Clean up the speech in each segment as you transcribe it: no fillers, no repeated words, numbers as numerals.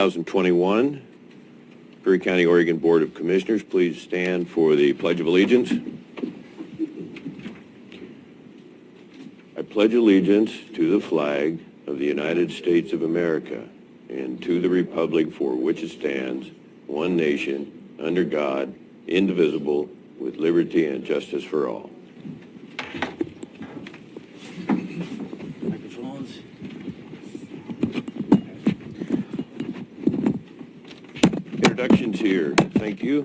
2021, Curry County, Oregon Board of Commissioners, please stand for the Pledge of Allegiance. I pledge allegiance to the flag of the United States of America and to the republic for which it stands, one nation, under God, indivisible, with liberty and justice for all. Microphones. Introductions here. Thank you.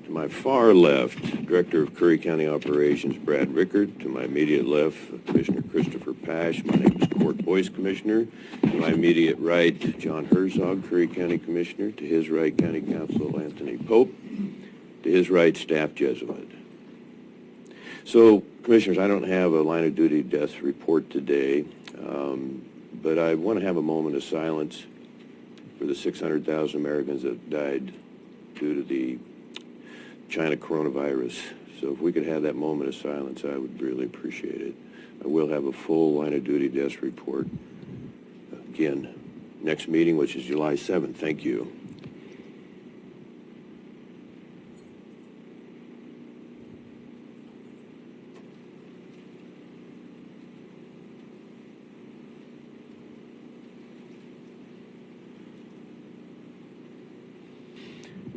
To my far left, Director of Curry County Operations, Brad Rickard. To my immediate left, Commissioner Christopher Pash. My name is Court Boyce, Commissioner. To my immediate right, John Herzog, Curry County Commissioner. To his right, County Counsel Anthony Pope. To his right, Staff Jesuit. So, Commissioners, I don't have a line of duty death report today, but I want to have a moment of silence for the 600,000 Americans that died due to the China coronavirus. So if we could have that moment of silence, I would really appreciate it. I will have a full line of duty death report again next meeting, which is July 7th. Thank you.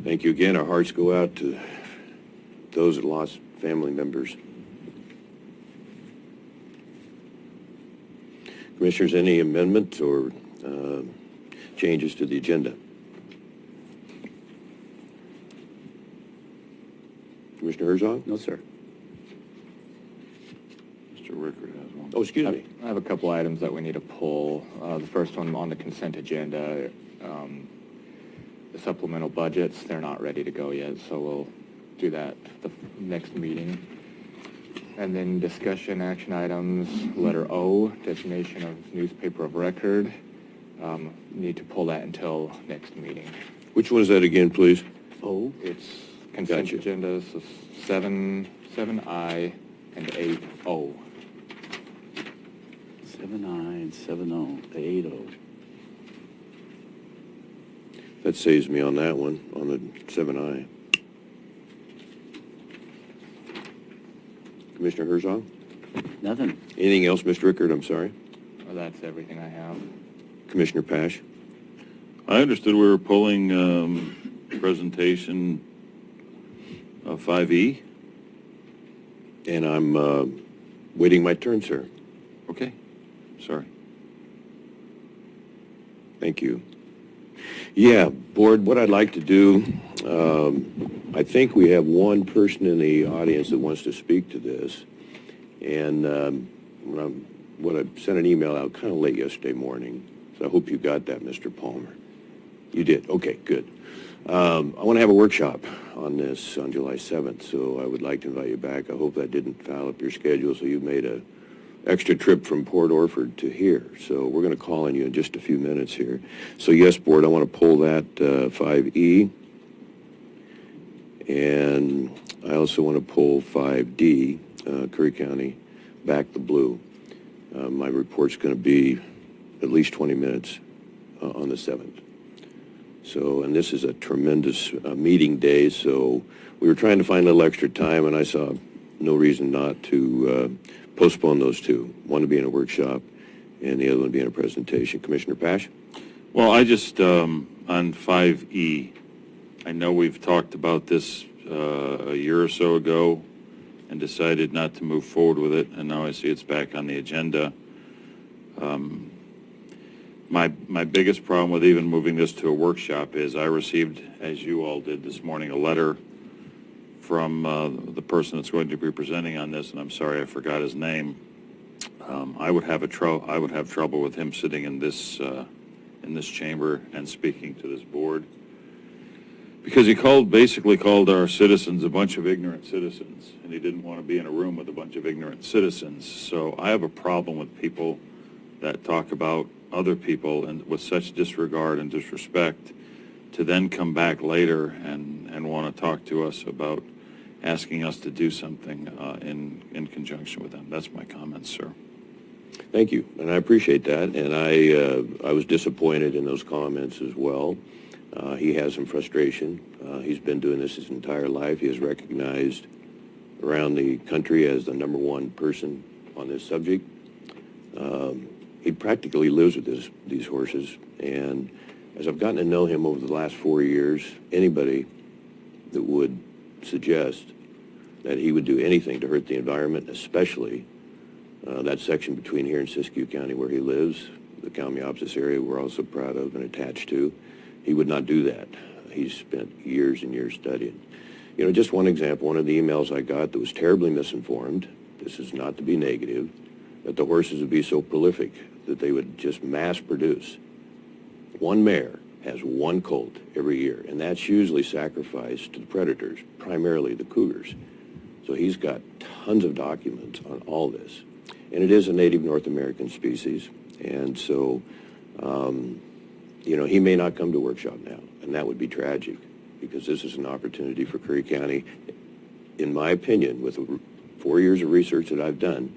Thank you again. Our hearts go out to those that lost family members. Commissioners, any amendments or changes to the agenda? Commissioner Herzog? No, sir. Mr. Rickard has one. Oh, excuse me. I have a couple items that we need to pull. The first one on the consent agenda, the supplemental budgets, they're not ready to go yet, so we'll do that the next meeting. And then discussion action items, letter O, designation of newspaper of record. Need to pull that until next meeting. Which one is that again, please? Oh, It's consent Gotcha. agenda, so 7I and 8O. 7-9, 7-0, 8-0. That saves me on that one, on the 7I. Commissioner Herzog? Nothing. Anything else, Mr. Rickard? I'm sorry. Well, that's everything I have. Commissioner Pash? I understood we were pulling presentation 5E. And I'm waiting my turn, sir. Okay, sorry. Thank you. Yeah, Board, what I'd like to do, I think we have one person in the audience that wants to speak to this. And when I sent an email out kind of late yesterday morning, so I hope you got that, Mr. Palmer. You did? Okay, good. I want to have a workshop on this on July 7th, so I would like to invite you back. I hope that didn't foul up your schedule, so you made a extra trip from Port Orford to here. So we're going to call on you in just a few minutes here. So yes, Board, I want to pull that 5E. And I also want to pull 5D, Curry County, back the blue. My report's going to be at least 20 minutes on the 7th. So, and this is a tremendous meeting day, so we were trying to find a little extra time, and I saw no reason not to postpone those two, one to be in a workshop and the other one to be in a presentation. Commissioner Pash? Well, I just, on 5E, I know we've talked about this a year or so ago and decided not to move forward with it, and now I see it's back on the agenda. My biggest problem with even moving this to a workshop is I received, as you all did this morning, a letter from the person that's going to be presenting on this, and I'm sorry I forgot his name. I would have trouble with him sitting in this chamber and speaking to this board, because he basically called our citizens a bunch of ignorant citizens, and he didn't want to be in a room with a bunch of ignorant citizens. So I have a problem with people that talk about other people and with such disregard and disrespect, to then come back later and want to talk to us about asking us to do something in conjunction with them. That's my comments, sir. Thank you, and I appreciate that, and I was disappointed in those comments as well. He has some frustration. He's been doing this his entire life. He is recognized around the country as the #1 person on this subject. He practically lives with these horses, and as I've gotten to know him over the last 4 years, anybody that would suggest that he would do anything to hurt the environment, especially that section between here and Siskiyou County where he lives, the Kalmiopsis area we're also proud of and attached to, he would not do that. He's spent years and years studying. You know, just one example, one of the emails I got that was terribly misinformed, this is not to be negative, that the horses would be so prolific that they would just mass produce. One mare has one colt every year, and that's usually sacrificed to the predators, primarily the cougars. So he's got tons of documents on all this. And it is a native North American species, and so, you know, he may not come to workshop now, and that would be tragic, because this is an opportunity for Curry County, in my opinion, with 4 years of research that I've done,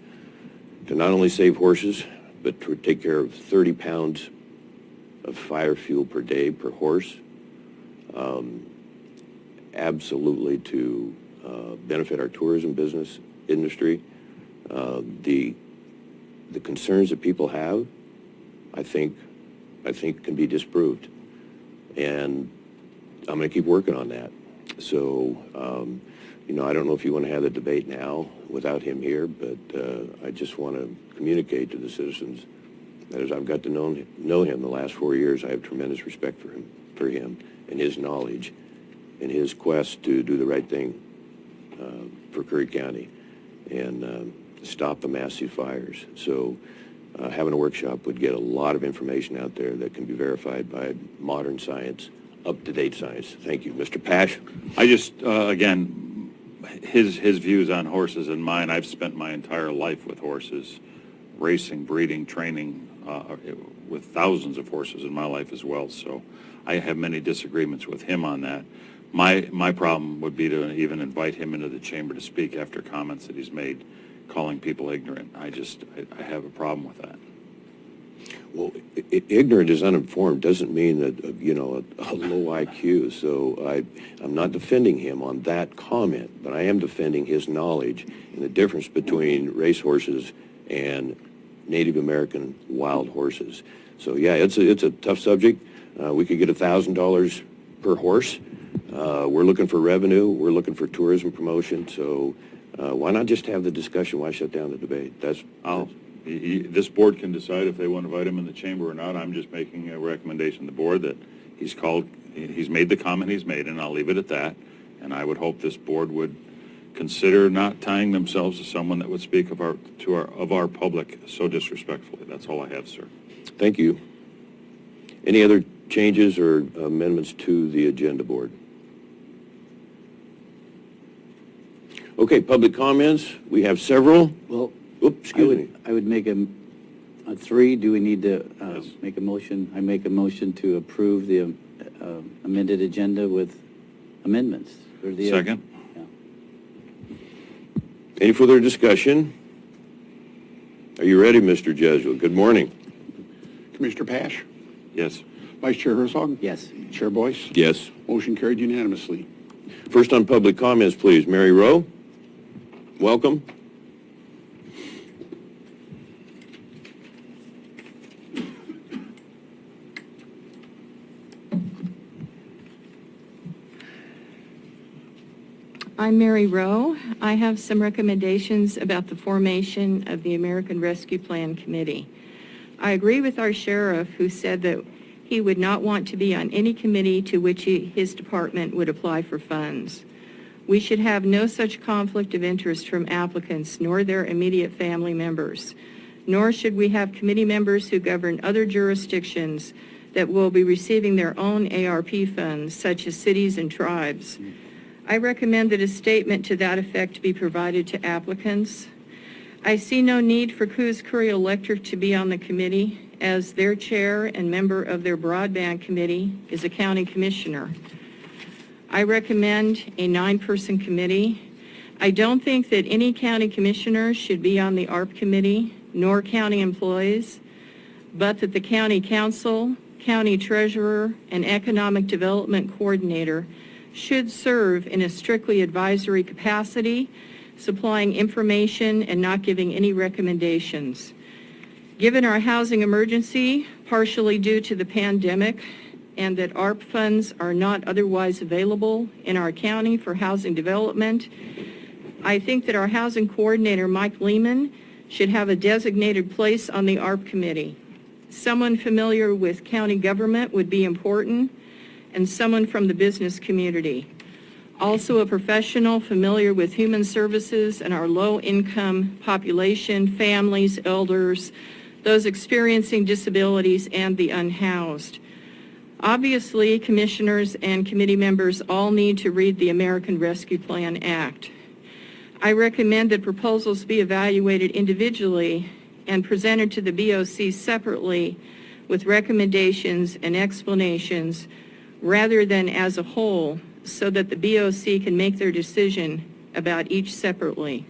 to not only save horses, but to take care of 30 pounds of fire fuel per day per horse, absolutely to benefit our tourism business industry. The concerns that people have, I think can be disproved, and I'm going to keep working on that. So, you know, I don't know if you want to have the debate now without him here, but I just want to communicate to the citizens that as I've got to know him the last 4 years, I have tremendous respect for him and his knowledge and his quest to do the right thing for Curry County and stop the massive fires. So having a workshop would get a lot of information out there that can be verified by modern science, up-to-date science. Thank you. Mr. Pash? I just, again, his views on horses and mine, I've spent my entire life with horses, racing, breeding, training, with thousands of horses in my life as well. So I have many disagreements with him on that. My problem would be to even invite him into the chamber to speak after comments that he's made, calling people ignorant. I have a problem with that. Well, ignorant is uninformed doesn't mean that, you know, a low IQ. So I'm not defending him on that comment, but I am defending his knowledge and the difference between racehorses and Native American wild horses. So yeah, it's a tough subject. We could get $1,000 per horse. We're looking for revenue. We're looking for tourism promotion. So why not just have the discussion? Why shut down the debate? This board can decide if they want to invite him in the chamber or not. I'm just making a recommendation to the board that he's made the comment he's made, and I'll leave it at that. And I would hope this board would consider not tying themselves to someone that would speak of our public so disrespectfully. That's all I have, sir. Thank you. Any other changes or amendments to the agenda board? Okay, public comments. We have several. Well, Oops, excuse me. I would make a 3. Do we need to Yes. make a motion? I make a motion to approve the amended agenda with amendments. Or the, Second. Yeah. Any further discussion? Are you ready, Mr. Jesuit? Good morning. Commissioner Pash, Yes. Vice Chair Herzog, Yes. Chair Boyce, Yes. motion carried unanimously. First on public comments, please. Mary Rowe, welcome. I'm Mary Rowe. I have some recommendations about the formation of the American Rescue Plan Committee. I agree with our sheriff who said that he would not want to be on any committee to which his department would apply for funds. We should have no such conflict of interest from applicants nor their immediate family members, nor should we have committee members who govern other jurisdictions that will be receiving their own ARP funds, such as cities and tribes. I recommend that a statement to that effect be provided to applicants. I see no need for Coos Curry Electric to be on the committee, as their chair and member of their broadband committee is a county commissioner. I recommend a 9-person committee. I don't think that any county commissioner should be on the ARP committee. nor county employees, but that the county council, county treasurer, and economic development coordinator should serve in a strictly advisory capacity, supplying information and not giving any recommendations. Given our housing emergency, partially due to the pandemic, and that ARP funds are not otherwise available in our county for housing development, I think that our housing coordinator, Mike Lehman, should have a designated place on the ARP committee. Someone familiar with county government would be important, and someone from the business community. Also a professional familiar with human services and our low-income population, families, elders, those experiencing disabilities, and the unhoused. Obviously, commissioners and committee members all need to read the American Rescue Plan Act. I recommend that proposals be evaluated individually and presented to the BOC separately with recommendations and explanations rather than as a whole, so that the BOC can make their decision about each separately.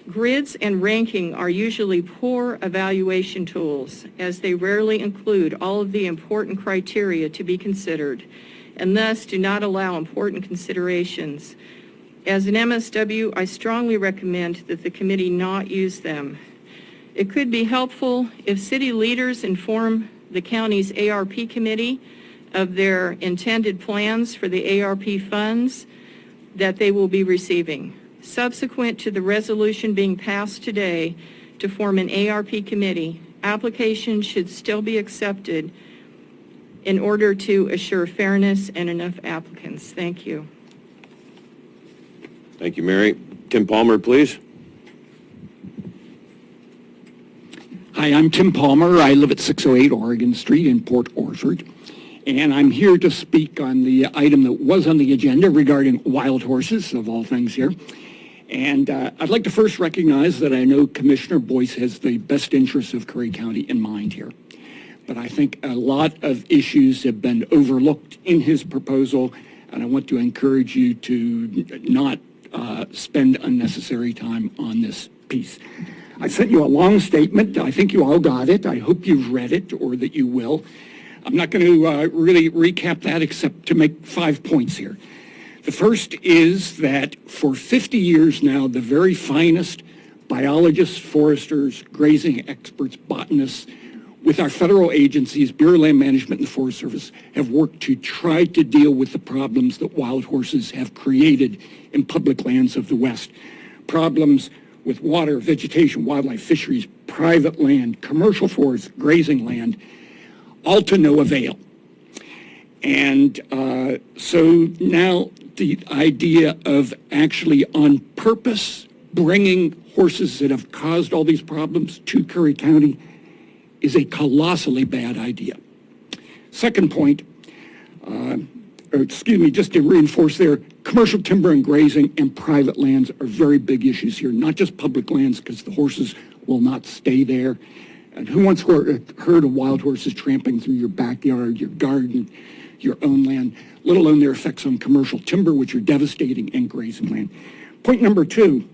Grids and ranking are usually poor evaluation tools, as they rarely include all of the important criteria to be considered, and thus do not allow important considerations. As an MSW, I strongly recommend that the committee not use them. It could be helpful if city leaders inform the county's ARP committee of their intended plans for the ARP funds that they will be receiving. Subsequent to the resolution being passed today to form an ARP committee, applications should still be accepted in order to assure fairness and enough applicants. Thank you. Thank you, Mary. Tim Palmer, please. Hi, I'm Tim Palmer. I live at 608 Oregon Street in Port Orford, and I'm here to speak on the item that was on the agenda regarding wild horses, of all things here. And I'd like to first recognize that I know Commissioner Boyce has the best interests of Curry County in mind here. But I think a lot of issues have been overlooked in his proposal, and I want to encourage you to not spend unnecessary time on this piece. I sent you a long statement. I think you all got it. I hope you've read it, or that you will. I'm not going to really recap that except to make 5 points here. The first is that for 50 years now, the very finest biologists, foresters, grazing experts, botanists, with our federal agencies, Bureau of Land Management and the Forest Service, have worked to try to deal with the problems that wild horses have created in public lands of the West. Problems with water, vegetation, wildlife, fisheries, private land, commercial forests, grazing land, all to no avail. And so now the idea of actually on purpose bringing horses that have caused all these problems to Curry County is a colossally bad idea. Second point, just to reinforce there, commercial timber and grazing and private lands are very big issues here, not just public lands, because the horses will not stay there. And who once heard of wild horses tramping through your backyard, your garden, your own land, let alone their effects on commercial timber, which are devastating, and grazing land. Point number 2,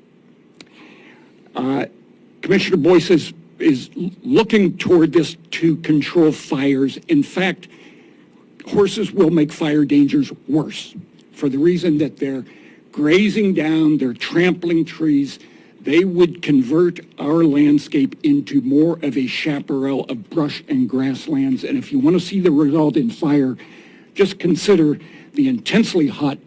Commissioner Boyce is looking toward this to control fires. In fact, horses will make fire dangers worse for the reason that they're grazing down, they're trampling trees. They would convert our landscape into more of a chaparral of brush and grasslands. And if you want to see the result in fire, just consider the intensely hot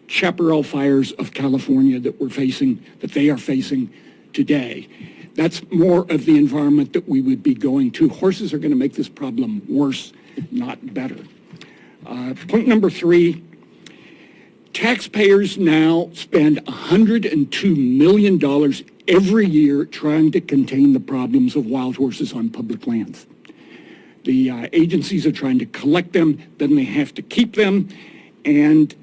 chaparral fires of California that they are facing today. That's more of the environment that we would be going to. Horses are going to make this problem worse, not better. Point number 3, taxpayers now spend $102 million every year trying to contain the problems of wild horses on public lands. The agencies are trying to collect them, then they have to keep them, and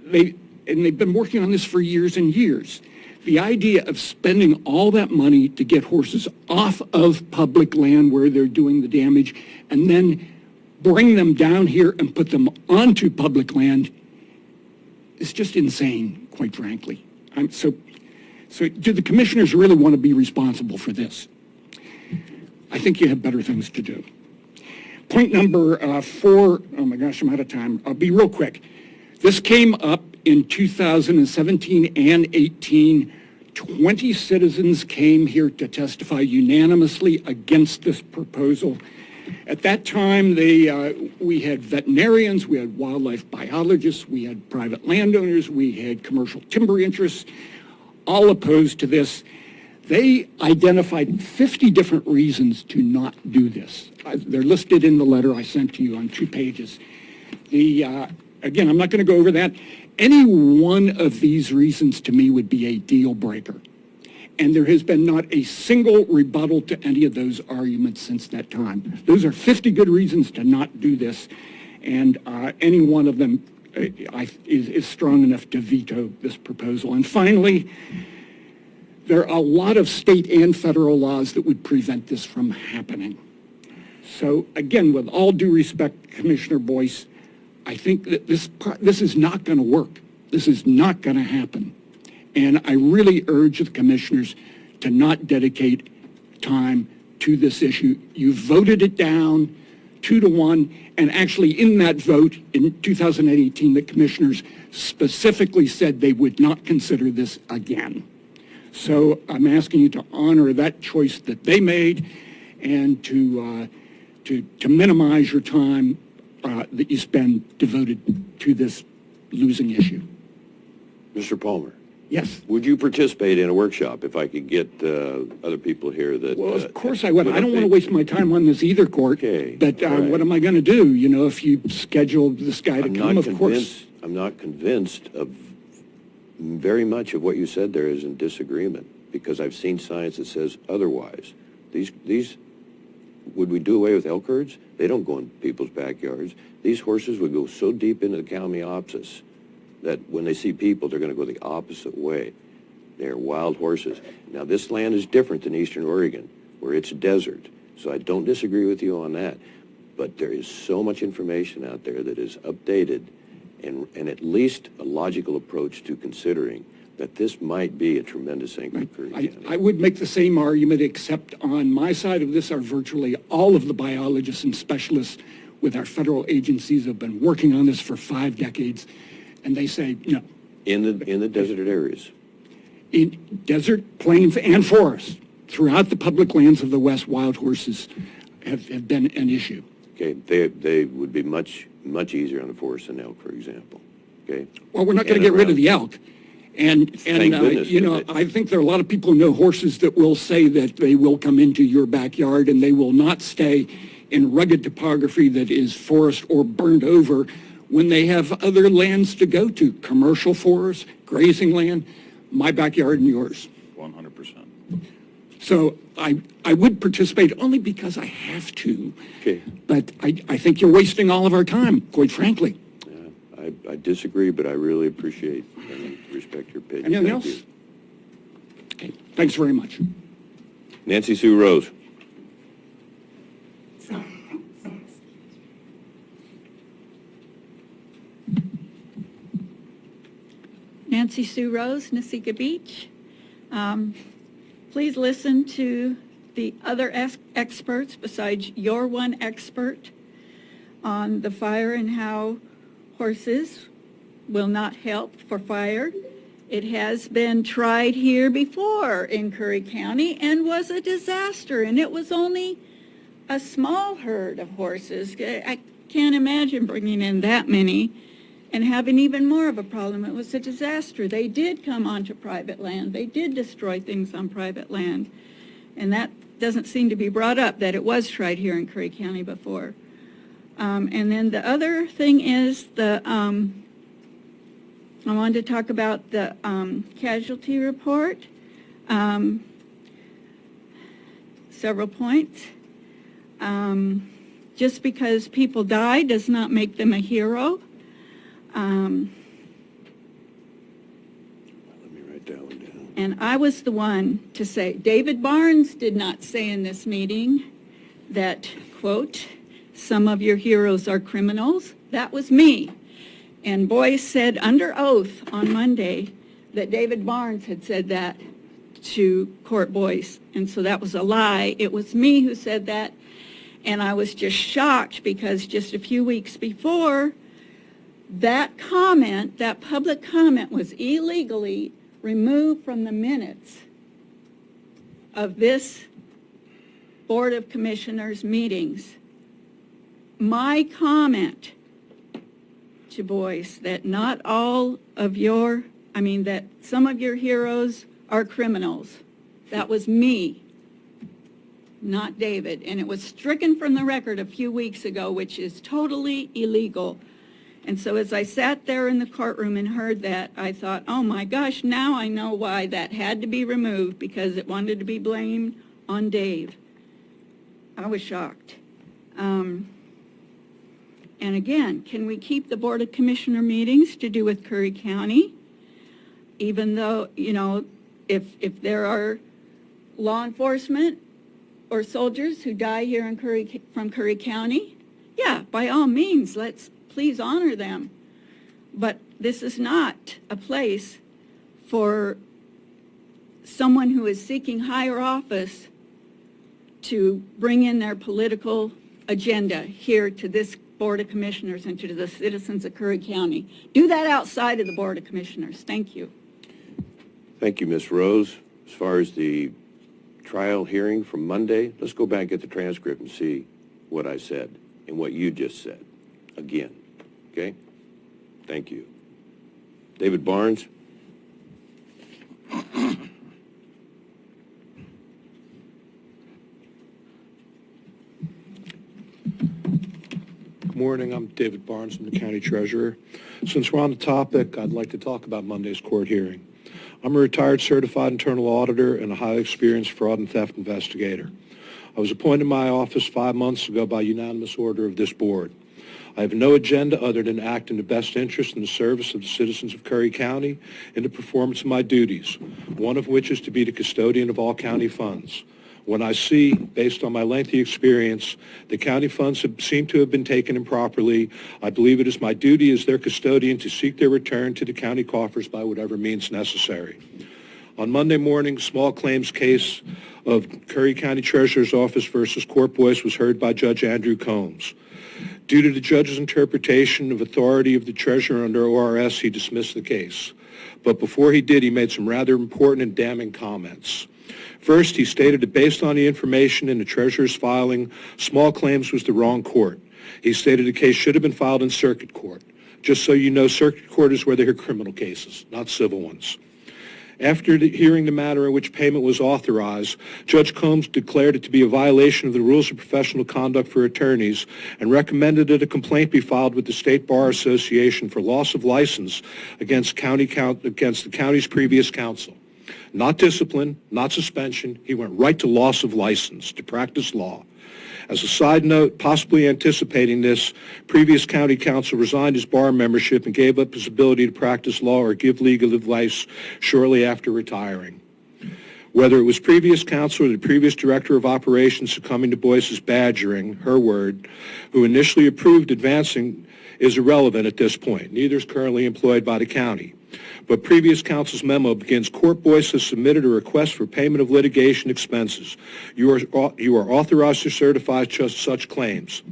they've been working on this for years and years. The idea of spending all that money to get horses off of public land where they're doing the damage and then bring them down here and put them onto public land is just insane, quite frankly. So do the commissioners really want to be responsible for this? I think you have better things to do. Point number 4, oh my gosh, I'm out of time. I'll be real quick. This came up in 2017 and 18. 20 citizens came here to testify unanimously against this proposal. At that time, we had veterinarians, we had wildlife biologists, we had private landowners, we had commercial timber interests, all opposed to this. They identified 50 different reasons to not do this. They're listed in the letter I sent to you on 2 pages. Again, I'm not going to go over that. Any one of these reasons to me would be a deal breaker. And there has been not a single rebuttal to any of those arguments since that time. Those are 50 good reasons to not do this, and any one of them is strong enough to veto this proposal. And finally, there are a lot of state and federal laws that would prevent this from happening. So again, with all due respect, Commissioner Boyce, I think that this is not going to work. This is not going to happen. And I really urge the commissioners to not dedicate time to this issue. You voted it down 2-1, and actually in that vote in 2018, the commissioners specifically said they would not consider this again. So I'm asking you to honor that choice that they made and to minimize your time that you spend devoted to this losing issue. Mr. Palmer, Yes. would you participate in a workshop if I could get other people here that... Well, of course I would. I don't want to waste my time on this either, Court. Okay. But All right. what am I going to do? You know, if you schedule this guy to come, of course. I'm not convinced of very much of what you said there is in disagreement, because I've seen science that says otherwise. These, would we do away with elk herds? They don't go in people's backyards. These horses would go so deep into the Kalmiopsis that when they see people, they're going to go the opposite way. They're wild horses. Now, this land is different than Eastern Oregon, where it's desert. So I don't disagree with you on that. But there is so much information out there that is updated and at least a logical approach to considering that this might be a tremendous thing for Curry County. I would make the same argument, except on my side of this are virtually all of the biologists and specialists with our federal agencies have been working on this for 5 decades, and they say, no. In the deserted areas. In desert, plains, and forests, throughout the public lands of the West, wild horses have been an issue. Okay, they would be much easier on the forest than elk, for example. Okay. Well, we're not going to get rid of the elk. And Thank goodness you know, I think there are a lot of people who know horses that will say that they will come into your backyard and they will not stay in rugged topography that is forest or burned over when they have other lands to go to, commercial forest, grazing land, my backyard and yours. 100%. So I would participate only because I have to. Okay. But I think you're wasting all of our time, quite frankly. I disagree, but I really appreciate and respect your opinion. Anything Thank else? you. Okay, thanks very much. Nancy Sue Rose. Nancy Sue Rose, Nasika Beach. Please listen to the other experts besides your one expert on the fire and how horses will not help for fire. It has been tried here before in Curry County and was a disaster, and it was only a small herd of horses. I can't imagine bringing in that many and having even more of a problem. It was a disaster. They did come onto private land. They did destroy things on private land. And that doesn't seem to be brought up, that it was tried here in Curry County before. And then the other thing is I wanted to talk about the casualty report. Several points. Just because people die does not make them a hero. Let me write that one down. And I was the one to say, David Barnes did not say in this meeting that, quote, some of your heroes are criminals. That was me. And Boyce said under oath on Monday that David Barnes had said that to Court Boyce. And so that was a lie. It was me who said that. And I was just shocked because just a few weeks before, that comment, that public comment, was illegally removed from the minutes of this Board of Commissioners meetings. My comment to Boyce that not all of your, that some of your heroes are criminals. That was me, not David. And it was stricken from the record a few weeks ago, which is totally illegal. And so as I sat there in the courtroom and heard that, I thought, oh my gosh, now I know why that had to be removed, because it wanted to be blamed on Dave. I was shocked. And again, can we keep the Board of Commissioner meetings to do with Curry County? Even though, if there are law enforcement or soldiers who die here in from Curry County, yeah, by all means, let's please honor them. But this is not a place for someone who is seeking higher office to bring in their political agenda here to this Board of Commissioners and to the citizens of Curry County. Do that outside of the Board of Commissioners. Thank you. Thank you, Ms. Rose. As far as the trial hearing from Monday, let's go back and get the transcript and see what I said and what you just said again. Okay? Thank you. David Barnes. Good morning. I'm David Barnes. I'm the County Treasurer. Since we're on the topic, I'd like to talk about Monday's court hearing. I'm a retired certified internal auditor and a highly experienced fraud and theft investigator. I was appointed in my office 5 months ago by unanimous order of this board. I have no agenda other than to act in the best interest and the service of the citizens of Curry County in the performance of my duties, one of which is to be the custodian of all county funds. When I see, based on my lengthy experience, the county funds seem to have been taken improperly, I believe it is my duty as their custodian to seek their return to the county coffers by whatever means necessary. On Monday morning, small claims case of Curry County Treasurer's Office versus Court Boyce was heard by Judge Andrew Combs. Due to the judge's interpretation of authority of the treasurer under ORS, he dismissed the case. But before he did, he made some rather important and damning comments. First, he stated that based on the information in the treasurer's filing, small claims was the wrong court. He stated the case should have been filed in circuit court. Just so you know, circuit court is where they hear criminal cases, not civil ones. After hearing the matter in which payment was authorized, Judge Combs declared it to be a violation of the rules of professional conduct for attorneys and recommended that a complaint be filed with the State Bar Association for loss of license against the county's previous counsel. Not discipline, not suspension. He went right to loss of license to practice law. As a side note, possibly anticipating this, previous county counsel resigned his bar membership and gave up his ability to practice law or give legal advice shortly after retiring. Whether it was previous counsel or the previous director of operations succumbing to Boyce's badgering, her word, who initially approved advancing, is irrelevant at this point. Neither is currently employed by the county. But previous counsel's memo begins, Court Boyce has submitted a request for payment of litigation expenses. You are authorized to certify just such claims.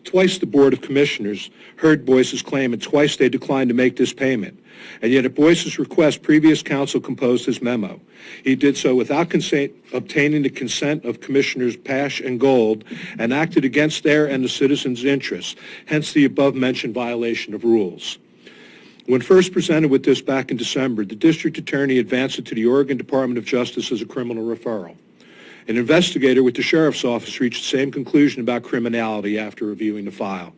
Twice the Board of Commissioners heard Boyce's claim, and twice they declined to make this payment. And yet at Boyce's request, previous counsel composed his memo. He did so without obtaining the consent of Commissioners Pash and Gold and acted against their and the citizens' interests, hence the above-mentioned violation of rules. When first presented with this back in December, the district attorney advanced it to the Oregon Department of Justice as a criminal referral. An investigator with the sheriff's office reached the same conclusion about criminality after reviewing the file.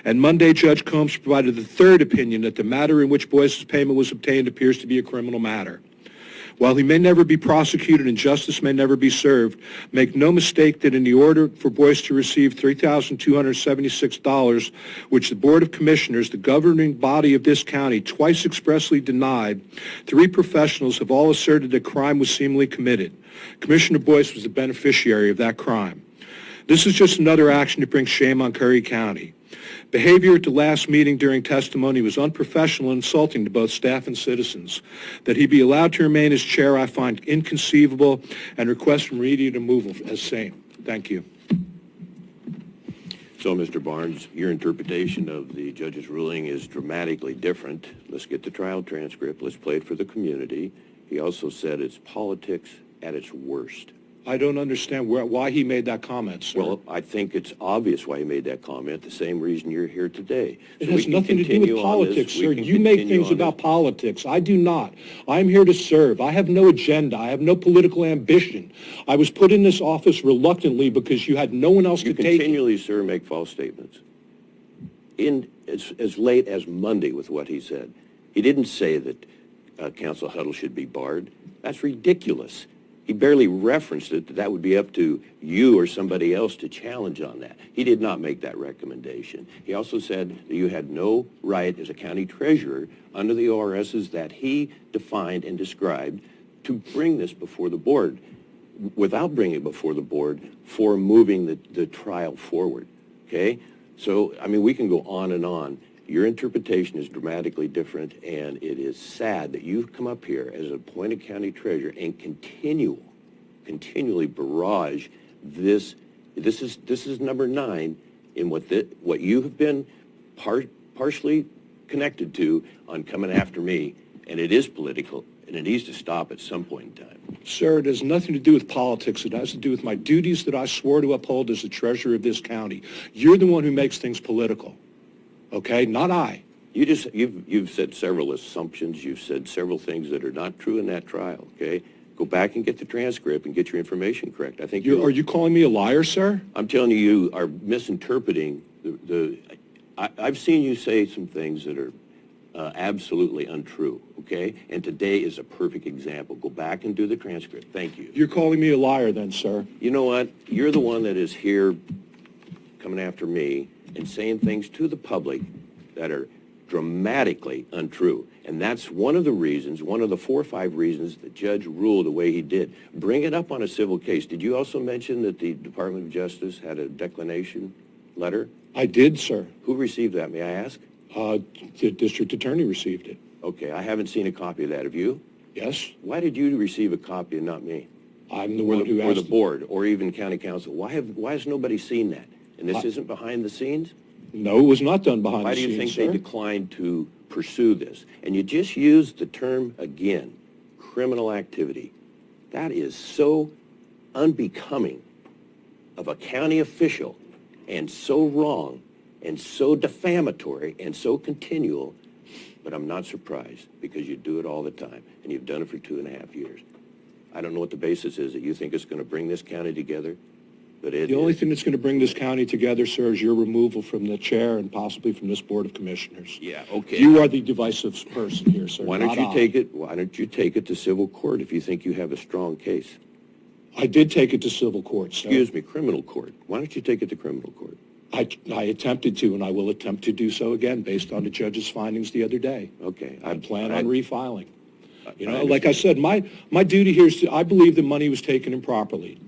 And Monday, Judge Combs provided the third opinion that the matter in which Boyce's payment was obtained appears to be a criminal matter. While he may never be prosecuted and justice may never be served, make no mistake that in the order for Boyce to receive $3,276, which the Board of Commissioners, the governing body of this county, twice expressly denied, 3 professionals have all asserted that crime was seemingly committed. Commissioner Boyce was the beneficiary of that crime. This is just another action to bring shame on Curry County. Behavior at the last meeting during testimony was unprofessional and insulting to both staff and citizens. That he be allowed to remain as chair, I find inconceivable, and request immediate removal as same. Thank you. So, Mr. Barnes, your interpretation of the judge's ruling is dramatically different. Let's get the trial transcript. Let's play it for the community. He also said it's politics at its worst. I don't understand why he made that comment, sir. Well, I think it's obvious why he made that comment, the same reason you're here today. It So has we can nothing to do with continue on this. politics, We sir. can You make continue things on about this. politics. I do not. I'm here to serve. I have no agenda. I have no political ambition. I was put in this office reluctantly because you had no one else You to take it. continually, sir, make false statements. In as late as Monday with what he said. He didn't say that Council Huddle should be barred. That's ridiculous. He barely referenced it, that would be up to you or somebody else to challenge on that. He did not make that recommendation. He also said that you had no right as a county treasurer under the ORSs that he defined and described to bring this before the board without bringing it before the board for moving the trial forward, okay? So, I mean, we can go on and on. Your interpretation is dramatically different, and it is sad that you've come up here as an appointed county treasurer and continually barrage this. This is number 9 in what you have been partially connected to on coming after me, and it is political, and it needs to stop at some point in time. Sir, it has nothing to do with politics. It has to do with my duties that I swore to uphold as the treasurer of this county. You're the one who makes things political. Okay, not I. You've said several assumptions. You've said several things that are not true in that trial. Okay, go back and get the transcript and get your information correct. I think Are you calling me a liar, sir? I'm telling you, you are misinterpreting I've seen you say some things that are absolutely untrue. Okay, and today is a perfect example. Go back and do the transcript. Thank you. You're calling me a liar, then, sir. You know what? You're the one that is here coming after me and saying things to the public that are dramatically untrue. And that's one of the reasons, one of the 4 or 5 reasons the judge ruled the way he did. Bring it up on a civil case. Did you also mention that the Department of Justice had a declination letter? I did, sir. Who received that, may I ask? The district attorney received it. Okay, I haven't seen a copy of that. Have you? Yes? Why did you receive a copy and not me? I'm the one who Or asked. the board, or even county council? Why has nobody seen that? And this isn't behind the scenes? No, it was not done behind Why the do you scenes, think sir. they declined to pursue this? And you just used the term again, criminal activity. That is so unbecoming of a county official and so wrong and so defamatory and so continual, but I'm not surprised because you do it all the time and you've done it for 2.5 years. I don't know what the basis is that you think it's going to bring this county together, but it The only is. thing that's going to bring this county together, sir, is your removal from the chair and possibly from this Board of Commissioners. Yeah, okay. You are the divisive person here, sir. Why don't not you I. take it? Why don't you take it to civil court if you think you have a strong case? I did take it to civil court, sir. Excuse me, criminal court. Why don't you take it to criminal court? I attempted to, and I will attempt to do so again based on the judge's findings the other day. Okay. I plan on refiling. You I know, like I said, my duty here is I believe the money was taken improperly.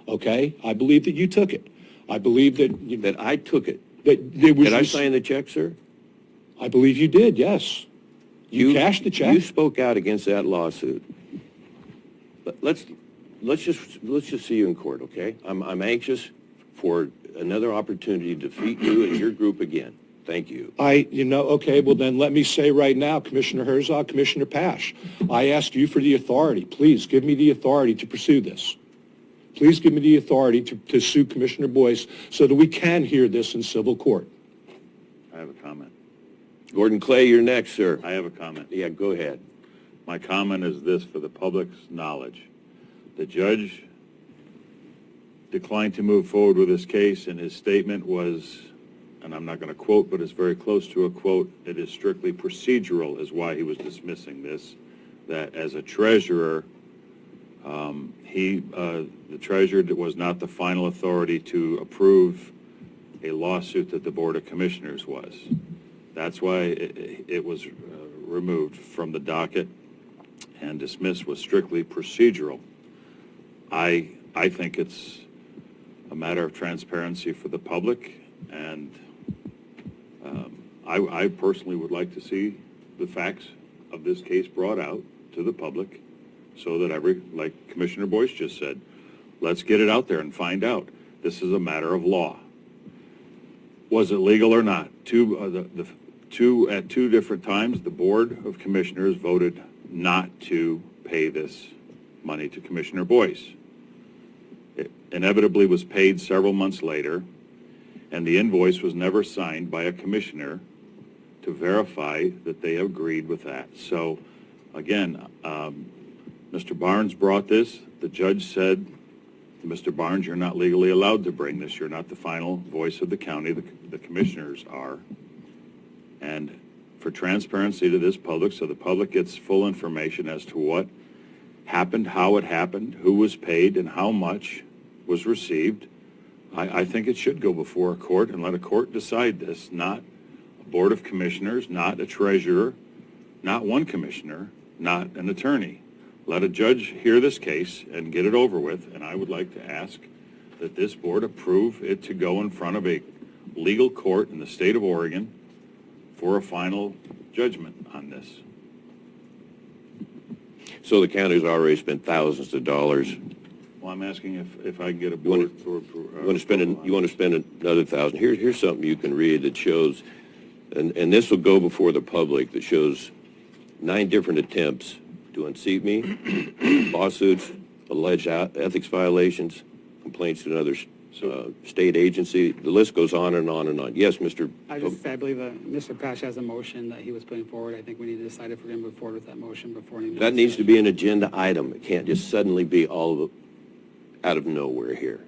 Okay? I believe that you took it. I believe that That I took it. there was Did I sign the check, sir? I believe you did, yes. You cashed the check. You spoke out against that lawsuit. Let's just see you in court, okay? I'm anxious for another opportunity to defeat you and your group again. Thank you. Okay, well then let me say right now, Commissioner Herzog, Commissioner Pash, I ask you for the authority. Please give me the authority to pursue this. Please give me the authority to sue Commissioner Boyce so that we can hear this in civil court. I have a comment. Gordon Clay, you're next, sir. I have a comment. Yeah, go ahead. My comment is this for the public's knowledge. The judge declined to move forward with this case, and his statement was, and I'm not going to quote, but it's very close to a quote, it is strictly procedural is why he was dismissing this, that as a treasurer, the treasurer was not the final authority to approve a lawsuit that the Board of Commissioners was. That's why it was removed from the docket and dismissed was strictly procedural. I think it's a matter of transparency for the public, and I personally would like to see the facts of this case brought out to the public so that like Commissioner Boyce just said, let's get it out there and find out. This is a matter of law. Was it legal or not? At two different times, the Board of Commissioners voted not to pay this money to Commissioner Boyce. It inevitably was paid several months later, and the invoice was never signed by a commissioner to verify that they agreed with that. So, again, Mr. Barnes brought this. The judge said, Mr. Barnes, you're not legally allowed to bring this. You're not the final voice of the county. The commissioners are. And for transparency to this public, so the public gets full information as to what happened, how it happened, who was paid, and how much was received, I think it should go before a court and let a court decide this, not a board of commissioners, not a treasurer, not one commissioner, not an attorney. Let a judge hear this case and get it over with, and I would like to ask that this board approve it to go in front of a legal court in the state of Oregon for a final judgment on this. So the county's already spent thousands of dollars. Well, I'm asking if I can get a board for... You want to spend another $1,000. Here's something you can read that shows, and this will go before the public, that shows 9 different attempts to unseat me, lawsuits, alleged ethics violations, complaints to another state agency. The list goes on and on and on. Yes, Mr. I believe Mr. Pash has a motion that he was putting forward. I think we need to decide if we're going to move forward with that motion before any... That needs to be an agenda item. It can't just suddenly be all out of nowhere here.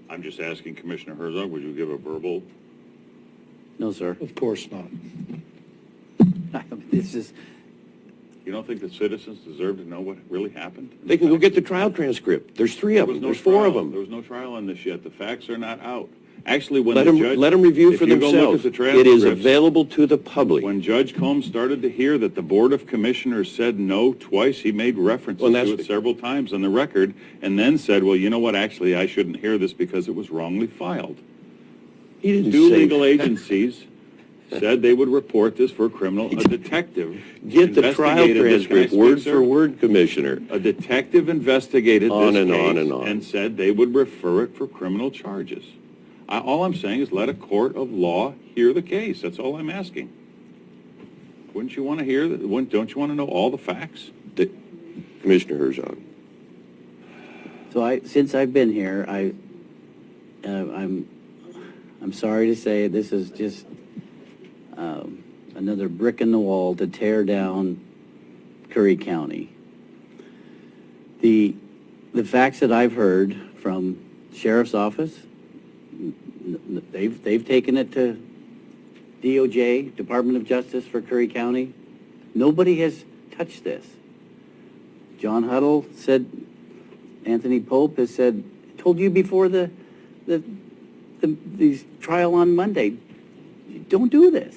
I'm just asking Commissioner Herzog, would you give a verbal? No, sir. Of course not. This is, You don't think the citizens deserve to know what really happened? They can go get the trial transcript. There's 3 of them. There's 4 of them. There was no trial on this yet. The facts are not out. Actually, when Let the them, judge... let them review if for you go look themselves. at the It is transcripts, available to the public. when Judge Combs started to hear that the Board of Commissioners said no twice, he made references Well, that's to it several times on the record, and then said, well, you know what, actually, I shouldn't hear this because it was wrongly filed. He didn't 2 say legal agencies said they would report this for criminal. A detective Get the trial investigated this. Can I transcript, speak, word sir? for word, Commissioner. A detective investigated On this and case on and on. and said they would refer it for criminal charges. All I'm saying is let a court of law hear the case. That's all I'm asking. Wouldn't you want to hear that? Don't you want to know all the facts? Commissioner Herzog. so since I've been here, I'm sorry to say this is just another brick in the wall to tear down Curry County. The facts that I've heard from Sheriff's Office, they've taken it to DOJ, Department of Justice for Curry County. Nobody has touched this. John Huddle said, Anthony Pope has said, told you before the trial on Monday, don't do this.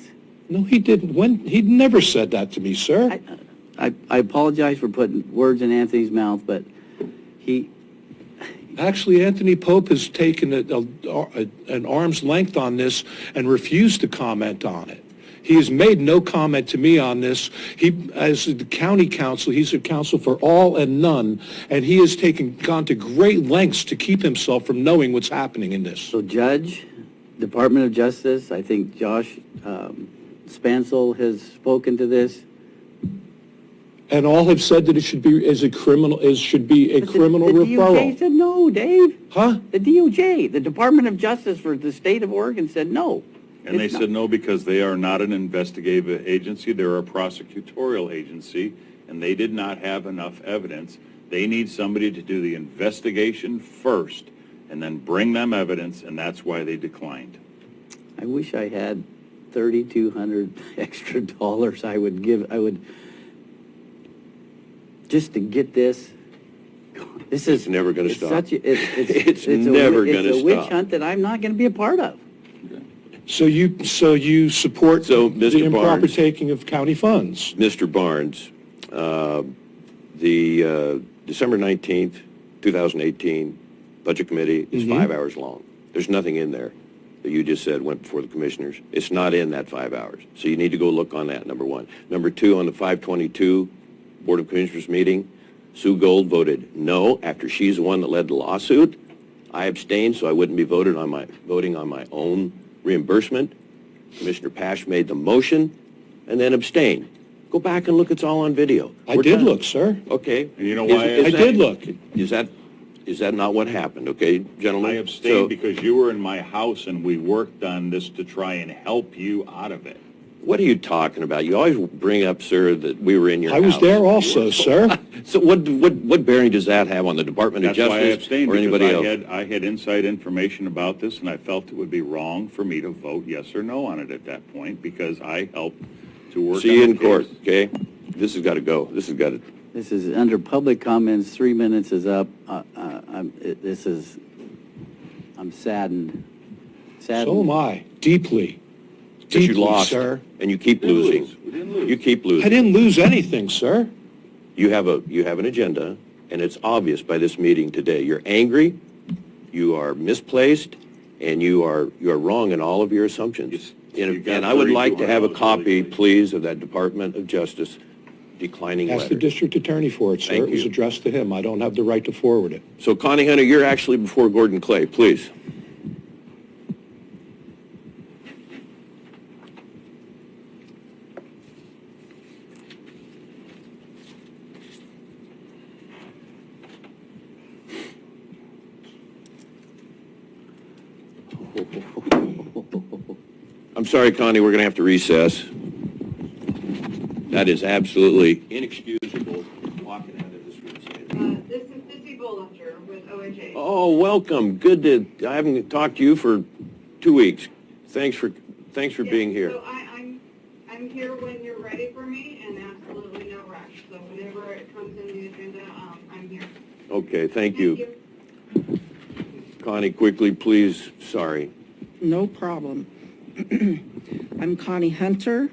No, he didn't. He never said that to me, sir. I apologize for putting words in Anthony's mouth, but he... Actually, Anthony Pope has taken an arm's length on this and refused to comment on it. He has made no comment to me on this. He, as the county counsel, he's a counsel for all and none, and he has gone to great lengths to keep himself from knowing what's happening in this. So Judge, Department of Justice, I think Josh Spansel has spoken to this. And all have said that it should be criminal The referral. DOJ said no, Dave. Huh? The DOJ, the Department of Justice for the state of Oregon said no. And they said no because they are not an investigative agency. They're a prosecutorial agency, and they did not have enough evidence. They need somebody to do the investigation first and then bring them evidence, and that's why they declined. I wish I had $3,200 extra dollars I would, just to get this. This is... It's never going to stop. It's never going to It's a witch stop. hunt that I'm not going to be a part of. So you support So, the Mr. improper Barnes. taking of county funds? Mr. Barnes, the December 19th, 2018 Budget Committee is 5 hours long. There's nothing in there. that you just said went before the commissioners. It's not in that 5 hours. So you need to go look on that, number one. Number two, on the 5/22 Board of Commissioners meeting, Sue Gold voted no after she's the one that led the lawsuit. I abstained, so I wouldn't be voting on my own reimbursement. Commissioner Pash made the motion and then abstained. Go back and look, it's all on video. I did look, sir. Okay. And you know why I I did look. Is that not what happened, okay, gentlemen? I abstained because you were in my house and we worked on this to try and help you out of it. What are you talking about? You always bring up, sir, that we were in your house. I was there also, sir. So what bearing does that have on the Department of That's why I Justice abstained, or anybody else? because I had inside information about this, and I felt it would be wrong for me to vote yes or no on it at that point, because I helped to work on See you in the court, case. okay? This has got to go. This has got to... This is under public comments. 3 minutes is up. I'm saddened. So am I, deeply. But you Deeply, lost, sir. and you keep losing. We didn't lose. You keep losing. I didn't lose anything, sir. You have an agenda, and it's obvious by this meeting today. You're angry, you are misplaced, and you are wrong in all of your assumptions. You got And I would like to have a 3,200 copy, really please, of that Department of Justice declining Ask the letter. district attorney for it, sir. Thank It was you. addressed to him. I don't have the right to forward it. So Connie Hunter, you're actually before Gordon Clay, please. I'm sorry, Connie, we're going to have to recess. That is absolutely inexcusable, walking out of this room. This is Missy Bollinger with OHA. Oh, welcome. Good to, I haven't talked to you for 2 weeks. Thanks for being here. So I'm here when you're ready for me, and absolutely no rush. So whenever it comes in the agenda, I'm here. Okay, thank you. Connie, quickly, please. Sorry. No problem. I'm Connie Hunter,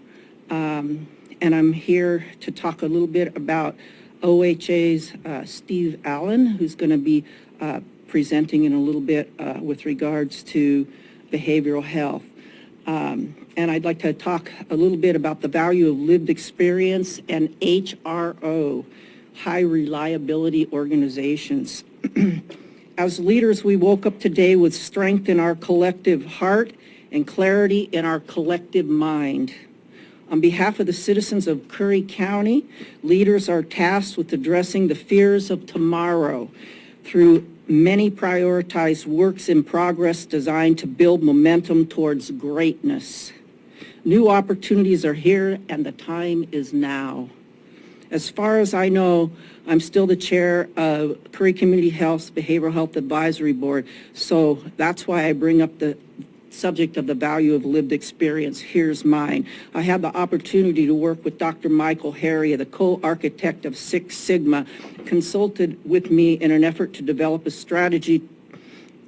and I'm here to talk a little bit about OHA's Steve Allen, who's going to be presenting in a little bit with regards to behavioral health. And I'd like to talk a little bit about the value of lived experience and HRO, high reliability organizations. As leaders, we woke up today with strength in our collective heart and clarity in our collective mind. On behalf of the citizens of Curry County, leaders are tasked with addressing the fears of tomorrow through many prioritized works in progress designed to build momentum towards greatness. New opportunities are here, and the time is now. As far as I know, I'm still the chair of Curry Community Health's Behavioral Health Advisory Board, so that's why I bring up the subject of the value of lived experience. Here's mine. I had the opportunity to work with Dr. Michael Harry, the co-architect of Six Sigma, consulted with me in an effort to develop a strategy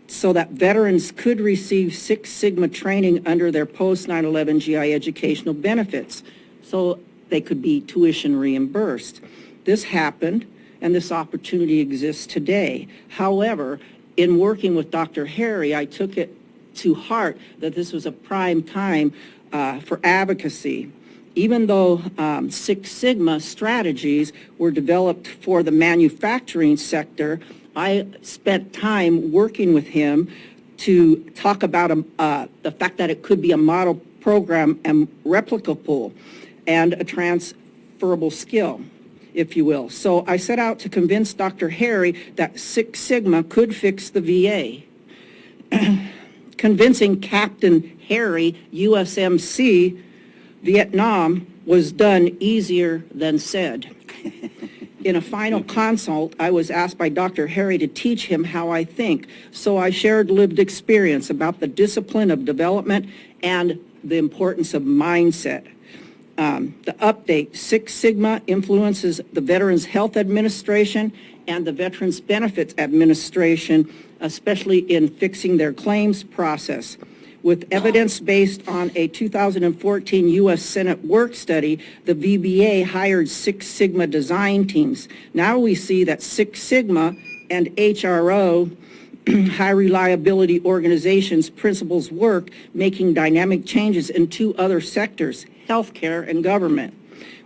so that veterans could receive Six Sigma training under their post-9/11 GI educational benefits, so they could be tuition reimbursed. This happened, and this opportunity exists today. However, in working with Dr. Harry, I took it to heart that this was a prime time for advocacy. Even though Six Sigma strategies were developed for the manufacturing sector, I spent time working with him to talk about the fact that it could be a model program and replicable and a transferable skill, if you will. So I set out to convince Dr. Harry that Six Sigma could fix the VA. Convincing Captain Harry, USMC, Vietnam, was done easier than said. In a final consult, I was asked by Dr. Harry to teach him how I think, so I shared lived experience about the discipline of development and the importance of mindset. The update, Six Sigma influences the Veterans Health Administration and the Veterans Benefits Administration, especially in fixing their claims process. With evidence based on a 2014 U.S. Senate work study, the VBA hired Six Sigma design teams. Now we see that Six Sigma and HRO high reliability organizations principals work making dynamic changes in two other sectors, healthcare and government.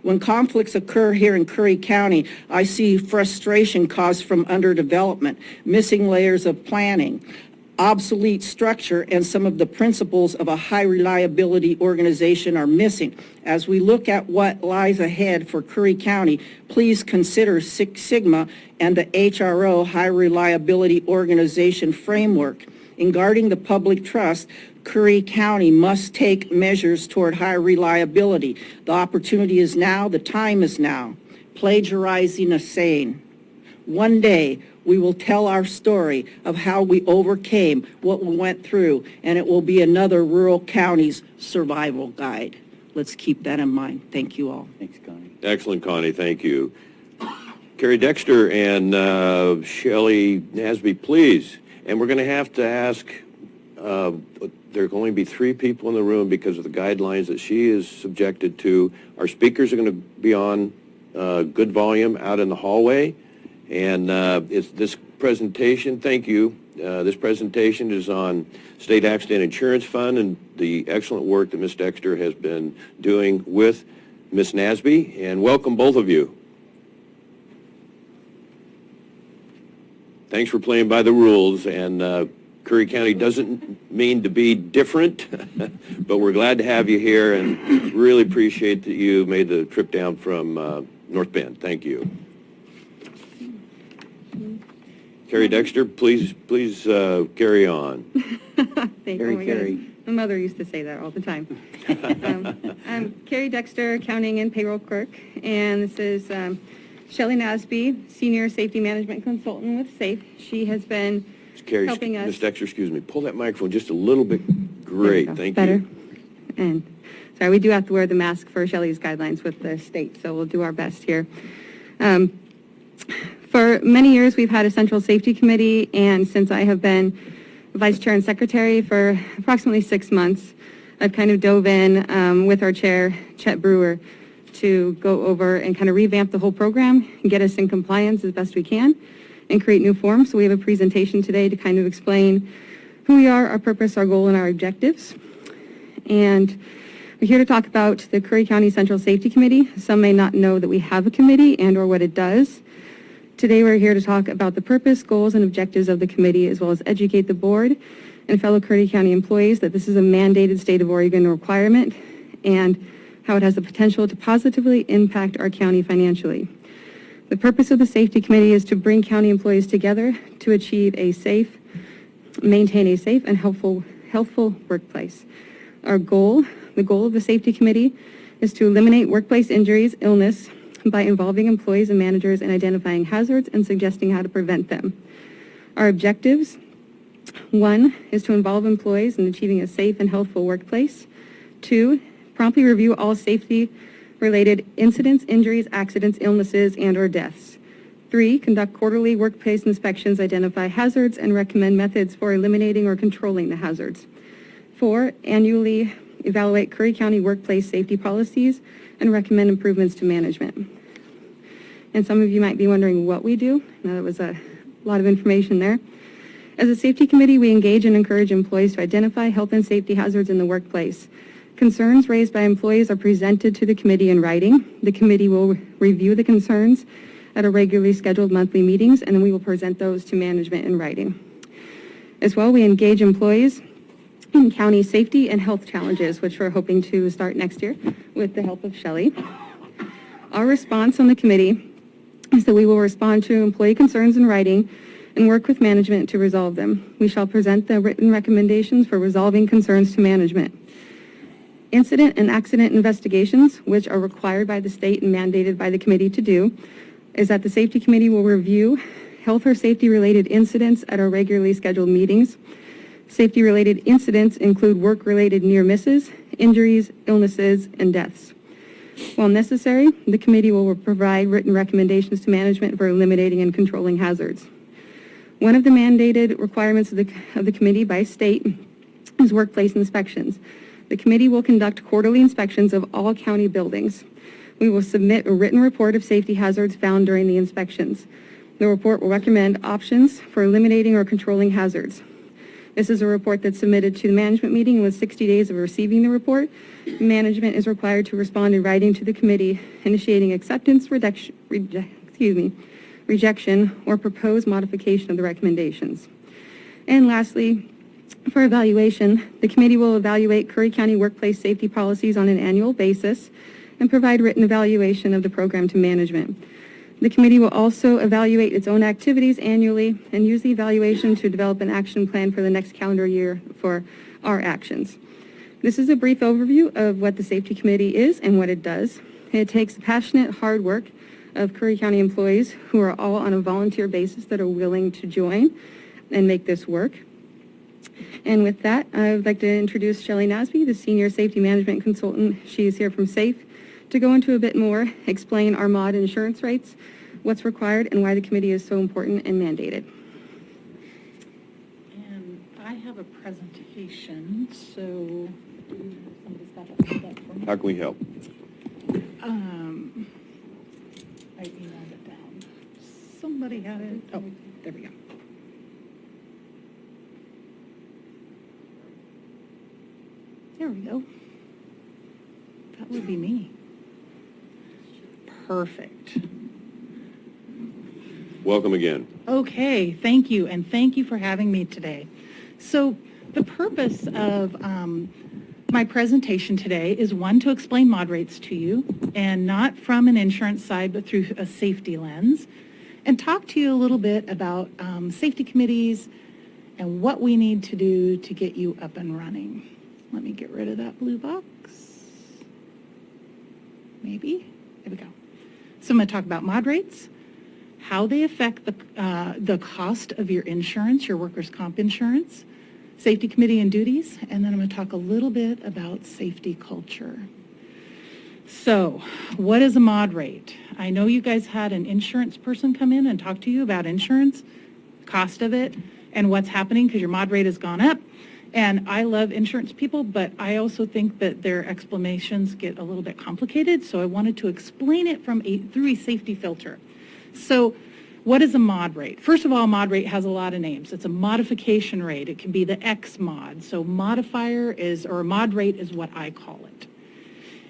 When conflicts occur here in Curry County, I see frustration caused from underdevelopment, missing layers of planning, obsolete structure, and some of the principles of a high reliability organization are missing. As we look at what lies ahead for Curry County, please consider Six Sigma and the HRO High Reliability Organization framework. In guarding the public trust, Curry County must take measures toward high reliability. The opportunity is now, the time is now. Plagiarizing a saying. One day, we will tell our story of how we overcame what we went through, and it will be another rural county's survival guide. Let's keep that in mind. Thank you all. Thanks, Connie. Excellent, Connie, thank you. Carrie Dexter and Shelley Nasby, please. And we're going to have to ask, there can only be 3 people in the room because of the guidelines that she is subjected to. Our speakers are going to be on good volume out in the hallway. And it's this presentation, thank you, this presentation is on State Accident Insurance Fund and the excellent work that Ms. Dexter has been doing with Ms. Nasby. And welcome both of you. Thanks for playing by the rules, and Curry County doesn't mean to be different, but we're glad to have you here and really appreciate that you made the trip down from North Bend. Thank you. Carrie Dexter, please carry on. Thank you. Oh my Carrie. goodness. My mother used to say that all the time. I'm Carrie Dexter, accounting and payroll clerk, and this is Shelley Nasby, senior safety management consultant with SAFE. She has been Carrie, helping us. Ms. Dexter, excuse me, pull that microphone just a little bit. Great, thank Better. you. And sorry, we do have to wear the mask for Shelley's guidelines with the state, so we'll do our best here. For many years, we've had a central safety committee, and since I have been vice chair and secretary for approximately 6 months, I've kind of dove in with our chair, Chet Brewer, to go over and kind of revamp the whole program and get us in compliance as best we can and create new forms. So we have a presentation today to kind of explain who we are, our purpose, our goal, and our objectives. And we're here to talk about the Curry County Central Safety Committee. Some may not know that we have a committee and or what it does. Today we're here to talk about the purpose, goals, and objectives of the committee, as well as educate the board and fellow Curry County employees that this is a mandated state of Oregon requirement and how it has the potential to positively impact our county financially. The purpose of the safety committee is to bring county employees together to achieve maintain a safe and healthful workplace. The goal of the safety committee is to eliminate workplace injuries, illness, by involving employees and managers in identifying hazards and suggesting how to prevent them. Our objectives: 1 is to involve employees in achieving a safe and healthful workplace. 2, promptly review all safety-related incidents, injuries, accidents, illnesses, and or deaths. 3, conduct quarterly workplace inspections, identify hazards, and recommend methods for eliminating or controlling the hazards. 4, annually evaluate Curry County workplace safety policies and recommend improvements to management. And some of you might be wondering what we do. Now, that was a lot of information there. As a safety committee, we engage and encourage employees to identify health and safety hazards in the workplace. Concerns raised by employees are presented to the committee in writing. The committee will review the concerns at our regularly scheduled monthly meetings, and then we will present those to management in writing. As well, we engage employees in county safety and health challenges, which we're hoping to start next year with the help of Shelley. Our response on the committee is that we will respond to employee concerns in writing and work with management to resolve them. We shall present the written recommendations for resolving concerns to management. Incident and accident investigations, which are required by the state and mandated by the committee to do, is that the safety committee will review health or safety related incidents at our regularly scheduled meetings. Safety-related incidents include work-related near misses, injuries, illnesses, and deaths. While necessary, the committee will provide written recommendations to management for eliminating and controlling hazards. One of the mandated requirements of the committee by state is workplace inspections. The committee will conduct quarterly inspections of all county buildings. We will submit a written report of safety hazards found during the inspections. The report will recommend options for eliminating or controlling hazards. This is a report that's submitted to the management meeting with 60 days of receiving the report. Management is required to respond in writing to the committee, initiating acceptance, rejection, or proposed modification of the recommendations. And lastly, for evaluation, the committee will evaluate Curry County workplace safety policies on an annual basis and provide written evaluation of the program to management. The committee will also evaluate its own activities annually and use the evaluation to develop an action plan for the next calendar year for our actions. This is a brief overview of what the Safety Committee is and what it does. It takes the passionate hard work of Curry County employees who are all on a volunteer basis that are willing to join and make this work. And with that, I would like to introduce Shelley Nasby, the Senior Safety Management Consultant. She is here from SAFE to go into a bit more, explain our mod insurance rates, what's required, and why the committee is so important and mandated. And I have a presentation, so somebody's got to hold that for me. How can we help? I emailed it down. Somebody had it. Oh, there we go. There we go. That would be me. Perfect. Welcome again. Okay, thank you, and thank you for having me today. So the purpose of my presentation today is, one, to explain mod rates to you, and not from an insurance side, but through a safety lens, and talk to you a little bit about safety committees and what we need to do to get you up and running. Let me get rid of that blue box. Maybe. There we go. So I'm going to talk about mod rates, how they affect the cost of your insurance, your workers' comp insurance, safety committee and duties, and then I'm going to talk a little bit about safety culture. So what is a mod rate? I know you guys had an insurance person come in and talk to you about insurance, cost of it, and what's happening because your mod rate has gone up. And I love insurance people, but I also think that their explanations get a little bit complicated, so I wanted to explain it through a safety filter. So what is a mod rate? First of all, a mod rate has a lot of names. It's a modification rate. It can be the X mod. So modifier is, or a mod rate is what I call it.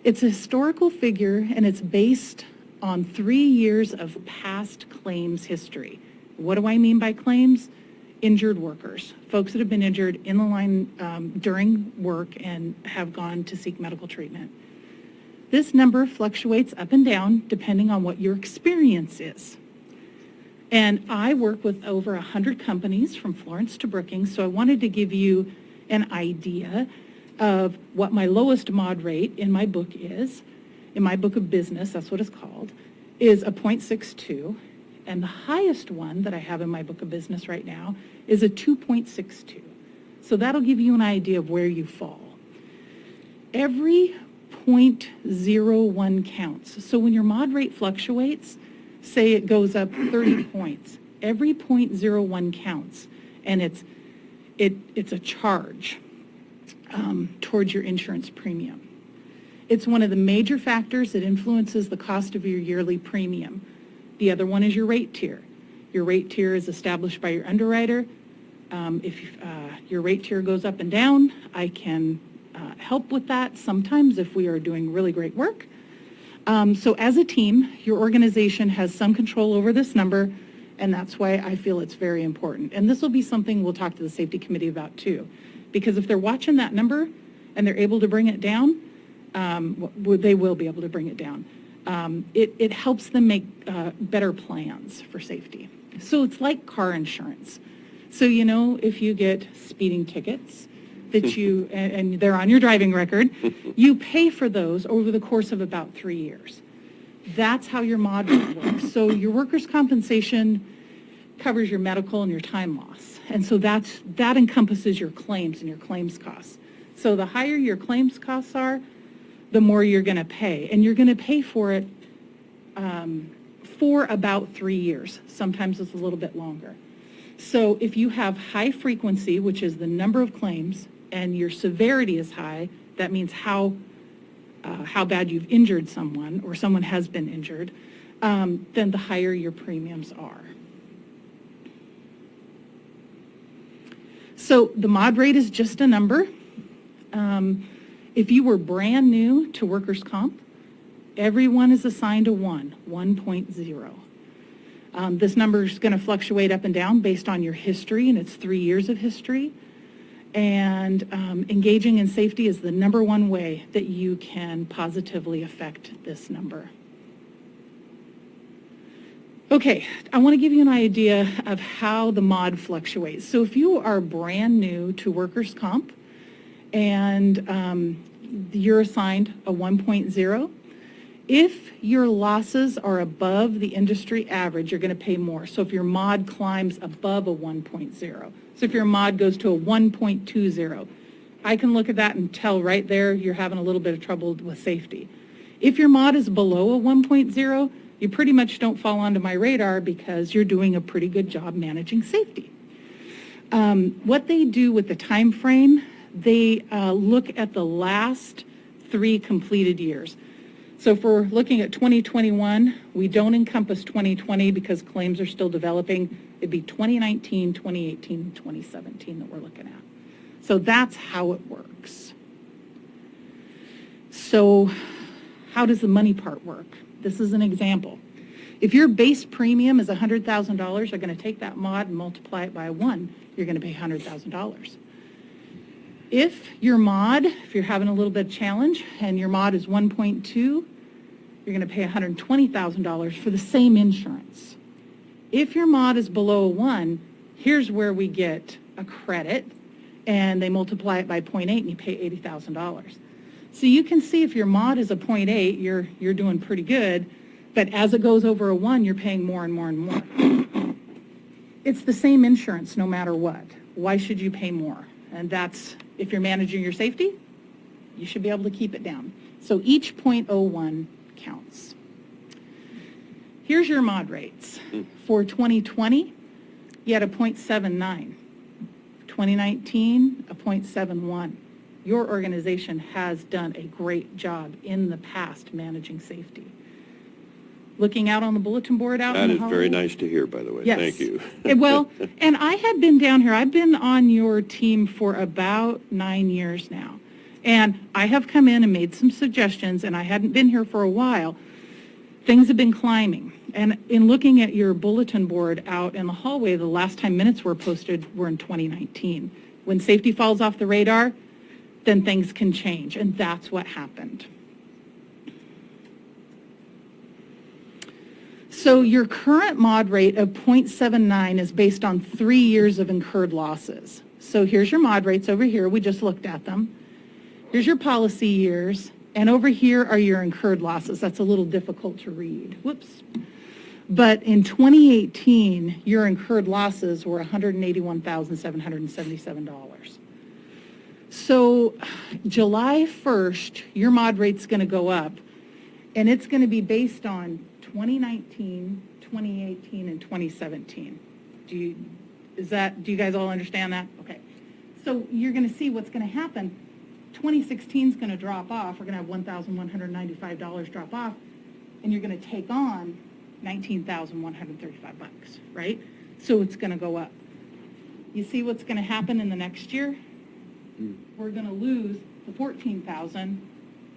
It's a historical figure, and it's based on 3 years of past claims history. What do I mean by claims? Injured workers, folks that have been injured in the line during work and have gone to seek medical treatment. This number fluctuates up and down depending on what your experience is. And I work with over 100 companies from Florence to Brookings, so I wanted to give you an idea of what my lowest mod rate in my book is. In my book of business, that's what it's called, is a 0.62. And the highest one that I have in my book of business right now is a 2.62. So that'll give you an idea of where you fall. Every 0.01 counts. So when your mod rate fluctuates, say it goes up 30 points, every 0.01 counts. And it's a charge towards your insurance premium. It's one of the major factors that influences the cost of your yearly premium. The other one is your rate tier. Your rate tier is established by your underwriter. If your rate tier goes up and down, I can help with that sometimes if we are doing really great work. So as a team, your organization has some control over this number, and that's why I feel it's very important. And this will be something we'll talk to the safety committee about too, because if they're watching that number and they're able to bring it down, they will be able to bring it down. It helps them make better plans for safety. So it's like car insurance. So, you know, if you get speeding tickets that you, and they're on your driving record, you pay for those over the course of about 3 years. That's how your mod rate works. So your workers' compensation covers your medical and your time loss. And so that encompasses your claims and your claims costs. So the higher your claims costs are, the more you're going to pay. And you're going to pay for it for about 3 years. Sometimes it's a little bit longer. So if you have high frequency, which is the number of claims, and your severity is high, that means how bad you've injured someone or someone has been injured, then the higher your premiums are. So the mod rate is just a number. If you were brand new to workers' comp, everyone is assigned a 1.0. This number is going to fluctuate up and down based on your history, and it's 3 years of history. And engaging in safety is the number one way that you can positively affect this number. Okay, I want to give you an idea of how the mod fluctuates. So if you are brand new to workers' comp and you're assigned a 1.0, if your losses are above the industry average, you're going to pay more. So if your mod climbs above a 1.0, so if your mod goes to a 1.20, I can look at that and tell right there you're having a little bit of trouble with safety. If your mod is below a 1.0, you pretty much don't fall onto my radar because you're doing a pretty good job managing safety. What they do with the time frame, they look at the last 3 completed years. So if we're looking at 2021, we don't encompass 2020 because claims are still developing. It'd be 2019, 2018, and 2017 that we're looking at. So that's how it works. So how does the money part work? This is an example. If your base premium is $100,000, you're going to take that mod and multiply it by 1. You're going to pay $100,000. If your mod, if you're having a little bit of challenge and your mod is 1.2, you're going to pay $120,000 for the same insurance. If your mod is below a 1, here's where we get a credit, and they multiply it by 0.8 and you pay $80,000. So you can see if your mod is a 0.8, you're doing pretty good, but as it goes over a 1, you're paying more and more and more. It's the same insurance no matter what. Why should you pay more? And that's, if you're managing your safety, you should be able to keep it down. So each 0.01 counts. Here's your mod rates. For 2020, you had a 0.79. 2019, a 0.71. Your organization has done a great job in the past managing safety. Looking out on the bulletin board out in the hallway. That is very nice to hear, by the way. Yes. Thank you. Well, and I have been down here. I've been on your team for about 9 years now. And I have come in and made some suggestions, and I hadn't been here for a while. Things have been climbing. And in looking at your bulletin board out in the hallway, the last time minutes were posted were in 2019. When safety falls off the radar, then things can change, and that's what happened. So your current mod rate of 0.79 is based on 3 years of incurred losses. So here's your mod rates over here. We just looked at them. Here's your policy years, and over here are your incurred losses. That's a little difficult to read. Whoops. But in 2018, your incurred losses were $181,777. So July 1st, your mod rate's going to go up, and it's going to be based on 2019, 2018, and 2017. Do you guys all understand that? Okay. So you're going to see what's going to happen. 2016 is going to drop off. We're going to have $1,195 drop off, and you're going to take on $19,135, right? So it's going to go up. You see what's going to happen in the next year? We're going to lose the $14,000.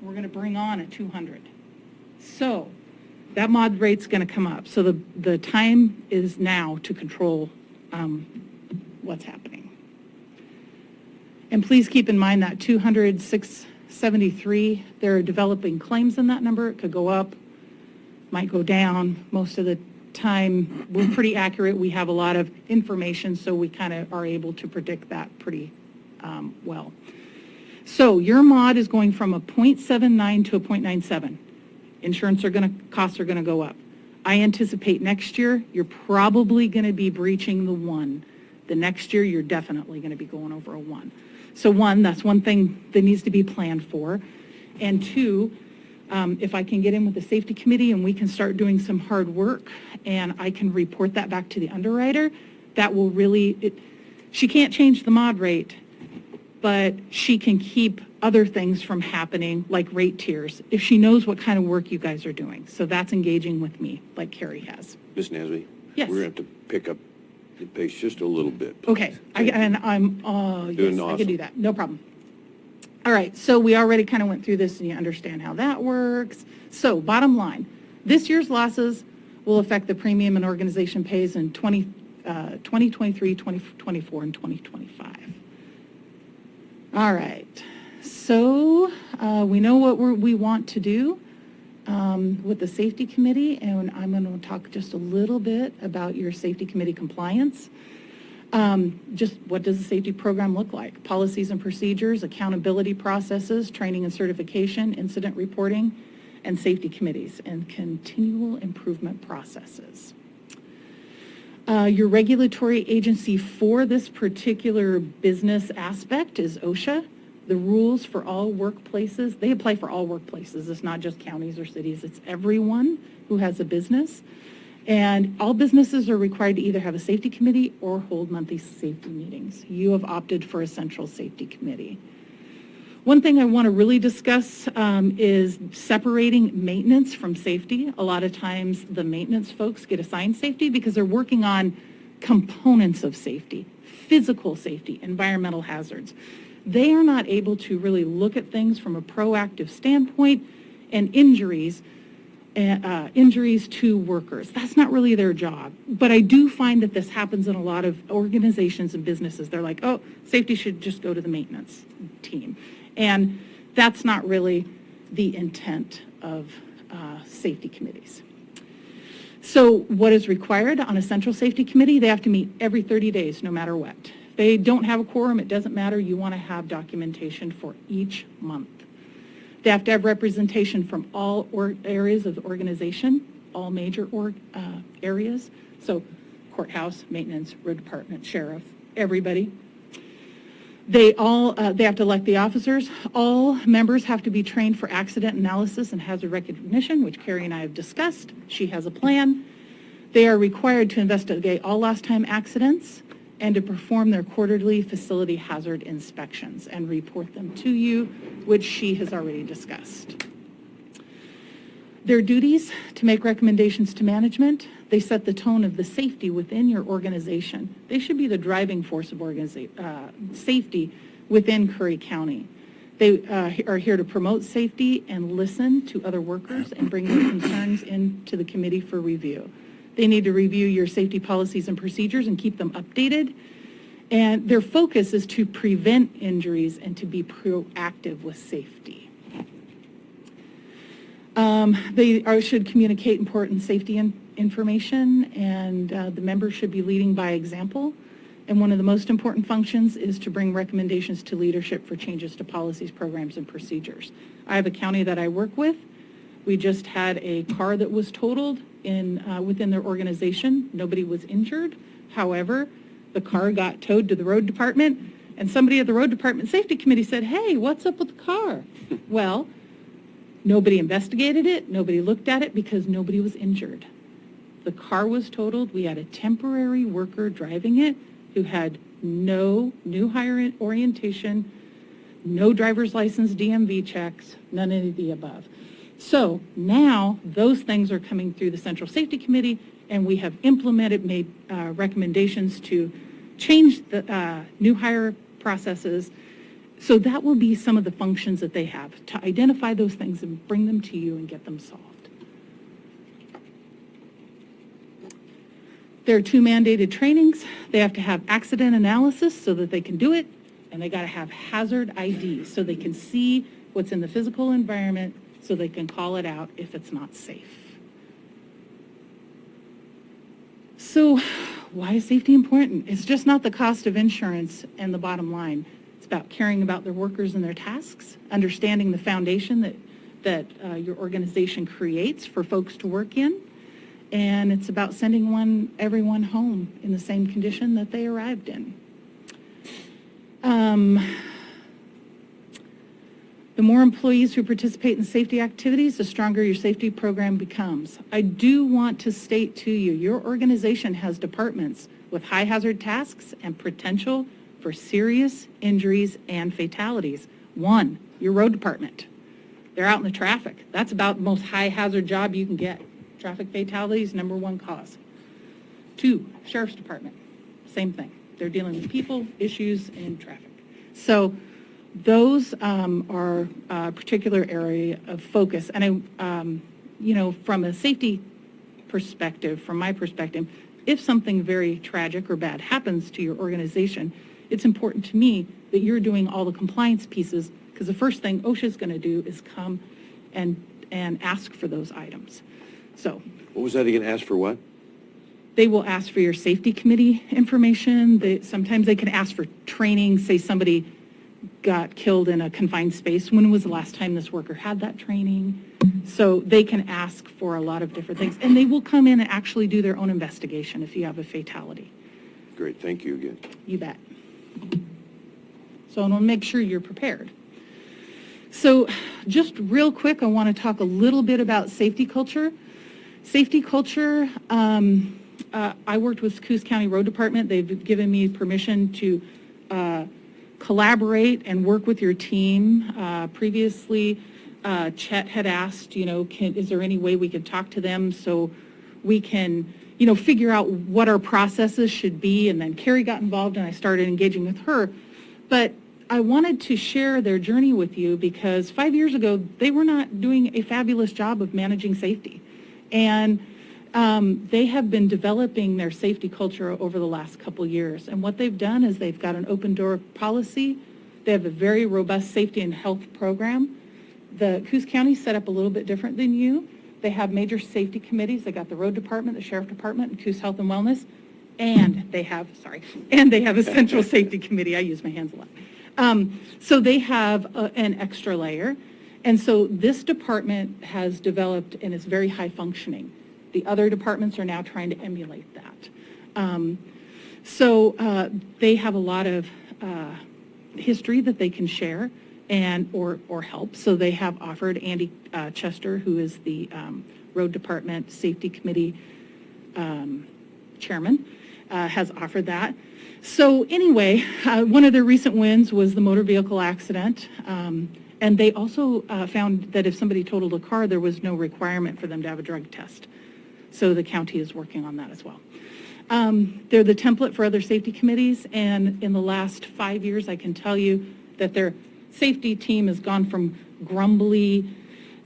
We're going to bring on a $200. So that mod rate's going to come up. So the time is now to control what's happening. And please keep in mind that 673, there are developing claims in that number. It could go up, might go down. Most of the time, we're pretty accurate. We have a lot of information, so we kind of are able to predict that pretty well. So your mod is going from a 0.79 to a 0.97. Insurance costs are going to go up. I anticipate next year you're probably going to be breaching the 1. The next year you're definitely going to be going over a 1. So 1, that's one thing that needs to be planned for. And 2, if I can get in with the safety committee and we can start doing some hard work and I can report that back to the underwriter, that will really, she can't change the mod rate, but she can keep other things from happening, like rate tiers, if she knows what kind of work you guys are doing. So that's engaging with me, like Carrie has. Ms. Nasby? Yes. We're going to have to pick up The pace just a little bit, please. Okay, yes, Doing I can do awesome. that, no problem. All right, so we already kind of went through this and you understand how that works. So bottom line, this year's losses will affect the premium and organization pays in 2023, 2024, and 2025. All right, so we know what we want to do with the safety committee, and I'm going to talk just a little bit about your safety committee compliance. Just what does the safety program look like? Policies and procedures, accountability processes, training and certification, incident reporting, and safety committees, and continual improvement processes. Your regulatory agency for this particular business aspect is OSHA. The rules for all workplaces, they apply for all workplaces. It's not just counties or cities, it's everyone who has a business. And all businesses are required to either have a safety committee or hold monthly safety meetings. You have opted for a central safety committee. One thing I want to really discuss is separating maintenance from safety. A lot of times the maintenance folks get assigned safety because they're working on components of safety, physical safety, environmental hazards. They are not able to really look at things from a proactive standpoint, and injuries to workers. That's not really their job. But I do find that this happens in a lot of organizations and businesses. They're like, oh, safety should just go to the maintenance team. And that's not really the intent of safety committees. So what is required on a central safety committee? They have to meet every 30 days, no matter what. If they don't have a quorum, it doesn't matter. You want to have documentation for each month. They have to have representation from all areas of the organization, all major areas. So courthouse, maintenance, road department, sheriff, everybody. They have to elect the officers. All members have to be trained for accident analysis and hazard recognition, which Carrie and I have discussed. She has a plan. They are required to investigate all lost time accidents and to perform their quarterly facility hazard inspections and report them to you, which she has already discussed. Their duties to make recommendations to management. They set the tone of the safety within your organization. They should be the driving force of safety within Curry County. They are here to promote safety and listen to other workers and bring their concerns into the committee for review. They need to review your safety policies and procedures and keep them updated. And their focus is to prevent injuries and to be proactive with safety. They should communicate important safety information, and the members should be leading by example. And one of the most important functions is to bring recommendations to leadership for changes to policies, programs, and procedures. I have a county that I work with. We just had a car that was totaled within their organization. Nobody was injured. However, the car got towed to the road department, and somebody at the road department safety committee said, hey, what's up with the car? Well, nobody investigated it. Nobody looked at it because nobody was injured. The car was totaled. We had a temporary worker driving it who had no new hire orientation, no driver's license, DMV checks, none of the above. So now those things are coming through the Central Safety Committee, and we have made recommendations to change the new hire processes. So that will be some of the functions that they have, to identify those things and bring them to you and get them solved. There are 2 mandated trainings. They have to have accident analysis so that they can do it, and they got to have hazard ID so they can see what's in the physical environment so they can call it out if it's not safe. So why is safety important? It's just not the cost of insurance and the bottom line. It's about caring about their workers and their tasks, understanding the foundation that your organization creates for folks to work in, and it's about sending everyone home in the same condition that they arrived in. The more employees who participate in safety activities, the stronger your safety program becomes. I do want to state to you, your organization has departments with high hazard tasks and potential for serious injuries and fatalities. 1, your road department. They're out in the traffic. That's about the most high hazard job you can get. Traffic fatalities, #1 cause. 2, sheriff's department. same thing. They're dealing with people, issues, and traffic. So those are a particular area of focus. And from a safety perspective, from my perspective, if something very tragic or bad happens to your organization, it's important to me that you're doing all the compliance pieces, because the first thing OSHA is going to do is come and ask for those items. So What was that again? Ask for what? they will ask for your safety committee information. Sometimes they can ask for training. Say somebody got killed in a confined space. When was the last time this worker had that training? So they can ask for a lot of different things. And they will come in and actually do their own investigation if you have a fatality. Great, thank you again. You bet. So I want to make sure you're prepared. So just real quick, I want to talk a little bit about safety culture. Safety culture, I worked with Coos County Road Department. They've given me permission to collaborate and work with your team. Previously, Chet had asked, is there any way we could talk to them so we can, figure out what our processes should be? And then Carrie got involved and I started engaging with her. But I wanted to share their journey with you because 5 years ago, they were not doing a fabulous job of managing safety. And they have been developing their safety culture over the last couple years. And what they've done is they've got an open door policy. They have a very robust safety and health program. The Coos County set up a little bit different than you. They have major safety committees. They got the road department, the sheriff department, and Coos Health and Wellness. And they have a central safety committee. I use my hands a lot. So they have an extra layer. And so this department has developed and is very high functioning. The other departments are now trying to emulate that. So they have a lot of history that they can share and or help. So they have offered Andy Chester, who is the road department safety committee chairman, has offered that. So anyway, one of their recent wins was the motor vehicle accident. And they also found that if somebody totaled a car, there was no requirement for them to have a drug test. So the county is working on that as well. They're the template for other safety committees, and in the last 5 years, I can tell you that their safety team has gone from grumbly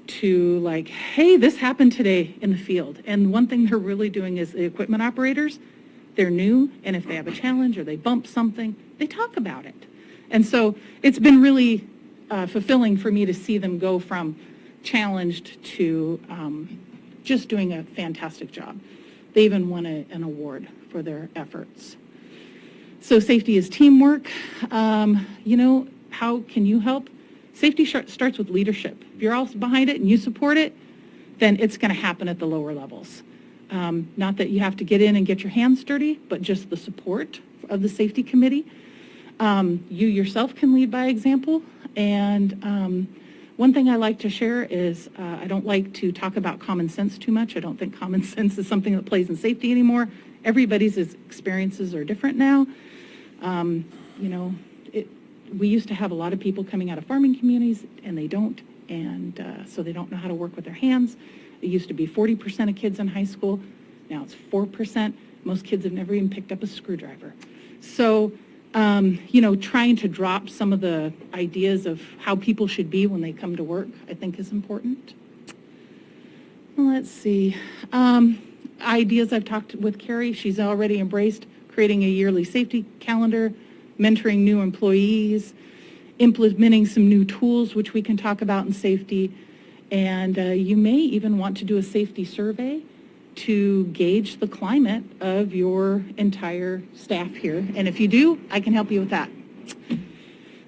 to like, hey, this happened today in the field. And one thing they're really doing is the equipment operators, they're new, and if they have a challenge or they bump something, they talk about it. And so it's been really fulfilling for me to see them go from challenged to just doing a fantastic job. They even won an award for their efforts. So safety is teamwork. How can you help? Safety starts with leadership. If you're all behind it and you support it, then it's going to happen at the lower levels. Not that you have to get in and get your hands dirty, but just the support of the safety committee. You yourself can lead by example. And one thing I like to share is I don't like to talk about common sense too much. I don't think common sense is something that plays in safety anymore. Everybody's experiences are different now. We used to have a lot of people coming out of farming communities, and they don't. And so they don't know how to work with their hands. It used to be 40% of kids in high school. Now it's 4%. Most kids have never even picked up a screwdriver. So trying to drop some of the ideas of how people should be when they come to work, I think is important. Let's see. Ideas I've talked with Carrie. She's already embraced creating a yearly safety calendar, mentoring new employees, implementing some new tools, which we can talk about in safety. And you may even want to do a safety survey to gauge the climate of your entire staff here. And if you do, I can help you with that.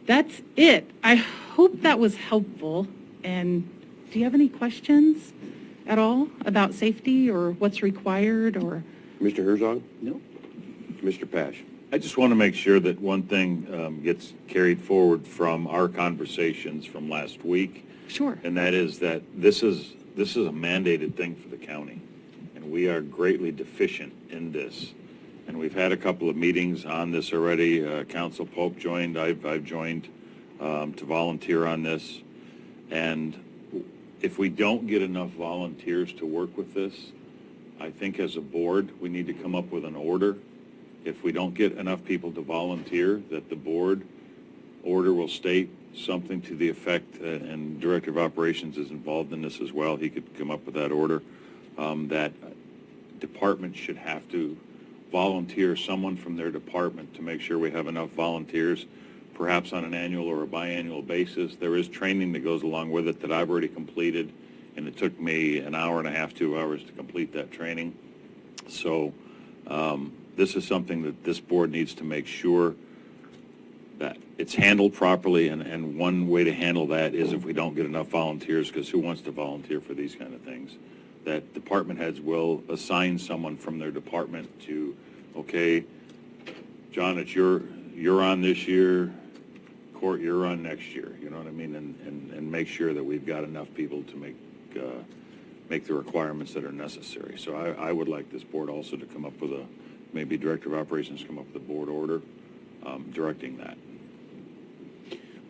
That's it. I hope that was helpful. And do you have any questions at all about safety or what's required or? Mr. Herzog? No. Mr. Pash? I just want to make sure that one thing gets carried forward from our conversations from last week. Sure. And that is that this is a mandated thing for the county. And we are greatly deficient in this. And we've had a couple of meetings on this already. Council Pope joined. I've joined to volunteer on this. And if we don't get enough volunteers to work with this, I think as a board, we need to come up with an order if we don't get enough people to volunteer, that the board order will state something to the effect, and Director of Operations is involved in this as well, he could come up with that order, that departments should have to volunteer someone from their department to make sure we have enough volunteers, perhaps on an annual or a biannual basis. There is training that goes along with it that I've already completed, and it took me an hour and a half, 2 hours to complete that training. So this is something that this board needs to make sure that it's handled properly, and one way to handle that is if we don't get enough volunteers, because who wants to volunteer for these kind of things? That department heads will assign someone from their department to, okay, John, it's you're on this year, Court, you're on next year, you know what I mean? And make sure that we've got enough people to make the requirements that are necessary. So I would like this board also to come up with maybe Director of Operations come up with a board order directing that.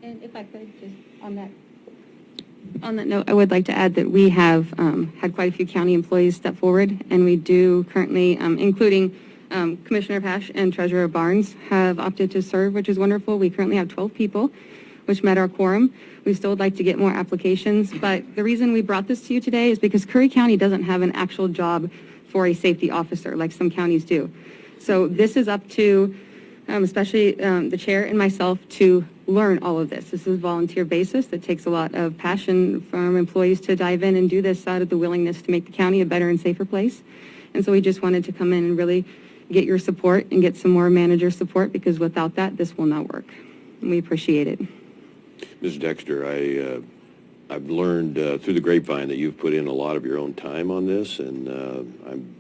And if I could, just on that note, I would like to add that we have had quite a few county employees step forward, and we do currently, including Commissioner Pash and Treasurer Barnes, have opted to serve, which is wonderful. We currently have 12 people, which met our quorum. We still would like to get more applications, but the reason we brought this to you today is because Curry County doesn't have an actual job for a safety officer like some counties do. So this is up to especially the chair and myself to learn all of this. This is a volunteer basis. It takes a lot of passion from employees to dive in and do this out of the willingness to make the county a better and safer place. And so we just wanted to come in and really get your support and get some more manager support, because without that, this will not work. And we appreciate it. Ms. Dexter, I've learned through the grapevine that you've put in a lot of your own time on this, and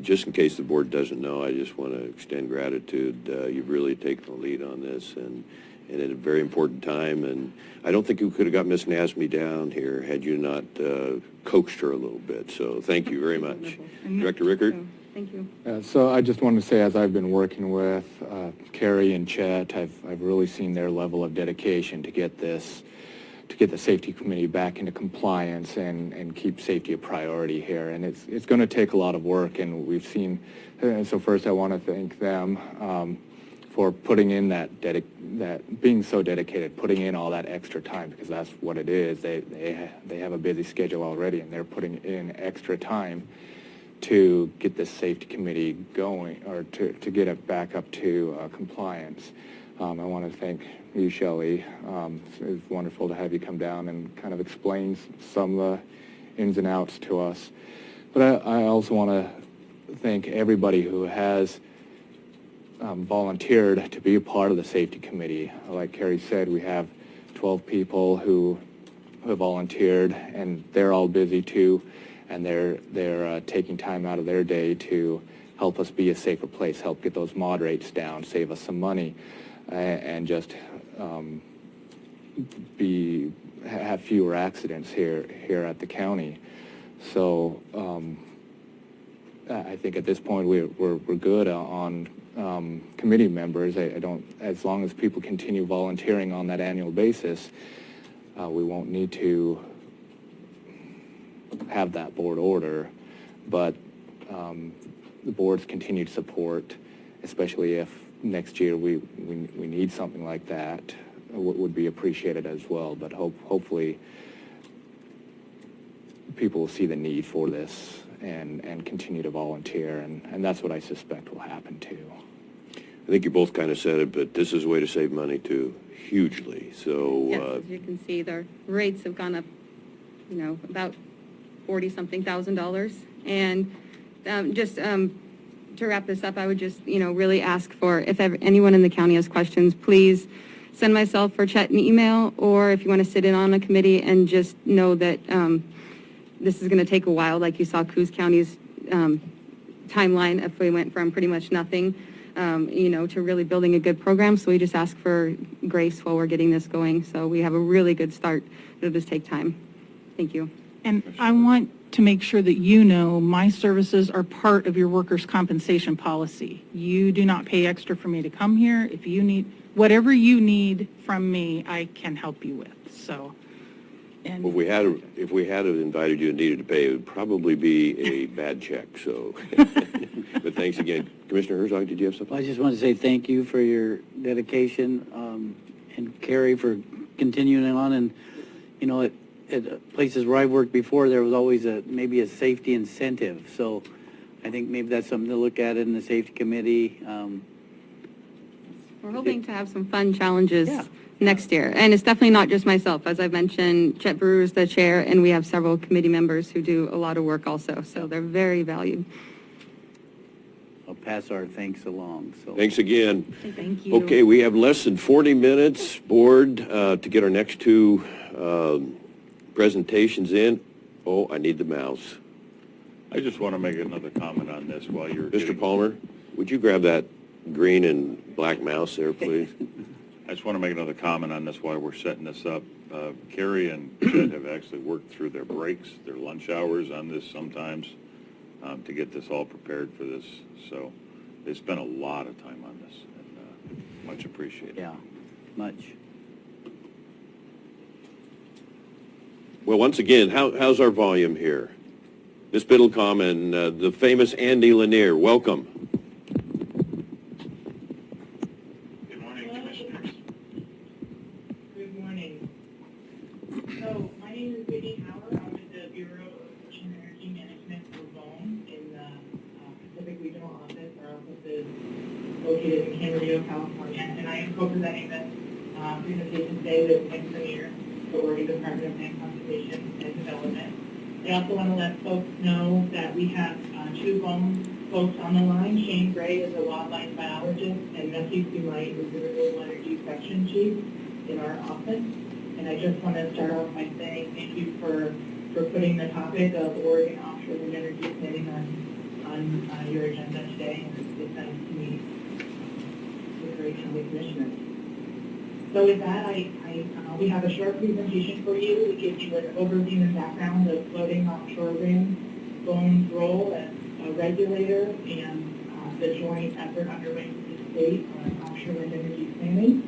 just in case the board doesn't know, I just want to extend gratitude. You've really taken the lead on this, and at a very important time, and I don't think you could have got Ms. Nasmy down here had you not coaxed her a little bit, so thank you very much. Director Rickard? Thank you. So I just wanted to say, as I've been working with Carrie and Chet, I've really seen their level of dedication to get the safety committee back into compliance and keep safety a priority here. And it's going to take a lot of work, and we've seen. So first, I want to thank them for putting in that being so dedicated, putting in all that extra time, because that's what it is. They have a busy schedule already, and they're putting in extra time to get this safety committee going, or to get it back up to compliance. I want to thank you, Shelley. It's wonderful to have you come down and kind of explain some of the ins and outs to us. But I also want to thank everybody who has volunteered to be a part of the safety committee. Like Carrie said, we have 12 people who have volunteered, and they're all busy too, and they're taking time out of their day to help us be a safer place, help get those mod rates down, save us some money, and just have fewer accidents here at the county. So I think at this point we're good on committee members. As long as people continue volunteering on that annual basis, we won't need to have that board order, but the board's continued support, especially if next year we need something like that, would be appreciated as well. But hopefully people will see the need for this and continue to volunteer, and that's what I suspect will happen too. I think you both kind of said it, but this is a way to save money too, hugely. So Yes, as you can see, their rates have gone up, about $40-something thousand. And just to wrap this up, I would just, really ask for, if anyone in the county has questions, please send myself or Chet an email, or if you want to sit in on a committee, and just know that this is going to take a while. Like you saw Coos County's timeline, if we went from pretty much nothing, to really building a good program. So we just ask for grace while we're getting this going. So we have a really good start. It'll just take time. Thank you. And I want to make sure that you know my services are part of your workers' compensation policy. You do not pay extra for me to come here. If you need, whatever you need from me, I can help you with. So And If we had invited you and needed to pay, it would probably be a bad check, so. But thanks again. Commissioner Herzog, did you have Well, I something? just want to say thank you for your dedication, and Carrie for continuing on. And, you know, at places where I've worked before, there was always maybe a safety incentive. So I think maybe that's something to look at in the safety committee. We're hoping to have some fun challenges Yeah. next year. And it's definitely not just myself. As I've mentioned, Chet Brewer is the chair, and we have several committee members who do a lot of work also. So they're very valued. I'll pass our thanks along. So Thanks again. Thank you. Okay, we have less than 40 minutes, board, to get our next two presentations in. Oh, I need the mouse. I just want to make another comment on this while you're... Mr. Palmer, would you grab that green and black mouse there, please? I just want to make another comment on this while we're setting this up. Carrie and Chet have actually worked through their breaks, their lunch hours on this sometimes, to get this all prepared for this. So they spent a lot of time on this, and much appreciated. yeah, much. Well, once again, how's our volume here? Ms. Biddlecom and the famous Andy Lanier, welcome. Good morning, Commissioners. Good morning. So, my name is Whitney Howard. I'm with the Bureau of Ocean Energy Management for BOEM in the Pacific Regional Office. Our office is located in Camarillo, California, and I am co-presenting this presentation today with Mike Lanier, the Oregon Department of Land Conservation and Development. I also want to let folks know that we have two BOEM folks on the line. Shane Gray is a wildlife biologist, and Matthew Light is the renewable energy section chief in our office. And I just want to start off by saying thank you for putting the topic of Oregon offshore wind energy planning on your agenda today. And it's nice to meet the Curry County Commissioners. So with that, we have a short presentation for you. We give you an overview and background of floating offshore wind, BOEM's role as a regulator, and the joint effort underway with the state on offshore wind energy planning.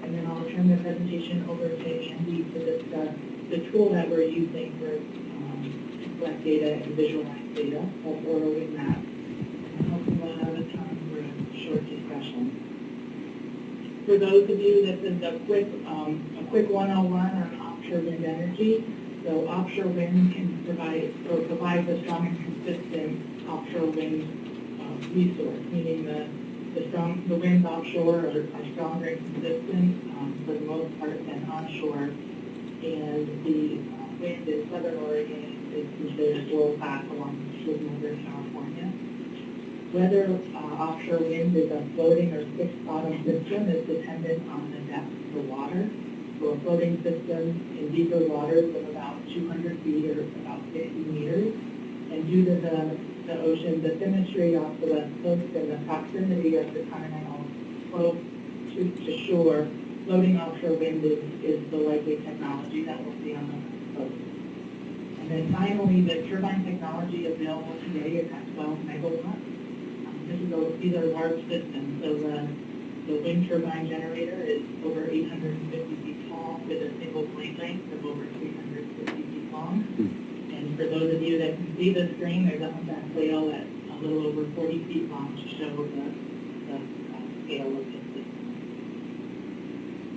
And then I'll turn the presentation over to Andy to discuss the tool that we're using for to collect data and visualize data, called Oregon Map. And hopefully we'll have a time for a short discussion. For those of you, this is a quick 101 on offshore wind energy. So offshore wind can provides a strong and consistent offshore wind resource, meaning the winds offshore are stronger and consistent for the most part than onshore. And the wind in southern Oregon is considered world-class along with northern California. Whether offshore wind is a floating or fixed bottom system is dependent on the depth of the water. So a floating system in deeper waters of about 200 feet or about 60 meters. And due to the ocean's asymmetry off the west coast and the proximity of the continental slope to shore, floating offshore wind is the likely technology that we'll see on the coast. And then finally, the turbine technology available today is at 12 megawatts. These are large systems, so the wind turbine generator is over 850 feet tall with a single blade length of over 350 feet long. And for those of you that can see the screen, there's a humpback whale at a little over 40 feet long to show the scale of this system.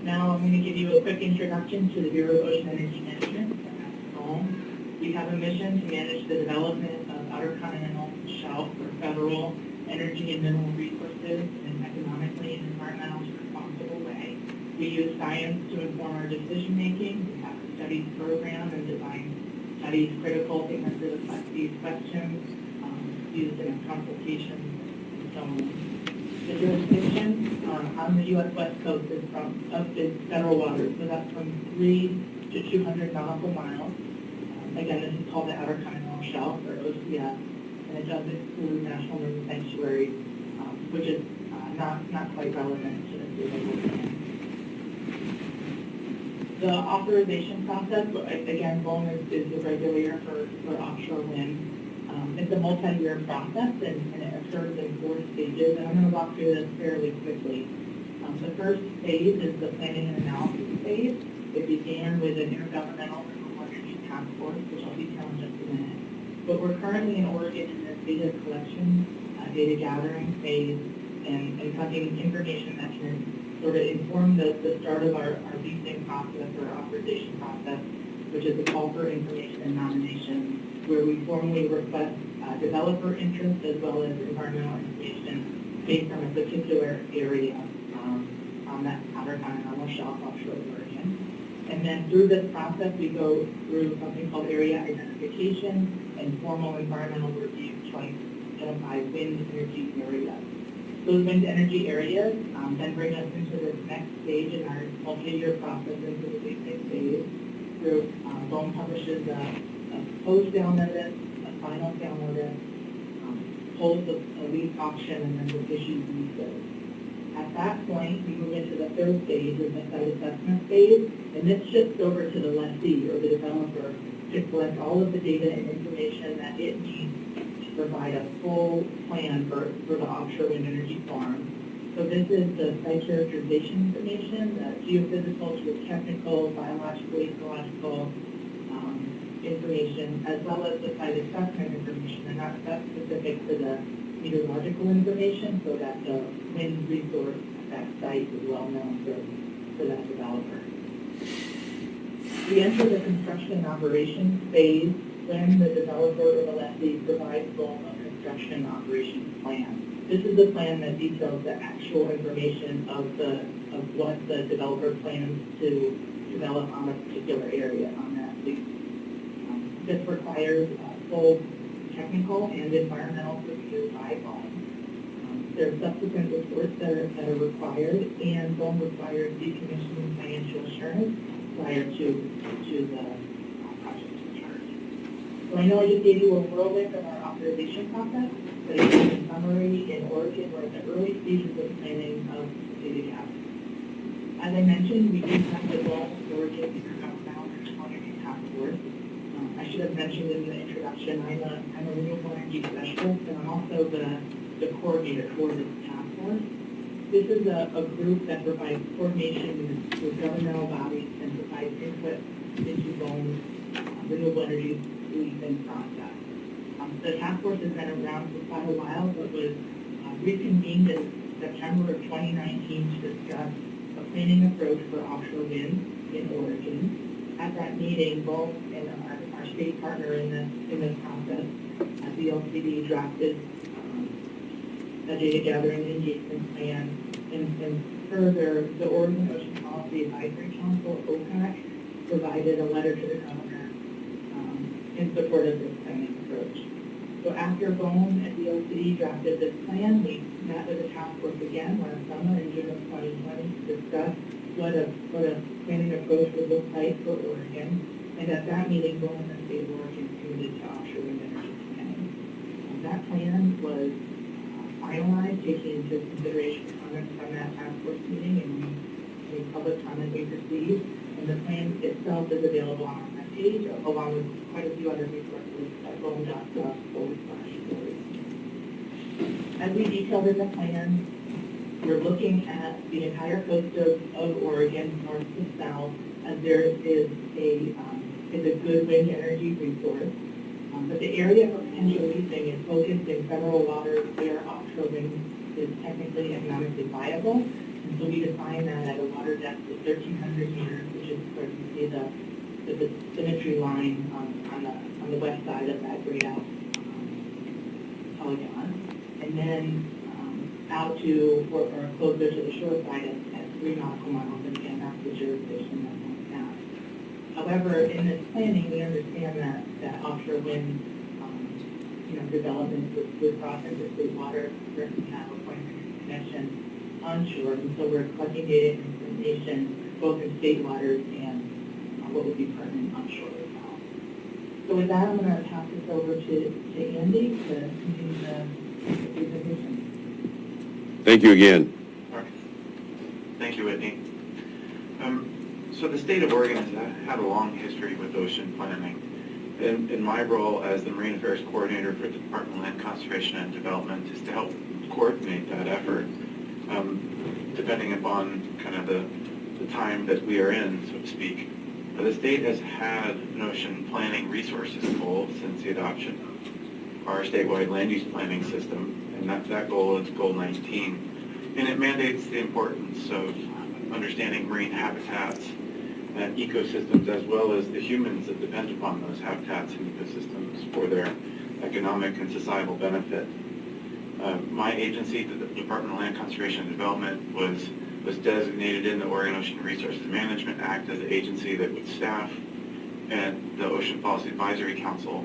Now I'm going to give you a quick introduction to the Bureau of Ocean Energy Management. We have a mission to manage the development of outer continental shelf for federal energy and mineral resources in an economically and environmentally responsible way. We use science to inform our decision making. We have a studies program and design studies critical to answer these questions, used in a consultation and so on. The jurisdiction on the U.S. West Coast is federal waters, so that's from 3 to 200 nautical miles. Again, this is called the Outer Continental Shelf, or OCS. And it does exclude national marine sanctuaries, which is not quite relevant to the state plan. The authorization process, again, BOEM is the regulator for offshore wind. It's a multi-year process, and it occurs in 4 stages, and I'm going to walk through this fairly quickly. The first phase is the planning and analysis phase. It began with an intergovernmental renewable task force, which I'll detail in just a minute. But we're currently in Oregon in this data collection, data gathering phase, and collecting information that can sort of inform the start of our leasing process or authorization process, which is a call for information and nomination, where we formally request developer interest as well as environmental information based on a particular area on that outer continental shelf offshore Oregon. And then through this process, we go through something called area identification and formal environmental review to identify wind energy areas. Those wind energy areas then bring us into this next stage in our multi-year process into the leasing phase. Where BOEM publishes a proposed sale notice, a final sale notice, holds a lease auction, and then issues leases. At that point, we move into the third stage, is the site assessment phase, and this shifts over to the lessee or the developer to collect all of the data and information that it needs to provide a full plan for the offshore wind energy farm. So this is the site characterization information, geophysical, geotechnical, biological, ecological information, as well as the site assessment information, and that's specific to the meteorological information, so that the wind resource at that site is well known for that developer. We enter the construction and operations phase when the developer or the lessee provides BOEM a construction and operations plan. This is the plan that details the actual information of what the developer plans to develop on a particular area on that lease. This requires full technical and environmental review by BOEM. There are subsequent reports that are required, and BOEM requires decommissioning financial assurance prior to the project start. So I know I just gave you a whirlwind of our authorization process, but in summary, in Oregon, we're in the early stages of planning of data gathering. As I mentioned, we do have the BOEM Oregon Intergovernmental Community Task Force. I should have mentioned in the introduction, I'm a renewable energy specialist, and I'm also the coordinator for this task force. This is a group that provides coordination with governmental bodies and provides input into BOEM's renewable energy leasing process. The task force has been around for quite a while, but was reconvened in September of 2019 to discuss a planning approach for offshore wind in Oregon. At that meeting, BOEM and our state partner in this process, the LCD, drafted a data gathering and engagement plan, and further, the Oregon Ocean Policy Advisory Council, OPAC, provided a letter to the governor in support of this planning approach. So after BOEM and the LCD drafted this plan, we met with the task force again last summer in June of 2020 to discuss what a planning approach would look like for Oregon. And at that meeting, BOEM and the state of Oregon committed to offshore wind energy planning. That plan was finalized, taking into consideration comments from that task force meeting and the public comment we received. And the plan itself is available on our webpage, along with quite a few other resources at BOEM.gov/stories. As we detailed in the plan, we're looking at the entire coast of Oregon, north to south, as there is a good wind energy resource. But the area for potential leasing is focused in federal waters where offshore wind is technically economically viable. And so we define that at a water depth of 1,300 meters, which is where you see the symmetry line on the west side of that grayed out polygon. And then out to, or closer to the shore side at 3 nautical miles, and again, that's the jurisdiction that's on the map. However, in this planning, we understand that offshore wind, development would cross into state water, where we have a point of connection onshore, and so we're collecting data and information both in state waters and what would be pertinent onshore as well. So with that, I'm going to pass this over to Andy to continue the presentation. Thank you again. All right. Thank you, Whitney. So the state of Oregon has had a long history with ocean planning. In my role as the Marine Affairs Coordinator for the Department of Land Conservation and Development is to help coordinate that effort, depending upon kind of the time that we are in, so to speak. The state has had an ocean planning resources goal since the adoption of our statewide land use planning system, and that goal is Goal 19. And it mandates the importance of understanding marine habitats and ecosystems, as well as the humans that depend upon those habitats and ecosystems for their economic and societal benefit. My agency, the Department of Land Conservation and Development, was designated in the Oregon Ocean Resources Management Act as the agency that would staff and the Ocean Policy Advisory Council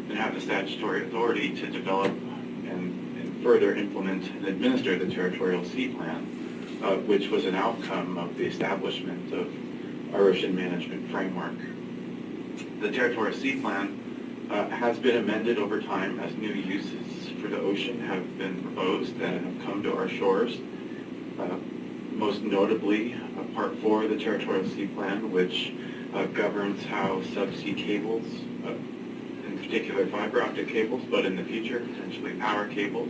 and have the statutory authority to develop and further implement and administer the Territorial Sea Plan, which was an outcome of the establishment of our ocean management framework. The Territorial Sea Plan has been amended over time as new uses for the ocean have been proposed and have come to our shores. Most notably, Part 4 of the Territorial Sea Plan, which governs how subsea cables, in particular fiber optic cables, but in the future potentially power cables,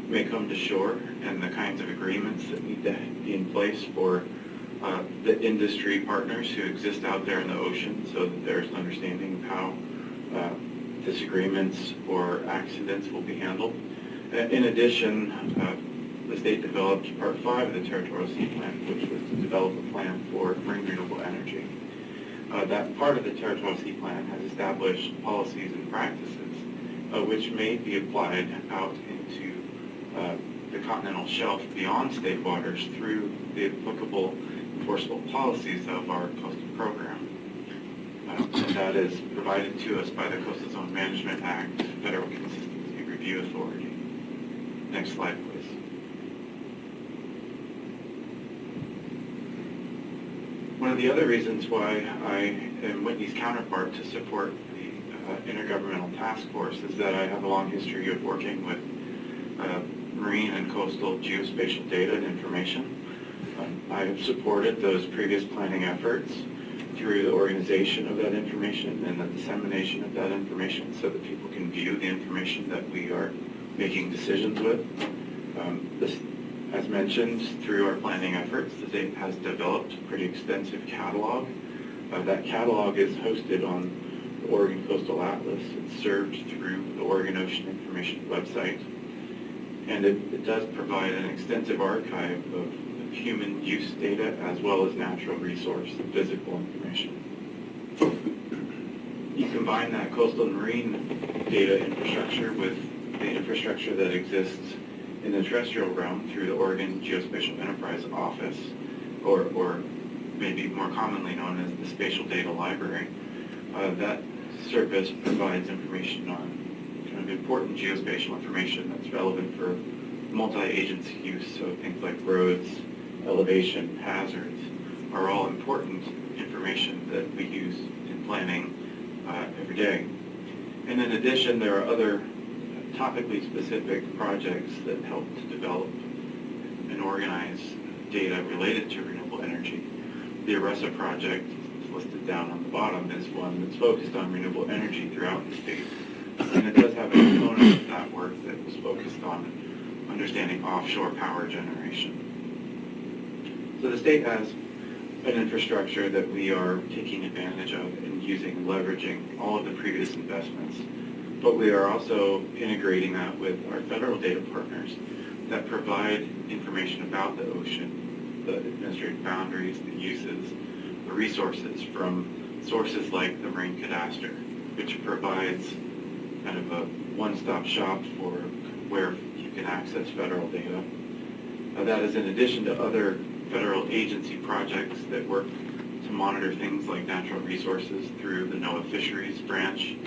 may come to shore, and the kinds of agreements that need to be in place for the industry partners who exist out there in the ocean, so that there's an understanding of how disagreements or accidents will be handled. In addition, the state developed Part 5 of the Territorial Sea Plan, which was to develop a plan for marine renewable energy. That part of the Territorial Sea Plan has established policies and practices which may be applied out into the continental shelf beyond state waters through the applicable enforceable policies of our coastal program. And that is provided to us by the Coastal Zone Management Act, Federal Consistency Review Authority. Next slide, please. One of the other reasons why I am Whitney's counterpart to support the Intergovernmental Task Force is that I have a long history of working with marine and coastal geospatial data and information. I have supported those previous planning efforts through the organization of that information and the dissemination of that information so that people can view the information that we are making decisions with. As mentioned, through our planning efforts, the state has developed a pretty extensive catalog. That catalog is hosted on the Oregon Coastal Atlas. It's served through the Oregon Ocean Information website. And it does provide an extensive archive of human use data as well as natural resource and physical information. You combine that coastal and marine data infrastructure with the infrastructure that exists in the terrestrial realm through the Oregon Geospatial Enterprise Office, or maybe more commonly known as the Spatial Data Library. That service provides information on kind of important geospatial information that's relevant for multi-agency use, so things like roads, elevation, hazards are all important information that we use in planning every day. And in addition, there are other topically specific projects that help to develop and organize data related to renewable energy. The ERESA project, listed down on the bottom, is one that's focused on renewable energy throughout the state. And it does have a component of that work that was focused on understanding offshore power generation. So the state has an infrastructure that we are taking advantage of and using, leveraging all of the previous investments. But we are also integrating that with our federal data partners that provide information about the ocean, the administrative boundaries, the uses, the resources from sources like the Marine Cadastre, which provides kind of a one-stop shop for where you can access federal data. That is in addition to other federal agency projects that work to monitor things like natural resources through the NOAA Fisheries Branch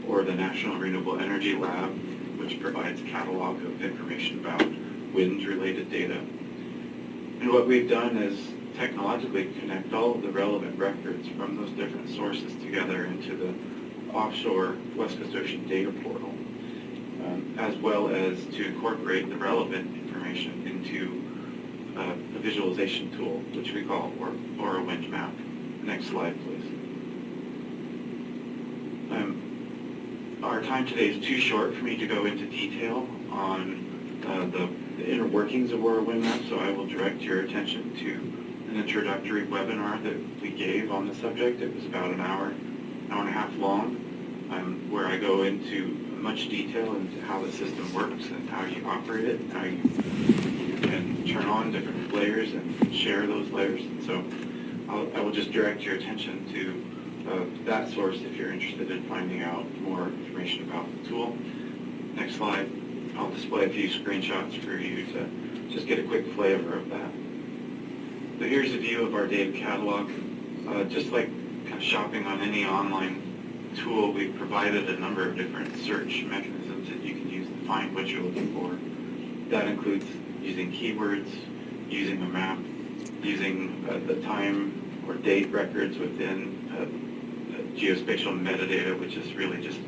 or the National Renewable Energy Lab, which provides a catalog of information about wind-related data. And what we've done is technologically connect all of the relevant records from those different sources together into the offshore West Coast Ocean data portal, as well as to incorporate the relevant information into a visualization tool, which we call Aura Wind Map. Next slide, please. Our time today is too short for me to go into detail on the inner workings of Aura Wind Map, so I will direct your attention to an introductory webinar that we gave on the subject. It was about an hour and a half long, where I go into much detail into how the system works and how you operate it, and how you can turn on different layers and share those layers. And so I will just direct your attention to that source if you're interested in finding out more information about the tool. Next slide. I'll display a few screenshots for you to just get a quick flavor of that. So here's a view of our data catalog. Just like kind of shopping on any online tool, we've provided a number of different search mechanisms that you can use to find what you're looking for. That includes using keywords, using a map, using the time or date records within geospatial metadata, which is really just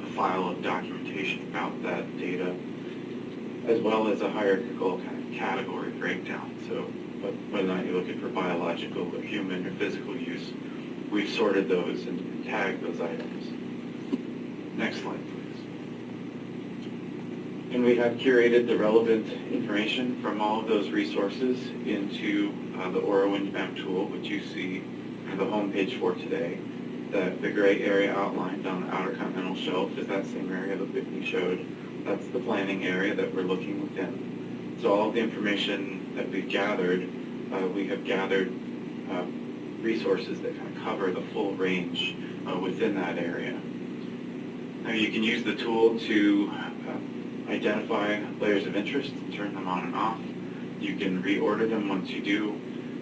a file of documentation about that data, as well as a hierarchical kind of category breakdown. So whether or not you're looking for biological or human or physical use, we've sorted those and tagged those items. Next slide, please. And we have curated the relevant information from all of those resources into the Aura Wind Map tool, which you see on the home page for today. The gray area outlined on the Outer Continental Shelf is that same area that Whitney showed. That's the planning area that we're looking within. So all of the information that we've gathered, we have gathered resources that kind of cover the full range within that area. Now you can use the tool to identify layers of interest and turn them on and off. You can reorder them once you do,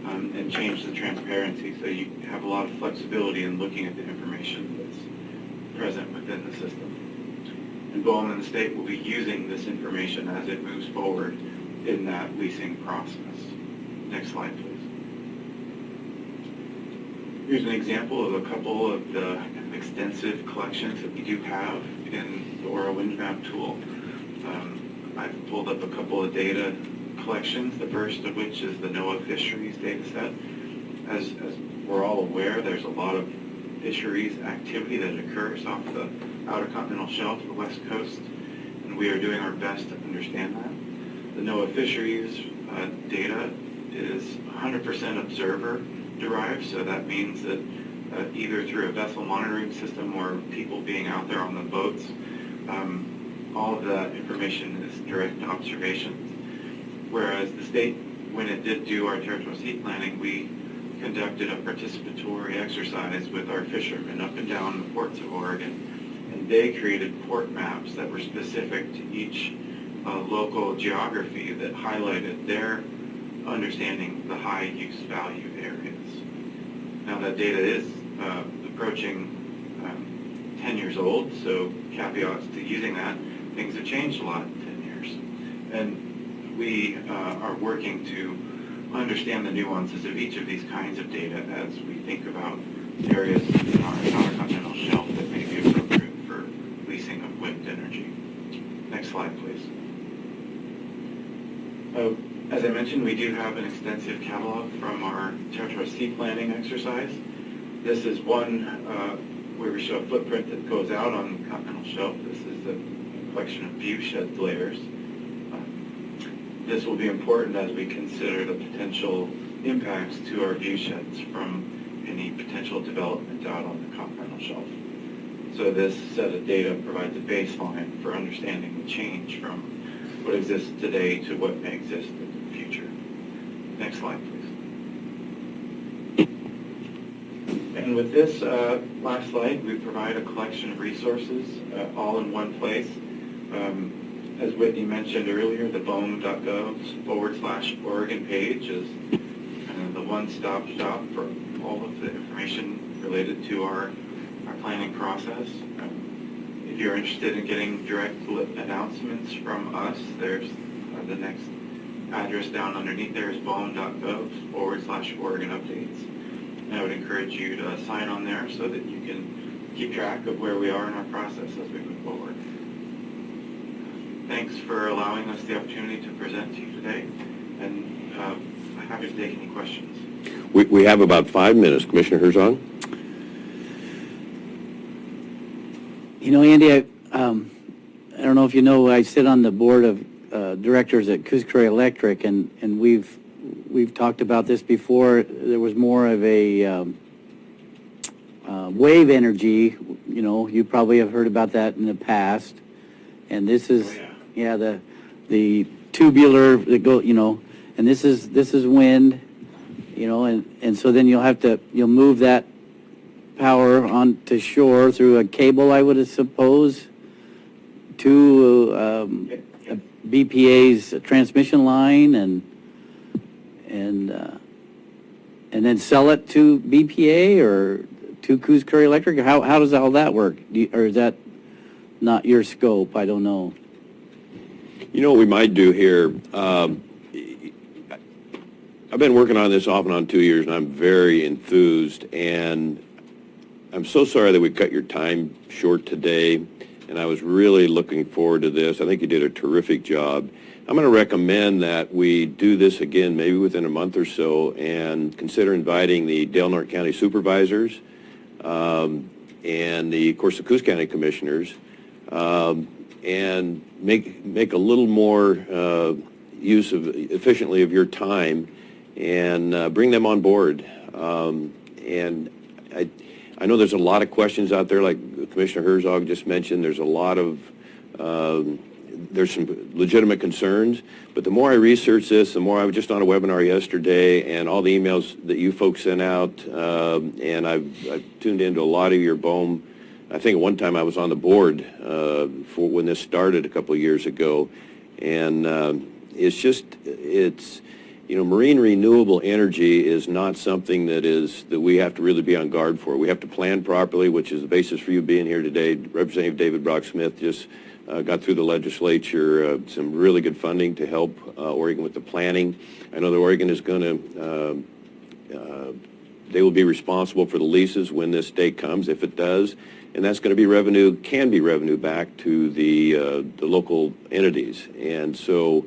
and change the transparency, so you have a lot of flexibility in looking at the information that's present within the system. And BOEM and the state will be using this information as it moves forward in that leasing process. Next slide, please. Here's an example of a couple of the extensive collections that we do have in the Aura Wind Map tool. I've pulled up a couple of data collections, the first of which is the NOAA fisheries data set. As we're all aware, there's a lot of fisheries activity that occurs off the Outer Continental Shelf, the West Coast, and we are doing our best to understand that. The NOAA fisheries data is 100% observer derived, so that means that either through a vessel monitoring system or people being out there on the boats, all of that information is direct observations. Whereas the state, when it did do our territorial sea planning, we conducted a participatory exercise with our fishermen up and down the ports of Oregon, and they created port maps that were specific to each local geography that highlighted their understanding of the high use value areas. Now that data is approaching 10 years old, so caveats to using that, things have changed a lot in 10 years. And we are working to understand the nuances of each of these kinds of data as we think about areas in our Outer Continental Shelf that may be appropriate for leasing of wind energy. Next slide, please. As I mentioned, we do have an extensive catalog from our territorial sea planning exercise. This is one where we show a footprint that goes out on the continental shelf. This is a collection of viewshed layers. This will be important as we consider the potential impacts to our viewsheds from any potential development out on the continental shelf. So this set of data provides a baseline for understanding the change from what exists today to what may exist in the future. Next slide, please. And with this last slide, we provide a collection of resources all in one place. As Whitney mentioned earlier, the BOEM.gov/Oregon page is kind of the one-stop shop for all of the information related to our planning process. If you're interested in getting direct announcements from us, there's the next address down underneath there is BOEM.gov/Oregon updates. And I would encourage you to sign on there so that you can keep track of where we are in our process as we move forward. Thanks for allowing us the opportunity to present to you today, and I'm happy to take any questions. We have about 5 minutes. Commissioner Herzog? You know, Andy, I don't know if you know, I sit on the board of directors at Cuscary Electric, and we've we've talked about this before, there was more of a wave energy, you know, you probably have heard about that in the past. And this is, the tubular that go, you know, and this is wind, you know, and so then you'll move that power onto shore through a cable, I would suppose, to BPA's transmission line and then sell it to BPA or to Coos Curry Electric? How does all that work? Or is that not your scope? I don't know. You know what we might do here? I've been working on this off and on 2 years, and I'm very enthused. And I'm so sorry that we cut your time short today, and I was really looking forward to this. I think you did a terrific job. I'm going to recommend that we do this again maybe within a month or so and consider inviting the Del Norte County Supervisors and the Coos County Commissioners and make a little more use efficiently of your time and bring them on board. And I know there's a lot of questions out there, like Commissioner Herzog just mentioned. There's a lot of, there's some legitimate concerns, but the more I research this, the more I was just on a webinar yesterday and all the emails that you folks sent out, and I've tuned into a lot of your BOEM. I think at one time I was on the board for when this started a couple of years ago, and it's you know, marine renewable energy is not something that we have to really be on guard for. We have to plan properly, which is the basis for you being here today. Representative David Brock-Smith just got through the legislature some really good funding to help Oregon with the planning. I know that Oregon is going to, they will be responsible for the leases when this day comes, if it does, and that's going to be revenue, can be revenue back to the local entities. And so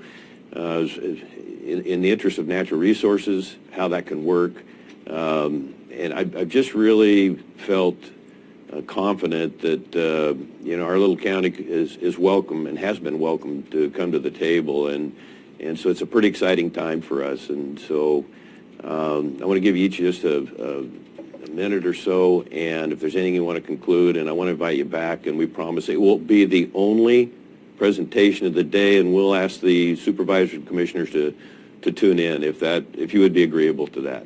in the interest of natural resources, how that can work. And I've just really felt confident that, you know, our little county is welcome and has been welcome to come to the table. And so it's a pretty exciting time for us. And so I want to give each just a minute or so. And if there's anything you want to conclude, and I want to invite you back, and we promise it won't be the only presentation of the day, and we'll ask the supervisors and commissioners to tune in if you would be agreeable to that.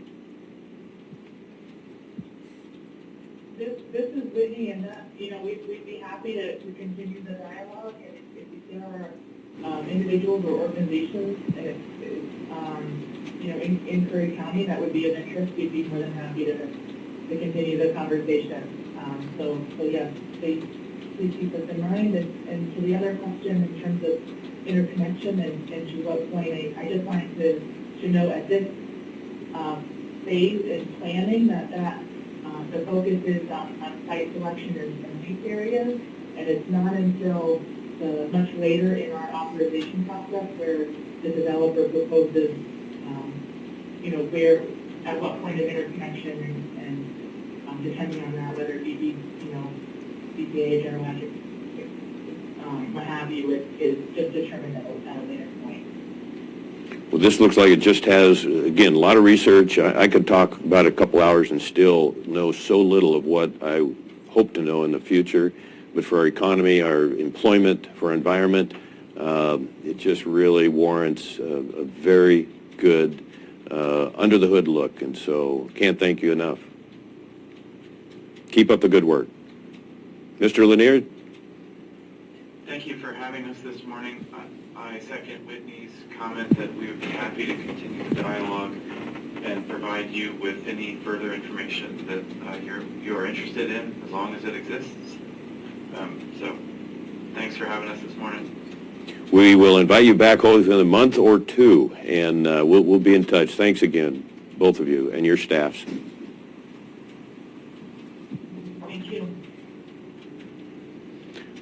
This is Whitney, and you know, we'd be happy to continue the dialogue, and if there are individuals or organizations, you know, in Curry County that would be of interest, we'd be more than happy to continue the conversation. So yes, please keep us in mind. And to the other question in terms of interconnection and to what point, I just wanted to know at this phase in planning that the focus is on site selection and lease areas, and it's not until much later in our authorization process where the developer proposes, you know, where, at what point of interconnection and depending on that, whether it be, you know, BPA, General Electric, what have you, is just determined at a later point. Well, this looks like it just has, again, a lot of research. I could talk about a couple hours and still know so little of what I hope to know in the future. But for our economy, our employment, for our environment, it just really warrants a very good under-the-hood look. And so can't thank you enough. Keep up the good work. Mr. Lanier? Thank you for having us this morning. I second Whitney's comment that we would be happy to continue the dialogue and provide you with any further information that you are interested in, as long as it exists. So thanks for having us this morning. We will invite you back hopefully in a month or two, and we'll be in touch. Thanks again, both of you and your staffs. Thank you.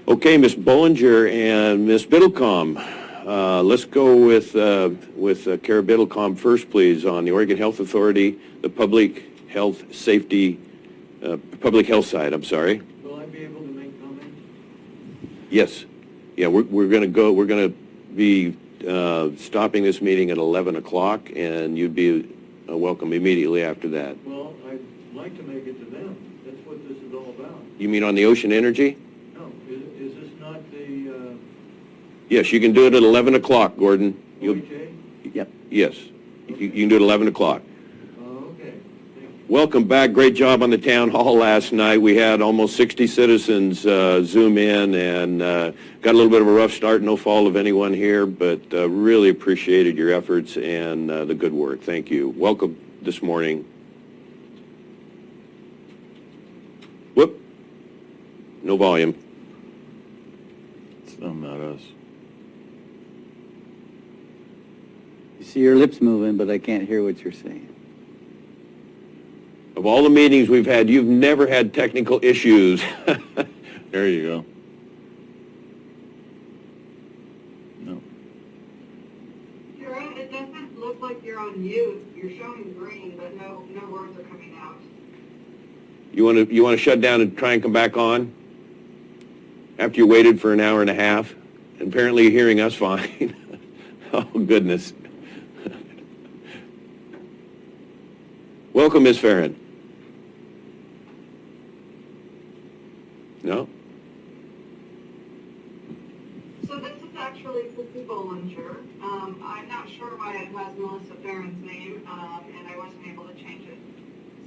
Okay, Ms. Bollinger and Ms. Biddlecom. Let's go with Kara Biddlecom first, please, on the Oregon Health Authority, the public health safety, public health side, I'm sorry. Will I be able to make comments? Yes. Yeah, we're going to be stopping this meeting at 11 o'clock, and you'd be welcome immediately after that. Well, I'd like to make it to them. That's what this is all about. You mean on the ocean energy? No, is this not the, Yes, you can do it at 11 o'clock, Gordon. OHA? Yep. Yes, you can do it at 11 o'clock. Okay. Welcome back. Great job on the town hall last night. We had almost 60 citizens Zoom in and got a little bit of a rough start. No fault of anyone here, but really appreciated your efforts and the good work. Thank you. Welcome this morning. Whoop. No volume. It's them, not us. You see your lips moving, but I can't hear what you're saying. Of all the meetings we've had, you've never had technical issues. There you go. No. Kara, it doesn't look like you're on mute. You're showing green, but no words are coming out. You want to shut down and try and come back on? After you waited for an hour and a half? And apparently you're hearing us fine. Oh, goodness. Welcome, Ms. Farron. No? So this is actually Sissy Bollinger. I'm not sure why it has Melissa Farron's name, and I wasn't able to change it.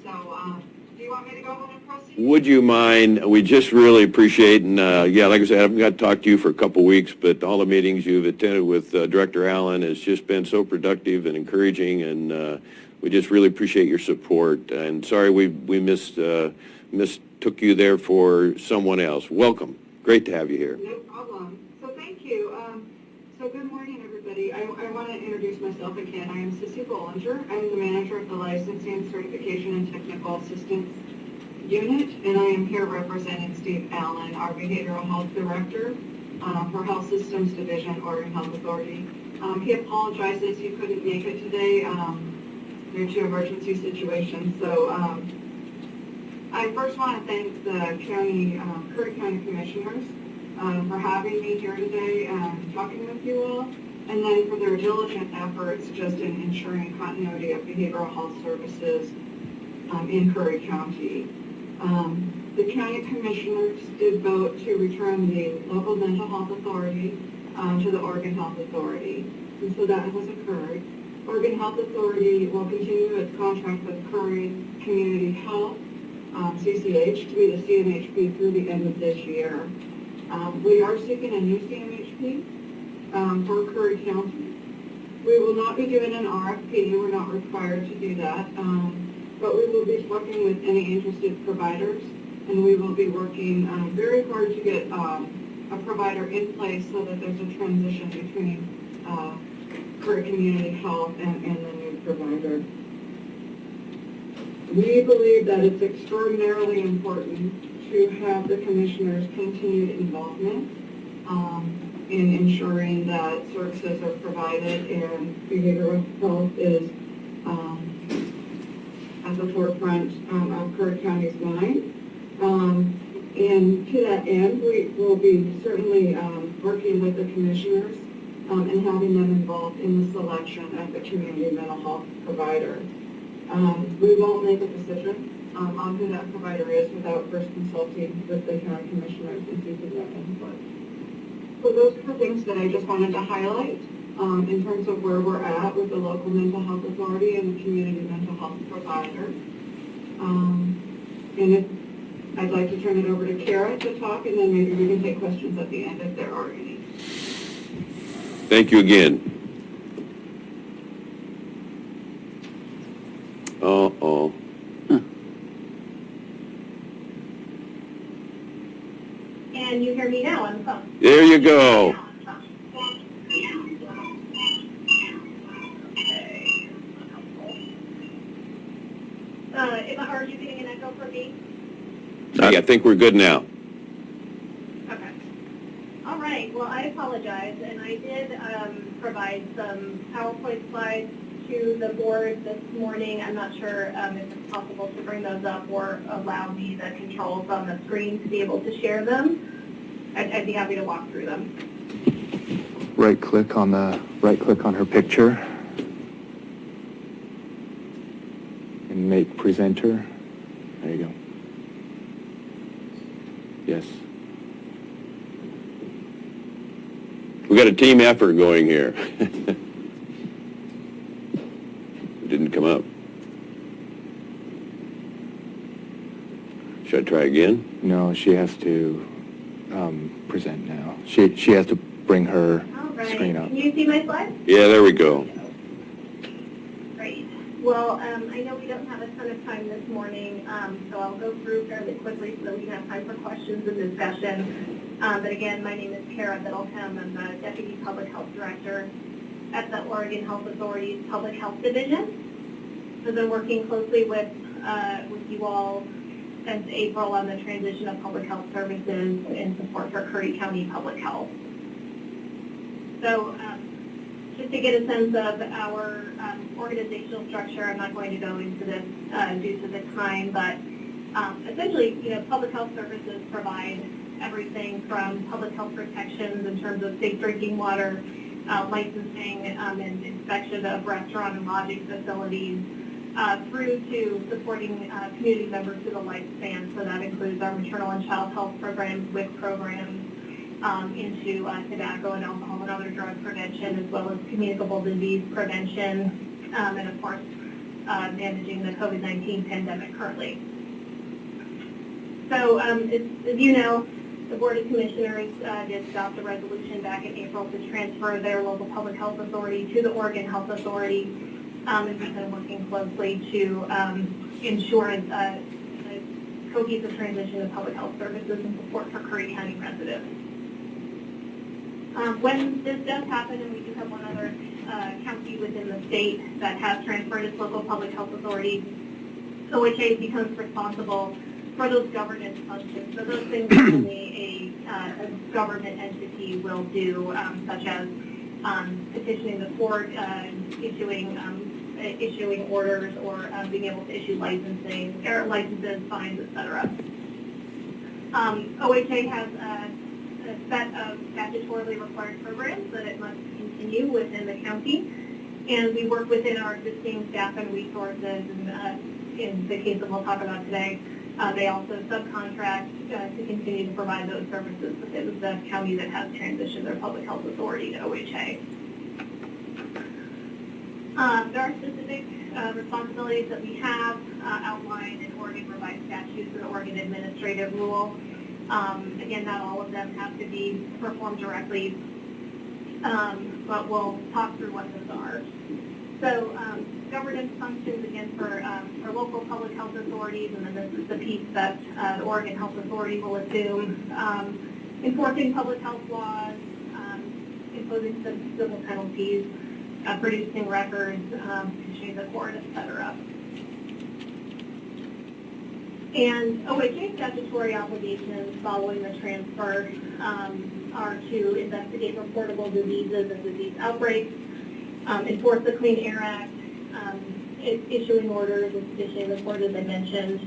So, do you want me to go ahead and proceed? Would you mind? We just really appreciate, and yeah, like I said, I haven't got to talk to you for a couple weeks, but all the meetings you've attended with Director Allen has just been so productive and encouraging, and we just really appreciate your support. And sorry we mistook you there for someone else. Welcome. Great to have you here. No problem. So thank you. So good morning, everybody. I want to introduce myself again. I am Sissy Bollinger. I'm the manager of the Licensing, Certification, and Technical Assistance Unit, and I am here representing Steve Allen, our Behavioral Health Director for Health Systems Division, Oregon Health Authority. He apologizes he couldn't make it today due to emergency situations. So I first want to thank the Curry County Commissioners for having me here today and talking with you all, and then for their diligent efforts just in ensuring continuity of behavioral health services in Curry County. The county commissioners did vote to return the local mental health authority to the Oregon Health Authority, and so that has occurred. Oregon Health Authority will continue its contract with Curry Community Health, CCH, to be the CMHP through the end of this year. We are seeking a new CMHP for Curry County. We will not be doing an RFP. We're not required to do that. But we will be working with any interested providers, and we will be working very hard to get a provider in place so that there's a transition between Curry Community Health and the new provider. We believe that it's extraordinarily important to have the commissioners' continued involvement in ensuring that services are provided and behavioral health is at the forefront of Curry County's mind. And to that end, we will be certainly working with the commissioners and having them involved in the selection of the community mental health provider. We won't make a decision on who that provider is without first consulting with the county commissioners and seeking their input. So those are the things that I just wanted to highlight in terms of where we're at with the local mental health authority and the community mental health provider. And if I'd like to turn it over to Kara to talk, and then maybe we can take questions at the end if there are any. Thank you again. Uh-oh. And you hear me now on the phone? There you go. Are you getting an echo from me? I think we're good now. Okay. All right. Well, I apologize, and I did provide some PowerPoint slides to the board this morning. I'm not sure if it's possible to bring those up or allow me the controls on the screen to be able to share them. I'd be happy to walk through them. right click on her picture and make presenter. There you go. Yes. We got a team effort going here. It didn't come up. Should I try again? No, she has to present now. She has to bring her screen up. Can you see my slides? Yeah, there we go. Great. Well, I know we don't have a ton of time this morning, so I'll go through fairly quickly so that we can have time for questions and discussion. But again, my name is Kara Middlecombe. I'm the Deputy Public Health Director at the Oregon Health Authority's Public Health Division. So I've been working closely with you all since April on the transition of public health services in support for Curry County Public Health. So just to get a sense of our organizational structure, I'm not going to go into this due to the time, but essentially, public health services provide everything from public health protections in terms of safe drinking water, licensing and inspection of restaurant and lodging facilities, through to supporting community members through the lifespan. So that includes our maternal and child health programs, WIC programs, into tobacco and alcohol and other drug prevention, as well as communicable disease prevention, and of course, managing the COVID-19 pandemic currently. So as you know, the Board of Commissioners did adopt a resolution back in April to transfer their local public health authority to the Oregon Health Authority. And we've been working closely to ensure a cohesive transition of public health services and support for Curry County residents. When this does happen, and we do have one other county within the state that has transferred its local public health authority, OHA becomes responsible for those governance functions. So those things that only a government entity will do, such as petitioning the court, issuing orders, or being able to issue licenses, fines, etc. OHA has a set of statutorily required programs that it must continue within the county, and we work within our existing staff and resources. And in the case that we'll talk about today, they also subcontract to continue to provide those services within the county that has transitioned their public health authority to OHA. There are specific responsibilities that we have outlined in Oregon Revised Statutes and Oregon Administrative Rule. Again, not all of them have to be performed directly, but we'll talk through what those are. So governance functions, again, for local public health authorities, and then this is the piece that the Oregon Health Authority will assume, enforcing public health laws, imposing civil penalties, producing records, petitioning the court, etc. And OHA statutory obligations following the transfer are to investigate reportable diseases and disease outbreaks, enforce the Clean Air Act, issuing orders and petitioning the court, as I mentioned,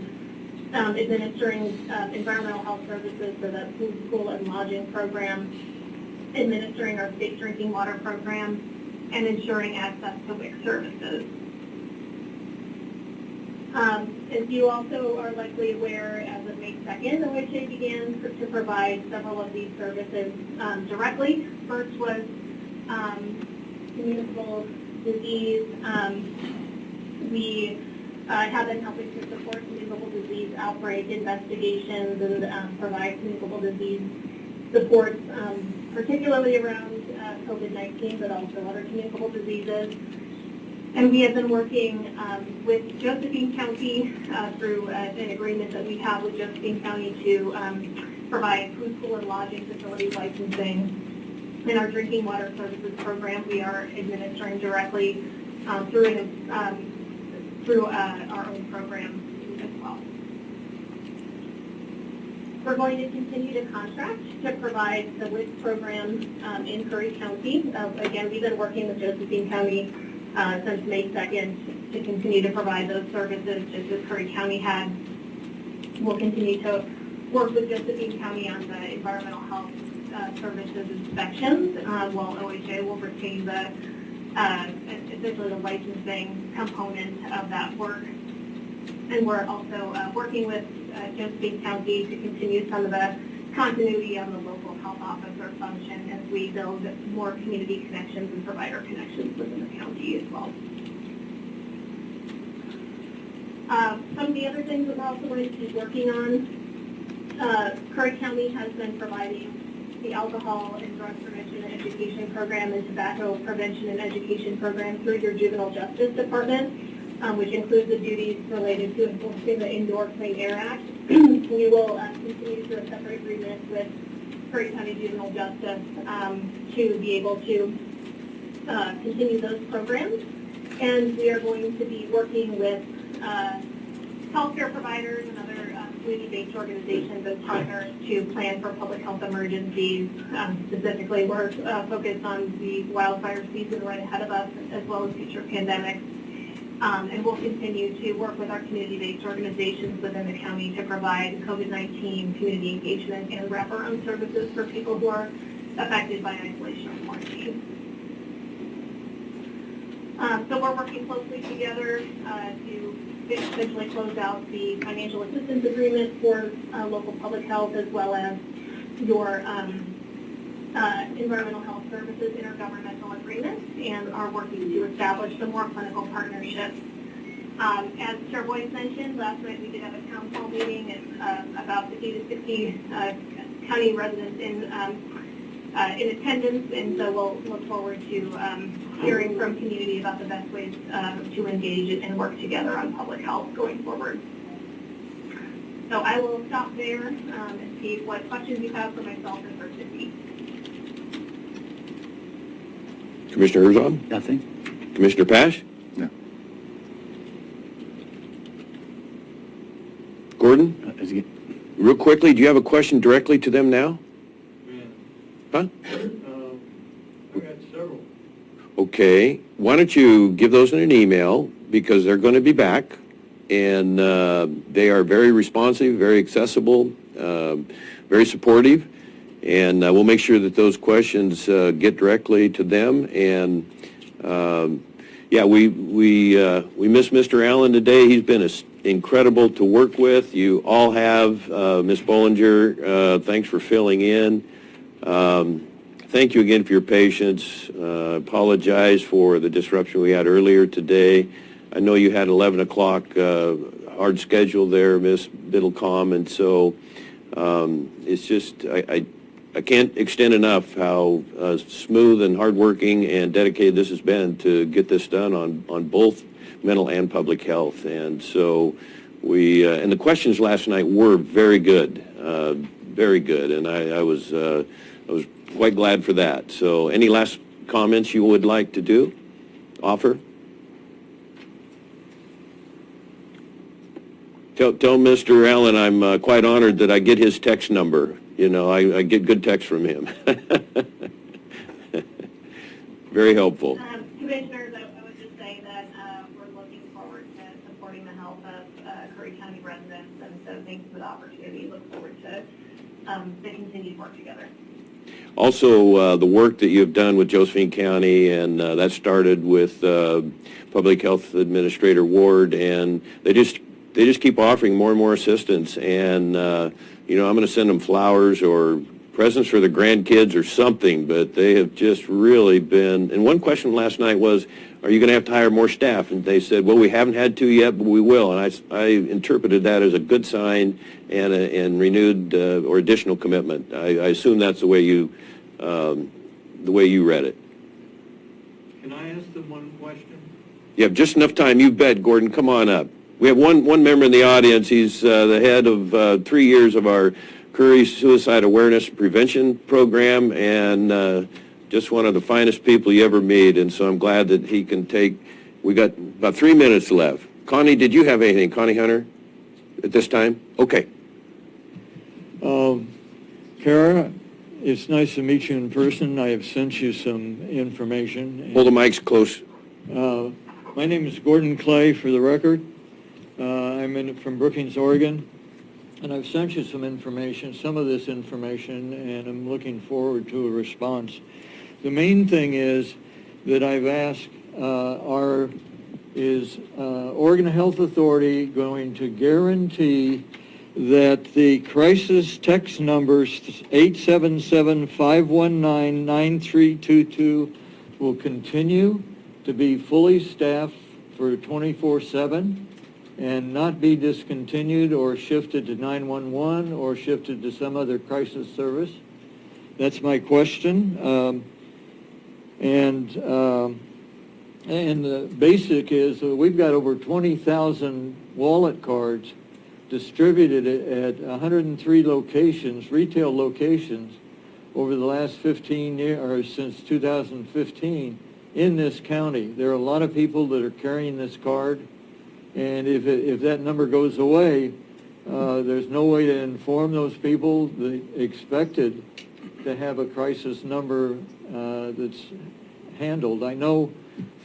administering environmental health services for the food, school, and lodging program, administering our safe drinking water program, and ensuring access to WIC services. As you also are likely aware, as of May 2nd, OHA began to provide several of these services directly. First was communicable disease. We have been helping to support communicable disease outbreak investigations and provide communicable disease supports, particularly around COVID-19, but also other communicable diseases. And we have been working with Josephine County through an agreement that we have with Josephine County to provide food, school, and lodging facility licensing. In our drinking water services program, we are administering directly through our own program as well. We're going to continue to contract to provide the WIC program in Curry County. Again, we've been working with Josephine County since May 2nd to continue to provide those services, just as Curry County had. We'll continue to work with Josephine County on the environmental health services inspections, while OHA will retain the essentially the licensing component of that work. And we're also working with Josephine County to continue some of the continuity of the local health officer function as we build more community connections and provider connections within the county as well. Some of the other things that we're also going to be working on, Curry County has been providing the alcohol and drug prevention and education program and tobacco prevention and education program through your juvenile justice department, which includes the duties related to enforcing the Indoor Clean Air Act. We will continue through a separate agreement with Curry County Juvenile Justice to be able to continue those programs. And we are going to be working with healthcare providers and other community-based organizations as partners to plan for public health emergencies. Specifically, we're focused on the wildfire season right ahead of us, as well as future pandemics. And we'll continue to work with our community-based organizations within the county to provide COVID-19 community engagement and wraparound services for people who are affected by isolation or quarantine. So we're working closely together to essentially close out the financial assistance agreement for local public health, as well as your environmental health services intergovernmental agreements, and are working to establish some more clinical partnerships. As Chair Boyce mentioned, last night we did have a town hall meeting and about 50 to 60 county residents in attendance, and so we'll look forward to hearing from community about the best ways to engage and work together on public health going forward. So I will stop there and see what questions you have for myself and for Cindy. Commissioner Herzog? Nothing. Commissioner Pash? No. Gordon? Real quickly, do you have a question directly to them now? Huh? I got several. Okay. Why don't you give those in an email, because they're going to be back, and they are very responsive, very accessible, very supportive, and we'll make sure that those questions get directly to them. And yeah, we miss Mr. Allen today. He's been incredible to work with. You all have. Ms. Bollinger, thanks for filling in. Thank you again for your patience. Apologize for the disruption we had earlier today. I know you had 11 o'clock hard schedule there, Ms. Biddlecom, and so it's just, I can't extend enough how smooth and hardworking and dedicated this has been to get this done on both mental and public health. And so we, and the questions last night were very good, and I was quite glad for that. So any last comments you would like to offer? Tell Mr. Allen I'm quite honored that I get his text number. You know, I get good texts from him. Very helpful. Commissioners, I would just say that we're looking forward to supporting the health of Curry County residents, and so thanks for the opportunity. Look forward to the continued work together. Also, the work that you've done with Josephine County, and that started with Public Health Administrator Ward, and they just keep offering more and more assistance. And you know, I'm going to send them flowers or presents for the grandkids or something, but they have just really been. And one question last night was, are you going to have to hire more staff? And they said, well, we haven't had to yet, but we will. And I interpreted that as a good sign and renewed or additional commitment. I assume that's the way you read it. Can I ask them one question? You have just enough time. You bet, Gordon. Come on up. We have one member in the audience. He's the head of 3 years of our Curry Suicide Awareness Prevention Program, and just one of the finest people you ever meet. And so I'm glad that he can take. We got about 3 minutes left. Connie, did you have anything? Connie Hunter, at this time? Okay. Kara, it's nice to meet you in person. I have sent you some information. Hold the mics close. My name is Gordon Clay, for the record. I'm from Brookings, Oregon. and I've sent you some information, some of this information, and I'm looking forward to a response. The main thing is that I've asked is Oregon Health Authority going to guarantee that the crisis text number 877-519-9322 will continue to be fully staffed for 24/7 and not be discontinued or shifted to 911 or shifted to some other crisis service? That's my question. And the basic is we've got over 20,000 wallet cards distributed at 103 locations, retail locations, over the last 15 years, or since 2015, in this county. There are a lot of people that are carrying this card, and if that number goes away, there's no way to inform those people that expected to have a crisis number that's handled. I know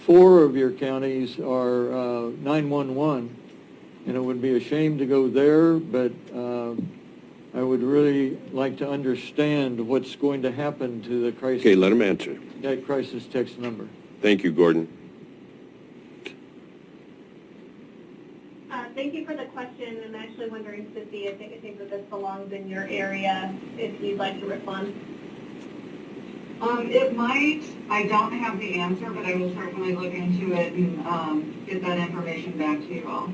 4 of your counties are 911, and it would be a shame to go there, but I would really like to understand what's going to happen to the crisis. Okay, let him answer. That crisis text number. Thank you, Gordon. Thank you for the question. I'm actually wondering, Sissy, I think that this belongs in your area, if you'd like to respond. It might. I don't have the answer, but I will certainly look into it and get that information back to you all.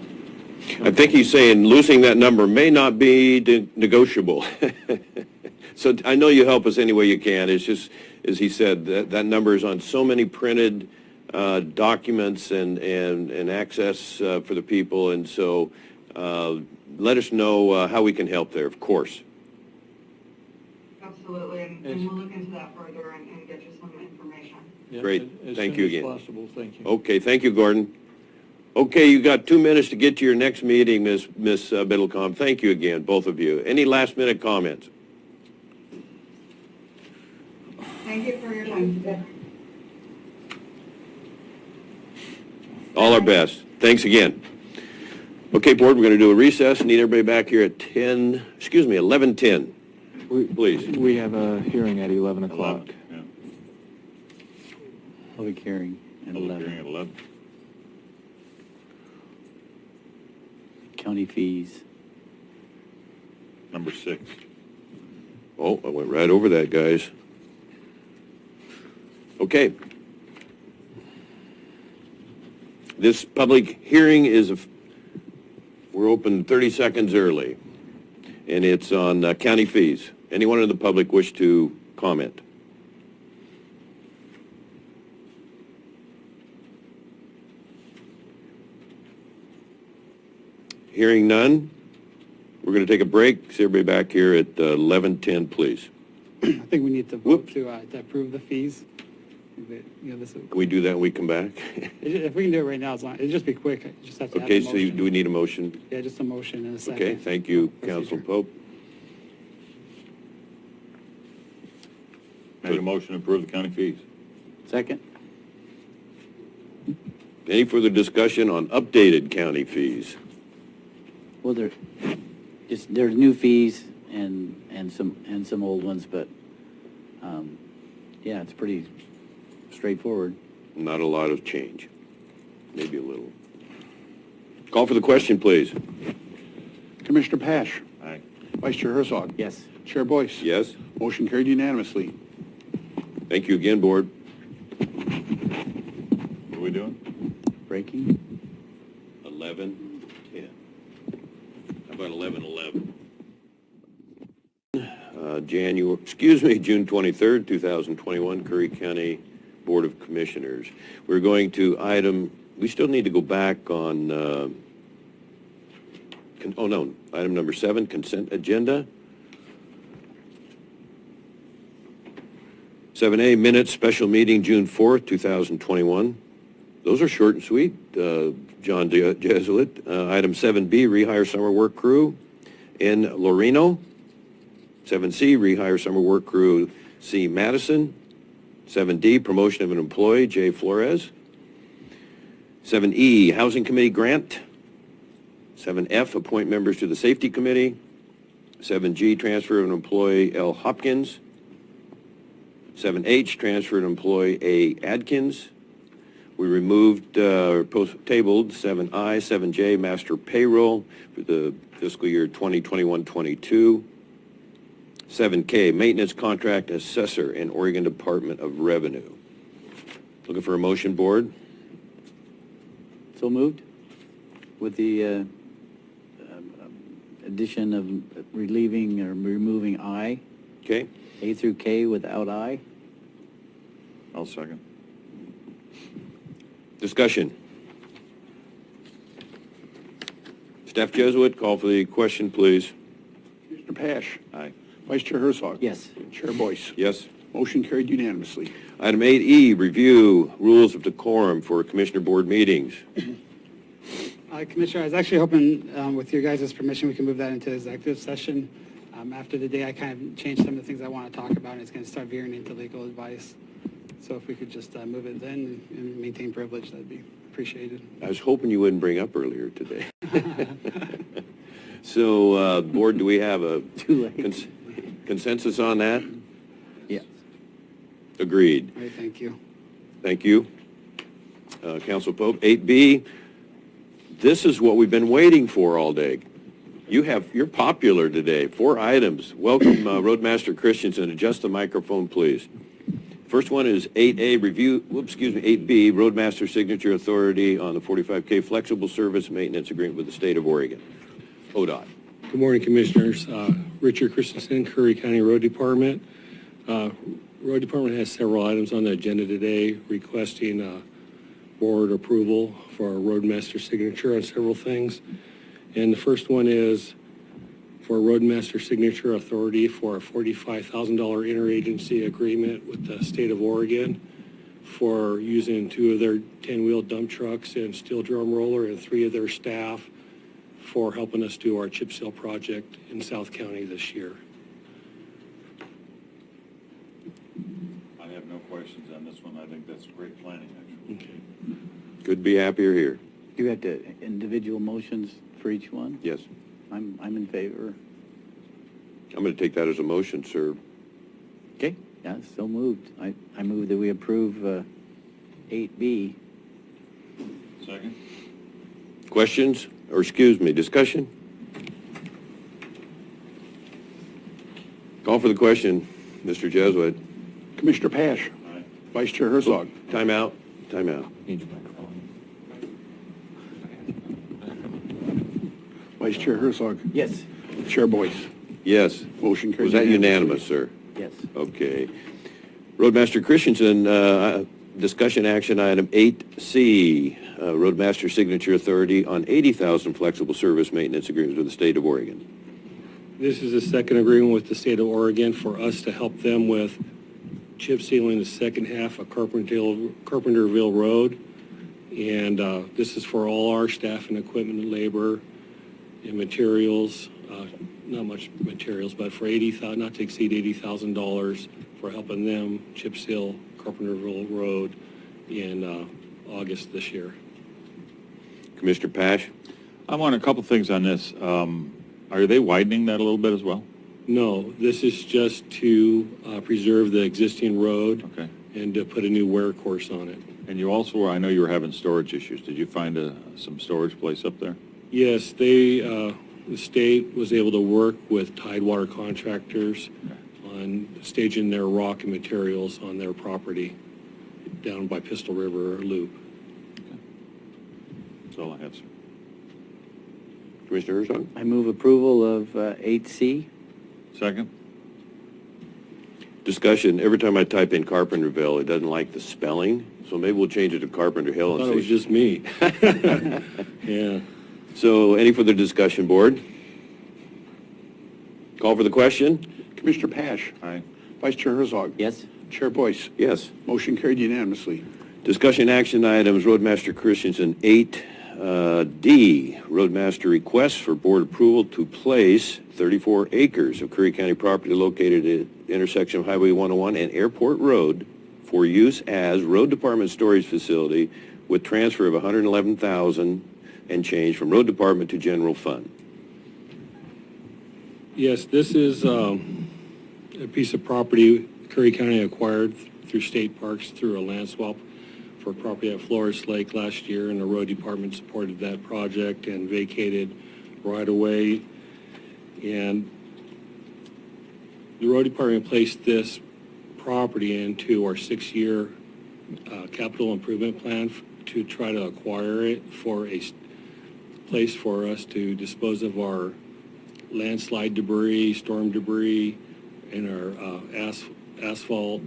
I think he's saying losing that number may not be negotiable. So I know you help us any way you can. It's just, as he said, that number is on so many printed documents and access for the people. And so let us know how we can help there, of course. Absolutely, and we'll look into that further and get you some information. Yeah, Great. Thank you again. Possible. Thank you. Okay, thank you, Gordon. Okay, you got 2 minutes to get to your next meeting, Miss Biddlecombe. Thank you again, both of you. Any last-minute comments? Thank you for your time today. All our best. Thanks again. Okay, board, we're going to do a recess. Need everybody back here at 11:10. Please. We have a hearing at 11 o'clock. Yeah. Public hearing at Public 11. hearing at 11. County fees. Number 6. Oh, I went right over that, guys. Okay. This public hearing we're open 30 seconds early, and it's on county fees. Anyone in the public wish to comment? Hearing none, we're going to take a break. See everybody back here at 11:10, please. I think we need to vote to approve the fees. This Can we do that when we come back? if we can do it right now, it'll just be quick. I just have to Okay, have so the motion. do we need a motion? Yeah, just a motion and a second. Okay, thank you, Councilman Pope. Make a motion to approve the county fees. Second? Any further discussion on updated county fees? Well, there's new fees and some old ones, but yeah, it's pretty straightforward. Not a lot of change, maybe a little. Call for the question, please. Commissioner Pash. Aye. Vice Chair Herzog. Yes. Chair Boyce. Yes? Motion carried unanimously. Thank you again, board. What are we doing? Breaking? 11:10. How about 11:11? June 23rd, 2021, Curry County Board of Commissioners. We're going to we still need to go back on, item number 7, consent agenda. 7A, minutes, special meeting, June 4th, 2021. Those are short and sweet, John Jesuit. Item 7B, rehire summer work crew in Loreno. 7C, rehire summer work crew C. Madison. 7D, promotion of an employee, J. Flores. 7E, housing committee grant. 7F, appoint members to the safety committee. 7G, transfer of an employee L. Hopkins. 7H, transfer of an employee A. Adkins. We removed, tabled 7I, 7J, master payroll for the fiscal year 2021-22. 7K, maintenance contract assessor in Oregon Department of Revenue. Looking for a motion, board? So moved with the addition of relieving or removing I, Okay. A through K without I. I'll second. Discussion. Staff Jesuit, call for the question, please. Commissioner Pash. Aye. Vice Chair Herzog. Yes. Chair Boyce. Yes. Motion carried unanimously. Item 8E, review rules of decorum for Commissioner Board meetings. Commissioner, I was actually hoping, with your guys' permission, we can move that into executive session. After the day, I kind of changed some of the things I want to talk about, and it's going to start veering into legal advice. So if we could just move it then and maintain privilege, that'd be appreciated. I was hoping you wouldn't bring up earlier today. So, board, do we have a Too late. consensus on that? Yes. All Agreed. right, thank you. Thank you. Council Pope. 8B, this is what we've been waiting for all day. You're popular today. 4 items. Welcome, Roadmaster Christensen. Adjust the microphone, please. First one is 8A, 8B, Roadmaster Signature Authority on the 45K Flexible Service Maintenance Agreement with the State of Oregon. ODOT. Good morning, Commissioners. Richard Christensen, Curry County Road Department. Road Department has several items on the agenda today requesting board approval for our Roadmaster signature on several things. And the first one is for Roadmaster Signature Authority for a $45,000 interagency agreement with the State of Oregon for using 2 of their 10-wheel dump trucks and steel drum roller and 3 of their staff for helping us do our chip seal project in South County this year. I have no questions on this one. I think that's great planning, actually. Okay. Could be happier here. Do you have to individual motions for each one? Yes. I'm in favor. I'm going to take that as a motion, sir. Okay, yeah, so moved. I move that we approve 8B. Second? Questions, or excuse me, discussion? Call for the question, Mr. Jesuit. Commissioner Pash. Aye. Vice Chair Herzog. Time out. Time out. Need your microphone. Vice Chair Herzog. Yes. Chair Boyce. Yes. Motion carried Was that unanimously. unanimous, sir? Yes. Okay. Roadmaster Christensen, discussion action item 8C, Roadmaster Signature Authority on 80,000 flexible service maintenance agreements with the State of Oregon. This is a second agreement with the State of Oregon for us to help them with chip sealing the second half of Carpenterville Road. And this is for all our staff and equipment and labor and materials, not much materials, but for not to exceed $80,000 for helping them chip seal Carpenterville Road in August this year. Commissioner Pash? I want a couple things on this. Are they widening that a little bit as well? No, this is just to preserve the existing road Okay. and to put a new wear course on it. And you also, I know you were having storage issues. Did you find some storage place up there? Yes, the state was able to work with Tidewater contractors on staging their rock and materials on their property down by Pistol River Loop. Okay. That's all I have, sir. Commissioner Herzog? I move approval of 8C. Second? Discussion. Every time I type in Carpenterville, it doesn't like the spelling, so maybe we'll change it to Carpenter Hill. I thought it was just me. Yeah. So any further discussion, board? Call for the question? Commissioner Pash. Aye. Vice Chair Herzog. Yes. Chair Boyce. Yes. Motion carried unanimously. Discussion action items, Roadmaster Christensen, 8D, Roadmaster requests for board approval to place 34 acres of Curry County property located at the intersection of Highway 101 and Airport Road for use as road department storage facility with transfer of $111,000 and change from road department to general fund. Yes, this is a piece of property Curry County acquired through state parks through a land swap for property at Flores Lake last year, and the road department supported that project and vacated right away. And the road department placed this property into our 6-year capital improvement plan to try to acquire it for a place for us to dispose of our landslide debris, storm debris, and our asphalt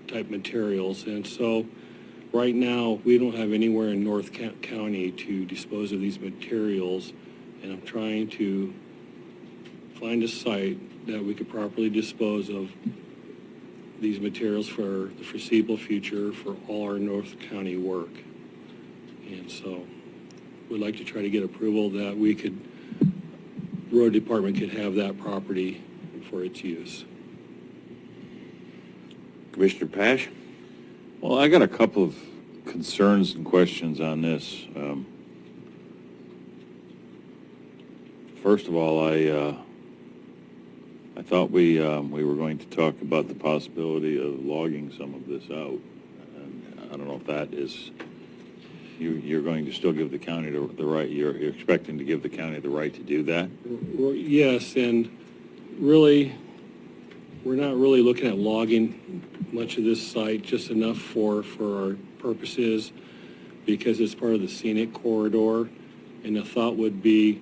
type materials. And so right now, we don't have anywhere in North County to dispose of these materials, and I'm trying to find a site that we could properly dispose of these materials for the foreseeable future for all our North County work. And so we'd like to try to get approval that we could, road department could have that property for its use. Commissioner Pash? Well, I got a couple of concerns and questions on this. First of all, I thought we were going to talk about the possibility of logging some of this out. And I don't know if that is, you're going to still give the county the right, you're expecting to give the county the right to do that? Yes, and really, we're not really looking at logging much of this site, just enough for our purposes because it's part of the scenic corridor. And the thought would be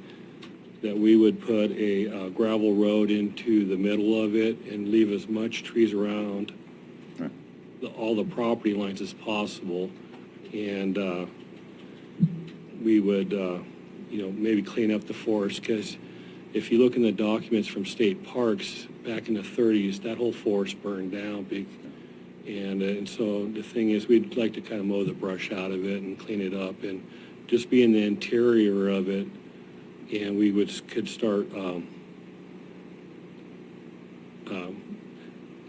that we would put a gravel road into the middle of it and leave as much trees around all the property lines as possible. And we would, maybe clean up the forest, because if you look in the documents from state parks back in the 30s, that whole forest burned down. And so the thing is, we'd like to kind of mow the brush out of it and clean it up and just be in the interior of it. And we could start,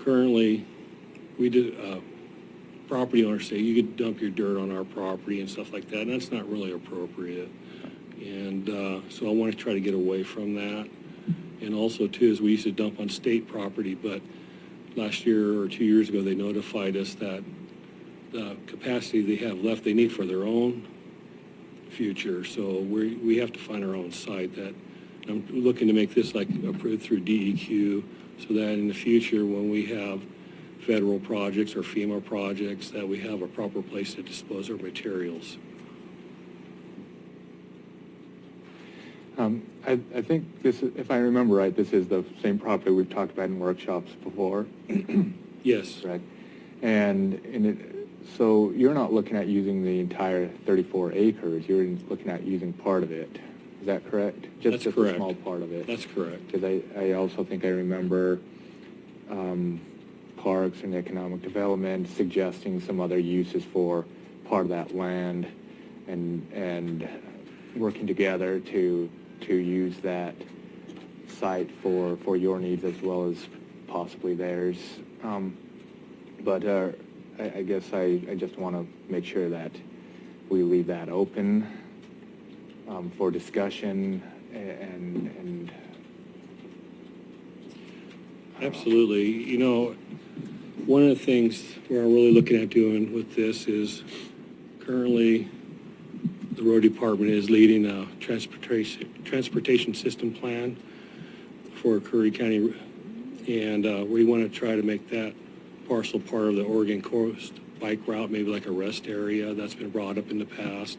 currently, we do, property owners say you could dump your dirt on our property and stuff like that, and that's not really appropriate. And so I want to try to get away from that. And also, too, is we used to dump on state property, but last year or 2 years ago, they notified us that the capacity they have left, they need for their own future. So we have to find our own site. That I'm looking to make this like approved through DEQ, so that in the future, when we have federal projects or FEMA projects, that we have a proper place to dispose of materials. I think this is, if I remember right, this is the same property we've talked about in workshops before. Yes. Correct. So you're not looking at using the entire 34 acres, you're looking at using part of it. Is that correct? Just correct. A small part of it. That's correct. Because I also think I remember Parks and Economic Development suggesting some other uses for part of that land, and working together to use that site for your needs as well as possibly theirs. But I guess I just want to make sure that we leave that open for discussion and Absolutely. You know, one of the things we're really looking at doing with this is currently the road department is leading a transportation system plan for Curry County, and we want to try to make that parcel part of the Oregon Coast bike route, maybe like a rest area. That's been brought up in the past,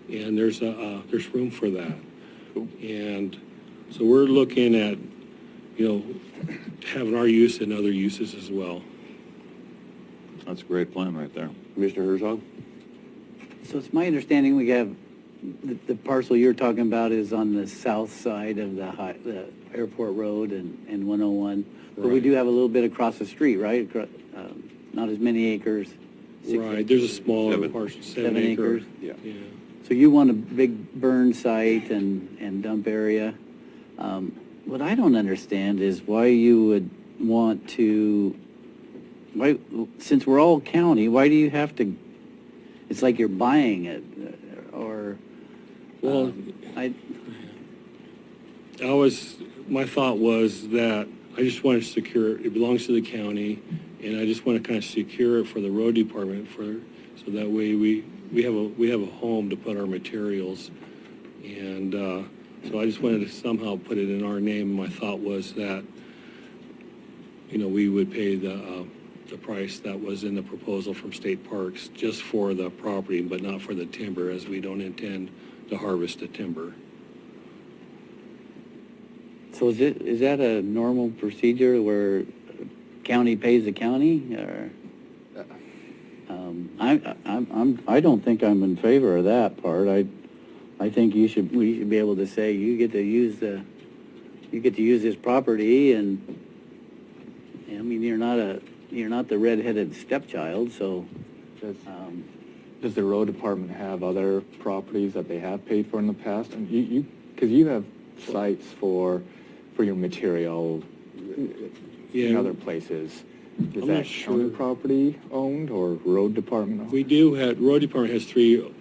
and there's room for that. And so we're looking at, having our use and other uses as well. That's a great plan right there. Commissioner Herzog? So it's my understanding we have, the parcel you're talking about is on the south side of the airport road and 101. But we do have a little bit across the street, right? Not as many acres. Right, there's a smaller parcel, 7 acre. Yeah. So you want a big burn site and dump area. What I don't understand is why you would want to, since we're all county, why do you have to, it's like you're buying it, or, well, I was my thought was that I just want to secure, it belongs to the county, and I just want to kind of secure it for the road department so that way we have a home to put our materials. And so I just wanted to somehow put it in our name. My thought was that, we would pay the price that was in the proposal from State Parks just for the property, but not for the timber, as we don't intend to harvest the timber. So is that a normal procedure where county pays the county, or? I don't think I'm in favor of that part. I think we should be able to say, you get to use this property, and I mean, you're not the redheaded stepchild, so. Does the road department have other properties that they have paid for in the past? And because you have sites for your material in other places. Is I'm that not sure. county property owned or road department owned? We do have, road department has 3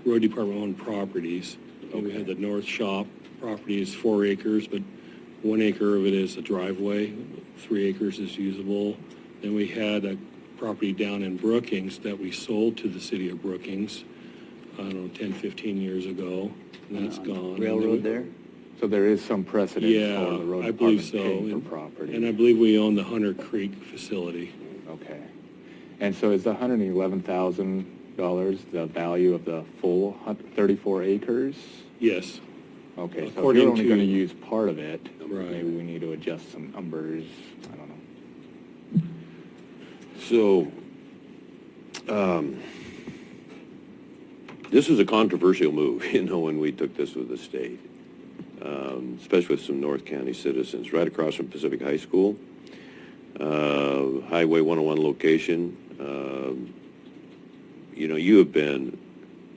road department owned properties. We have the North Shop property is 4 acres, but 1 acre of it is a driveway, 3 acres is usable. Then we had a property down in Brookings that we sold to the city of Brookings, I don't know, 10, 15 years ago, and that's gone. Railroad there? So there is some precedent for the road I believe department so. paying for property. And I believe we own the Hunter Creek facility. Okay. And so is the $111,000 the value of the full 34 acres? Yes. Okay, so if According you're only going to to- use part of it, Right. maybe we need to adjust some numbers, I don't know. So, this is a controversial move, when we took this with the state, especially with some North County citizens, right across from Pacific High School, Highway 101 location. You have been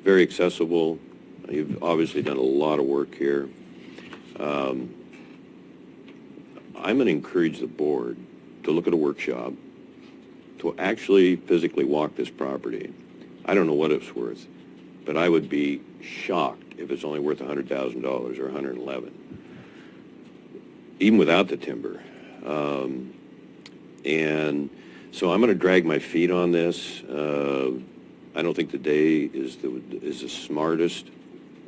very accessible. You've obviously done a lot of work here. I'm going to encourage the board to look at a workshop, to actually physically walk this property. I don't know what it's worth, but I would be shocked if it's only worth $100,000 or $111,000, even without the timber. And so I'm going to drag my feet on this. I don't think the day is the smartest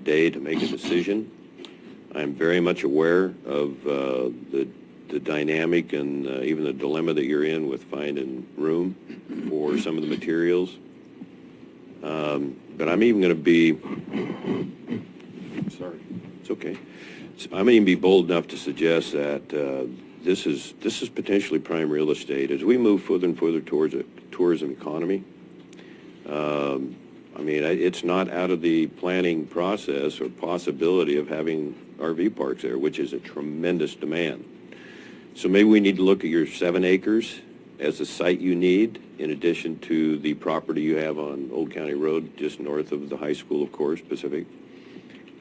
day to make a decision. I'm very much aware of the dynamic and even the dilemma that you're in with finding room for some of the materials. But I'm even going to be, sorry, it's okay. I'm going to even be bold enough to suggest that this is potentially prime real estate. As we move further and further towards a tourism economy, it's not out of the planning process or possibility of having RV parks there, which is a tremendous demand. So maybe we need to look at your 7 acres as the site you need, in addition to the property you have on Old County Road, just north of the high school, of course, Pacific,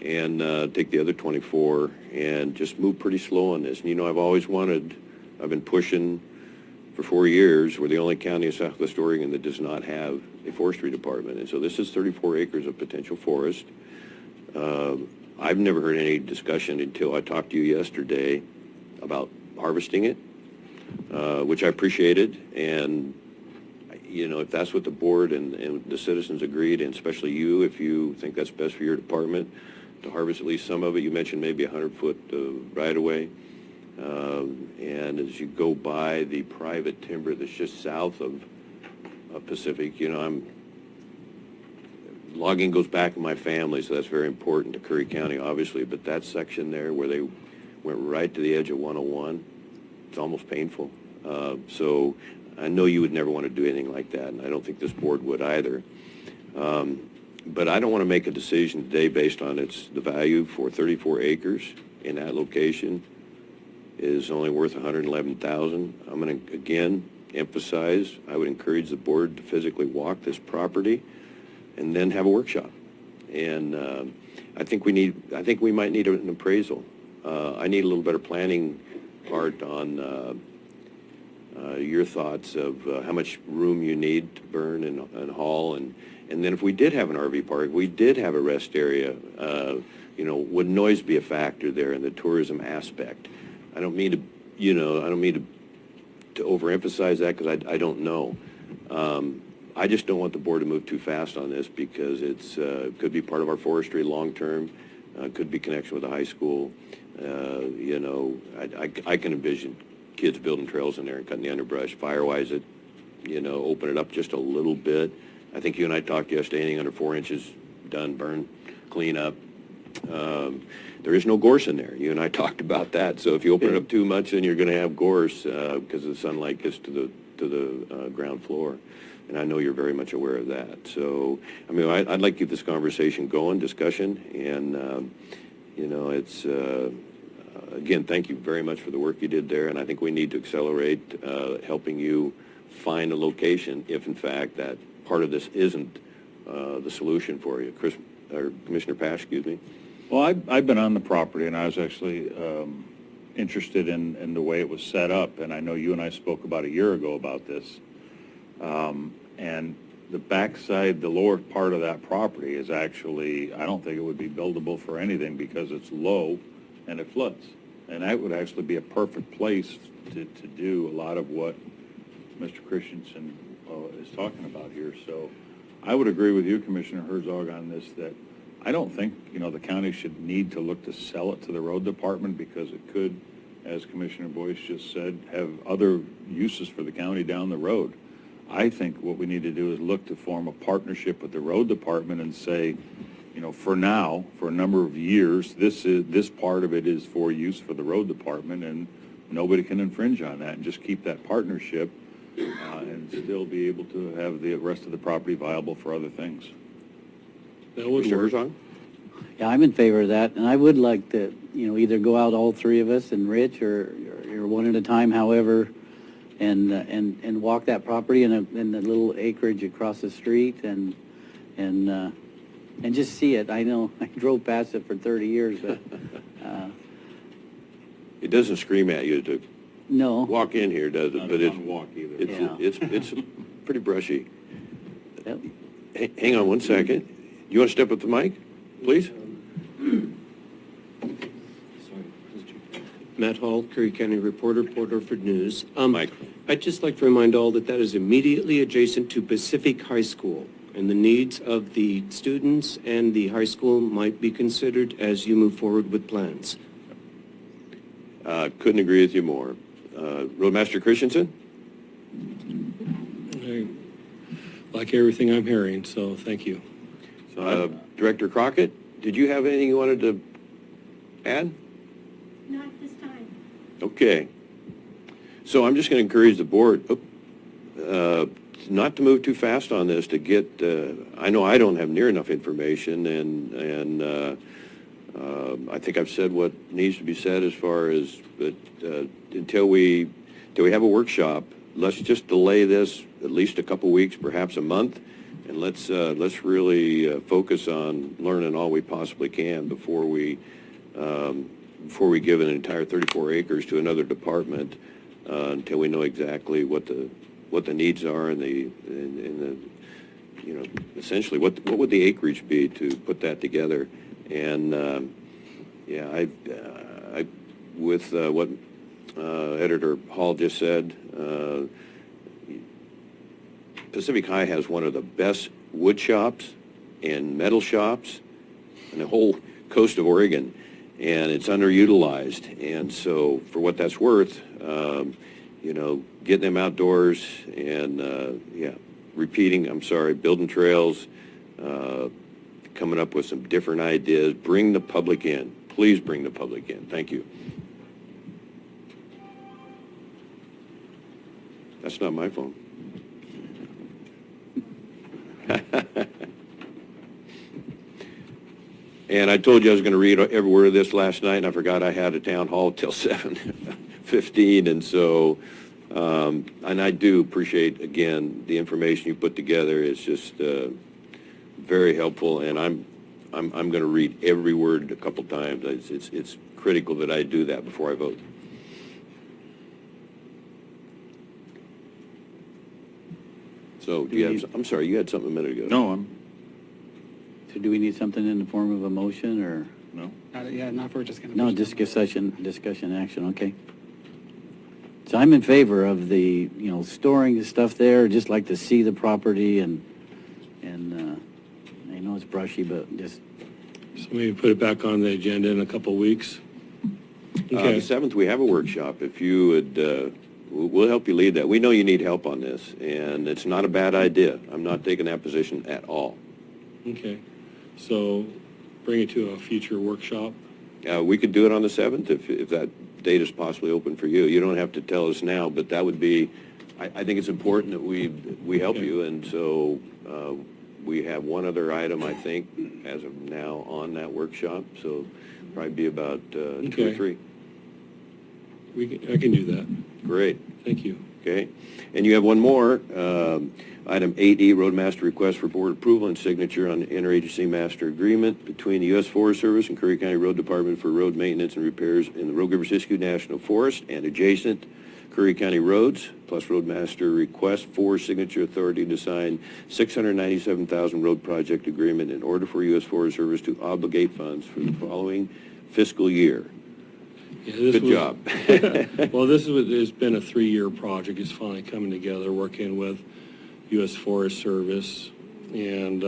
and take the other 24 and just move pretty slow on this. And I've been pushing for 4 years. We're the only county in Southwest Oregon that does not have a forestry department. And so this is 34 acres of potential forest. I've never heard any discussion until I talked to you yesterday about harvesting it, which I appreciated. And, if that's what the board and the citizens agreed, and especially you, if you think that's best for your department, to harvest at least some of it. You mentioned maybe 100-foot right-of-way. And as you go by the private timber that's just south of Pacific, logging goes back in my family, so that's very important to Curry County, obviously. But that section there where they went right to the edge of 101, it's almost painful. So I know you would never want to do anything like that, and I don't think this board would either. But I don't want to make a decision today based on the value for 34 acres in that location is only worth $111,000. I'm going to, again, emphasize, I would encourage the board to physically walk this property and then have a workshop. And I think we might need an appraisal. I need a little better planning part on your thoughts of how much room you need to burn and haul. And then if we did have an RV park, we did have a rest area, would noise be a factor there in the tourism aspect? I don't mean to, you know, I don't mean to overemphasize that because I don't know. I just don't want the board to move too fast on this because it's could be part of our forestry long-term, could be connection with the high school. You know, I can envision kids building trails in there and cutting the underbrush, firewise it, you know, open it up just a little bit. I think you and I talked yesterday, anything under 4 inches, done, burn, clean up. There is no gorse in there. You and I talked about that. So if you open it up too much, then you're going to have gorse because the sunlight gets to the ground floor. And I know you're very much aware of that. So, I mean, I'd like to keep this conversation going, discussion, and, you know, it's, again, thank you very much for the work you did there, and I think we need to accelerate helping you find a location if, in fact, that part of this isn't the solution for you. Commissioner Pash, excuse me. Well, I've been on the property, and I was actually interested in the way it was set up, and I know you and I spoke about a year ago about this. And the backside, the lower part of that property is actually, I don't think it would be buildable for anything because it's low and it floods. And that would actually be a perfect place to do a lot of what Mr. Christensen is talking about here. So I would agree with you, Commissioner Herzog, on this, that I don't think, you know, the county should need to look to sell it to the road department because it could, as Commissioner Boyce just said, have other uses for the county down the road. I think what we need to do is look to form a partnership with the road department and say, you know, for now, for a number of years, this part of it is for use for the road department, and nobody can infringe on that, and just keep that partnership and still be able to have the rest of the property viable for other things. That would work. Yeah, I'm in favor of that, and I would like to, you know, either go out all three of us and Rich or one at a time, however, and walk that property in the little acreage across the street and just see it. I know I drove past it for 30 years, but it doesn't scream at you to walk in here, does it? But it's pretty brushy. Yep. Hang on one second. You want to step up to the mic, please? Matt Hall, Curry County Reporter, Port Orford News. Mike. I'd just like to remind all that is immediately adjacent to Pacific High School, and the needs of the students and the high school might be considered as you move forward with plans. Couldn't agree with you more. Roadmaster Christensen? I like everything I'm hearing, so thank you. Director Crockett, did you have anything you wanted to add? Not this time. Okay. So I'm just going to encourage the board not to move too fast on this to get, I know I don't have near enough information, and I think I've said what needs to be said as far as, but until we have a workshop, let's just delay this at least a couple weeks, perhaps a month, and let's really focus on learning all we possibly can before we give an entire 34 acres to another department until we know exactly what the needs are and the you know, essentially what would the acreage be to put that together. And yeah, I with what Editor Hall just said, Pacific High has one of the best wood shops and metal shops in the whole coast of Oregon, and it's underutilized. And so for what that's worth, you know, getting them outdoors and, yeah, building trails, coming up with some different ideas, bring the public in. Please bring the public in. Thank you. That's not my phone. And I told you I was going to read every word of this last night, and I forgot I had a town hall till 7:15, and so, and I do appreciate, again, the information you put together. It's just very helpful, and I'm going to read every word a couple times. It's critical that I do that before I vote. So, I'm sorry, you had something a minute ago. No, So do we need something in the form of a motion, or? No? Not for just going to. No, discussion action, okay. So I'm in favor of the, storing the stuff there, just like to see the property and I know it's brushy, but just, So maybe put it back on the agenda in a couple weeks. The Okay. 7th, we have a workshop. If you would, we'll help you lead that. We know you need help on this, and it's not a bad idea. I'm not taking that position at all. Okay. So bring it to a future workshop. We could do it on the 7th if that date is possibly open for you. You don't have to tell us now, but that would be, I think it's important that we help Okay. you, and so we have one other item, I think, as of now on that workshop, so probably be about 2 or Okay. 3. I can do that. Great. Thank you. Okay, and you have one more, item 8E, Roadmaster request for board approval and signature on the interagency master agreement between the U.S. Forest Service and Curry County Road Department for road maintenance and repairs in the Rogue River Siskiyou National Forest and adjacent Curry County roads, plus Roadmaster request for signature authority to sign $697,000 road project agreement in order for U.S. Forest Service to obligate funds for the following fiscal year. Yeah, this Good was- job. Well, it's been a 3-year project. It's finally coming together, working with U.S. Forest Service. And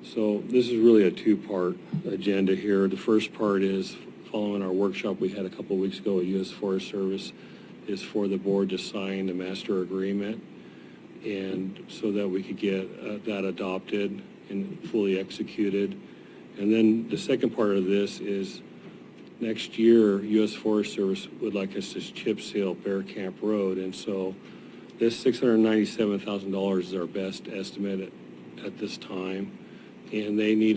so this is really a 2-part agenda here. The first part is following our workshop we had a couple of weeks ago at U.S. Forest Service is for the board to sign the master agreement and so that we could get that adopted and fully executed. And then the second part of this is next year, U.S. Forest Service would like us to chip seal Bear Camp Road, and so this $697,000 is our best estimate at this time, and they need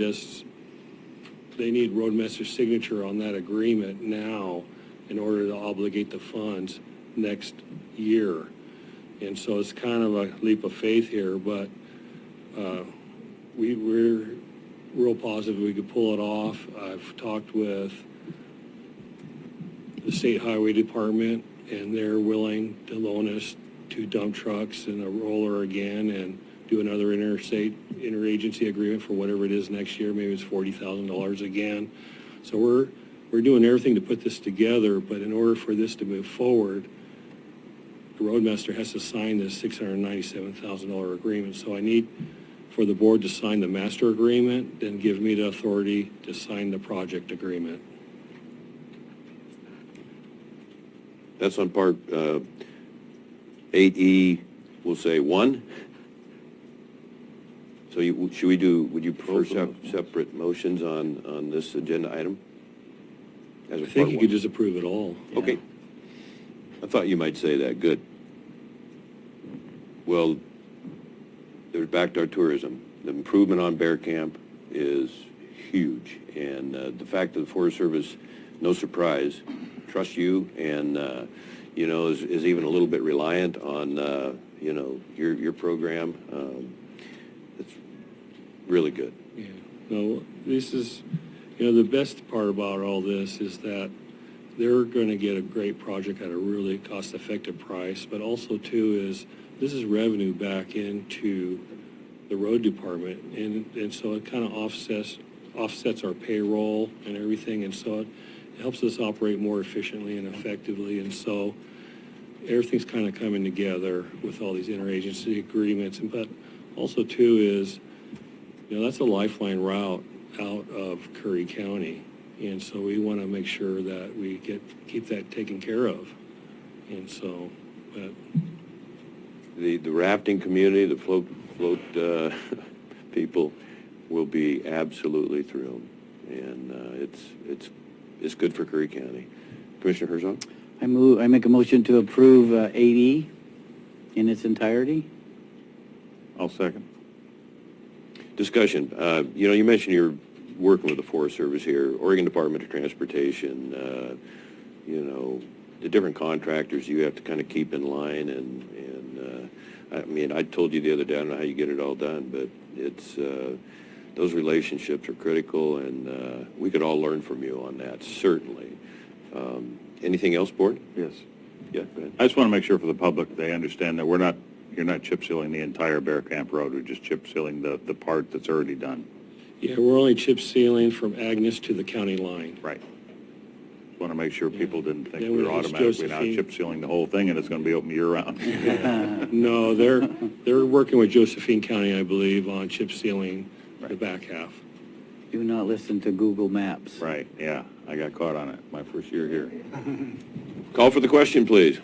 Roadmaster's signature on that agreement now in order to obligate the funds next year. And so it's kind of a leap of faith here, but we're real positive we could pull it off. I've talked with the State Highway Department, and they're willing to loan us 2 dump trucks and a roller again and do another interagency agreement for whatever it is next year. Maybe it's $40,000 again. So we're doing everything to put this together, but in order for this to move forward, the Roadmaster has to sign this $697,000 agreement. So I need for the board to sign the master agreement, then give me the authority to sign the project agreement. That's on part 8E, we'll say 1. So would you prefer separate motions on this agenda item? As a I think part you one? could just approve it all. Okay. I thought you might say that. Good. Well, there's back to our tourism. The improvement on Bear Camp is huge. And the fact that the Forest Service, no surprise, trusts you and, is even a little bit reliant on, your program, it's really good. Yeah. No, this is, the best part about all this is that they're going to get a great project at a really cost-effective price, but also, too, is this is revenue back into the road department, and so it kind of offsets our payroll and everything, and so it helps us operate more efficiently and effectively, and so everything's kind of coming together with all these interagency agreements, but also, too, is, that's a lifeline route out of Curry County, and so we want to make sure that we keep that taken care of, and so, but The rafting community, the float people will be absolutely thrilled, and it's good for Curry County. Commissioner Herzog? I make a motion to approve 8E in its entirety. I'll second. Discussion. You mentioned you're working with the Forest Service here, Oregon Department of Transportation, the different contractors you have to kind of keep in line, and I told you the other day, I don't know how you get it all done, but it's, those relationships are critical, and we could all learn from you on that, certainly. Anything else, Board? Yes. Yeah, go ahead. I just want to make sure for the public, they understand that you're not chip sealing the entire Bear Camp Road, we're just chip sealing the part that's already done. Yeah, we're only chip sealing from Agnes to the county line. Right. Want to make sure people didn't think Yeah, we were it's automatically now Josephine. chip sealing the whole thing and it's going to be open year-round. No, they're working with Josephine County, I believe, on chip sealing the back half. Do not listen to Google Maps. Right, yeah. I got caught on it my first year here. Call for the question, please.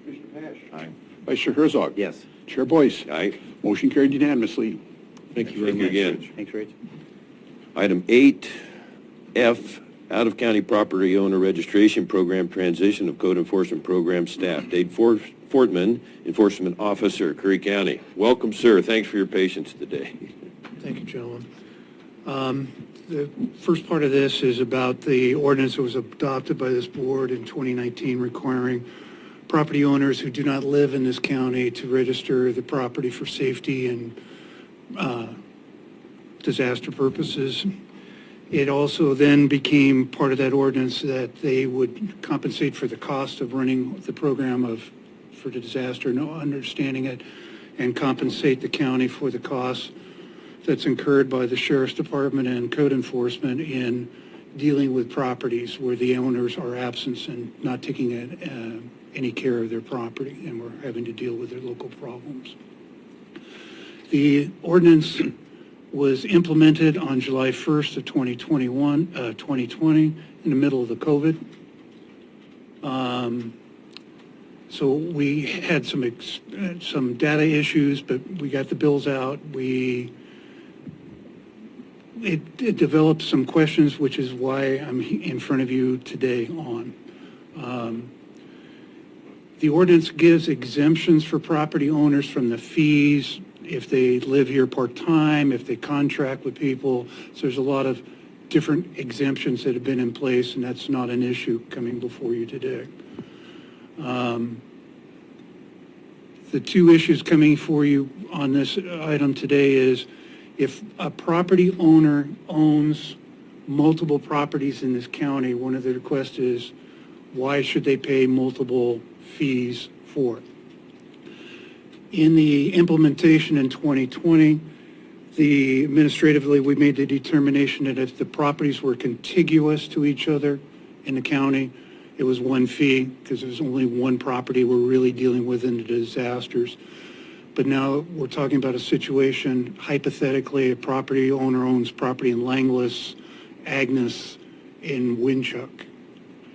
Commissioner Pash. Aye. Vice Chair Herzog. Yes. Chair Boyce. Aye. Motion carried unanimously. Thank you very Thank you much. again. Thanks, Rich. Item 8F, out-of-county property owner registration program transition of code enforcement program staff. Dave Fortman, Enforcement Officer, Curry County. Welcome, sir. Thanks for your patience today. Thank you, gentlemen. The first part of this is about the ordinance that was adopted by this board in 2019 requiring property owners who do not live in this county to register the property for safety and disaster purposes. It also then became part of that ordinance that they would compensate for the cost of running the program for the disaster, no understanding it, and compensate the county for the costs that's incurred by the Sheriff's Department and code enforcement in dealing with properties where the owners are absent and not taking any care of their property, and we're having to deal with their local problems. The ordinance was implemented on July 1st of 2020, in the middle of the COVID. So we had some data issues, but we got the bills out. It developed some questions, which is why I'm in front of you today on. The ordinance gives exemptions for property owners from the fees if they live here part-time, if they contract with people. So there's a lot of different exemptions that have been in place, and that's not an issue coming before you today. The two issues coming for you on this item today is if a property owner owns multiple properties in this county, one of the requests is why should they pay multiple fees for it? In the implementation in 2020, administratively, we made the determination that if the properties were contiguous to each other in the county, it was one fee because there's only one property we're really dealing with in the disasters. But now we're talking about a situation, hypothetically, a property owner owns property in Langlis, Agnes, in Winchuck.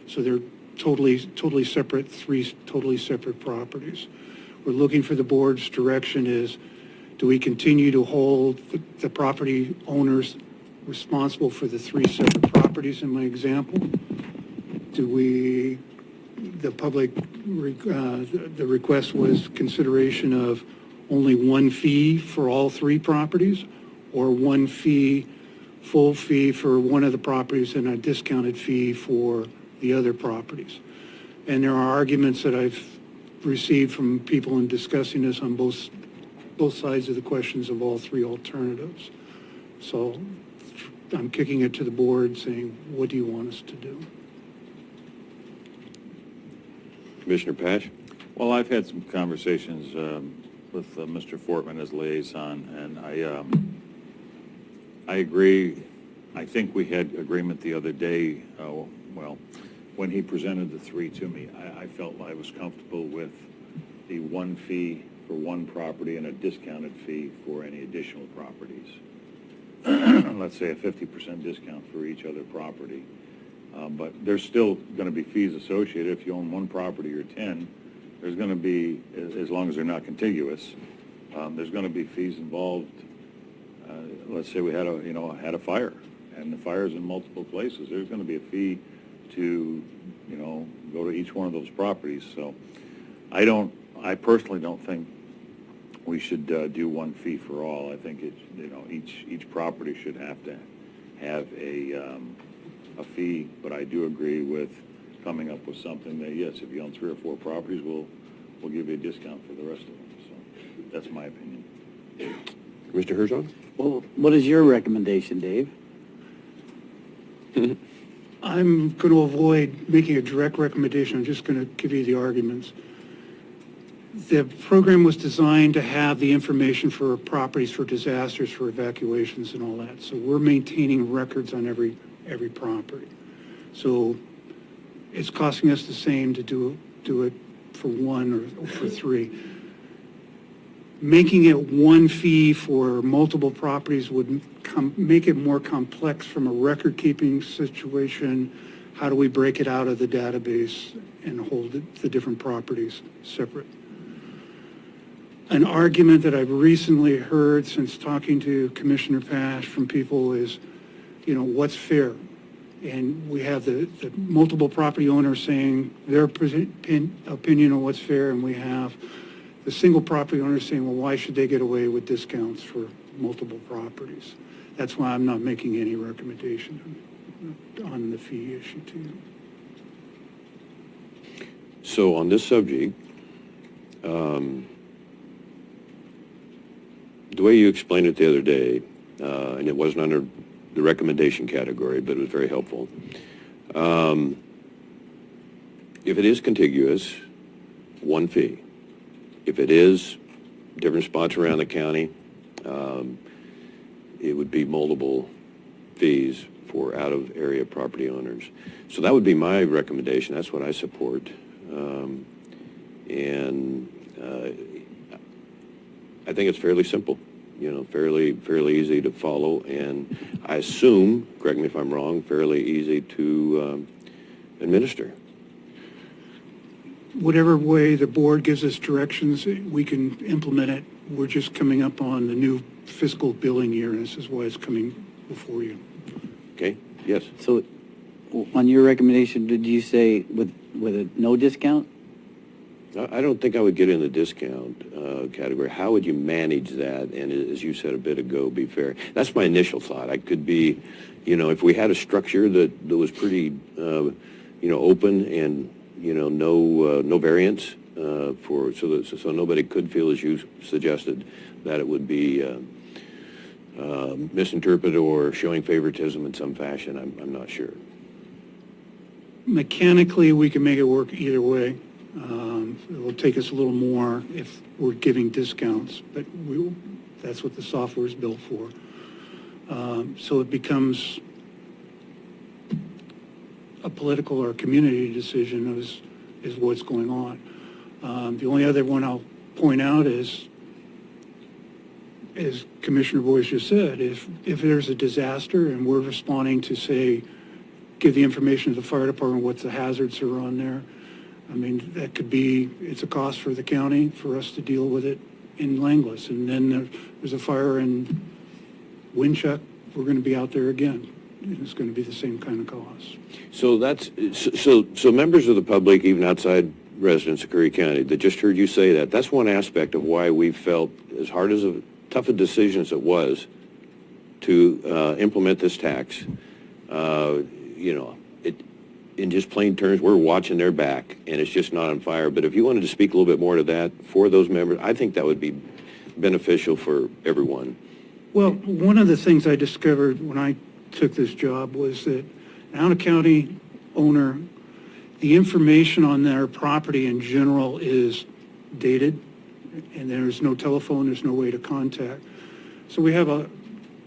So they're totally separate, three totally separate properties. We're looking for the board's direction is, do we continue to hold the property owners responsible for the three separate properties in my example? Do we, the request was consideration of only one fee for all three properties, or one fee, full fee for one of the properties and a discounted fee for the other properties? And there are arguments that I've received from people in discussing this on both sides of the questions of all three alternatives. So I'm kicking it to the board saying, what do you want us to do? Commissioner Pash? Well, I've had some conversations with Mr. Fortman as liaison, and I agree. I think we had agreement the other day, when he presented the three to me, I felt I was comfortable with the one fee for one property and a discounted fee for any additional properties. Let's say a 50% discount for each other property. But there's still going to be fees associated. If you own one property or 10, there's going to be, as long as they're not contiguous, there's going to be fees involved. Let's say we had a fire, and the fire's in multiple places. There's going to be a fee to, go to each one of those properties. So I personally don't think we should do one fee for all. I think each property should have to have a fee, but I do agree with coming up with something that, yes, if you own 3 or 4 properties, we'll give you a discount for the rest of them. So that's my opinion. Mr. Herzog? Well, what is your recommendation, Dave? I'm going to avoid making a direct recommendation. I'm just going to give you the arguments. The program was designed to have the information for properties, for disasters, for evacuations and all that. So we're maintaining records on every property. So it's costing us the same to do it for one or for three. Making it one fee for multiple properties would make it more complex from a record-keeping situation. How do we break it out of the database and hold the different properties separate? An argument that I've recently heard since talking to Commissioner Pash from people is, what's fair? And we have the multiple property owners saying their opinion on what's fair, and we have the single property owners saying, well, why should they get away with discounts for multiple properties? That's why I'm not making any recommendation on the fee issue to you. So on this subject, the way you explained it the other day, and it wasn't under the recommendation category, but it was very helpful. If it is contiguous, one fee. If it is different spots around the county, it would be multiple fees for out-of-area property owners. So that would be my recommendation. That's what I support. I think it's fairly simple, fairly easy to follow, and I assume, correct me if I'm wrong, fairly easy to administer. Whatever way the board gives us directions, we can implement it. We're just coming up on the new fiscal billing year, and this is why it's coming before you. Okay, yes. So on your recommendation, did you say with a no discount? I don't think I would get in the discount category. How would you manage that? And as you said a bit ago, be fair. That's my initial thought. I could be, if we had a structure that was pretty, open and, no variance so nobody could feel, as you suggested, that it would be misinterpreted or showing favoritism in some fashion. I'm not sure. Mechanically, we can make it work either way. It will take us a little more if we're giving discounts, but that's what the software is built for. So it becomes a political or community decision is what's going on. The only other one I'll point out is, as Commissioner Boyce just said, if there's a disaster and we're responding to, say, give the information to the fire department what the hazards are on there, I mean, that could be, it's a cost for the county for us to deal with it in Langlis. And then there's a fire in Winchuck, we're going to be out there again. And it's going to be the same kind of cost. So so members of the public, even outside residents of Curry County, that just heard you say that's one aspect of why we felt, as hard as tough a decision as it was to implement this tax, in just plain terms, we're watching their back, and it's just not on fire. But if you wanted to speak a little bit more to that for those members, I think that would be beneficial for everyone. Well, one of the things I discovered when I took this job was that an out-of-county owner, the information on their property in general is dated, and there's no telephone, there's no way to contact. So we have a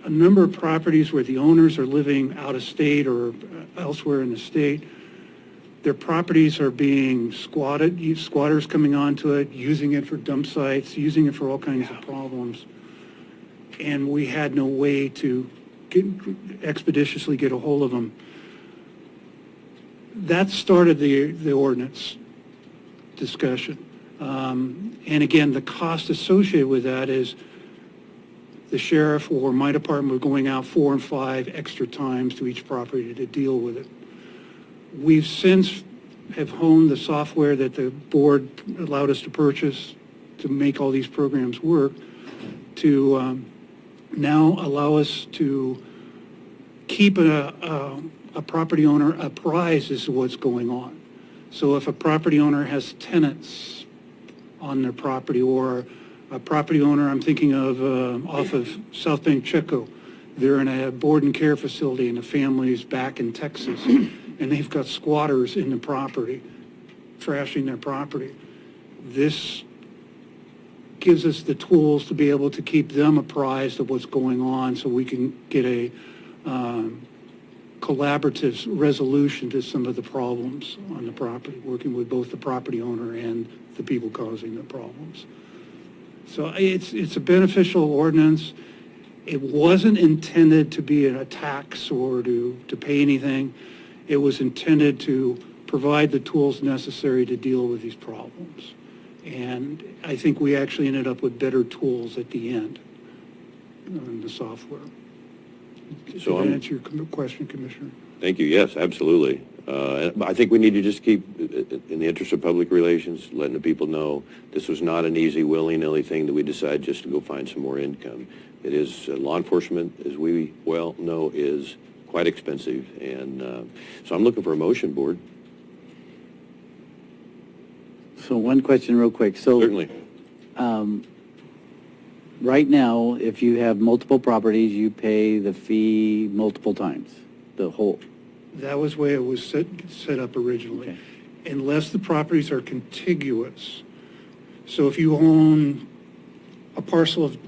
number of properties where the owners are living out of state or elsewhere in the state. Their properties are being squatted, squatters coming onto it, using it for dump sites, using it for all kinds of problems. And we had no way to expeditiously get a hold of them. That started the ordinance discussion. And again, the cost associated with that is the sheriff or my department were going out 4 and 5 extra times to each property to deal with it. We've since have honed the software that the board allowed us to purchase to make all these programs work, to now allow us to keep a property owner apprised as to what's going on. So if a property owner has tenants on their property, or a property owner, I'm thinking of off of South Bank Checo, they're in a board and care facility and the family's back in Texas, and they've got squatters in the property, trashing their property. This gives us the tools to be able to keep them apprised of what's going on so we can get a collaborative resolution to some of the problems on the property, working with both the property owner and the people causing the problems. So it's a beneficial ordinance. It wasn't intended to be a tax or to pay anything. It was intended to provide the tools necessary to deal with these problems. And I think we actually ended up with better tools at the end in the software. Did So that answer your question, Commissioner? Thank you. Yes, absolutely. I think we need to just keep, in the interest of public relations, letting the people know this was not an easy, willy-nilly thing that we decided just to go find some more income. It is, law enforcement, as we well know, is quite expensive. And so I'm looking for a motion, Board. So one question real quick. So Certainly. Right now, if you have multiple properties, you pay the fee multiple times, the whole. That was the way it was set up originally. Okay. Unless the properties are contiguous. So if you own a parcel of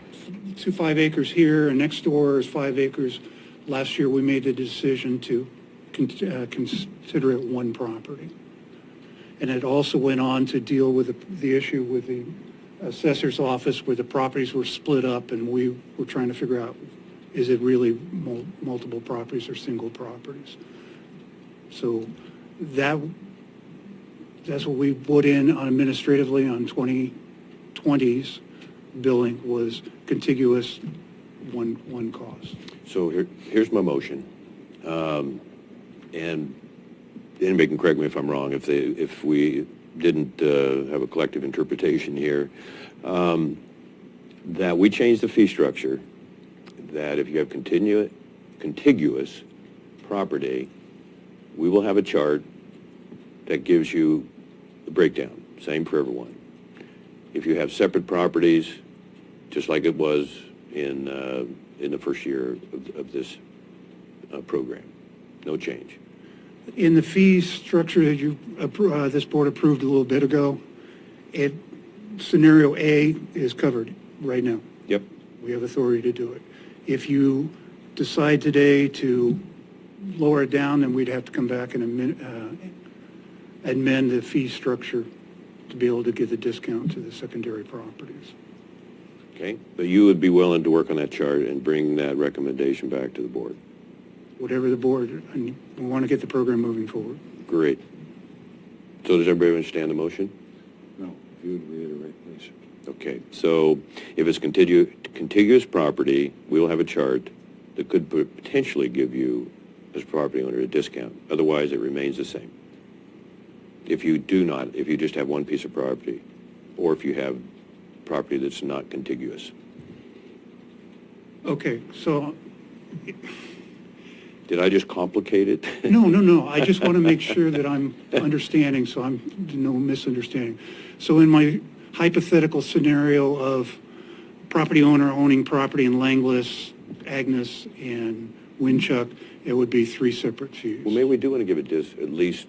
5 acres here and next door is 5 acres, last year we made the decision to consider it one property. And it also went on to deal with the issue with the assessor's office where the properties were split up and we were trying to figure out, is it really multiple properties or single properties? So that's what we put in on administratively on 2020's billing was contiguous one cost. So here's my motion. And anybody can correct me if I'm wrong, if we didn't have a collective interpretation here, that we change the fee structure, that if you have contiguous property, we will have a chart that gives you the breakdown, same for everyone. If you have separate properties, just like it was in the first year of this program, no change. In the fee structure that this board approved a little bit ago, scenario A is covered right now. Yep. We have authority to do it. If you decide today to lower it down, then we'd have to come back and amend the fee structure to be able to give the discount to the secondary properties. Okay, but you would be willing to work on that chart and bring that recommendation back to the board? Whatever the board, and we want to get the program moving forward. Great. So does everybody understand the motion? No, if you would reiterate, please. Okay, so if it's contiguous property, we will have a chart that could potentially give you, as a property owner, a discount. Otherwise, it remains the same. If you just have one piece of property, or if you have property that's not contiguous. Okay, so... Did I just complicate it? No. I just want to make sure that I'm understanding, so I'm no misunderstanding. So in my hypothetical scenario of property owner owning property in Langlis, Agnes, and Winchuck, it would be 3 separate fees. Well, maybe we do want to give it at least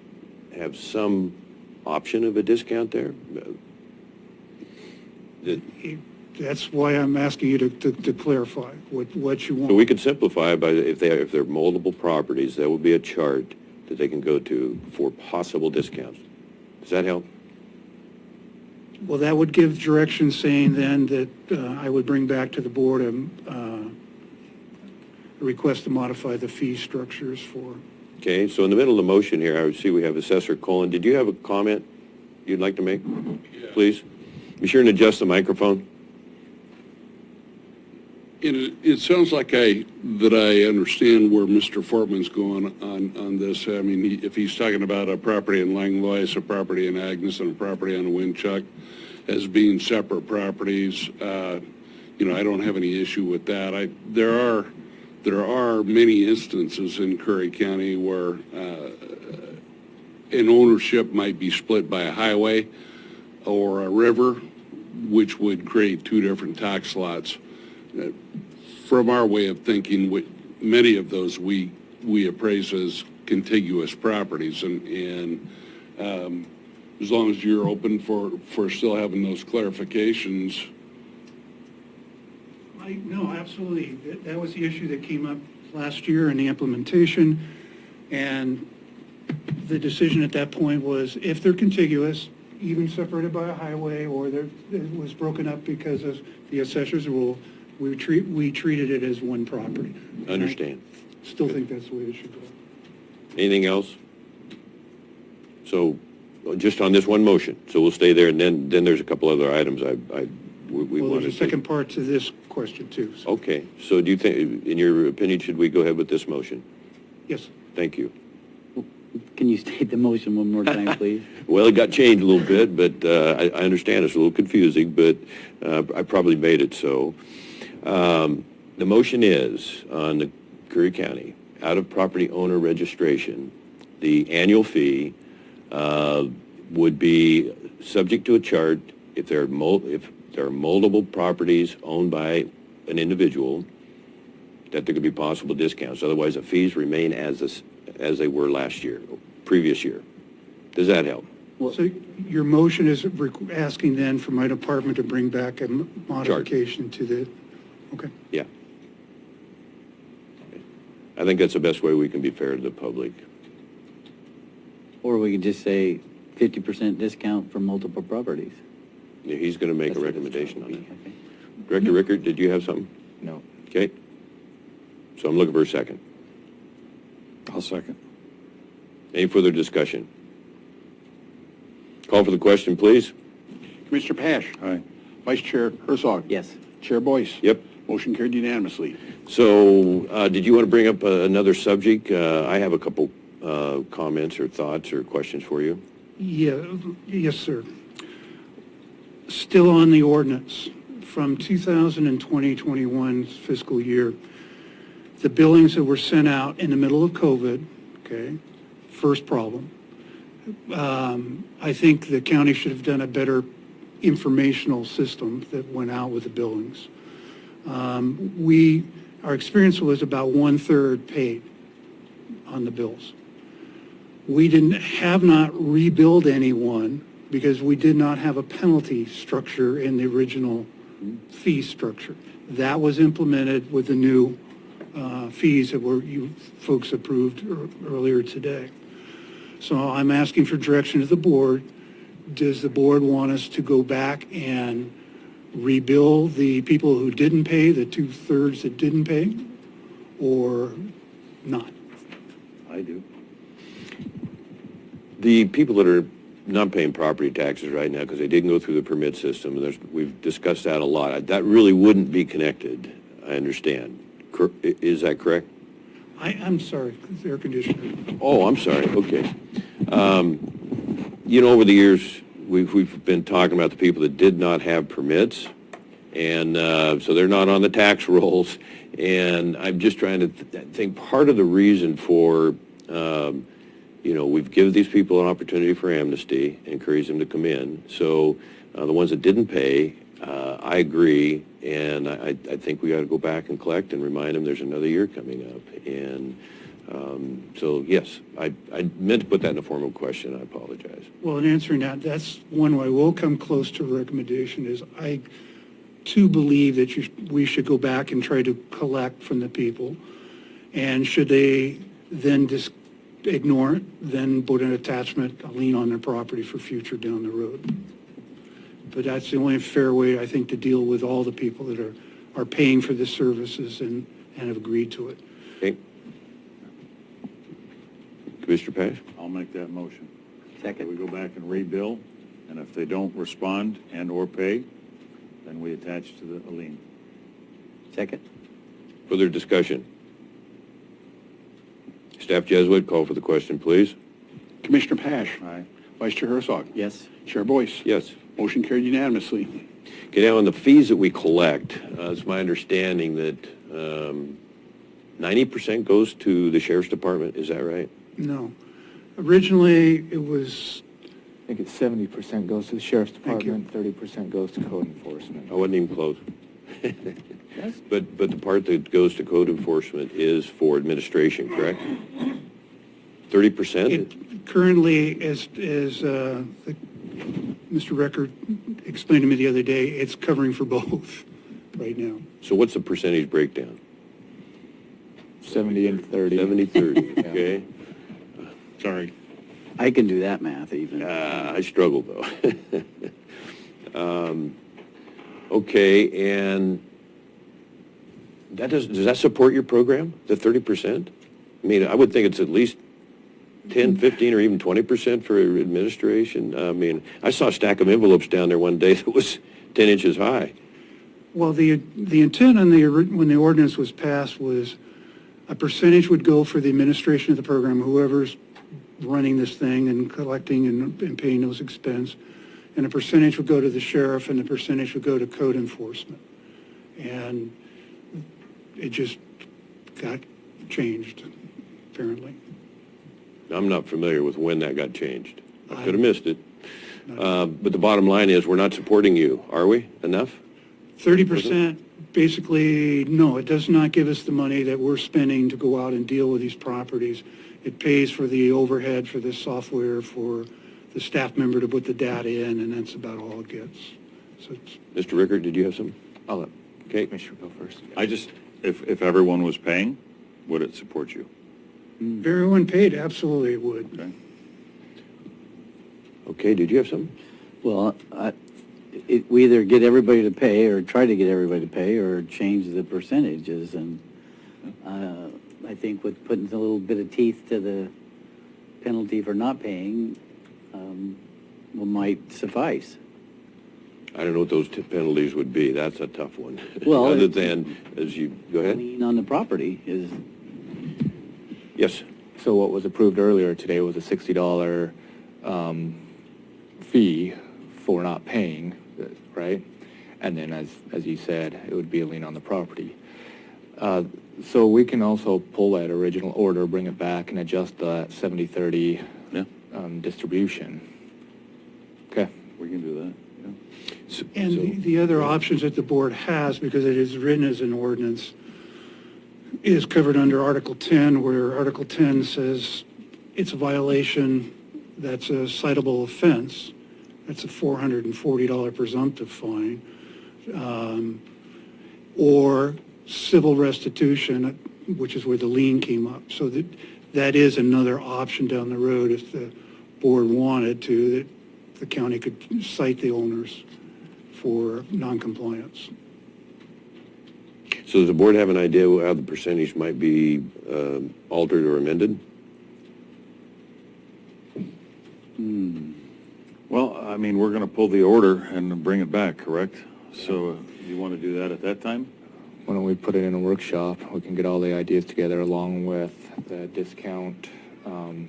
have some option of a discount there. That's why I'm asking you to clarify what you want. So we could simplify it by if there are multiple properties, there will be a chart that they can go to for possible discounts. Does that help? Well, that would give direction saying then that I would bring back to the board a request to modify the fee structures for... Okay, so in the middle of the motion here, I would see we have Assessor Colin. Did you have a comment you'd like to make? Yeah. Please. Be sure and adjust the microphone. It sounds like I understand where Mr. Fortman's going on this. I mean, if he's talking about a property in Langlois, a property in Agnes, and a property on Winchuck as being separate properties, I don't have any issue with that. There are many instances in Curry County where an ownership might be split by a highway or a river, which would create 2 different tax lots. From our way of thinking, many of those we appraise as contiguous properties, and as long as you're open for still having those clarifications, No, absolutely. That was the issue that came up last year in the implementation. And the decision at that point was if they're contiguous, even separated by a highway, or it was broken up because of the assessor's rule, we treated it as one property. Understand. Still think that's the way it should go. Anything else? So, just on this one motion, so we'll stay there, and then there's a couple other items we Well, wanted there's a second part to this question, too. So, Okay, so do you think, in your opinion, should we go ahead with this motion? yes. Thank you. Can you state the motion one more time, please? Well, it got changed a little bit, but I understand it's a little confusing, but I probably made it so. The motion is on the Curry County out-of-property owner registration, the annual fee would be subject to a chart if there are multiple properties owned by an individual, that there could be possible discounts. Otherwise, the fees remain as they were last year, previous year. Does that help? So your motion is asking then for my department to bring back a modification to the, okay. Yeah. I think that's the best way we can be fair to the public. Or we could just say 50% discount for multiple properties. Yeah, he's going to make a That's what it's recommendation on gonna it. be, okay. Director Rickard, did you have something? No. Okay. So I'm looking for a second. I'll second. Any further discussion? Call for the question, please. Commissioner Pash. Aye. Vice Chair Herzog. Yes. Chair Boyce. Yep. Motion carried unanimously. So did you want to bring up another subject? I have a couple comments or thoughts or questions for you. Yeah, yes, sir. Still on the ordinance, from 2020-21 fiscal year, the billings that were sent out in the middle of COVID, okay, first problem. I think the county should have done a better informational system that went out with the billings. Our experience was about 1/3 paid on the bills. We have not rebuild anyone because we did not have a penalty structure in the original fee structure. That was implemented with the new fees that you folks approved earlier today. So I'm asking for direction to the board. Does the board want us to go back and rebill the people who didn't pay, the 2/3 that didn't pay, or not? I do. The people that are not paying property taxes right now because they didn't go through the permit system, and we've discussed that a lot. That really wouldn't be connected, I understand. Is that correct? I'm sorry, it's air conditioner. Oh, I'm sorry, okay. Over the years, we've been talking about the people that did not have permits, and so they're not on the tax rolls, and I'm just trying to think part of the reason for, we've given these people an opportunity for amnesty, encourage them to come in, so the ones that didn't pay, I agree, and I think we ought to go back and collect and remind them there's another year coming up, and so, yes, I meant to put that in a formal question. I apologize. Well, in answering that, that's one way we'll come close to a recommendation is I, too, believe that we should go back and try to collect from the people. And should they then just ignore it, then put an attachment, a lien on their property for future down the road. But that's the only fair way, I think, to deal with all the people that are paying for the services and have agreed to it. Okay. Commissioner Pash? I'll make that motion. Second. We go back and rebill, and if they don't respond and/or pay, then we attach to the lien. Second. Further discussion? Staff Jesuit, call for the question, please. Commissioner Pash. Aye. Vice Chair Herzog. Yes. Chair Boyce. Yes. Motion carried unanimously. Okay, now on the fees that we collect, it's my understanding that 90% goes to the Sheriff's Department, is that right? No. Originally, it was, I think it's 70% goes to the Sheriff's Thank you. Department, 30% goes to code enforcement. I wasn't even close. But the part that goes to code enforcement is for administration, correct? 30%? currently, as Mr. Record explained to me the other day, it's covering for both right now. So what's the percentage breakdown? 70 and 30. 70-30, Yeah. okay? Sorry. I can do that math even. I struggle, though. Okay, and does that support your program, the 30%? I mean, I would think it's at least 10, 15, or even 20% for administration. I mean, I saw a stack of envelopes down there one day that was 10 inches high. Well, the intent on when the ordinance was passed was a percentage would go for the administration of the program, whoever's running this thing and collecting and paying those expenses, and a percentage would go to the sheriff, and a percentage would go to code enforcement. And it just got changed, apparently. I'm not familiar with when that got changed. I could have missed it. But the bottom line is, we're not supporting you, are we? Enough? 30%, basically, no, it does not give us the money that we're spending to go out and deal with these properties. It pays for the overhead for the software, for the staff member to put the data in, and that's about all it gets. So Mr. Rickard, did you have some? I'll let Okay. Commissioner go first. I just, if everyone was paying, would it support you? if everyone paid, absolutely it would. Okay. Okay, did you have some? Well, we either get everybody to pay or try to get everybody to pay or change the percentages. And I think with putting a little bit of teeth to the penalty for not paying might suffice. I don't know what those penalties would be. That's a tough one. Well, Other than, go ahead. Lien on the property is, Yes. So what was approved earlier today was a $60 fee for not paying, right? And then as you said, it would be a lien on the property. So we can also pull that original order, bring it back, and adjust the 70-30 distribution. Okay. We can do that. And the other options that the board has, because it is written as an ordinance, is covered under Article 10, where Article 10 says it's a violation that's a citable offense. That's a $440 presumptive fine. Or civil restitution, which is where the lien came up. So that is another option down the road if the board wanted to, that the county could cite the owners for noncompliance. So does the board have an idea how the percentage might be altered or amended? Well, I mean, we're going to pull the order and bring it back, correct? So you want to do that at that time? Why don't we put it in a workshop? We can get all the ideas together along with the discount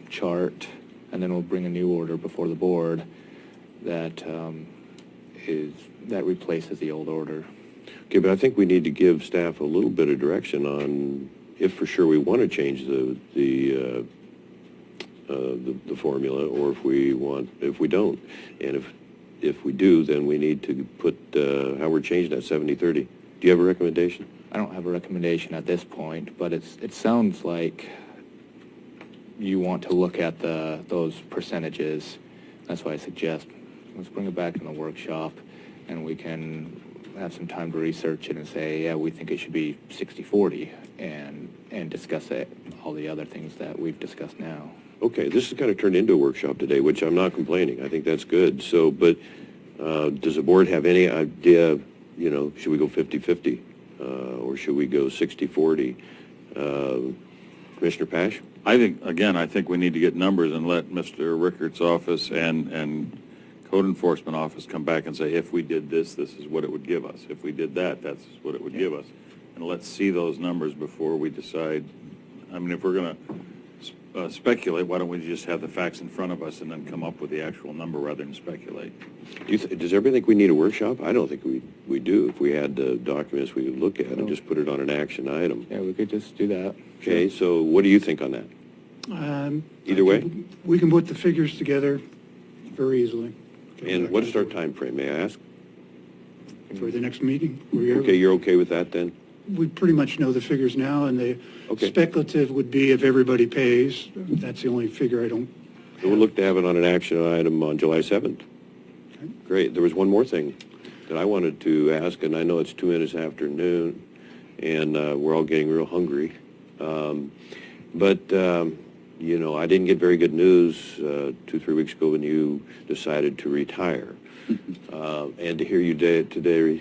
chart, and then we'll bring a new order before the board that replaces the old order. Okay, but I think we need to give staff a little bit of direction on if for sure we want to change the formula, or if we don't. And if we do, then we need to put how we're changing that 70-30. Do you have a recommendation? I don't have a recommendation at this point, but it sounds like you want to look at those percentages. That's why I suggest let's bring it back in the workshop, and we can have some time to research it and say, yeah, we think it should be 60-40, and discuss all the other things that we've discussed now. Okay, this has kind of turned into a workshop today, which I'm not complaining. I think that's good. So, but does the board have any idea, should we go 50-50 or should we go 60-40? Commissioner Pash? I think we need to get numbers and let Mr. Rickard's office and Code Enforcement Office come back and say, if we did this, this is what it would give us. If we did that, that's what it would give us. And let's see those numbers before we decide. I mean, if we're going to speculate, why don't we just have the facts in front of us and then come up with the actual number rather than speculate? Does everybody think we need a workshop? I don't think we do. If we had documents we could look at and just put it on an action item. Yeah, we could just do that. Okay, so what do you think on that? Either way? We can put the figures together very easily. And what is our time frame, may I ask? For the next meeting. Okay, you're okay with that then? We pretty much know the figures now, and the speculative would be if everybody pays. That's the only figure I don't. So we'll look to have it on an action item on July 7th. Okay. Great. There was one more thing. that I wanted to ask, and I know it's 2 minutes after noon, and we're all getting real hungry. You know, I didn't get very good news 2-3 weeks ago when you decided to retire. And to hear you today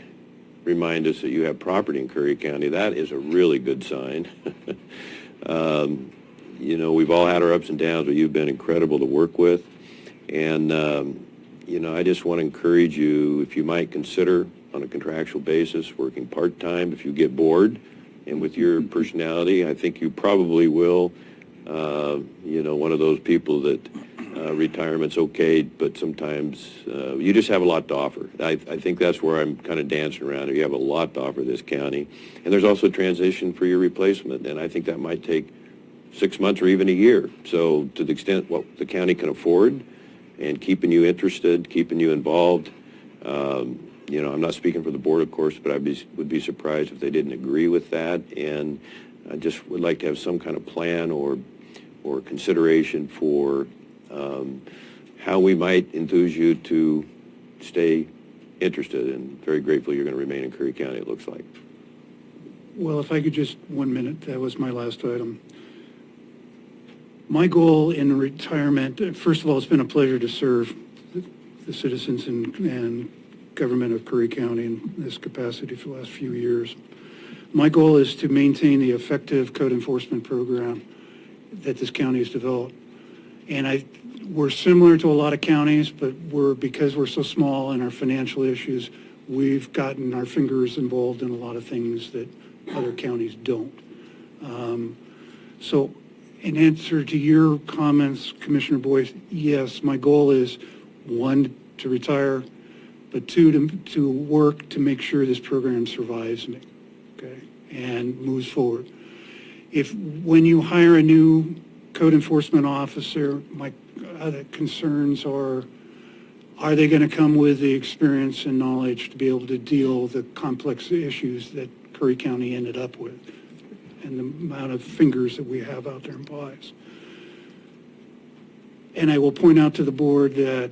remind us that you have property in Curry County, that is a really good sign. You know, we've all had our ups and downs, but you've been incredible to work with. And, you know, I just want to encourage you, if you might consider on a contractual basis working part-time if you get bored. And with your personality, I think you probably will. You know, one of those people that retirement's okay, but sometimes you just have a lot to offer. I think that's where I'm kind of dancing around. You have a lot to offer this county. And there's also transition for your replacement, and I think that might take 6 months or even a year. So to the extent what the county can afford and keeping you interested, keeping you involved, you know, I'm not speaking for the board, of course, but would be surprised if they didn't agree with that. And I just would like to have some kind of plan or consideration for how we might enthuse you to stay interested. And very grateful you're going to remain in Curry County, it looks like. Well, if I could just 1 minute, that was my last item. My goal in retirement, first of all, it's been a pleasure to serve the citizens and government of Curry County in this capacity for the last few years. My goal is to maintain the effective code enforcement program that this county has developed. And we're similar to a lot of counties, but because we're so small in our financial issues, we've gotten our fingers involved in a lot of things that other counties don't. So in answer to your comments, Commissioner Boyce, yes, my goal is, 1, to retire, but 2, to work to make sure this program survives me, okay, and moves forward. When you hire a new code enforcement officer, my other concerns are they going to come with the experience and knowledge to be able to deal with the complex issues that Curry County ended up with and the amount of fingers that we have out there in pies. And I will point out to the board that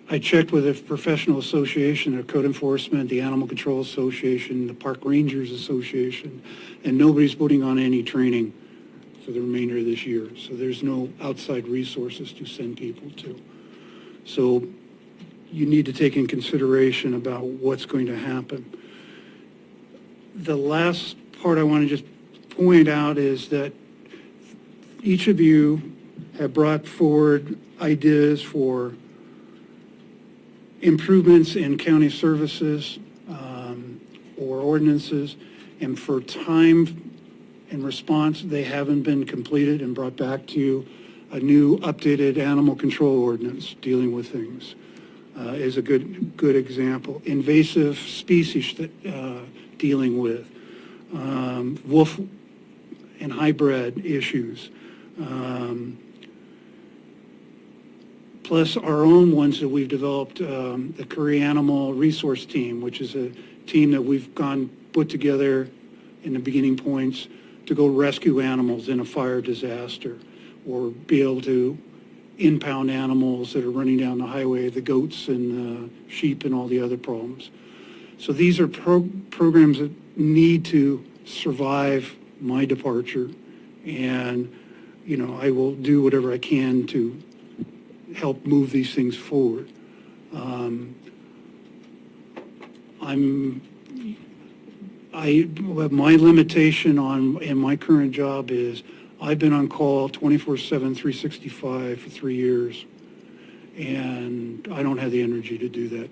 I checked with a professional association, the Code Enforcement, the Animal Control Association, the Park Rangers Association, and nobody's putting on any training for the remainder of this year. So there's no outside resources to send people to. So you need to take in consideration about what's going to happen. The last part I want to just point out is that each of you have brought forward ideas for improvements in county services or ordinances, and for time and response, they haven't been completed and brought back to you. A new updated animal control ordinance dealing with things is a good example. Invasive species dealing with wolf and hybrid issues. Plus our own ones that we've developed, the Curry Animal Resource Team, which is a team that we've put together in the beginning points to go rescue animals in a fire disaster, or be able to impound animals that are running down the highway, the goats and sheep and all the other problems. So these are programs that need to survive my departure, and you know, I will do whatever I can to help move these things forward. My limitation in my current job is I've been on call 24/7, 365 for 3 years, and I don't have the energy to do that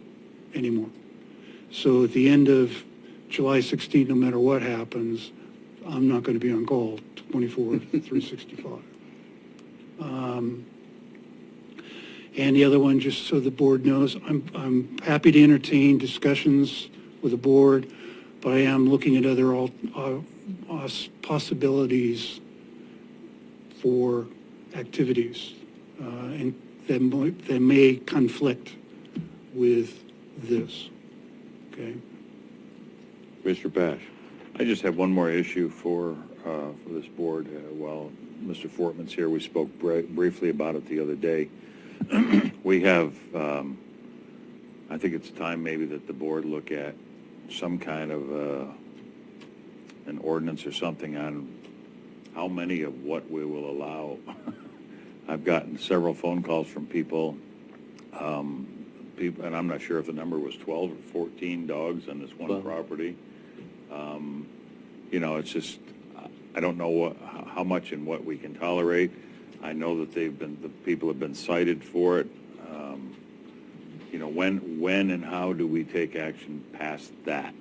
anymore. So at the end of July 16th, no matter what happens, I'm not going to be on call 24, 365. And the other one, just so the board knows, I'm happy to entertain discussions with the board, but I am looking at other possibilities for activities and that may conflict with this. Okay. Mr. Pash. I just have one more issue for this board. While Mr. Fortman's here, we spoke briefly about it the other day. We have I think it's time maybe that the board look at some kind of an ordinance or something on how many of what we will allow. I've gotten several phone calls from people, and I'm not sure if the number was 12 or 14 dogs on this one property. It's just, I don't know how much and what we can tolerate. I know that the people have been cited for it. When and how do we take action past that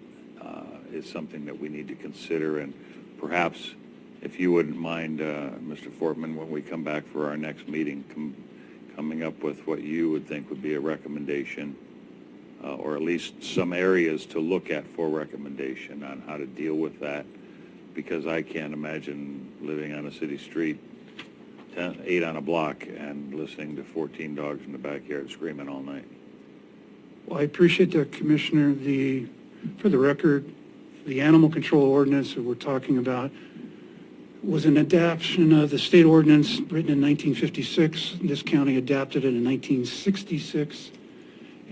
is something that we need to consider. And perhaps, if you wouldn't mind, Mr. Fortman, when we come back for our next meeting, coming up with what you would think would be a recommendation, or at least some areas to look at for recommendation on how to deal with that, because I can't imagine living on a city street, 8 on a block, and listening to 14 dogs in the backyard screaming all night. Well, I appreciate that, Commissioner. For the record, the animal control ordinance that we're talking about was an adaptation of the state ordinance written in 1956. This county adapted it in 1966.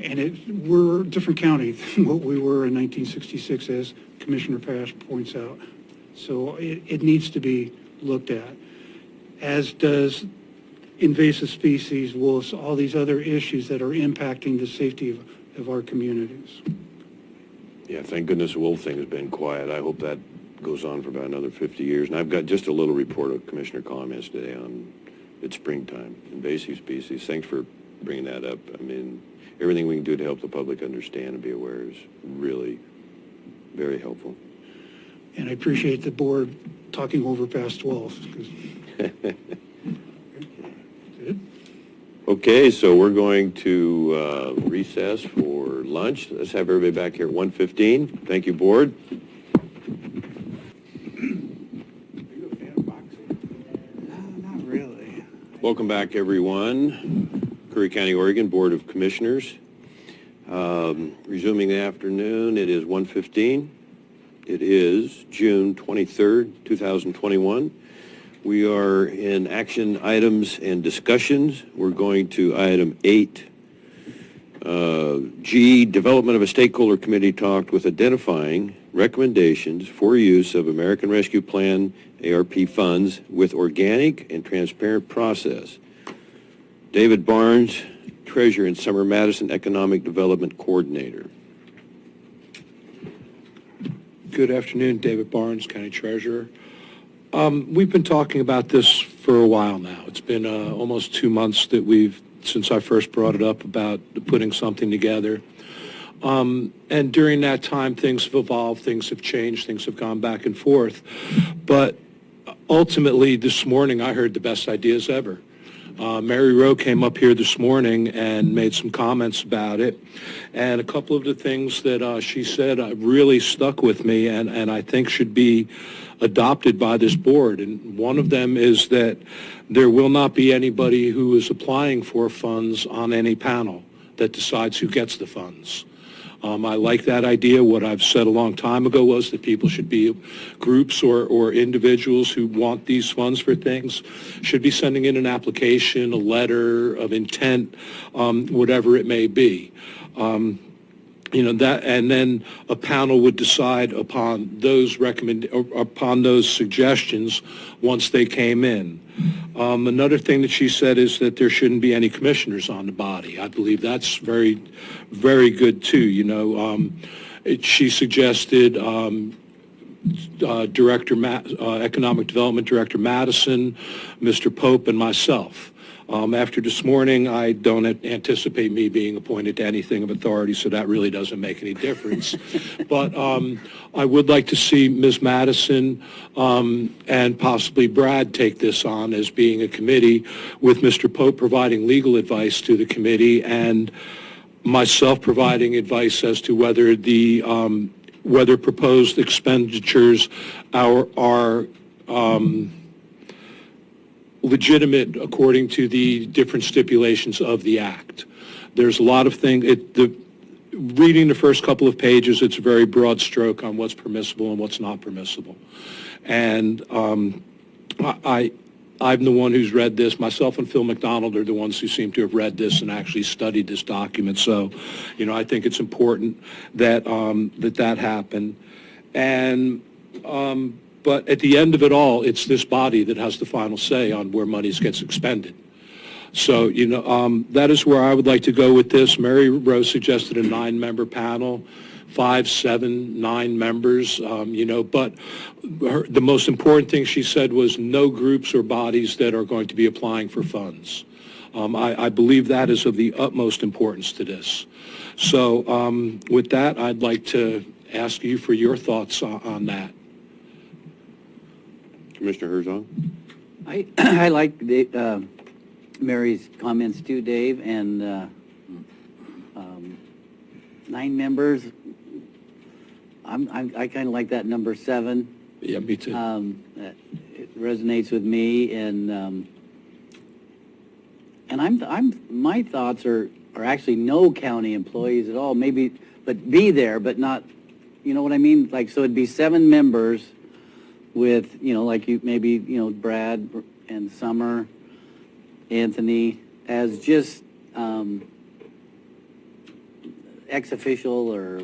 And we're a different county than what we were in 1966, as Commissioner Pash points out. So it needs to be looked at, as does invasive species, wolves, all these other issues that are impacting the safety of our communities. Yeah, thank goodness the wolf thing has been quiet. I hope that goes on for about another 50 years. And I've got just a little report of Commissioner comments today on it's springtime, invasive species. Thanks for bringing that up. I mean, everything we can do to help the public understand and be aware is really very helpful. And I appreciate the board talking over past 12. Okay, so we're going to recess for lunch. Let's have everybody back here at 1:15. Thank you, board. Not really. Welcome back, everyone. Curry County, Oregon Board of Commissioners. Resuming the afternoon, it is 1:15. It is June 23rd, 2021. We are in action items and discussions. We're going to item 8G, development of a stakeholder committee talked with identifying recommendations for use of American Rescue Plan ARP funds with organic and transparent process. David Barnes, Treasurer and Summer Madison Economic Development Coordinator. Good afternoon, David Barnes, County Treasurer. We've been talking about this for a while now. It's been almost 2 months since I first brought it up about putting something together. And during that time, things have evolved, things have changed, things have gone back and forth. But ultimately, this morning, I heard the best ideas ever. Mary Rowe came up here this morning and made some comments about it. And a couple of the things that she said really stuck with me and I think should be adopted by this board. And one of them is that there will not be anybody who is applying for funds on any panel that decides who gets the funds. I like that idea. What I've said a long time ago was that people should be groups or individuals who want these funds for things should be sending in an application, a letter of intent, whatever it may be. That, and then a panel would decide upon those suggestions once they came in. Another thing that she said is that there shouldn't be any commissioners on the body. I believe that's very, very good too. She suggested Economic Development Director Madison, Mr. Pope, and myself. After this morning, I don't anticipate me being appointed to anything of authority, so that really doesn't make any difference. But I would like to see Ms. Madison and possibly Brad take this on as being a committee, with Mr. Pope providing legal advice to the committee and myself providing advice as to whether whether proposed expenditures are legitimate according to the different stipulations of the Act. There's a lot of things. Reading the first couple of pages, it's a very broad stroke on what's permissible and what's not permissible. And I'm the one who's read this. Myself and Phil McDonald are the ones who seem to have read this and actually studied this document. So, I think it's important that that happened. And but at the end of it all, it's this body that has the final say on where money gets expended. So, that is where I would like to go with this. Mary Rose suggested a 9-member panel, 5, 7, 9 members, but the most important thing she said was no groups or bodies that are going to be applying for funds. I believe that is of the utmost importance to this. So with that, I'd like to ask you for your thoughts on that. Commissioner Herzog? I like Mary's comments too, Dave, and 9 members. I kind of like that number 7. Yeah, me too. It resonates with me, and my thoughts are actually no county employees at all. Maybe, but be there, but not. You know what I mean? Like, so it'd be 7 members with, like maybe Brad and Summer, Anthony, as just ex official or.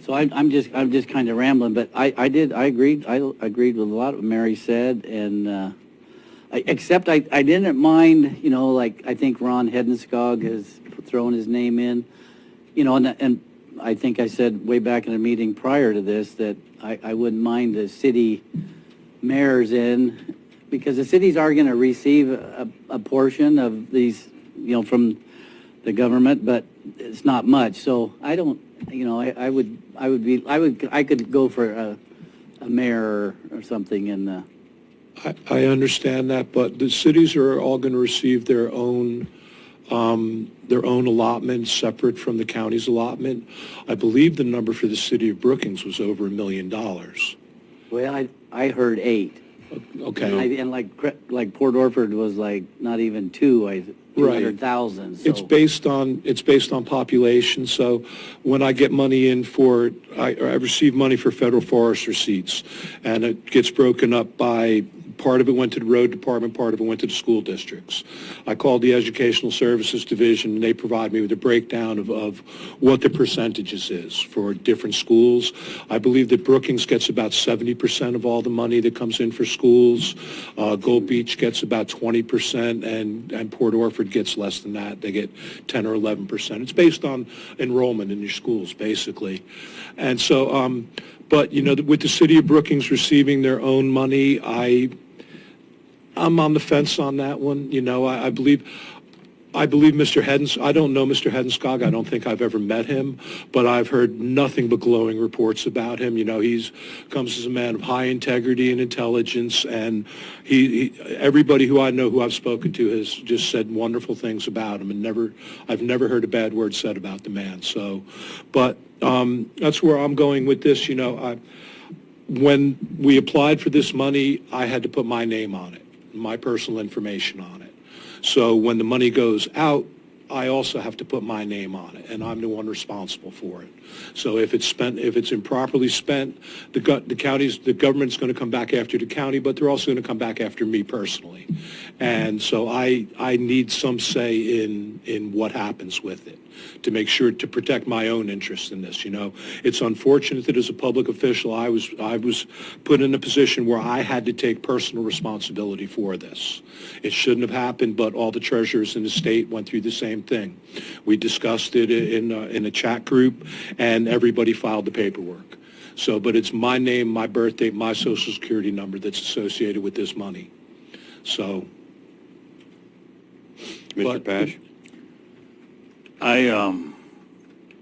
So I'm just kind of rambling, but I agreed with a lot of what Mary said, and except I didn't mind, like I think Ron Hedenskog has thrown his name in, and I think I said way back in a meeting prior to this that I wouldn't mind the city mayors in, because the cities are going to receive a portion of these, from the government, but it's not much. So I don't, I could go for a mayor or something in the. I understand that, but the cities are all going to receive their own allotment separate from the county's allotment. I believe the number for the city of Brookings was over $1 million. Well, I heard 8. Okay. And like Port Orford was like not even 200,000. So. It's based on population. So when I get money in I receive money for federal forest receipts, and it gets broken up by. Part of it went to the road department, part of it went to the school districts. I called the Educational Services Division, and they provide me with a breakdown of what the percentages is for different schools. I believe that Brookings gets about 70% of all the money that comes in for schools. Gold Beach gets about 20%, and Port Orford gets less than that. They get 10 or 11%. It's based on enrollment in your schools, basically. And so, but, with the city of Brookings receiving their own money, I'm on the fence on that one. I believe Mr. Hedenskog. I don't know Mr. Hedenskog. I don't think I've ever met him, but I've heard nothing but glowing reports about him. He's comes as a man of high integrity and intelligence, and everybody who I know who I've spoken to has just said wonderful things about him, and I've never heard a bad word said about the man. So, but that's where I'm going with this. When we applied for this money, I had to put my name on it, my personal information on it. So when the money goes out, I also have to put my name on it, and I'm the one responsible for it. So if it's improperly spent, the government's going to come back after the county, but they're also going to come back after me personally. And so I need some say in what happens with it, to make sure to protect my own interest in this. It's unfortunate that as a public official, I was put in a position where I had to take personal responsibility for this. It shouldn't have happened, but all the treasurers in the state went through the same thing. We discussed it in a chat group, and everybody filed the paperwork. So, but it's my name, my birth date, my social security number that's associated with this money. So. Mr. Pash?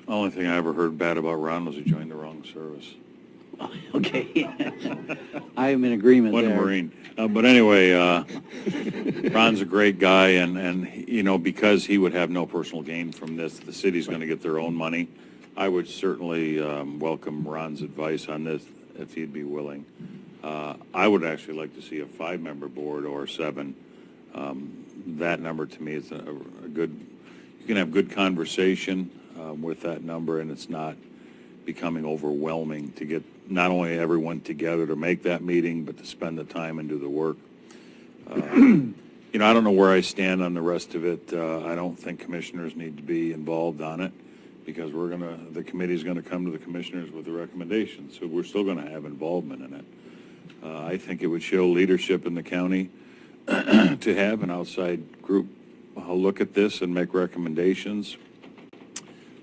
Only thing I ever heard bad about Ron was he joined the wrong service. Okay. I am in agreement What there. a Marine. But anyway, Ron's a great guy, and because he would have no personal gain from this, the city's going to get their own money. I would certainly welcome Ron's advice on this if he'd be willing. I would actually like to see a 5-member board or 7. That number to me is a good. You can have good conversation with that number, and it's not becoming overwhelming to get not only everyone together to make that meeting, but to spend the time and do the work. I don't know where I stand on the rest of it. I don't think commissioners need to be involved on it because the committee's going to come to the commissioners with a recommendation, so we're still going to have involvement in it. I think it would show leadership in the county to have an outside group look at this and make recommendations.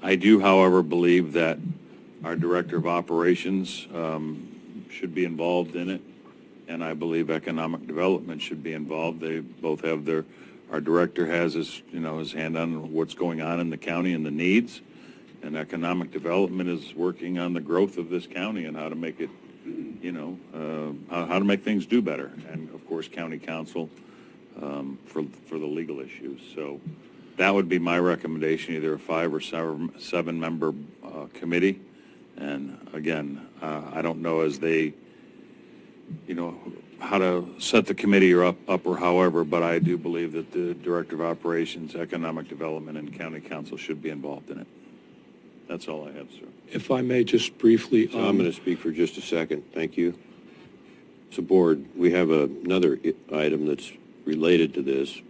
I do, however, believe that our Director of Operations should be involved in it, and I believe Economic Development should be involved. They both have our Director has his hand on what's going on in the county and the needs, and Economic Development is working on the growth of this county and how to make it, how to make things do better, and of course, County Council for the legal issues. So that would be my recommendation, either a 5 or 7 member committee. And again, I don't know as they, how to set the committee up or however, but I do believe that the Director of Operations, Economic Development, and County Council should be involved in it. That's all I have, sir. If I may just briefly... So I'm going to speak for just a second. Thank you. So, Board, we have another item that's related to this,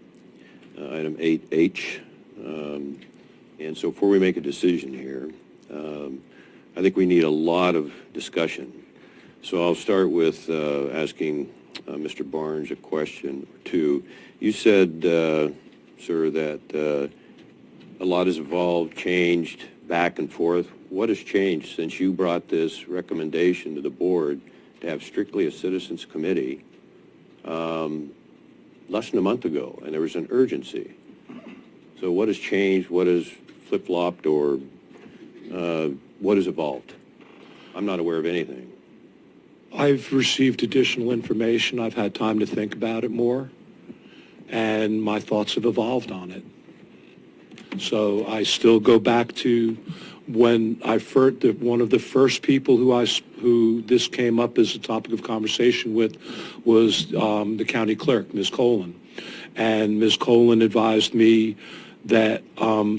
item 8H. And so before we make a decision here, I think we need a lot of discussion. So I'll start with asking Mr. Barnes a question or two. You said, sir, that a lot has evolved, changed, back and forth. What has changed since you brought this recommendation to the board to have strictly a citizens committee less than a month ago, and there was an urgency? So what has changed? What has flip-flopped, or what has evolved? I'm not aware of anything. I've received additional information. I've had time to think about it more, and my thoughts have evolved on it. So I still go back to when I first, one of the first people who this came up as a topic of conversation with was the county clerk, Ms. Colin. And Ms. Colin advised me that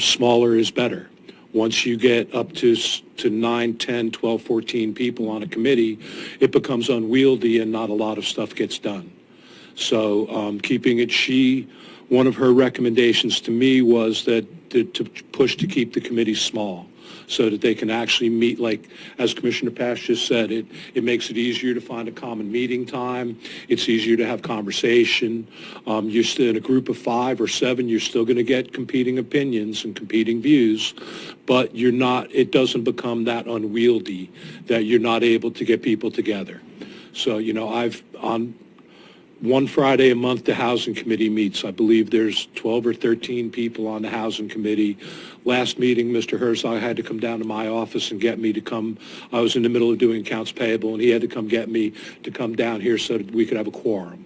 smaller is better. Once you get up to 9, 10, 12, 14 people on a committee, it becomes unwieldy and not a lot of stuff gets done. So keeping it, one of her recommendations to me was that to push to keep the committee small so that they can actually meet, like, as Commissioner Pash just said, it makes it easier to find a common meeting time. It's easier to have conversation. You're still in a group of 5 or 7, you're still going to get competing opinions and competing views, but it doesn't become that unwieldy that you're not able to get people together. So, on one Friday a month, the Housing Committee meets. I believe there's 12 or 13 people on the Housing Committee. Last meeting, Mr. Herzog had to come down to my office and get me to come. I was in the middle of doing accounts payable, and he had to come get me to come down here so that we could have a quorum.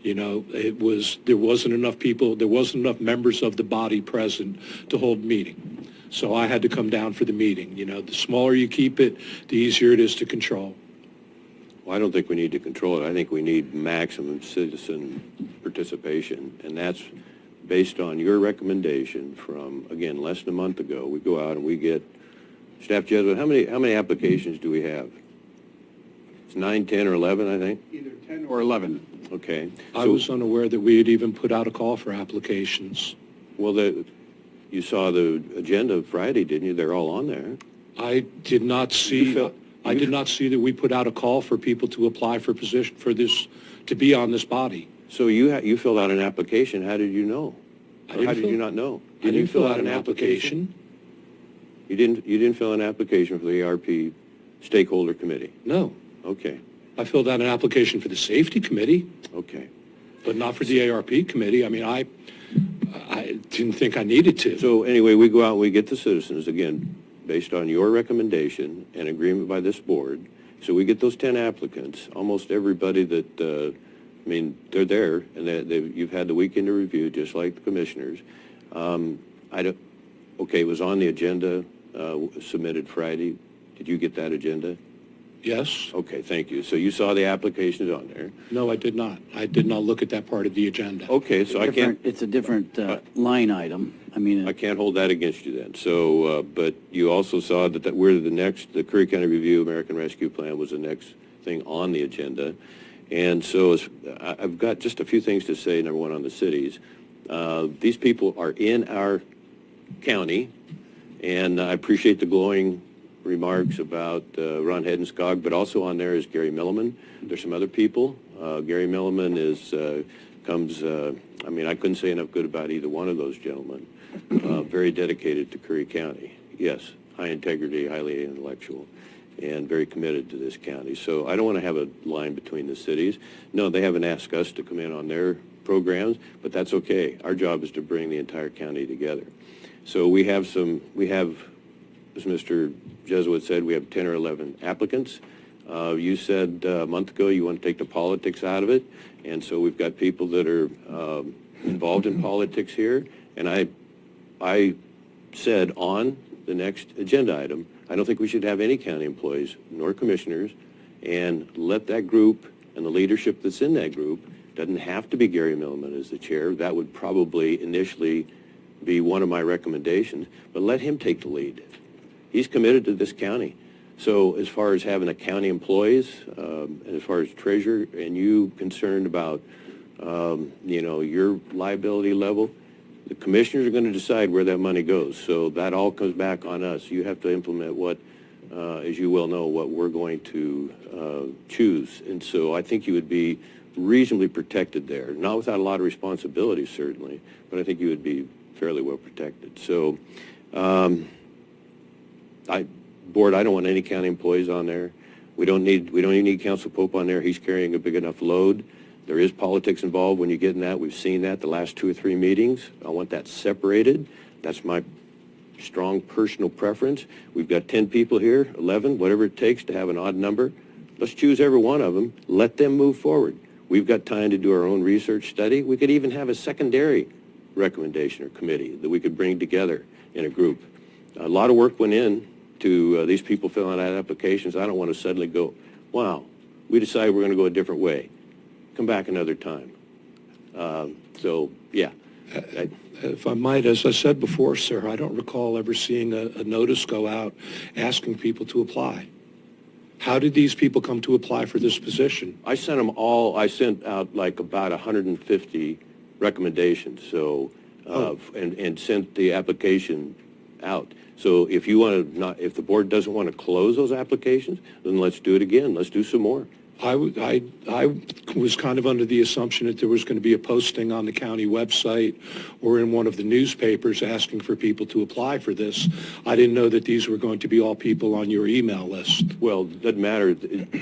There wasn't enough people, there wasn't enough members of the body present to hold a meeting. So I had to come down for the meeting. The smaller you keep it, the easier it is to control. Well, I don't think we need to control it. I think we need maximum citizen participation, and that's based on your recommendation from, again, less than a month ago. We go out and we get staff judgment. How many applications do we have? It's 9, 10, or 11, I think? Either 10 or 11. Okay. I was unaware that we had even put out a call for applications. Well, you saw the agenda Friday, didn't you? They're all on there. I did not see that we put out a call for people to apply for position for this, to be on this body. So you filled out an application. How did you know? How did you not know? I didn't fill out an application. You didn't fill an application for the ARP Stakeholder Committee? No. Okay. I filled out an application for the Safety Committee. Okay. But not for the ARP Committee. I mean, I didn't think I needed to. So anyway, we go out and we get the citizens, again, based on your recommendation and agreement by this board. So we get those 10 applicants, almost everybody that, they're there, and you've had the weekend to review, just like the commissioners. Okay, it was on the agenda, submitted Friday. Did you get that agenda? Yes? Okay, thank you. So you saw the applications on there. No, I did not. I did not look at that part of the agenda. Okay, so I can't... It's a different line item. I mean, I can't hold that against you then. So, but you also saw that we're the next, the Curry County Review American Rescue Plan was the next thing on the agenda. And so I've got just a few things to say, number one, on the cities. These people are in our county, and I appreciate the glowing remarks about Ron Hedenskog, but also on there is Gary Milliman. There's some other people. Gary Milliman I mean, I couldn't say enough good about either one of those gentlemen. Very dedicated to Curry County. Yes, high integrity, highly intellectual, and very committed to this county. So I don't want to have a line between the cities. No, they haven't asked us to come in on their programs, but that's okay. Our job is to bring the entire county together. So we have, as Mr. Jesuit said, we have 10 or 11 applicants. You said a month ago you want to take the politics out of it, and so we've got people that are involved in politics here, and I said on the next agenda item, I don't think we should have any county employees nor commissioners, and let that group and the leadership that's in that group, doesn't have to be Gary Milliman as the chair. That would probably initially be one of my recommendations, but let him take the lead. He's committed to this county. So as far as having a county employees, and as far as treasurer, and you concerned about, your liability level, the commissioners are going to decide where that money goes. So that all comes back on us. You have to implement what, as you well know, what we're going to choose. And so I think you would be reasonably protected there. Not without a lot of responsibility, certainly, but I think you would be fairly well protected. So, Board, I don't want any county employees on there. We don't even need Council Pope on there. He's carrying a big enough load. There is politics involved when you get in that. We've seen that the last 2 or 3 meetings. I want that separated. That's my strong personal preference. We've got 10 people here, 11, whatever it takes to have an odd number. Let's choose every one of them. Let them move forward. We've got time to do our own research study. We could even have a secondary recommendation or committee that we could bring together in a group. A lot of work went in to these people filling out applications. I don't want to suddenly go, wow, we decided we're going to go a different way. Come back another time. So, yeah. If I might, as I said before, sir, I don't recall ever seeing a notice go out asking people to apply. How did these people come to apply for this position? I sent out like about 150 recommendations, so, and sent the application out. So if you want to if the board doesn't want to close those applications, then let's do it again. Let's do some more. I was kind of under the assumption that there was going to be a posting on the county website or in one of the newspapers asking for people to apply for this. I didn't know that these were going to be all people on your email list. Well, it doesn't matter.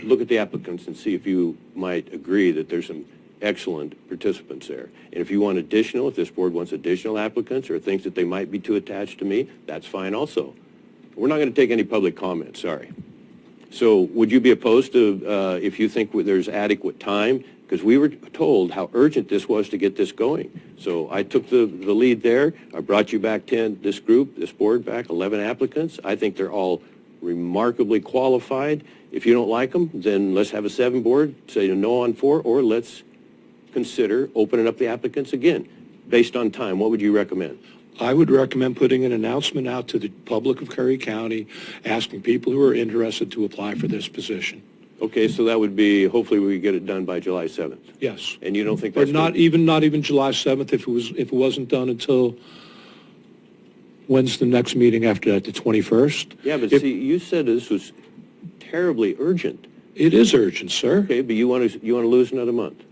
Look at the applicants and see if you might agree that there's some excellent participants there. And if you want additional, if this board wants additional applicants or thinks that they might be too attached to me, that's fine also. We're not going to take any public comment, sorry. So would you be opposed to, if you think there's adequate time? Because we were told how urgent this was to get this going. So I took the lead there. I brought you back this board back, 11 applicants. I think they're all remarkably qualified. If you don't like them, then let's have a 7 board, say no on 4, or let's consider opening up the applicants again. Based on time, what would you recommend? I would recommend putting an announcement out to the public of Curry County, asking people who are interested to apply for this position. Okay, so that would be, hopefully we get it done by July 7th. Yes. And you don't think that's... Or not even July 7th if it wasn't done until, when's the next meeting after that, the 21st? Yeah, but see, you said this was terribly urgent. It is urgent, sir. Okay, but you want to lose another month?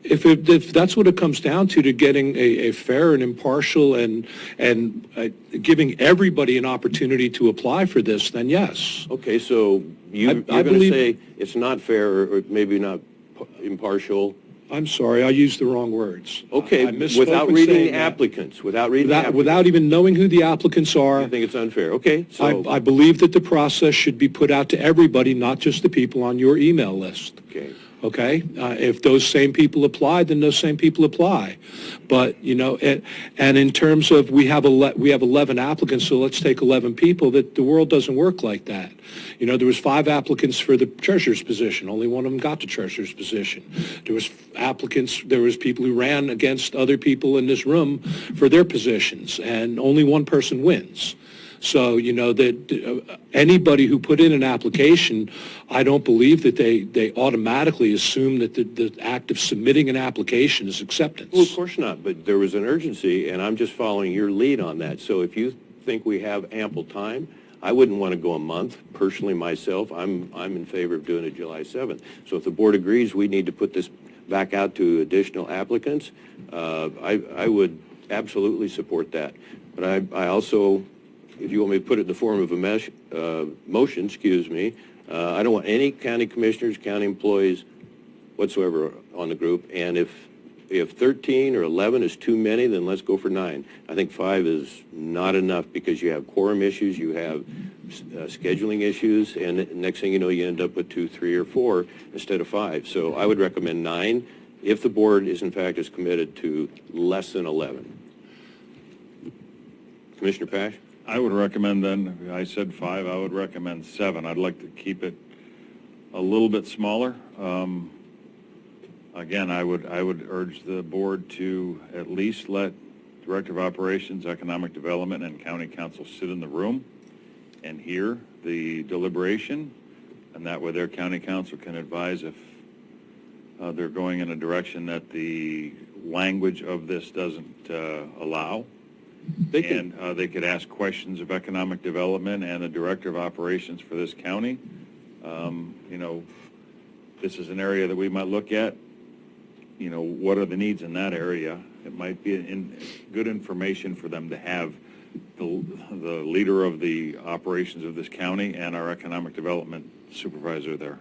If that's what it comes down to getting a fair and impartial and giving everybody an opportunity to apply for this, then yes. Okay, so you're going to say it's not fair or maybe not impartial. I'm sorry, I used the wrong words. Okay, without reading the applicants, without even knowing who the applicants are. You think it's unfair? Okay, so I believe that the process should be put out to everybody, not just the people on your email list. Okay. okay? If those same people apply, then those same people apply. But, you know, and in terms of we have 11 applicants, so let's take 11 people, that the world doesn't work like that. You know, there was 5 applicants for the treasurer's position. Only one of them got the treasurer's position. There was people who ran against other people in this room for their positions, and only one person wins. So, you know, that anybody who put in an application, I don't believe that they automatically assume that the act of submitting an application is acceptance. Well, of course not, but there was an urgency, and I'm just following your lead on that. So if you think we have ample time, I wouldn't want to go a month. Personally, myself, I'm in favor of doing it July 7th. So if the board agrees we need to put this back out to additional applicants, I would absolutely support that. But I also, if you want me to put it in the form of a motion, I don't want any county commissioners, county employees whatsoever on the group. And if 13 or 11 is too many, then let's go for 9. I think 5 is not enough because you have quorum issues, you have scheduling issues, and next thing you know, you end up with 2, 3, or 4 instead of 5. So I would recommend 9 if the board is in fact committed to less than 11. Commissioner Pash? I would recommend then, I said 5, I would recommend 7. I'd like to keep it a little bit smaller. Again, I would urge the board to at least let Director of Operations, Economic Development, and County Council sit in the room and hear the deliberation, and that way their county council can advise if they're going in a direction that the language of this doesn't allow. They could ask questions of economic development and the director of operations for this county. You know, this is an area that we might look at. You know, what are the needs in that area? It might be good information for them to have the leader of the operations of this county and our economic development supervisor there,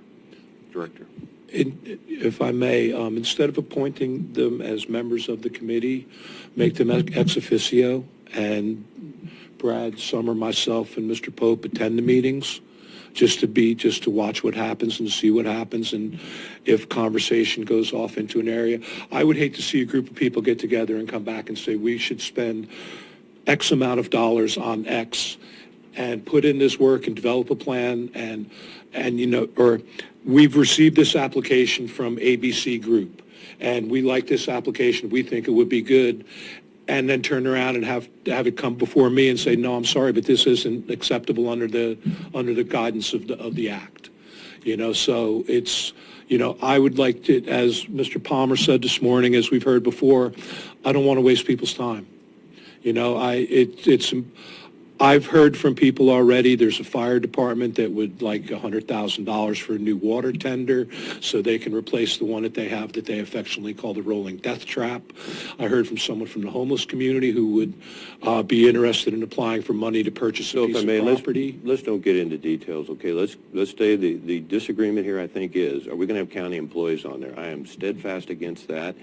director. If I may, instead of appointing them as members of the committee, make them ex officio, and Brad, Summer, myself, and Mr. Pope attend the meetings, just to watch what happens and see what happens, and if conversation goes off into an area. I would hate to see a group of people get together and come back and say, we should spend X amount of dollars on X and put in this work and develop a plan, and you know, or we've received this application from ABC Group, and we like this application, we think it would be good, and then turn around and have it come before me and say, no, I'm sorry, but this isn't acceptable under the guidance of the act. You know, so it's, you know, I would like to, as Mr. Palmer said this morning, as we've heard before, I don't want to waste people's time. You know, I've heard from people already, there's a fire department that would like $100,000 for a new water tender so they can replace the one that they have that they affectionately call the rolling death trap. I heard from someone from the homeless community who would be interested in applying for money to purchase a piece of property. Let's don't get into details, okay? Let's stay, the disagreement here, I think, is, are we going to have county employees on there? I am steadfast against that.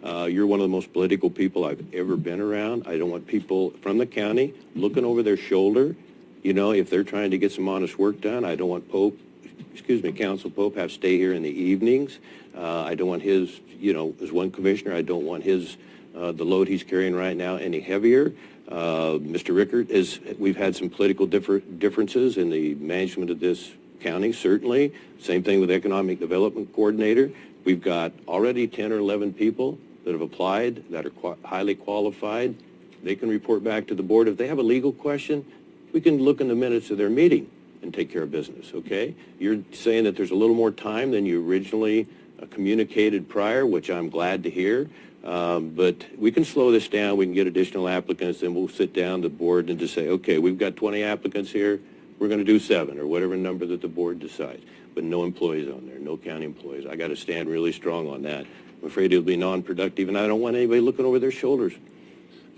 You're one of the most political people I've ever been around. I don't want people from the county looking over their shoulder. You know, if they're trying to get some honest work done, I don't want Council Pope have to stay here in the evenings. I don't want his, you know, as one commissioner, I don't want his, the load he's carrying right now any heavier. Mr. Rickert, we've had some political differences in the management of this county, certainly. Same thing with Economic Development Coordinator. We've got already 10 or 11 people that have applied that are highly qualified. They can report back to the board. If they have a legal question, we can look in the minutes of their meeting and take care of business, okay? You're saying that there's a little more time than you originally communicated prior, which I'm glad to hear. But we can slow this down. We can get additional applicants, and we'll sit down the board and just say, okay, we've got 20 applicants here. We're going to do 7 or whatever number that the board decides. But no employees on there, no county employees. I got to stand really strong on that. I'm afraid it'll be non-productive, and I don't want anybody looking over their shoulders.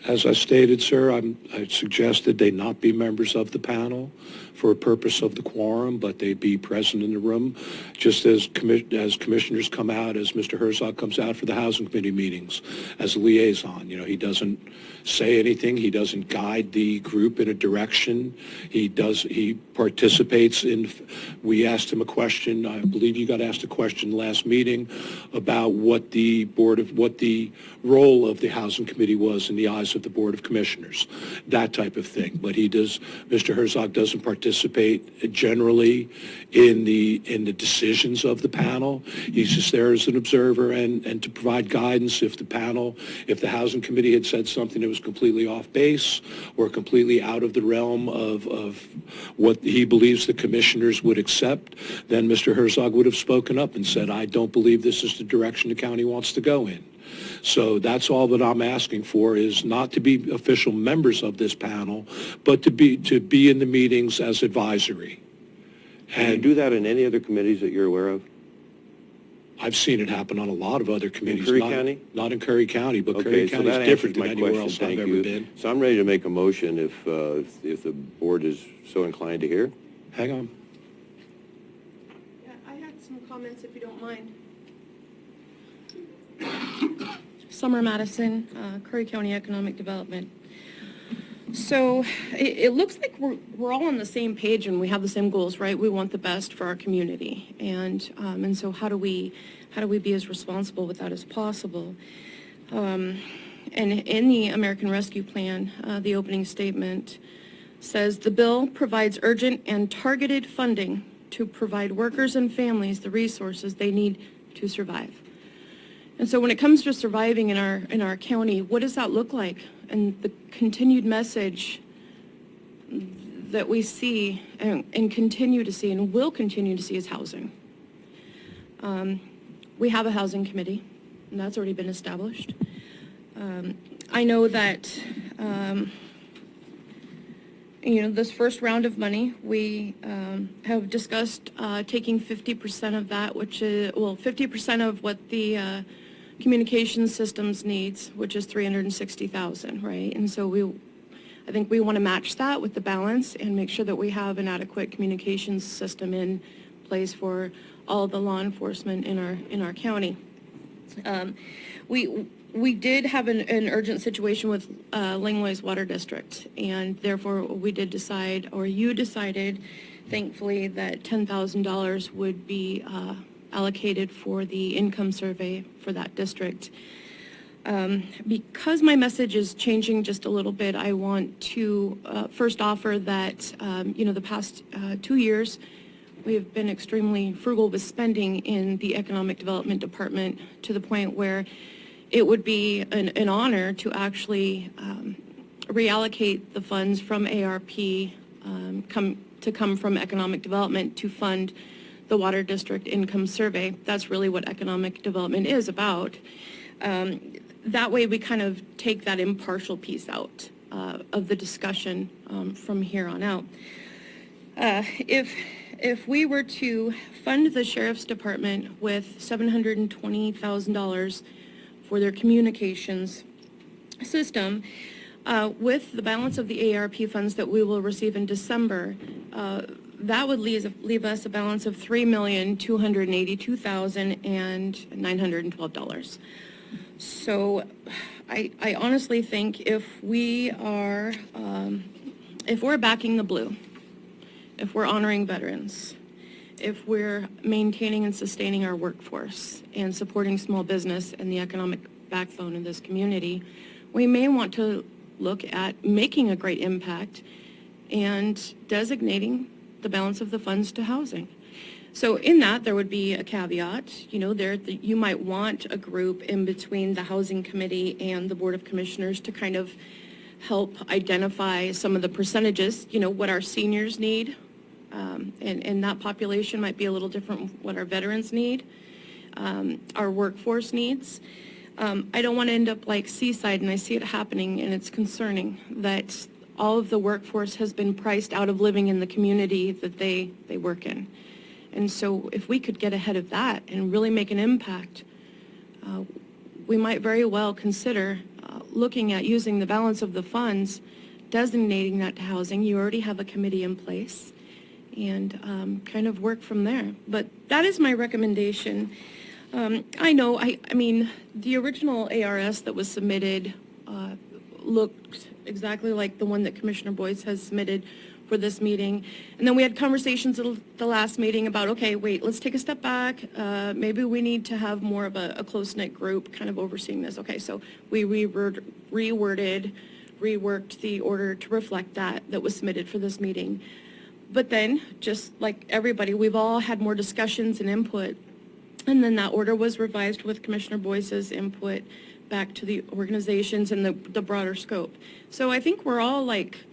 As I stated, sir, I suggested they not be members of the panel for a purpose of the quorum, but they be present in the room, just as commissioners come out, as Mr. Herzog comes out for the Housing Committee meetings as a liaison. You know, he doesn't say anything. He doesn't guide the group in a direction. He participates in, we asked him a question, I believe you got asked a question last meeting about what the role of the Housing Committee was in the eyes of the Board of Commissioners, that type of thing. But Mr. Herzog doesn't participate generally in the decisions of the panel. He's just there as an observer and to provide guidance if the Housing Committee had said something that was completely off base or completely out of the realm of what he believes the commissioners would accept, then Mr. Herzog would have spoken up and said, I don't believe this is the direction the county wants to go in. So that's all that I'm asking for, is not to be official members of this panel, but to be in the meetings as advisory. And you do that in any other committees that you're aware of? I've seen it happen on a lot of other committees. In Curry County? Not in Curry County, but Okay, Curry so County that is different answers than my anywhere question. else Thank I've you. ever been. So I'm ready to make a motion if the board is so inclined to hear. Hang on. Yeah, I had some comments, if you don't mind. Summer Madison, Curry County Economic Development. So it looks like we're all on the same page and we have the same goals, right? We want the best for our community, and so how do we be as responsible with that as possible? And in the American Rescue Plan, the opening statement says the bill provides urgent and targeted funding to provide workers and families the resources they need to survive. And so when it comes to surviving in our county, what does that look like? And the continued message that we see and continue to see and will continue to see is housing. We have a housing committee, and that's already been established. I know that this first round of money, we have discussed taking 50% of that, which is, 50% of what the communications systems needs, which is $360,000, right? And so I think we want to match that with the balance and make sure that we have an adequate communications system in place for all the law enforcement in our county. We did have an urgent situation with Langlois Water District, and therefore we did decide, or you decided, thankfully, that $10,000 would be allocated for the income survey for that district. Because my message is changing just a little bit, I want to first offer that, the past 2 years, we have been extremely frugal with spending in the Economic Development Department to the point where it would be an honor to actually reallocate the funds from ARP come from Economic Development to fund the Water District Income Survey. That's really what economic development is about. That way we kind of take that impartial piece out of the discussion from here on out. If we were to fund the Sheriff's Department with $720,000 for their communications system, with the balance of the ARP funds that we will receive in December, that would leave us a balance of $3,282,912. So I honestly think if we're backing the blue, if we're honoring veterans, if we're maintaining and sustaining our workforce and supporting small business and the economic backbone of this community, we may want to look at making a great impact and designating the balance of the funds to housing. So in that, there would be a caveat, you might want a group in between the Housing Committee and the Board of Commissioners to kind of help identify some of the percentages, what our seniors need, and that population might be a little different from what our veterans need, our workforce needs. I don't want to end up like Seaside, and I see it happening, and it's concerning that all of the workforce has been priced out of living in the community that they work in. And so if we could get ahead of that and really make an impact, we might very well consider looking at using the balance of the funds, designating that to housing. You already have a committee in place, and kind of work from there. But that is my recommendation. I know, I mean, the original ARS that was submitted looked exactly like the one that Commissioner Boyce has submitted for this meeting. And then we had conversations at the last meeting about, okay, wait, let's take a step back. Maybe we need to have more of a close-knit group kind of overseeing this. Okay, so we reworked the order to reflect that was submitted for this meeting. But then, just like everybody, we've all had more discussions and input. And then that order was revised with Commissioner Boyce's input back to the organizations and the broader scope. So I think we're all like,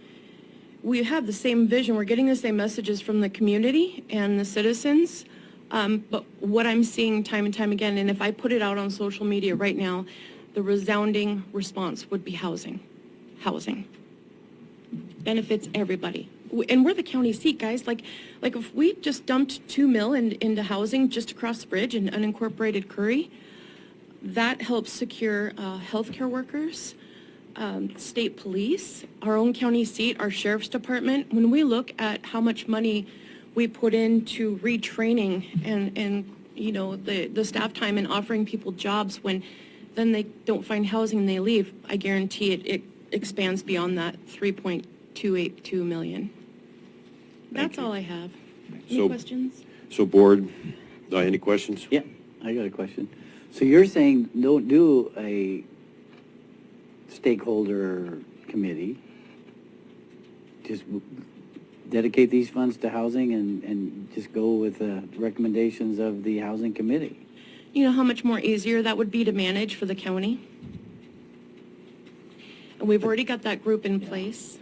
we have the same vision. We're getting the same messages from the community and the citizens. But what I'm seeing time and time again, and if I put it out on social media right now, the resounding response would be housing. Housing. Benefits everybody. And we're the county seat, guys. Like if we just dumped $2 million into housing just across the bridge in unincorporated Curry, that helps secure healthcare workers, state police, our own county seat, our sheriff's department. When we look at how much money we put into retraining and you know, the staff time and offering people jobs when then they don't find housing and they leave, I guarantee it expands beyond that $3.282 million. That's all I have. Any questions? So board, any questions? Yeah, I got a question. So you're saying don't do a stakeholder committee, just dedicate these funds to housing and just go with the recommendations of the housing committee? You know how much more easier that would be to manage for the county? And we've already got that group in place.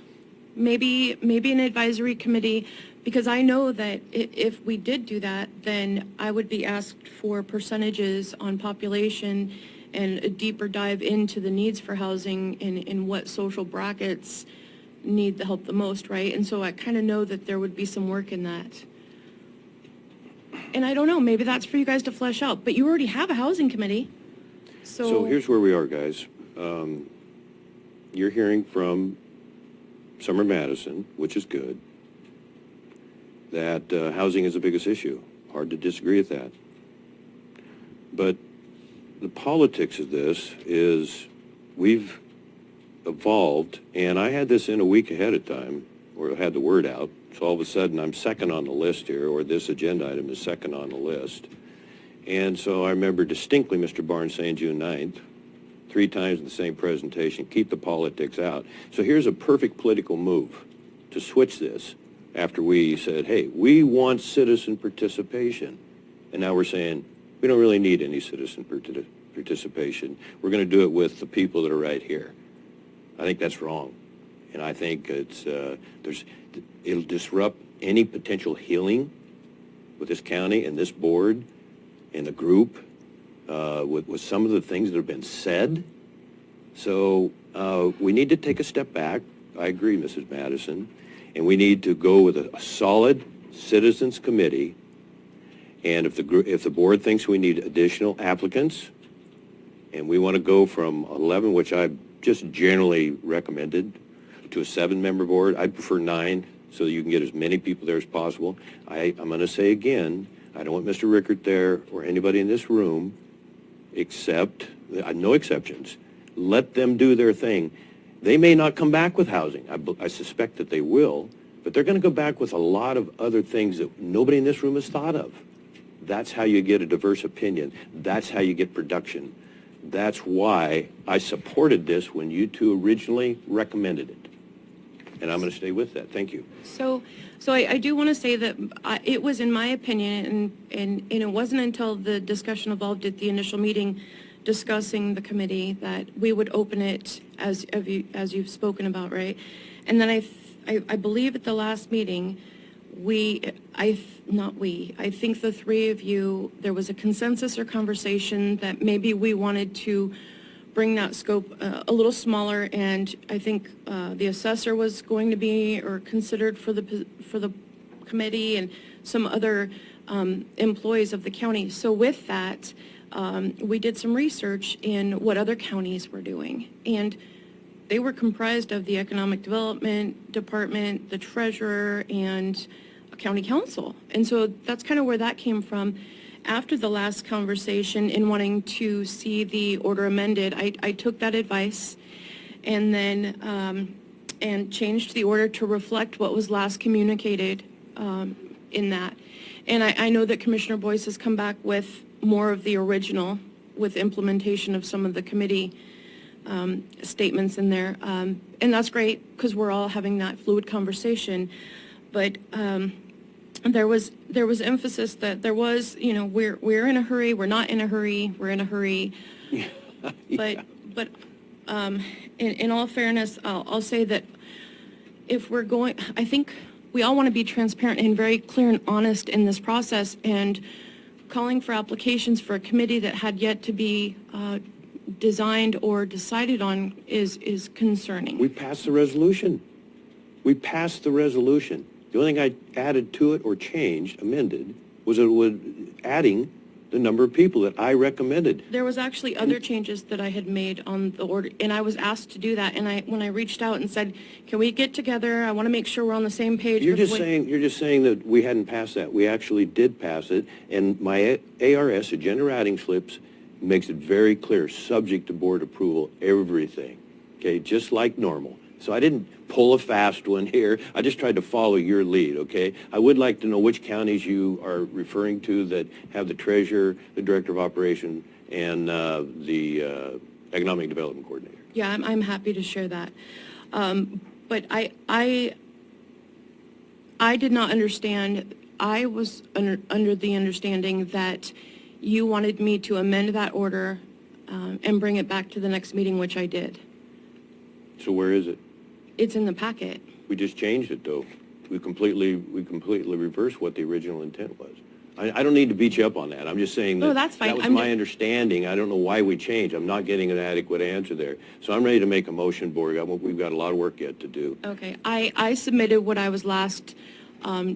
Maybe an advisory committee, because I know that if we did do that, then I would be asked for percentages on population and a deeper dive into the needs for housing and what social brackets need the help the most, right? And so I kind of know that there would be some work in that. And I don't know, maybe that's for you guys to flesh out, but you already have a housing committee. So here's where we are, guys. You're hearing from Summer Madison, which is good, that housing is the biggest issue. Hard to disagree with that. But the politics of this is we've evolved, and I had this in a week ahead of time, or had the word out, so all of a sudden I'm second on the list here, or this agenda item is second on the list. And so I remember distinctly Mr. Barnes saying June 9th, 3 times in the same presentation, keep the politics out. So here's a perfect political move to switch this after we said, hey, we want citizen participation. And now we're saying, we don't really need any citizen participation. We're going to do it with the people that are right here. I think that's wrong. And I think it'll disrupt any potential healing with this county and this board and the group with some of the things that have been said. So we need to take a step back. I agree, Mrs. Madison. And we need to go with a solid citizens committee. And if the board thinks we need additional applicants, and we want to go from 11, which I just generally recommended, to a 7-member board, I'd prefer 9, so that you can get as many people there as possible. I'm going to say again, I don't want Mr. Rickert there or anybody in this room, except, no exceptions. Let them do their thing. They may not come back with housing. I suspect that they will, but they're going to go back with a lot of other things that nobody in this room has thought of. That's how you get a diverse opinion. That's how you get production. That's why I supported this when you two originally recommended it. And I'm going to stay with that. Thank you. So I do want to say that it was, in my opinion, and it wasn't until the discussion evolved at the initial meeting discussing the committee that we would open it as you've spoken about, right? And then I believe at the last meeting, I think the 3 of you, there was a consensus or conversation that maybe we wanted to bring that scope a little smaller, and I think the assessor was going to be or considered for the committee and some other employees of the county. So with that, we did some research in what other counties were doing. And they were comprised of the Economic Development Department, the treasurer, and a county council. And so that's kind of where that came from. After the last conversation, in wanting to see the order amended, I took that advice and then and changed the order to reflect what was last communicated in that. And I know that Commissioner Boyce has come back with more of the original, with implementation of some of the committee statements in there. And that's great, because we're all having that fluid conversation. But there was emphasis that there was, you know, we're in a hurry, we're not in a hurry, we're in a hurry. But in all fairness, I'll say that if we're going, I think we all want to be transparent and very clear and honest in this process, and calling for applications for a committee that had yet to be designed or decided on is concerning. We passed the resolution. We passed the resolution. The only thing I added to it or changed, amended, was it was adding the number of people that I recommended. There was actually other changes that I had made on the order, and I was asked to do that. And when I reached out and said, "Can we get together? I want to make sure we're on the same page." You're just saying that we hadn't passed that. We actually did pass it, and my ARS agenda writing slips makes it very clear, subject to board approval, everything. Okay, just like normal. So I didn't pull a fast one here. I just tried to follow your lead, okay? I would like to know which counties you are referring to that have the treasurer, the director of operation, and the economic development coordinator. Yeah, I'm happy to share that. But I did not understand. I was under the understanding that you wanted me to amend that order and bring it back to the next meeting, which I did. So where is it? It's in the packet. We just changed it, though. We completely reversed what the original intent was. I don't need to beat you up on that. I'm just saying that No, that's fine. that was my understanding. I don't know why we changed. I'm not getting an adequate answer there. So I'm ready to make a motion, board. We've got a lot of work yet to do. Okay. I submitted what I was last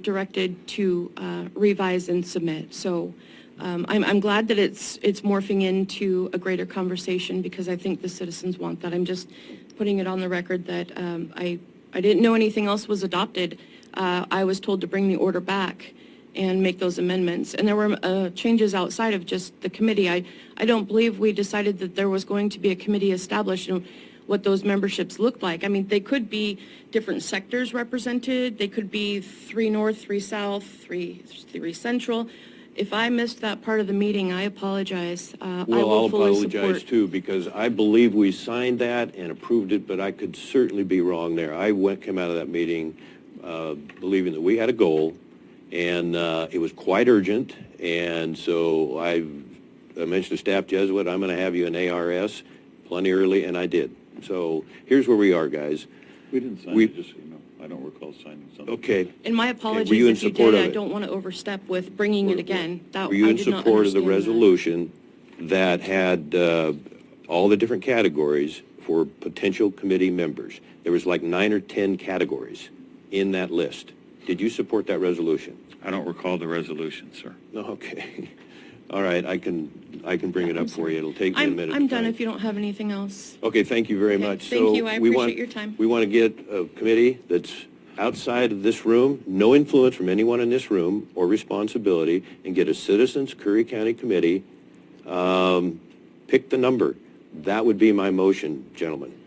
directed to revise and submit. So I'm glad that it's morphing into a greater conversation, because I think the citizens want that. I'm just putting it on the record that I didn't know anything else was adopted. I was told to bring the order back and make those amendments. And there were changes outside of just the committee. I don't believe we decided that there was going to be a committee established and what those memberships looked like. I mean, they could be different sectors represented. They could be 3 North, 3 South, 3 Central. If I missed that part of the meeting, I apologize. Well, I'll apologize too, because I believe we signed that and approved it, but I could certainly be wrong there. I came out of that meeting believing that we had a goal, and it was quite urgent, and so I mentioned to Staff Jesuit, I'm going to have you an ARS plenty early, and I did. So here's where we are, guys. We didn't sign it, just so you know. I don't recall signing something. Okay. And my apologies were you in if you support did. of I it? don't want to overstep with bringing it again. Were you in support of the understand that. resolution that had all the different categories for potential committee members? There was like 9 or 10 categories in that list. Did you support that resolution? I don't recall the resolution, sir. No, okay. All right, I can bring it up for you. It'll take me a minute. I'm done if you don't have anything else. Okay, thank you very much. Thank you. I appreciate your time. We want to get a committee that's outside of this room, no influence from anyone in this room or responsibility, and get a Citizens Curry County Committee. Pick the number. That would be my motion, gentlemen.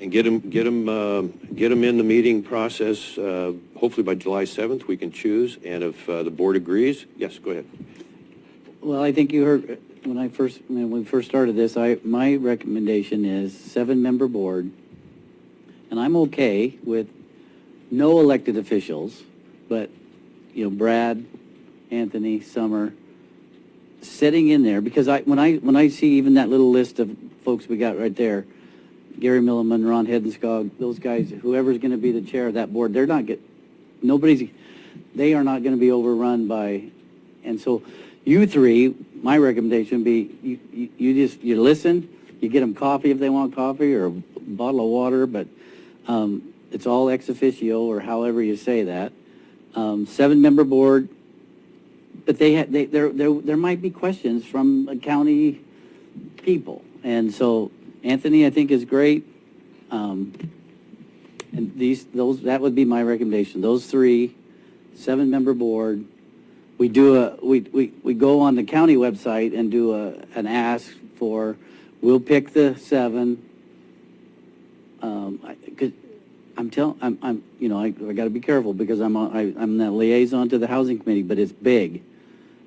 And get them in the meeting process. Hopefully by July 7th we can choose. And if the board agrees, yes, go ahead. Well, I think you heard when we first started this, my recommendation is 7-member board, and I'm okay with no elected officials, but, you know, Brad, Anthony, Summer, sitting in there, because when I see even that little list of folks we got right there, Gary Milliman, Ron Hedenskog, those guys, whoever's going to be the chair of that board, they are not going to be overrun by, and so you three, my recommendation would be you listen, you get them coffee if they want coffee or a bottle of water, but it's all ex officio or however you say that. 7-member board, But there might be questions from county people. And so Anthony, I think, is great. And that would be my recommendation. Those three, 7-member board. We go on the county website and do an ask for, we'll pick the 7. I got to be careful because I'm the liaison to the housing committee, but it's big.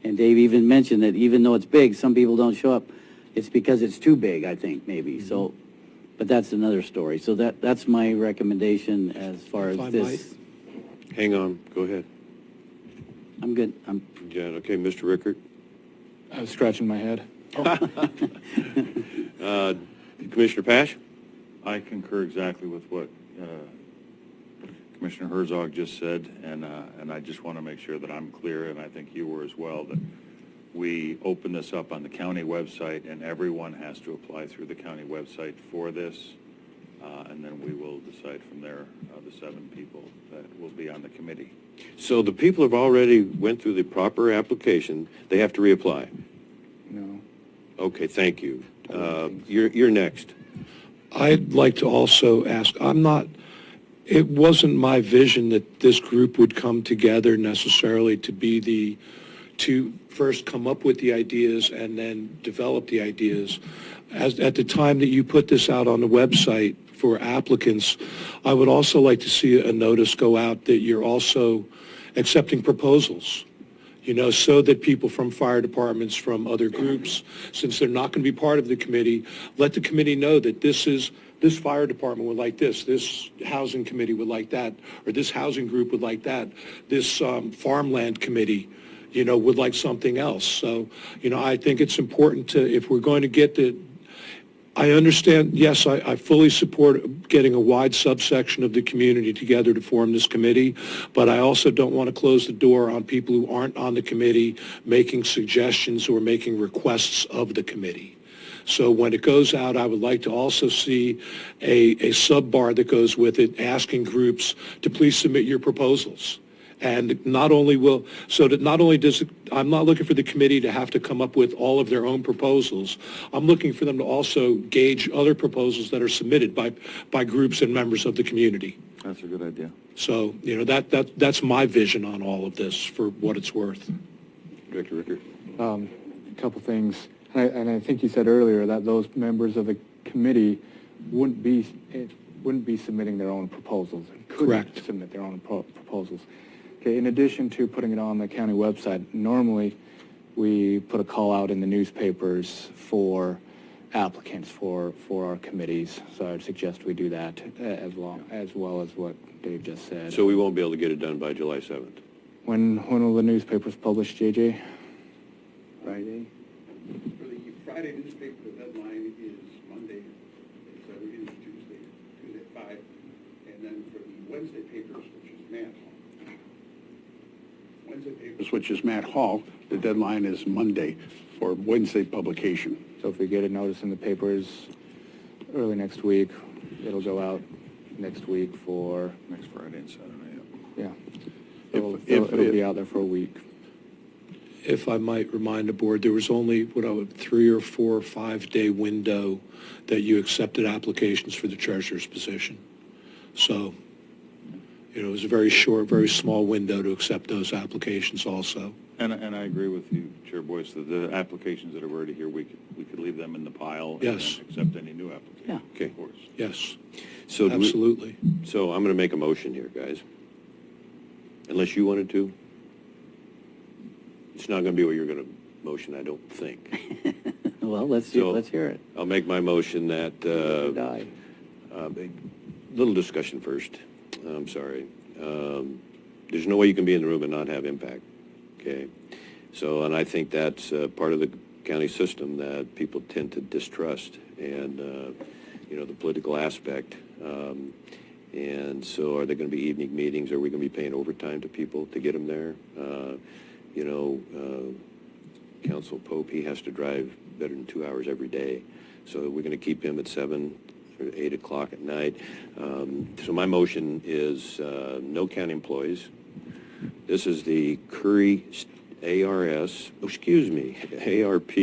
And Dave even mentioned that even though it's big, some people don't show up. It's because it's too big, I think, maybe. So, but that's another story. So that's my recommendation as far as this. Hang on, go ahead. I'm good. Yeah, okay, Mr. Rickert. I was scratching my head. Commissioner Pash? I concur exactly with what Commissioner Herzog just said, and I just want to make sure that I'm clear, and I think you were as well, that we open this up on the county website, and everyone has to apply through the county website for this, and then we will decide from there the 7 people that will be on the committee. So the people have already went through the proper application. They have to reapply? No. Okay, thank you. You're next. I'd like to also ask, it wasn't my vision that this group would come together necessarily to first come up with the ideas and then develop the ideas. At the time that you put this out on the website for applicants, I would also like to see a notice go out that you're also accepting proposals, so that people from fire departments, from other groups, since they're not going to be part of the committee, let the committee know that this fire department would like this housing committee would like that, or this housing group would like that, this farmland committee, would like something else. So, I think it's important if we're going to get I understand, yes, I fully support getting a wide subsection of the community together to form this committee, but I also don't want to close the door on people who aren't on the committee making suggestions or making requests of the committee. So when it goes out, I would like to also see a sub-bar that goes with it, asking groups to please submit your proposals. And I'm not looking for the committee to have to come up with all of their own proposals. I'm looking for them to also gauge other proposals that are submitted by groups and members of the community. That's a good idea. So, that's my vision on all of this for what it's worth. Director Rickert. A couple things. And I think you said earlier that those members of the committee wouldn't be submitting their own proposals. Couldn't Correct. Submit their own proposals. Okay, in addition to putting it on the county website, normally we put a call out in the newspapers for applicants for our committees. So I'd suggest we do that as well as what Dave just said. So we won't be able to get it done by July 7th? When will the newspapers publish, JJ? Friday. For the Friday newspaper, the deadline is Monday, so it is Tuesday at 5. And then for the Wednesday papers, which is Matt Hall, the deadline is Monday for Wednesday publication. So if we get a notice in the papers early next week, it'll go out next week for... Next Friday and Saturday, yeah. It'll be out there for a week. If I might remind the board, there was only, 3 or 4 or 5 day window that you accepted applications for the treasurer's position. So, it was a very short, very small window to accept those applications also. And I agree with you, Chair Boyce, that the applications that are already here, we could leave them in the pile. Yes. And accept any new applications. Yeah. Okay. Of course. Yes, So absolutely. So I'm going to make a motion here, guys. Unless you wanted to. It's not going to be what you're going to motion, I don't think. Well, let's hear it. I'll make my motion that, Die. little discussion first. I'm sorry. There's no way you can be in the room and not have impact, okay? So, and I think that's part of the county system that people tend to distrust, and, the political aspect. And so are there going to be evening meetings? Are we going to be paying overtime to people to get them there? Council Pope, he has to drive better than 2 hours every day. So we're going to keep him at 7 or 8 o'clock at night. So my motion is no county employees. This is the Curry ARS, ARP,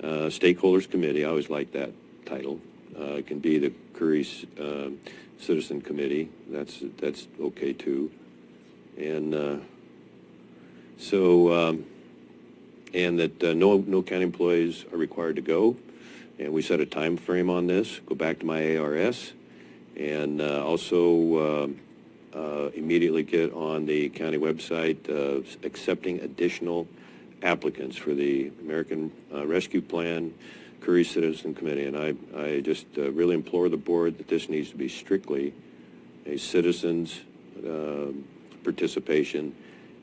Stakeholders Committee. I always like that title. It can be the Curry Citizen Committee. That's okay too. And and that no county employees are required to go. And we set a time frame on this. Go back to my ARS, and also immediately get on the county website accepting additional applicants for the American Rescue Plan Curry Citizen Committee. And I just really implore the board that this needs to be strictly a citizens' participation.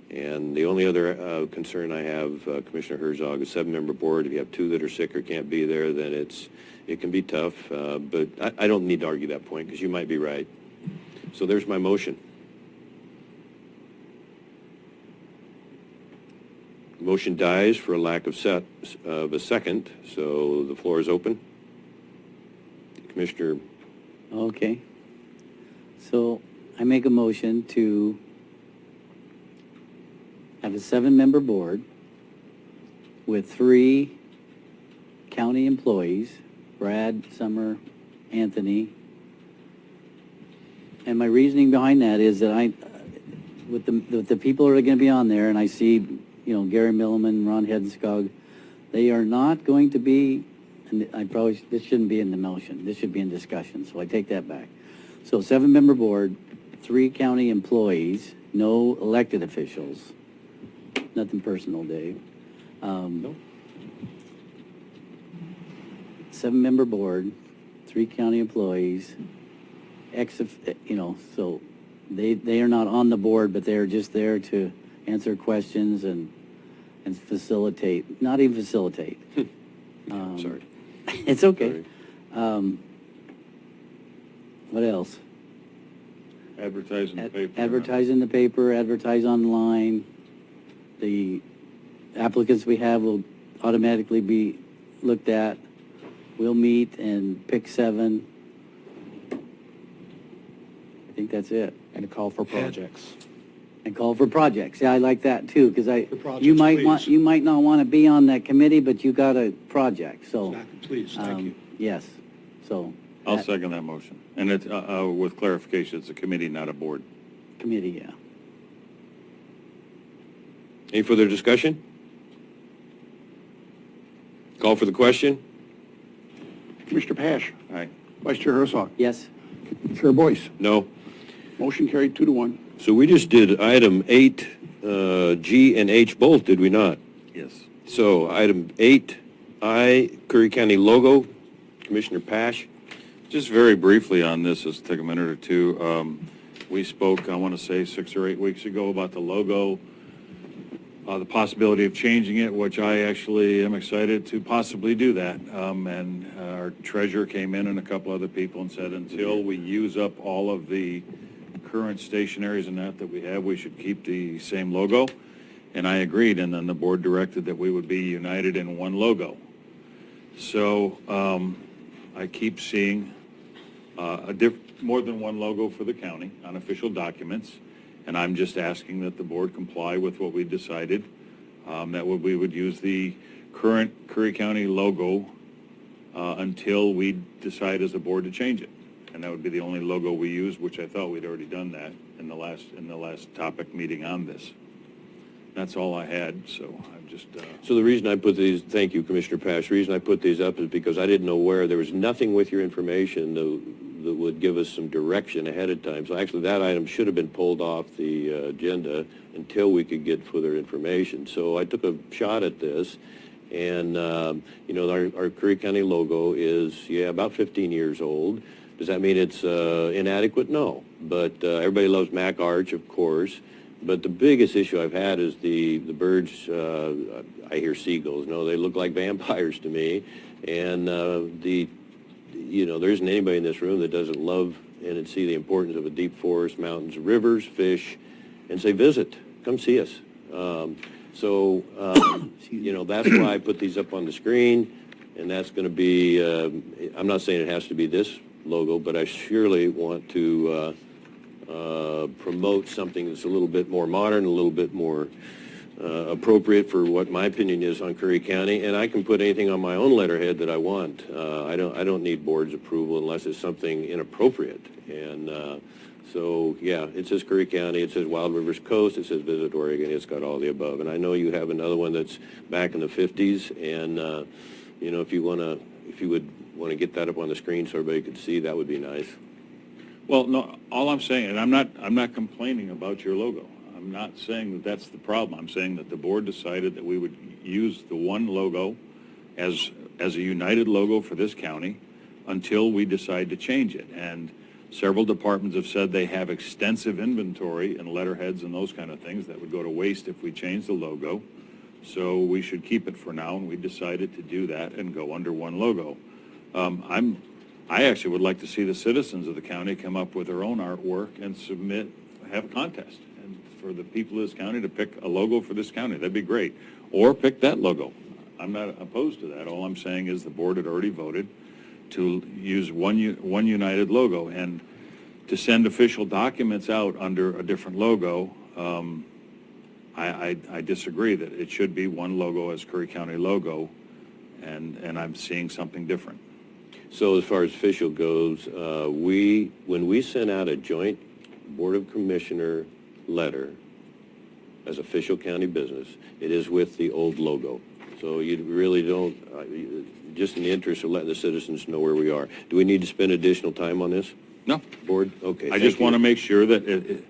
And the only other concern I have, Commissioner Herzog, a 7-member board. If you have 2 that are sick or can't be there, then it can be tough. But I don't need to argue that point because you might be right. So there's my motion. Motion dies for a lack of a second. So the floor is open. Commissioner. Okay. So I make a motion to have a 7-member board with 3 county employees, Brad, Summer, Anthony. And my reasoning behind that is that with the people that are going to be on there, and I see, Gary Milliman, Ron Hedenskog, they are not going to be, and this shouldn't be in the motion. This should be in discussion, so I take that back. So 7-member board, 3 county employees, no elected officials. Nothing personal, Dave. 7-member board, 3 county employees, so they are not on the board, but they are just there to answer questions and facilitate, not even facilitate. Sorry. It's okay. What else? Advertise in the paper. Advertise in the paper, advertise online. The applicants we have will automatically be looked at. We'll meet and pick 7. I think that's it. And a call for projects. And call for projects. Yeah, I like that too, because projects, you might please. you might not want to be on that committee, but you got a project. So Exactly. Please, thank you. yes. So I'll second that motion. And it's, with clarification, it's a committee, not a board. committee, yeah. Any further discussion? Call for the question. Commissioner Pash. Aye. Vice Chair Herzog. Yes. Chair Boyce. No. Motion carried 2-1. So we just did item 8, G and H both, did we not? Yes. So item 8I, Curry County logo, Commissioner Pash. Just very briefly on this, let's take a minute or two. We spoke, I want to say 6 or 8 weeks ago about the logo, the possibility of changing it, which I actually am excited to possibly do that. And our treasurer came in and a couple other people and said until we use up all of the current stationaries and that we have, we should keep the same logo. And I agreed, and then the board directed that we would be united in one logo. So I keep seeing more than one logo for the county on official documents, and I'm just asking that the board comply with what we decided, that we would use the current Curry County logo until we decide as a board to change it. And that would be the only logo we use, which I thought we'd already done that in the last topic meeting on this. That's all I had, so I'm just... So the reason I put these, thank you, Commissioner Pash, the reason I put these up is because I didn't know where, there was nothing with your information that would give us some direction ahead of time. So actually that item should have been pulled off the agenda until we could get further information. So I took a shot at this, and our Curry County logo is, about 15 years old. Does that mean it's inadequate? No. But everybody loves Mac Arch, of course. But the biggest issue I've had is the birds. I hear seagulls. No, they look like vampires to me. And there isn't anybody in this room that doesn't love and see the importance of a deep forest, mountains, rivers, fish, and say visit. Come see us. That's why I put these up on the screen. And that's going to be. I'm not saying it has to be this logo, but I surely want to promote something that's a little bit more modern, a little bit more appropriate for what my opinion is on Curry County, and I can put anything on my own letterhead that I want. I don't need board's approval unless it's something inappropriate. And so, yeah, it says Curry County, it says Wild Rivers Coast, it says Visit Oregon, it's got all the above. And I know you have another one that's back in the 50s, and you know, if you would want to get that up on the screen so everybody could see, that would be nice. Well, no, all I'm saying, and I'm not complaining about your logo. I'm not saying that that's the problem. I'm saying that the board decided that we would use the one logo as a united logo for this county until we decide to change it. And several departments have said they have extensive inventory and letterheads and those kind of things that would go to waste if we change the logo. So we should keep it for now, and we decided to do that and go under one logo. I actually would like to see the citizens of the county come up with their own artwork and have a contest, and for the people of this county to pick a logo for this county. That'd be great. Or pick that logo. I'm not opposed to that. All I'm saying is the board had already voted to use one united logo, and to send official documents out under a different logo, I disagree that it should be one logo as Curry County logo, and I'm seeing something different. So as far as official goes, when we sent out a joint Board of Commissioner letter as official county business, it is with the old logo. So you really don't, just in the interest of letting the citizens know where we are. Do we need to spend additional time on this? No. Board? Okay. I just want to make sure that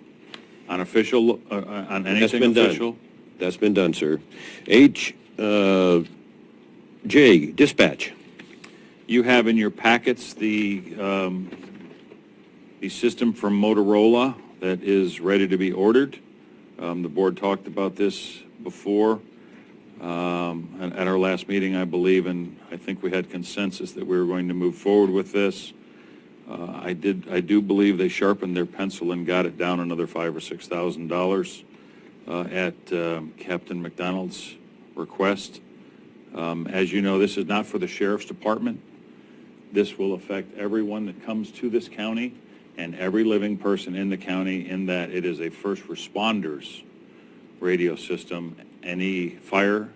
on official, on anything official. That's been done, sir. J, dispatch. You have in your packets the system from Motorola that is ready to be ordered. The board talked about this before at our last meeting, I believe, and I think we had consensus that we were going to move forward with this. I do believe they sharpened their pencil and got it down another $5,000 or $6,000 at Captain McDonald's request. As you know, this is not for the sheriff's department. This will affect everyone that comes to this county and every living person in the county, in that it is a first responders radio system. Any fire,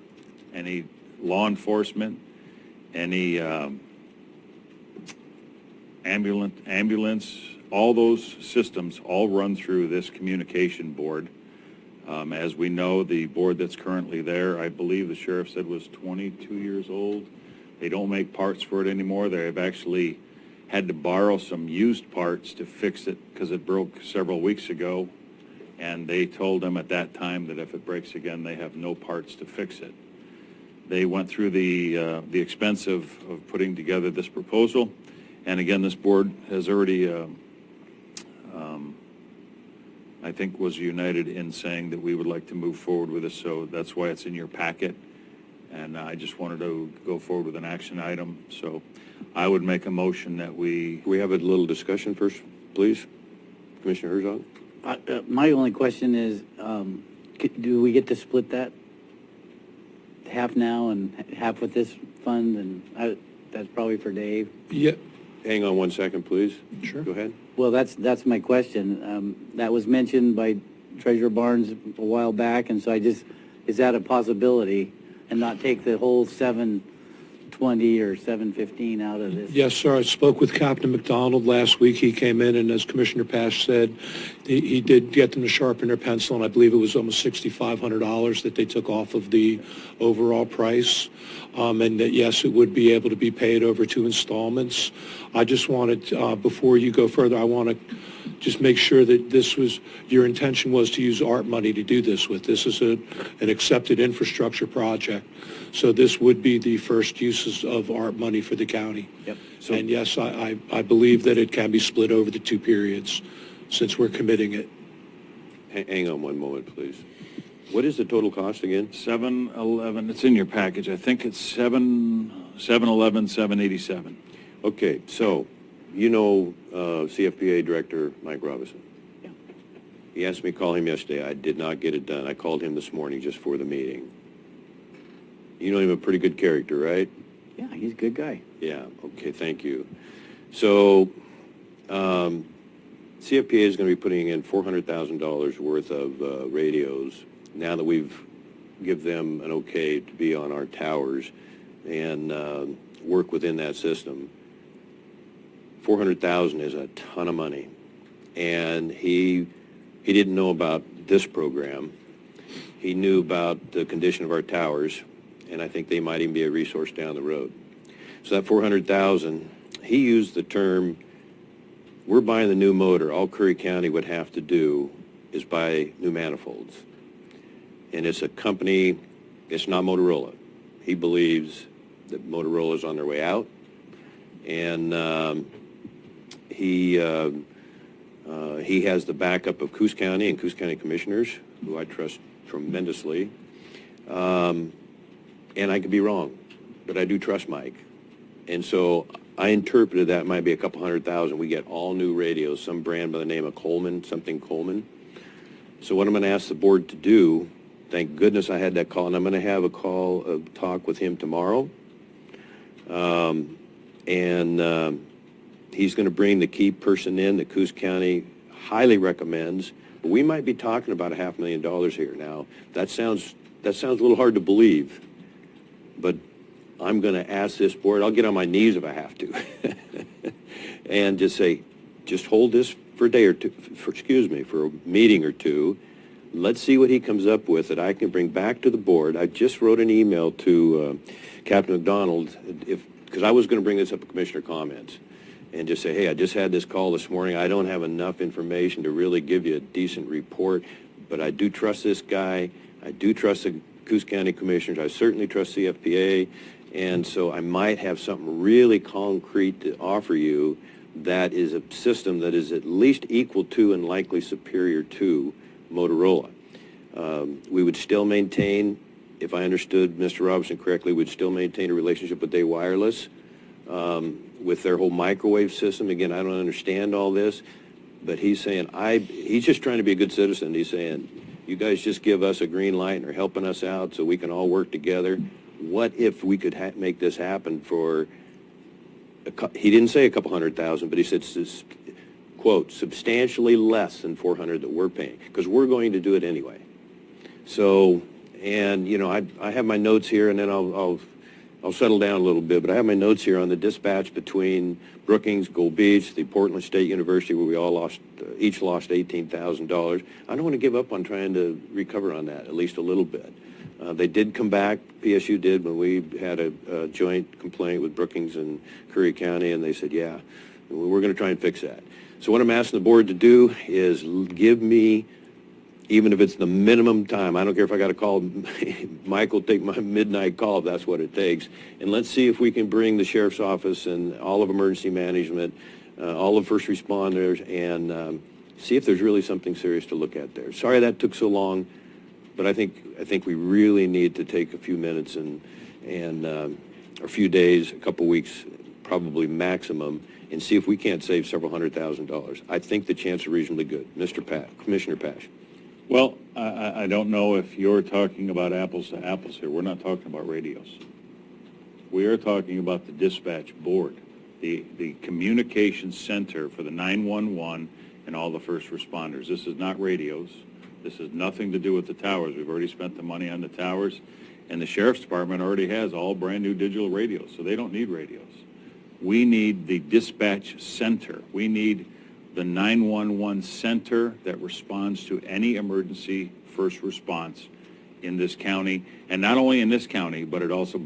any law enforcement, any ambulance, all those systems all run through this communication board. As we know, the board that's currently there, I believe the sheriff said was 22 years old. They don't make parts for it anymore. They have actually had to borrow some used parts to fix it because it broke several weeks ago. And they told them at that time that if it breaks again, they have no parts to fix it. They went through the expense of putting together this proposal. And again, this board has already, I think, was united in saying that we would like to move forward with this. So that's why it's in your packet. And I just wanted to go forward with an action item. So I would make a motion that we have a little discussion first, please? Commissioner Herzog? My only question is, do we get to split that? Half now and half with this fund? And that's probably for Dave. Yeah. Hang on one second, please. Sure. Go ahead. Well, that's my question. That was mentioned by Treasurer Barnes a while back, and so is that a possibility? And not take the whole 720 or 715 out of this? Yes, sir. I spoke with Captain McDonald last week. He came in, and as Commissioner Pash said, he did get them to sharpen their pencil, and I believe it was almost $6,500 that they took off of the overall price. And that, yes, it would be able to be paid over 2 installments. I just wanted, before you go further, I want to just make sure that your intention was to use ARP money to do this with. This is an accepted infrastructure project. So this would be the first uses of ARP money for the county. Yep. So, and yes, I believe that it can be split over the 2 periods since we're committing it. Hang on one moment, please. What is the total cost again? 711, it's in your package. I think it's 711, 787. Okay, so you know CFPA Director Mike Robinson. Yeah. He asked me to call him yesterday. I did not get it done. I called him this morning just for the meeting. You know him, a pretty good character, right? Yeah, he's a good guy. Yeah, okay, thank you. So CFPA is going to be putting in $400,000 worth of radios now that we've give them an okay to be on our towers and work within that system. $400,000 is a ton of money, and he didn't know about this program. He knew about the condition of our towers, and I think they might even be a resource down the road. So that $400,000, he used the term, we're buying the new motor. All Curry County would have to do is buy new manifolds. And it's a company, it's not Motorola. He believes that Motorola's on their way out, and he has the backup of Coos County and Coos County commissioners, who I trust tremendously. And I could be wrong, but I do trust Mike. And so I interpreted that might be a couple $100,000. We get all new radios, some brand by the name of Coleman, something Coleman. So what I'm going to ask the board to do, thank goodness I had that call, and I'm going to have a talk with him tomorrow. He's going to bring the key person in that Coos County highly recommends. We might be talking about $500,000 here. Now, that sounds a little hard to believe, but I'm going to ask this board, I'll get on my knees if I have to, and just say, just hold this for a day or two, for a meeting or two. Let's see what he comes up with that I can bring back to the board. I just wrote an email to Captain McDonald, because I was going to bring this up in commissioner comments, and just say, hey, I just had this call this morning. I don't have enough information to really give you a decent report, but I do trust this guy. I do trust the Coos County commissioners. I certainly trust CFPA, and so I might have something really concrete to offer you that is a system that is at least equal to and likely superior to Motorola. We would still maintain, if I understood Mr. Robinson correctly, we'd still maintain a relationship with Day Wireless with their whole microwave system. Again, I don't understand all this, but he's saying, he's just trying to be a good citizen. He's saying, you guys just give us a green light and are helping us out so we can all work together. What if we could make this happen for, he didn't say a couple $100,000, but he said, quote, substantially less than $400 that we're paying, because we're going to do it anyway. So, and you know, I have my notes here, and then I'll settle down a little bit, but I have my notes here on the dispatch between Brookings, Gold Beach, the Portland State University, where we all each lost $18,000. I don't want to give up on trying to recover on that, at least a little bit. They did come back, PSU did, when we had a joint complaint with Brookings and Curry County, and they said, yeah, we're going to try and fix that. So what I'm asking the board to do is give me, even if it's the minimum time, I don't care if I got to call, Mike will take my midnight call if that's what it takes, and let's see if we can bring the sheriff's office and all of emergency management, all of first responders, and see if there's really something serious to look at there. Sorry that took so long, but I think we really need to take a few minutes and a few days, a couple weeks, probably maximum, and see if we can't save several $100,000. I think the chances are reasonably good. Commissioner Pash. Well, I don't know if you're talking about apples to apples here. We're not talking about radios. We are talking about the dispatch board, the communication center for the 911 and all the first responders. This is not radios. This has nothing to do with the towers. We've already spent the money on the towers, and the sheriff's department already has all brand new digital radios, so they don't need radios. We need the dispatch center. We need the 911 center that responds to any emergency first response in this county, and not only in this county, but it also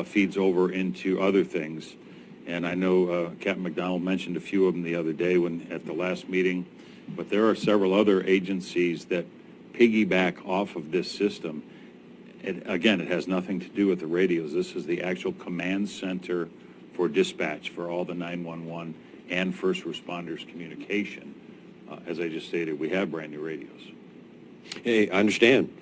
feeds over into other things. And I know Captain McDonald mentioned a few of them the other day at the last meeting, but there are several other agencies that piggyback off of this system. Again, it has nothing to do with the radios. This is the actual command center for dispatch for all the 911 and first responders communication. As I just stated, we have brand new radios. Hey, I understand.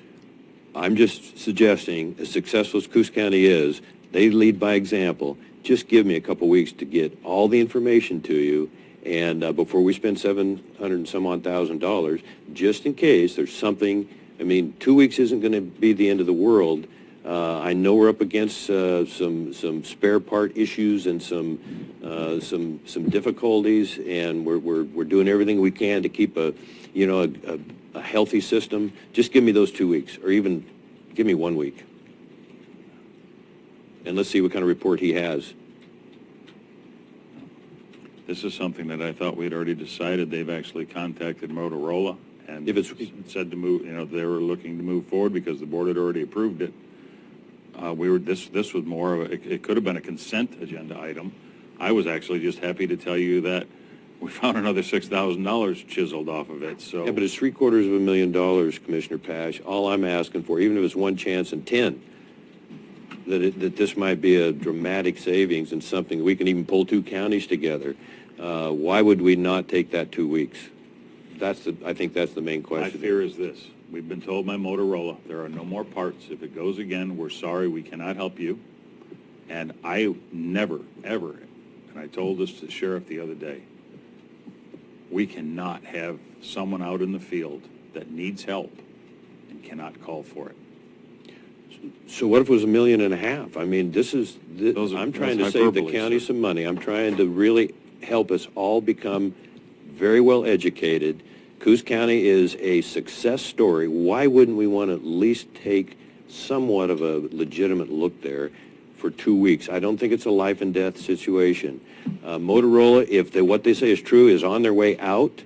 I'm just suggesting, as successful as Coos County is, they lead by example. Just give me a couple weeks to get all the information to you, and before we spend $700 and some odd $1,000, just in case there's something. I mean, 2 weeks isn't going to be the end of the world. I know we're up against some spare part issues and some difficulties, and we're doing everything we can to keep a healthy system. Just give me those 2 weeks, or even Give me 1 week. And let's see what kind of report he has. This is something that I thought we'd already decided. They've actually contacted Motorola and If it's- said to move, they were looking to move forward because the board had already approved it. This was more of it could have been a consent agenda item. I was actually just happy to tell you that we found another $6,000 chiseled off of it, so. Yeah, but it's $750,000, Commissioner Pash. All I'm asking for, even if it's one chance in 10, that this might be a dramatic savings and something, we can even pull 2 counties together. Why would we not take that 2 weeks? I think that's the main My question. fear is this. We've been told by Motorola, there are no more parts. If it goes again, we're sorry, we cannot help you. And I never, ever, and I told this to the sheriff the other day, we cannot have someone out in the field that needs help and cannot call for it. So what if it was $1.5 million? I mean, I'm trying to that's save the hyperbole, county sir. some money. I'm trying to really help us all become very well educated. Coos County is a success story. Why wouldn't we want to at least take somewhat of a legitimate look there for 2 weeks? I don't think it's a life and death situation. Motorola, if what they say is true, is on their way out.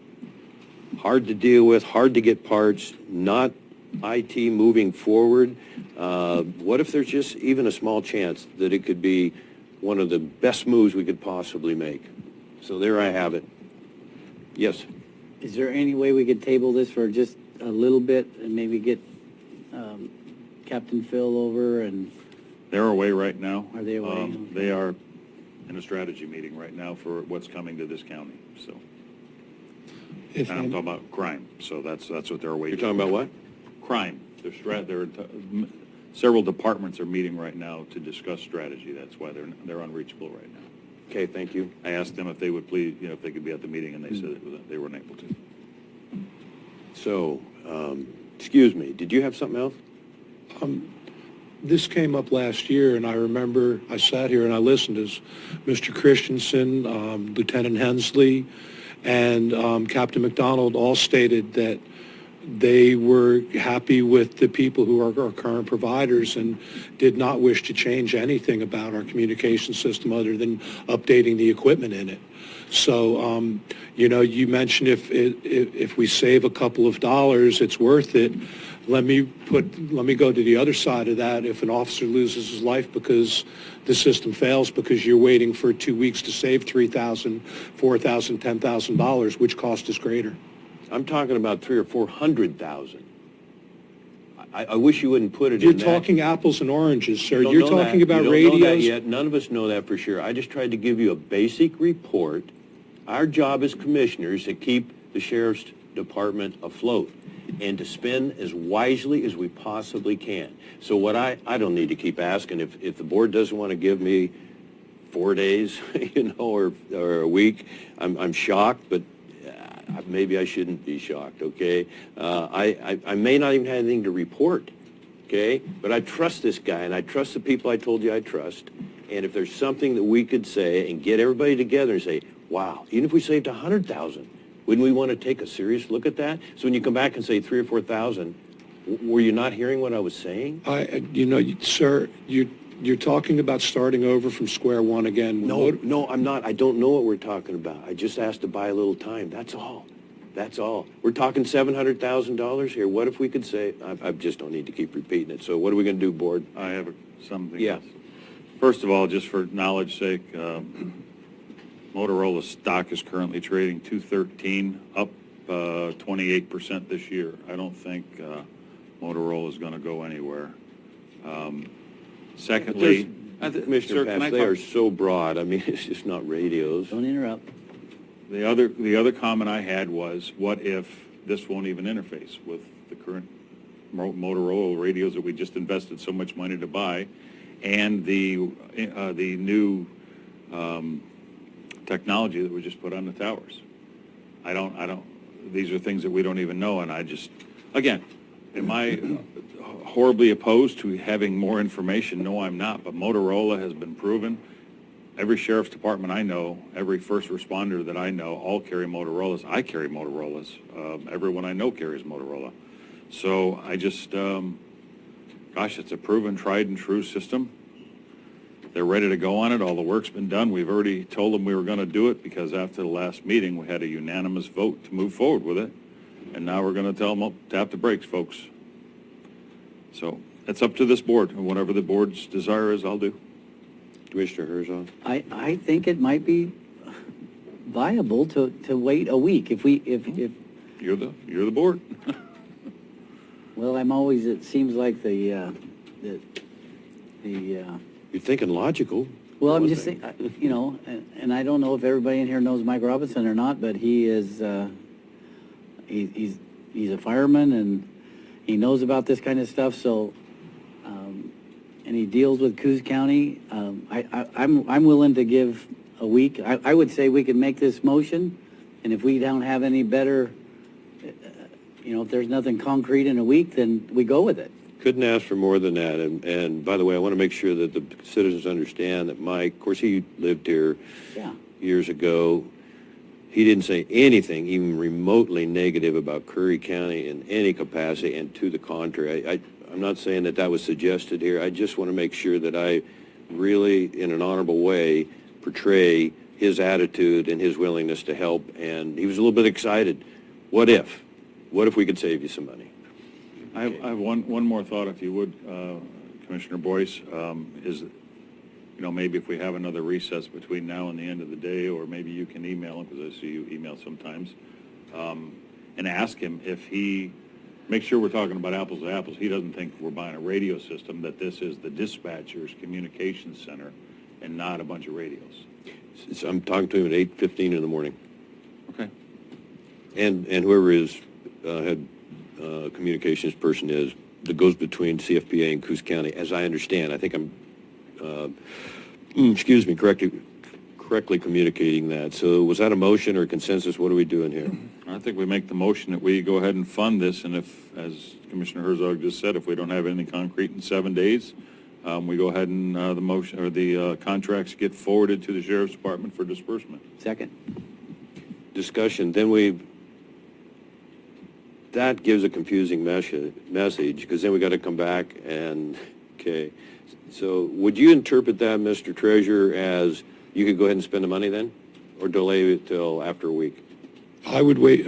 Hard to deal with, hard to get parts, not IT moving forward. What if there's just even a small chance that it could be one of the best moves we could possibly make? So there I have it. Yes. Is there any way we could table this for just a little bit and maybe get Captain Phil over and... They're away right now. Are they away? They are in a strategy meeting right now for what's coming to this county, so. And I'm talking about crime, so that's what they're away. You're talking about what? Crime. Several departments are meeting right now to discuss strategy. That's why they're unreachable right now. Okay, thank you. I asked them if they would please, if they could be at the meeting, and they said they weren't able to. So, excuse me, did you have something else? This came up last year, and I remember I sat here and I listened as Mr. Christensen, Lieutenant Hensley, and Captain McDonald all stated that they were happy with the people who are our current providers and did not wish to change anything about our communication system other than updating the equipment in it. So, you mentioned if we save a couple of dollars, it's worth it. Let me go to the other side of that. If an officer loses his life because the system fails because you're waiting for 2 weeks to save $3,000, $4,000, $10,000, which cost is greater? I'm talking about $300,000 or $400,000. I wish you wouldn't put it You're in that. talking apples and oranges, sir. Don't You're know talking that. about You don't know that radios. yet. None of us know that for sure. I just tried to give you a basic report. Our job as commissioners to keep the sheriff's department afloat and to spend as wisely as we possibly can. So what I don't need to keep asking if the board doesn't want to give me 4 days, or a week, I'm shocked, but maybe I shouldn't be shocked, okay? I may not even have anything to report, okay? But I trust this guy, and I trust the people I told you I trust. And if there's something that we could say and get everybody together and say, wow, even if we saved $100,000, wouldn't we want to take a serious look at that? So when you come back and say 3,000 or 4,000, were you not hearing what I was saying? Sir, you're talking about starting over from square one again. No, I'm not. I don't know what we're talking about. I just asked to buy a little time. That's all. That's all. We're talking $700,000 here. What if we could say, I just don't need to keep repeating it. So what are we going to do, board? I have something Yeah. else. First of all, just for knowledge sake, Motorola stock is currently trading $213, up 28% this year. I don't think Motorola is going to go anywhere. Secondly, Commissioner Pass, they are so broad. I mean, it's just not radios. Don't interrupt. the other comment I had was, what if this won't even interface with the current Motorola radios that we just invested so much money to buy, and the new technology that we just put on the towers? These are things that we don't even know, and I just, again, am I horribly opposed to having more information? No, I'm not, but Motorola has been proven. Every sheriff's department I know, every first responder that I know, all carry Motorola's. I carry Motorola's. Everyone I know carries Motorola. So I just, from gosh, it's a proven, tried and true system. They're ready to go on it. All the work's been done. We've already told them we were going to do it because after the last meeting, we had a unanimous vote to move forward with it. And now we're going to tell them, oh, tap the brakes, folks. So it's up to this board, and whatever the board's desire is, I'll do. Commissioner Herzog? I think it might be viable to wait a week if You're the board. well, I'm always, it seems like the You're thinking logical. well, I'm just saying, you know, and I don't know if everybody in here knows Mike Robinson or not, but he is, he's a fireman and he knows about this kind of stuff, so, and he deals with Coos County. I'm willing to give a week. I would say we could make this motion, and if we don't have any better, you know, if there's nothing concrete in a week, then we go with it. Couldn't ask for more than that. And by the way, I want to make sure that the citizens understand that Mike, of course, he lived here years ago. He didn't say anything even remotely negative about Curry County in any capacity, and to the contrary. I'm not saying that that was suggested here. I just want to make sure that I really, in an honorable way, portray his attitude and his willingness to help. And he was a little bit excited. What if? What if we could save you some money? I have one more thought, if you would, Commissioner Boyce, is, you know, maybe if we have another recess between now and the end of the day, or maybe you can email him, because I see you email sometimes, and ask him if he, make sure we're talking about apples to apples. He doesn't think we're buying a radio system, that this is the dispatcher's communications center and not a bunch of radios. I'm talking to him at 8:15 in the morning. Okay. And whoever his head communications person is that goes between CFPA and Coos County, as I understand. I think I'm, excuse me, correctly communicating that. So was that a motion or consensus? What are we doing here? I think we make the motion that we go ahead and fund this, and if, as Commissioner Herzog just said, if we don't have anything concrete in 7 days, we go ahead and the motion, or the contracts get forwarded to the Sheriff's Department for disbursement. Second. Discussion. Then that gives a confusing message, because then we got to come back and, okay. So would you interpret that, Mr. Treasurer, as you could go ahead and spend the money then, or delay it till after a week? I would wait.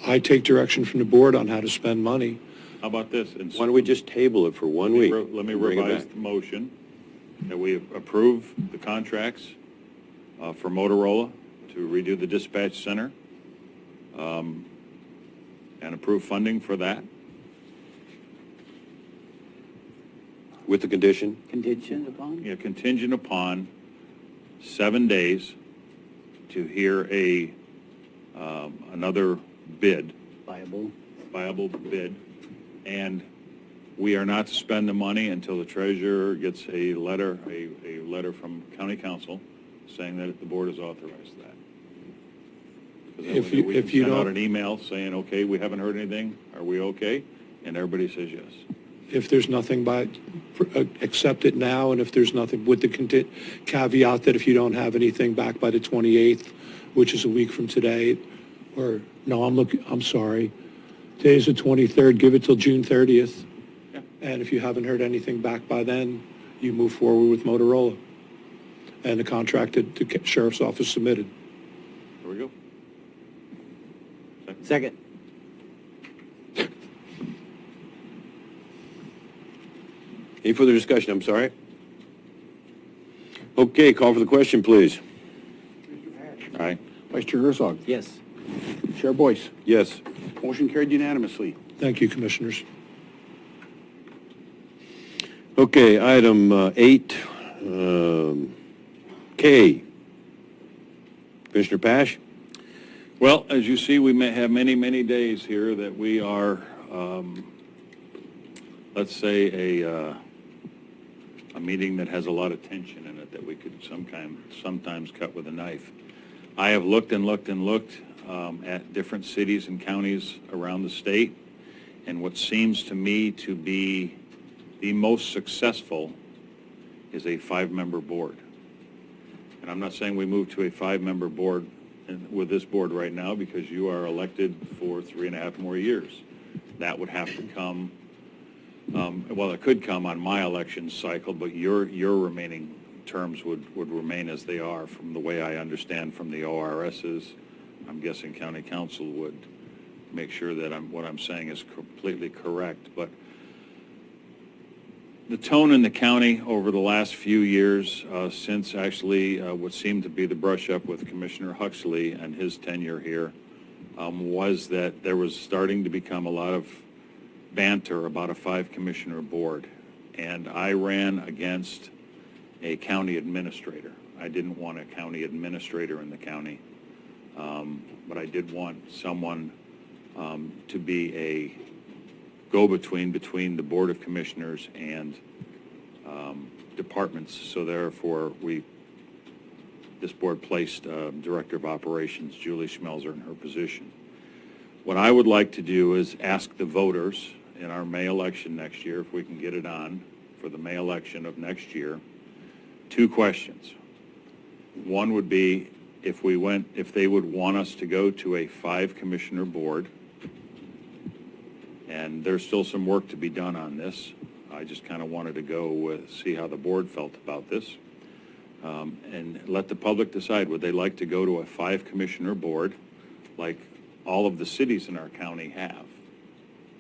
I take direction from the board on how to spend money. How about this? Why don't we just table it for 1 week? Let me Bring it revise back. the motion that we approve the contracts for Motorola to redo the dispatch center, and approve funding for that. With the condition? Contingent upon? Yeah, contingent upon 7 days to hear another bid. Viable bid. And we are not to spend the money until the treasurer gets a letter from county council saying that the board has authorized that. If We you can send out don't, an email saying, okay, we haven't heard anything, are we okay? And everybody says yes. if there's nothing accept it now, and if there's nothing, with the caveat that if you don't have anything back by the 28th, which is a week from today, or, no, I'm sorry, today's the 23rd, give it till June 30th. Yeah. And if you haven't heard anything back by then, you move forward with Motorola. And the contract that the sheriff's office submitted. There we go. Second. Any further discussion? I'm sorry. Okay, call for the question, please. Aye. Vice Chair Herzog. Yes. Chair Boyce. Yes. Motion carried unanimously. Thank you, Commissioners. Okay, item 8, K. Commissioner Pash? Well, as you see, we may have many, many days here that we are, let's say, a meeting that has a lot of tension in it that we could sometimes cut with a knife. I have looked and looked and looked at different cities and counties around the state, and what seems to me to be the most successful is a 5-member board. And I'm not saying we move to a 5-member board with this board right now, because you are elected for 3.5 more years. That would have to come Well, it could come on my election cycle, but your remaining terms would remain as they are from the way I understand from the ORSs. I'm guessing county council would make sure that what I'm saying is completely correct. But the tone in the county over the last few years, since actually what seemed to be the brush up with Commissioner Huxley and his tenure here, was that there was starting to become a lot of banter about a 5-commissioner board. And I ran against a county administrator. I didn't want a county administrator in the county, but I did want someone to be a go-between between the Board of Commissioners and departments. So therefore, this board placed Director of Operations, Julie Schmelzer, in her position. What I would like to do is ask the voters in our May election next year, if we can get it on for the May election of next year, 2 questions. One would be if they would want us to go to a 5-commissioner board, and there's still some work to be done on this. I just kind of wanted to go see how the board felt about this, and let the public decide, would they like to go to a 5-commissioner board like all of the cities in our county have.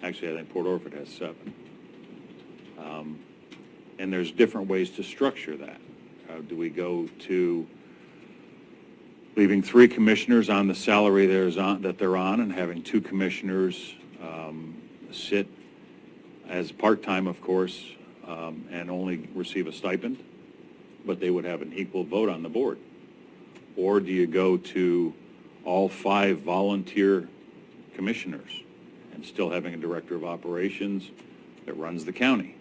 Actually, I think Port Orford has 7. And there's different ways to structure that. Do we go to leaving 3 commissioners on the salary that they're on and having 2 commissioners sit as part-time, of course, and only receive a stipend, but they would have an equal vote on the board? Or do you go to all 5 volunteer commissioners and still having a Director of Operations that runs the county?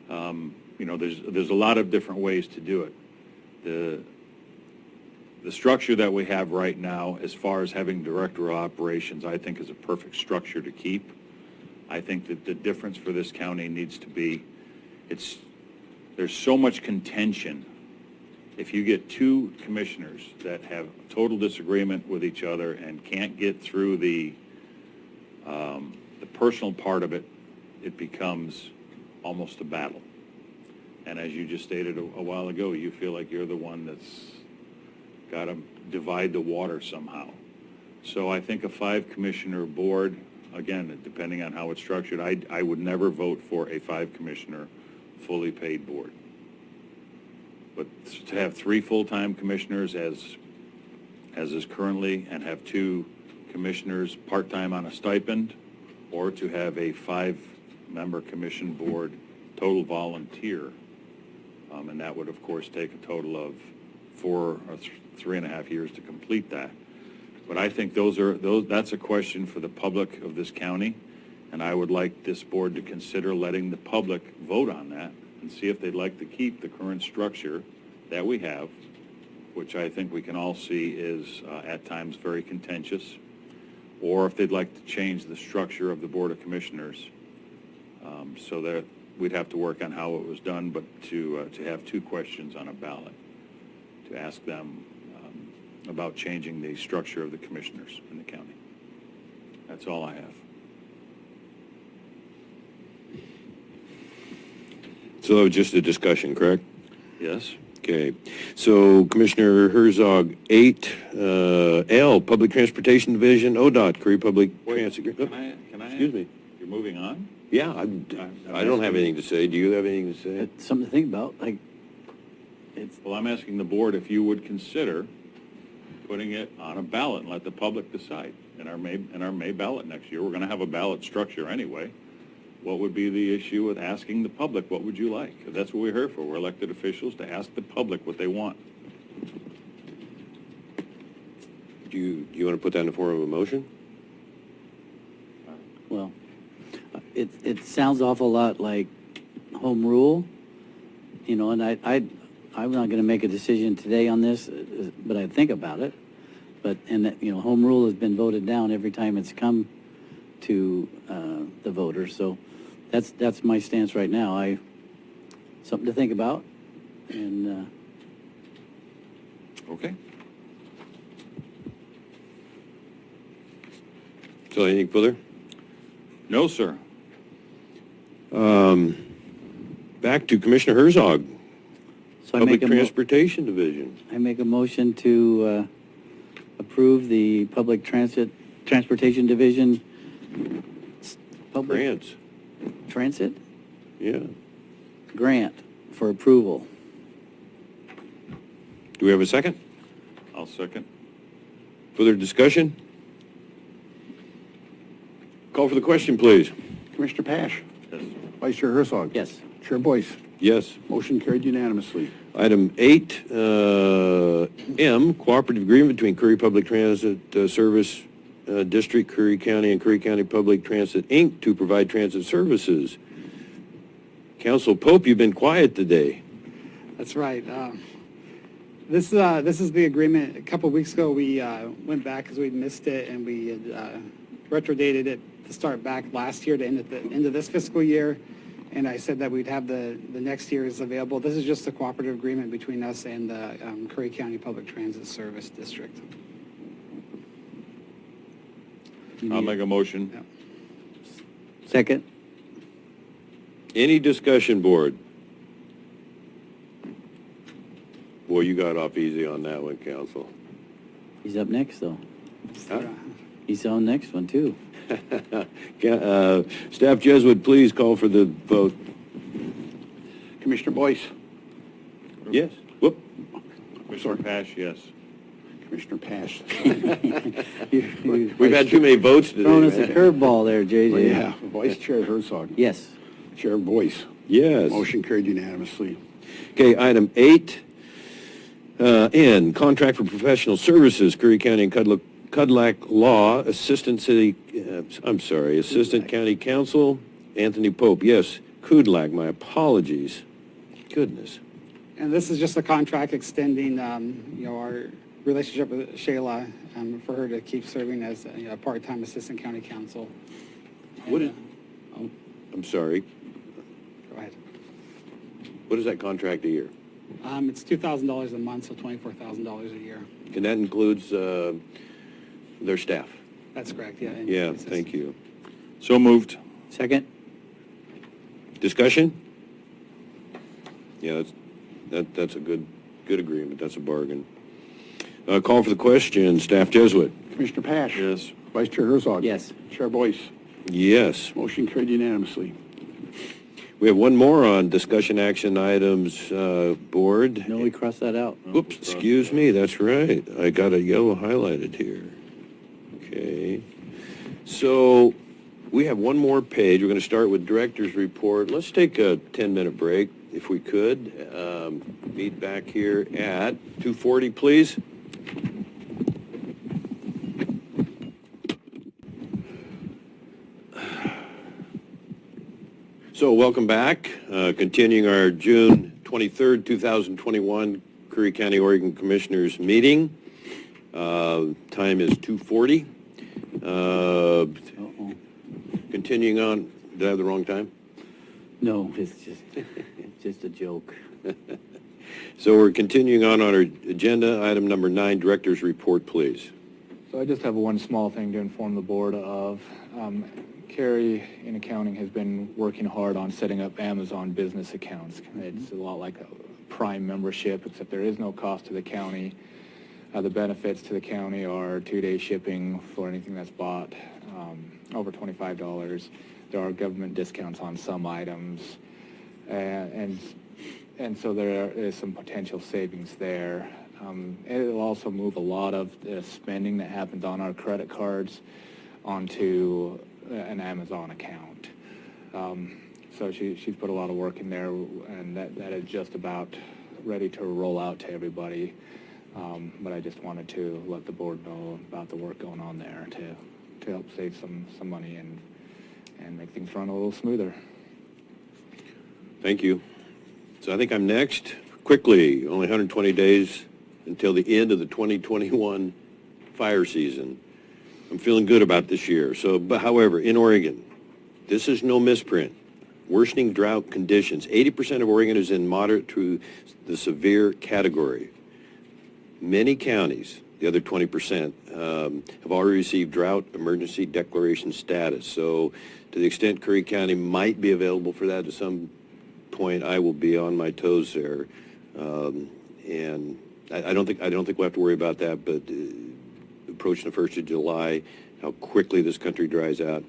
There's a lot of different ways to do it. The structure that we have right now, as far as having Director of Operations, I think is a perfect structure to keep. I think that the difference for this county needs to be, there's so much contention. If you get 2 commissioners that have total disagreement with each other and can't get through the personal part of it, it becomes almost a battle. And as you just stated a while ago, you feel like you're the one that's got to divide the water somehow. So I think a 5-commissioner board, again, depending on how it's structured, I would never vote for a 5-commissioner fully paid board. But to have 3 full-time commissioners as is currently, and have 2 commissioners part-time on a stipend, or to have a 5-member commission board total volunteer, and that would of course take a total of 4 or 3.5 years to complete that. But I think that's a question for the public of this county, and I would like this board to consider letting the public vote on that and see if they'd like to keep the current structure that we have, which I think we can all see is at times very contentious, or if they'd like to change the structure of the Board of Commissioners, so that we'd have to work on how it was done, but to have 2 questions on a ballot to ask them about changing the structure of the commissioners in the county. That's all I have. So just a discussion, correct? Yes? Okay. So Commissioner Herzog, 8L, Public Transportation Division, ODOT, Curry Public Transit. Can I Excuse me. You're moving on? Yeah, I don't have anything to say. Do you have anything to say? It's something to think about. Well, I'm asking the board if you would consider putting it on a ballot and let the public decide in our May ballot next year. We're going to have a ballot structure anyway. What would be the issue with asking the public, what would you like? 'Cause that's what we're here for. We're elected officials to ask the public what they want. Do you want to put that in the form of a motion? Well, it sounds awful lot like home rule, and I'm not going to make a decision today on this, but I think about it. Home rule has been voted down every time it's come to the voters. So that's my stance right now. Something to think about. And Okay. So anything further? No, sir. Back to Commissioner Herzog, So Public Transportation Division. I make a motion to approve the Public Transportation Division Grants. Transit Yeah. grant for approval. Do we have a second? I'll second. Further discussion? Call for the question, please. Commissioner Pash. Yes. Vice Chair Herzog. Yes. Chair Boyce. Yes. Motion carried unanimously. Item 8M, cooperative agreement between Curry Public Transit Service District, Curry County, and Curry County Public Transit, Inc. to provide transit services. Council Pope, you've been quiet today. That's right. This is the agreement. A couple of weeks ago, we went back because we'd missed it, and we had retrodated it to start back last year to end at the end of this fiscal year. And I said that we'd have the next year's available. This is just a cooperative agreement between us and the Curry County Public Transit Service District. I'll make a motion. Yeah. Second? Any discussion, board? Boy, you got off easy on that one, Council. He's up next, though. Huh? He's on next one, too. Staff Jesuit, please call for the vote. Commissioner Boyce. Yes. Whoop. Commissioner Pash, yes. Commissioner Pash. We've had too many votes today. Throwing us a man. curveball there, JJ. Well, yeah, Vice Chair Herzog. Yes. Chair Boyce. Yes. Motion carried unanimously. Okay, item 8N, contract for professional services, Curry County and Cudlack Law, Assistant County Counsel, Anthony Pope. Yes, Kudlack, my apologies. Goodness. And this is just a contract extending, our relationship with Shayla for her to keep serving as a part-time assistant county counsel. What is, I'm sorry, Go ahead. what is that contract a year? It's $2,000 a month, so $24,000 a year. And that includes their staff? That's correct, yeah. and Yeah, this is- thank you. So moved. Second? Discussion? Yeah, that's a good agreement. That's a bargain. Call for the question. Staff Jesuit. Commissioner Pash. Yes. Vice Chair Herzog. Yes. Chair Boyce. Yes. Motion carried unanimously. We have one more on discussion action items board. No, we crossed that out. Whoops, excuse me, that's right. I got a yellow highlighted here. Okay. So we have one more page. We're going to start with Director's Report. Let's take a 10-minute break, if we could. Meet back here at 2:40, please. So welcome back. Continuing our June 23rd, 2021 Curry County, Oregon Commissioners meeting. Time is 2:40. Continuing on, did I have the wrong time? No, it's just a joke. So we're continuing on our agenda. Item number 9, Director's Report, please. So I just have one small thing to inform the board of. Carrie in accounting has been working hard on setting up Amazon business accounts. It's a lot like a Prime membership, except there is no cost to the county. The benefits to the county are 2-day shipping for anything that's bought over $25. There are government discounts on some items, and so there is some potential savings there. It'll also move a lot of the spending that happens on our credit cards onto an Amazon account. So she's put a lot of work in there, and that is just about ready to roll out to everybody. But I just wanted to let the board know about the work going on there to help save some money and make things run a little smoother. Thank you. So I think I'm next. Quickly, only 120 days until the end of the 2021 fire season. I'm feeling good about this year. So, but however, in Oregon, this is no misprint. Worsening drought conditions. 80% of Oregon is in moderate to the severe category. Many counties, the other 20%, have already received drought emergency declaration status. So To the extent Curry County might be available for that at some point, I will be on my toes there. And I don't think we'll have to worry about that, but approaching the 1st of July, how quickly this country dries out.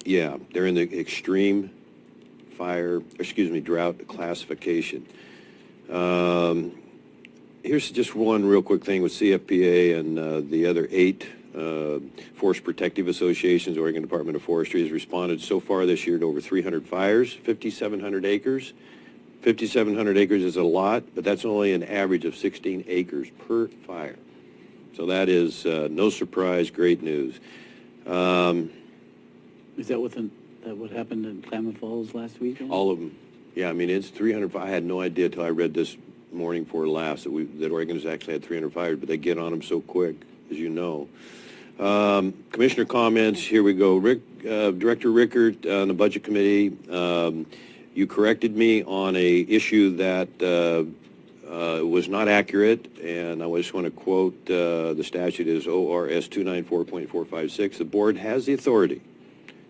Yeah, they're in the extreme drought classification. Here's just one real quick thing with CFPA and the other 8 Forest Protective Associations. Oregon Department of Forestry has responded so far this year to over 300 fires, 5,700 acres. 5,700 acres is a lot, but that's only an average of 16 acres per fire. So that is no surprise, great news. Is that what happened in Klamath Falls last weekend? All of them. Yeah, I mean, it's 300. I had no idea till I read this morning before last that Oregon has actually had 300 fires, but they get on them so quick, as you know. Commissioner comments, here we go. Director Rickert on the Budget Committee, you corrected me on a issue that was not accurate, and I just want to quote the statute is ORS 294.456. The board has the authority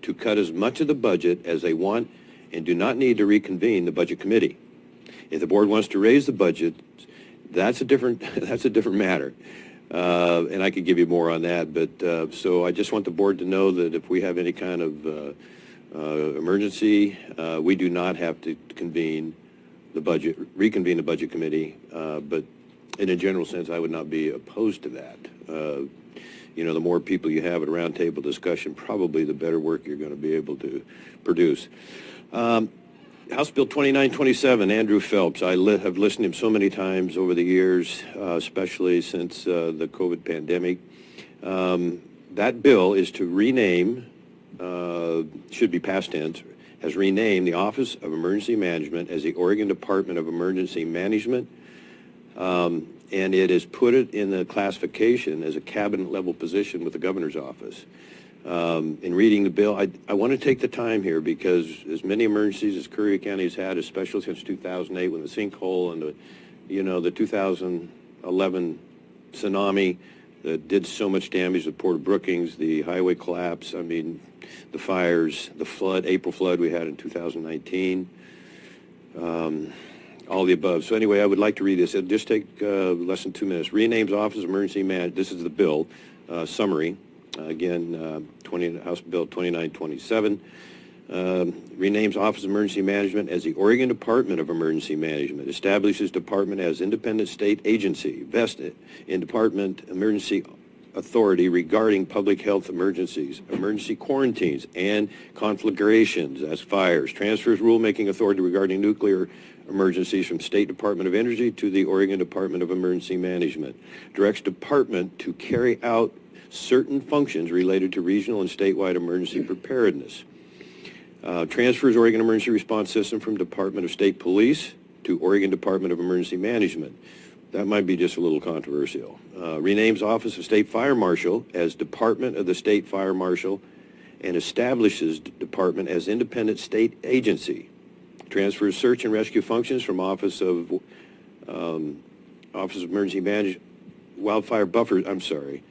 to cut as much of the budget as they want and do not need to reconvene the Budget Committee. If the board wants to raise the budget, that's a different matter. And I could give you more on that, but so I just want the board to know that if we have any kind of emergency, we do not have to reconvene the Budget Committee, but in a general sense, I would not be opposed to that. You know, the more people you have at a roundtable discussion, probably the better work you're going to be able to produce. House Bill 2927, Andrew Phelps. I have listened to him so many times over the years, especially since the COVID pandemic. That bill is to rename, should be past tense, has renamed the Office of Emergency Management as the Oregon Department of Emergency Management, and it has put it in the classification as a cabinet-level position with the governor's office. In reading the bill, I want to take the time here because as many emergencies as Curry County has had, especially since 2008 when the sinkhole and the 2011 tsunami that did so much damage to Port of Brookings, the highway collapse, I mean, the fires, the flood, April flood we had in 2019, all the above. So anyway, I would like to read this. It'll just take less than 2 minutes. Renames Office of Emergency Management. This is the bill summary. Again, House Bill 2927. Renames Office of Emergency Management as the Oregon Department of Emergency Management. Establishes department as independent state agency vested in Department Emergency Authority regarding public health emergencies, emergency quarantines, and conflagrations, as fires. Transfers rulemaking authority regarding nuclear emergencies from State Department of Energy to the Oregon Department of Emergency Management. Directs department to carry out certain functions related to regional and statewide emergency preparedness. Transfers Oregon Emergency Response System from Department of State Police to Oregon Department of Emergency Management. That might be just a little controversial. Renames Office of State Fire Marshal as Department of the State Fire Marshal and establishes department as independent state agency. Transfers search and rescue functions from Office of Emergency Management, Wildfire Buffer, I'm sorry,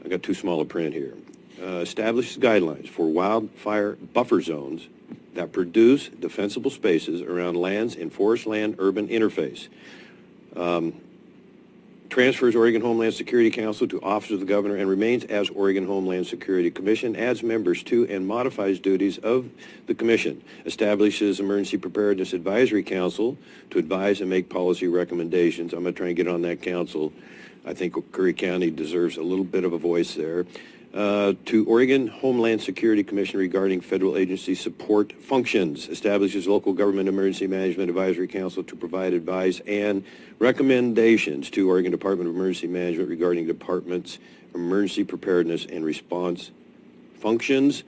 I got too small a print here. Establishes guidelines for wildfire buffer zones that produce defensible spaces around lands in forest land-urban interface. Transfers Oregon Homeland Security Council to Office of the Governor and remains as Oregon Homeland Security Commission, adds members to and modifies duties of the Commission, establishes Emergency Preparedness Advisory Council to advise and make policy recommendations. I'm going to try and get on that council. I think Curry County deserves a little bit of a voice there. To Oregon Homeland Security Commission regarding federal agency support functions, establishes Local Government Emergency Management Advisory Council to provide advice and recommendations to Oregon Department of Emergency Management regarding department's emergency preparedness and response functions,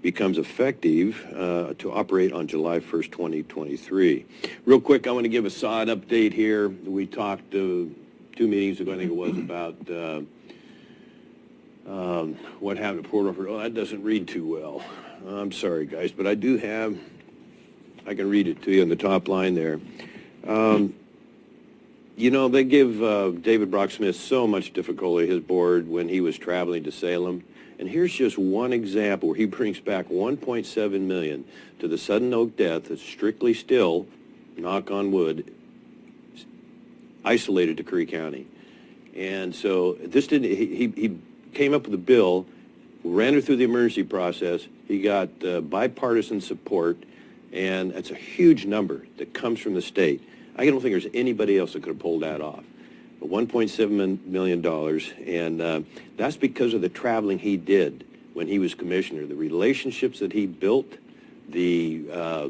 becomes effective to operate on July 1st, 2023. Real quick, I want to give a SOD update here. We talked 2 meetings ago, I think it was, about what happened to Port Orford. Oh, that doesn't read too well. I'm sorry, guys, but I do have, I can read it to you on the top line there. You know, they give David Brock Smith so much difficulty, his board, when he was traveling to Salem, And here's just one example where he brings back $1.7 million to the sudden oak death that's strictly still, knock on wood, isolated to Curry County. And so this didn't, he came up with a bill, ran it through the emergency process. He got bipartisan support, and that's a huge number that comes from the state. I don't think there's anybody else that could have pulled that off. But $1.7 million, and that's because of the traveling he did when he was commissioner, the relationships that he built, I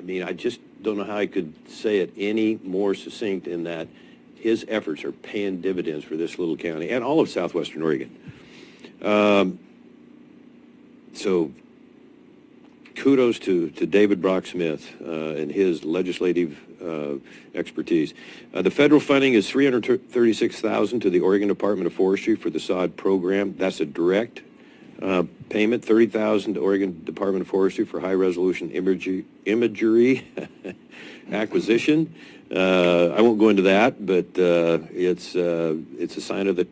mean, I just don't know how I could say it any more succinct in that his efforts are paying dividends for this little county and all of southwestern Oregon. So kudos to David Brock-Smith and his legislative expertise. The federal funding is $336,000 to the Oregon Department of Forestry for the sod program. That's a direct payment. $30,000 to Oregon Department of Forestry for high-resolution imagery acquisition. I won't go into that, but it's a sign of the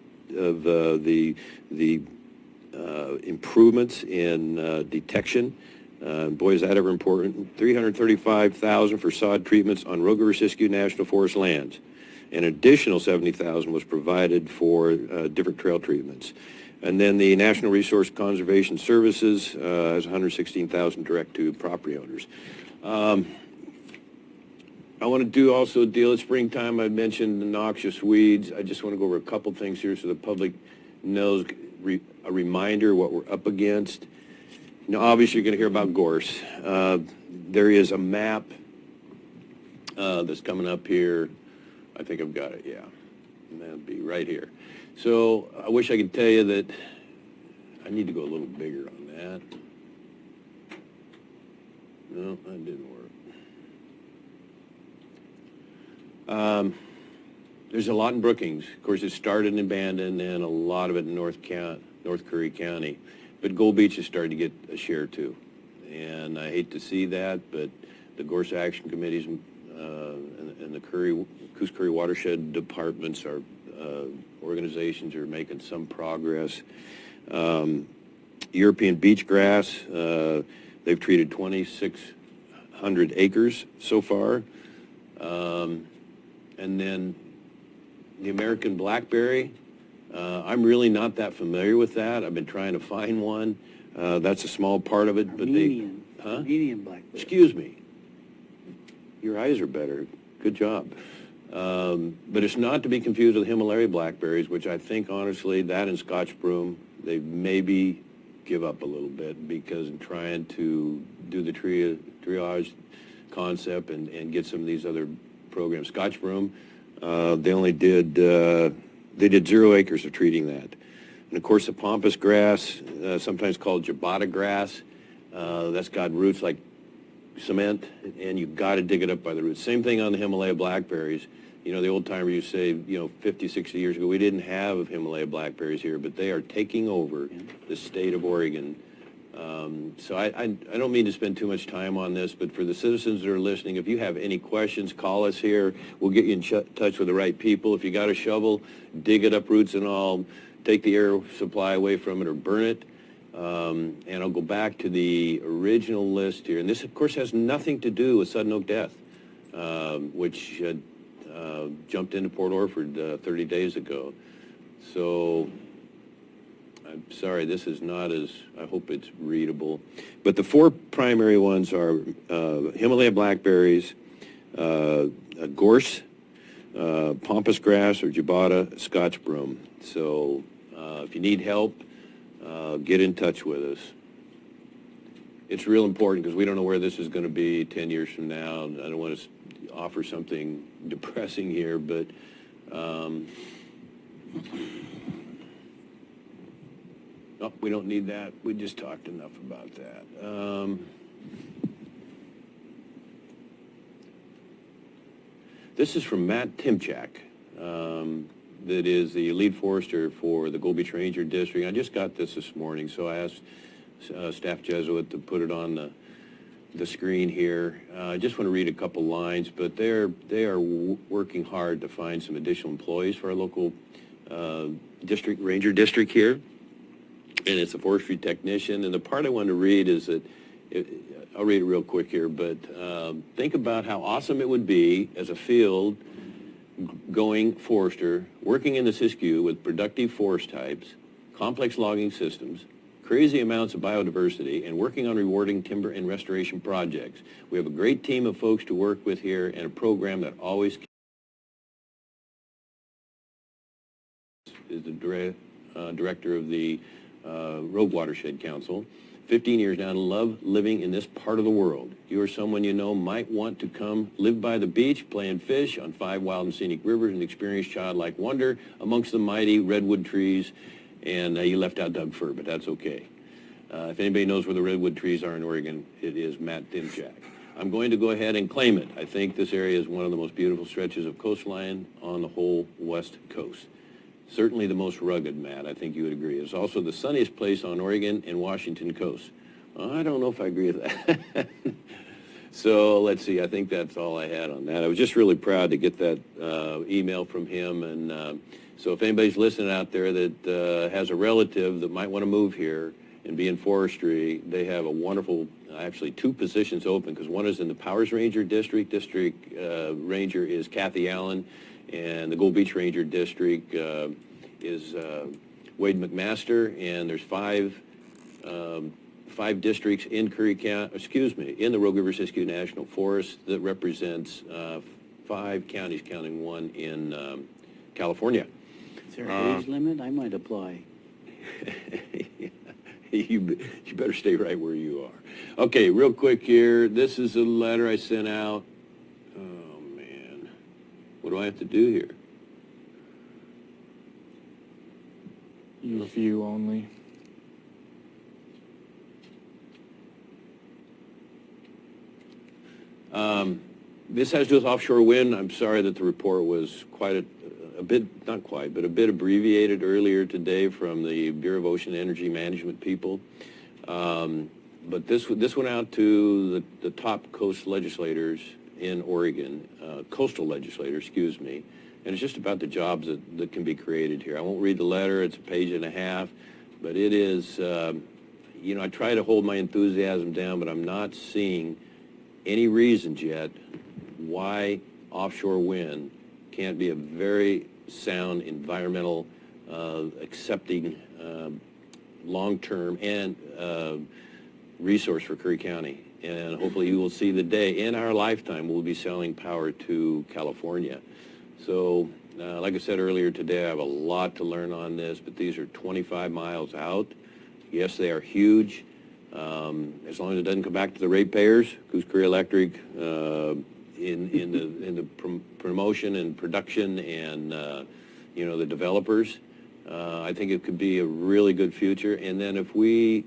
improvements in detection. Boy, is that ever important. $335,000 for sod treatments on Rogue-Siskiyou National Forest lands. An additional $70,000 was provided for different trail treatments. And then the National Resource Conservation Services has $116,000 direct to property owners. I want to also deal at springtime. I mentioned the noxious weeds. I just want to go over a couple things here so the public knows a reminder what we're up against. Now, obviously, you're going to hear about gorse. There is a map that's coming up here. I think I've got it, yeah. And that'll be right here. So I wish I could tell you that I need to go a little bigger on that. No, that didn't work. There's a lot in Brookings. Of course, it started in Bandon and a lot of it in North Curry County. But Gold Beach is starting to get a share too. And I hate to see that, but the Gorse Action Committees and the Coos Curry Watershed Departments are organizations are making some progress. European beach grass, they've treated 2,600 acres so far. And then the American blackberry, I'm really not that familiar with that. I've been trying to find one. That's a small part of it, but Armenian blackberry. Excuse me. Your eyes are better. Good job. But it's not to be confused with Himalaya blackberries, which I think, honestly, that and Scotch broom, they maybe give up a little bit because in trying to do the triage concept and get some of these other programs. Scotch broom, they did 0 acres of treating that. And of course the pampas grass, sometimes called jabata grass, that's got roots like cement, and you've got to dig it up by the roots. Same thing on the Himalaya blackberries. You know, the old timer used to say, 50, 60 years ago, we didn't have Himalaya blackberries here, but they are taking over the state of Oregon. So I don't mean to spend too much time on this, but for the citizens that are listening, if you have any questions, call us here. We'll get you in touch with the right people. If you got a shovel, dig it up roots and all, take the air supply away from it or burn it. And I'll go back to the original list here. And this, of course, has nothing to do with sudden oak death, which jumped into Port Orford 30 days ago. So I'm sorry, this is not as, I hope it's readable. But the 4 primary ones are Himalaya blackberries, gorse, pampas grass or jabata, Scotch broom. So if you need help, get in touch with us. It's real important because we don't know where this is going to be 10 years from now. I don't want to offer something depressing here, but oh, we don't need that. We just talked enough about that. This is from Matt Timchak, that is the lead forester for the Gold Beach Ranger District. I just got this morning, so I asked Staff Jesuit to put it on the screen here. I just want to read a couple lines, but they are working hard to find some additional employees for our local ranger district here. and it's a forestry technician. And the part I wanted to read is that, I'll read it real quick here, but think about how awesome it would be as a field going forester, working in the Siskiyou with productive forest types, complex logging systems, crazy amounts of biodiversity, and working on rewarding timber and restoration projects. We have a great team of folks to work with here and a program that always is the director of the Rogue Watershed Council. 15 years now, and love living in this part of the world. You or someone you know might want to come live by the beach, playing fish on 5 wild and scenic rivers, and experience childlike wonder amongst the mighty redwood trees. And you left out Doug Fir, but that's okay. If anybody knows where the redwood trees are in Oregon, it is Matt Dimchak. I'm going to go ahead and claim it. I think this area is one of the most beautiful stretches of coastline on the whole West Coast. Certainly the most rugged, Matt. I think you would agree. It's also the sunniest place on Oregon and Washington coast. I don't know if I agree with that. So let's see. I think that's all I had on that. I was just really proud to get that email from him. And so if anybody's listening out there that has a relative that might want to move here and be in forestry, they have a wonderful, actually 2 positions open, because one is in the Powers Ranger District. District Ranger is Kathy Allen. And the Gold Beach Ranger District is Wade McMaster, and there's 5 districts in Curry County, in the Rogue River Siskiyou National Forest that represents 5 counties, counting 1 in California. Is there an age limit? I might apply. You better stay right where you are. Okay, real quick here. This is a letter I sent out. What do I have to do here? You view only. This has to do with offshore wind. I'm sorry that the report was quite a bit, not quite, but a bit abbreviated earlier today from the Bureau of Ocean Energy Management people. But this went out to the top coast legislators in Oregon, coastal legislators, and it's just about the jobs that can be created here. I won't read the letter, it's a page and a half, but it is, I try to hold my enthusiasm down, but I'm not seeing any reasons yet why offshore wind can't be a very sound environmental, accepting, long-term and resource for Curry County. And hopefully you will see the day in our lifetime we'll be selling power to California. So, like I said earlier today, I have a lot to learn on this, but these are 25 miles out. Yes, they are huge. As long as it doesn't come back to the ratepayers, Coos Curry Electric, in the promotion and production and, the developers, I think it could be a really good future. And then if we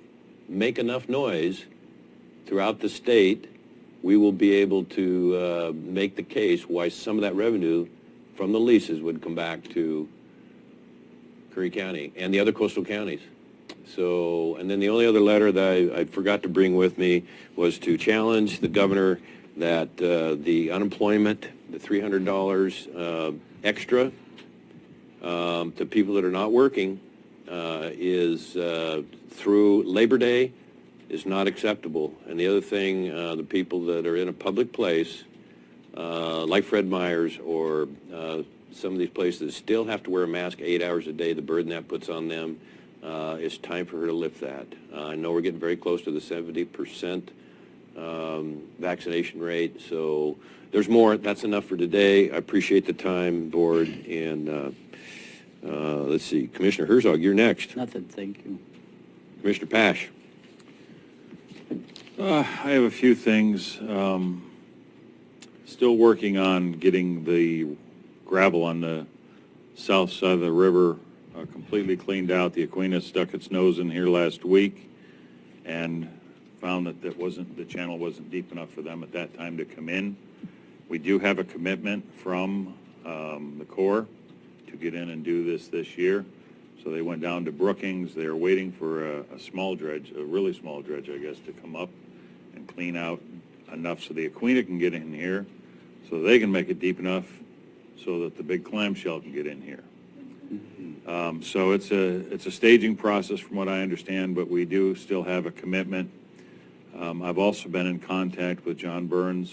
make enough noise throughout the state, we will be able to make the case why some of that revenue from the leases would come back to Curry County and the other coastal counties. So, and then the only other letter that I forgot to bring with me was to challenge the governor that the unemployment, the $300 extra to people that are not working is through Labor Day is not acceptable. And the other thing, the people that are in a public place, like Fred Meyer's or some of these places still have to wear a mask 8 hours a day, the burden that puts on them, it's time for her to lift that. I know we're getting very close to the 70% vaccination rate, so there's more. That's enough for today. I appreciate the time, board, and let's see, Commissioner Herzog, you're next. Nothing, thank you. Commissioner Pash. I have a few things. Still working on getting the gravel on the south side of the river completely cleaned out. The Aquinas stuck its nose in here last week and found that the channel wasn't deep enough for them at that time to come in. We do have a commitment from the Corps to get in and do this year. So they went down to Brookings. They're waiting for a small dredge, a really small dredge, I guess, to come up and clean out enough so the Aquina can get in here, so they can make it deep enough so that the big clamshell can get in here. So it's a staging process from what I understand, but we do still have a commitment. I've also been in contact with John Burns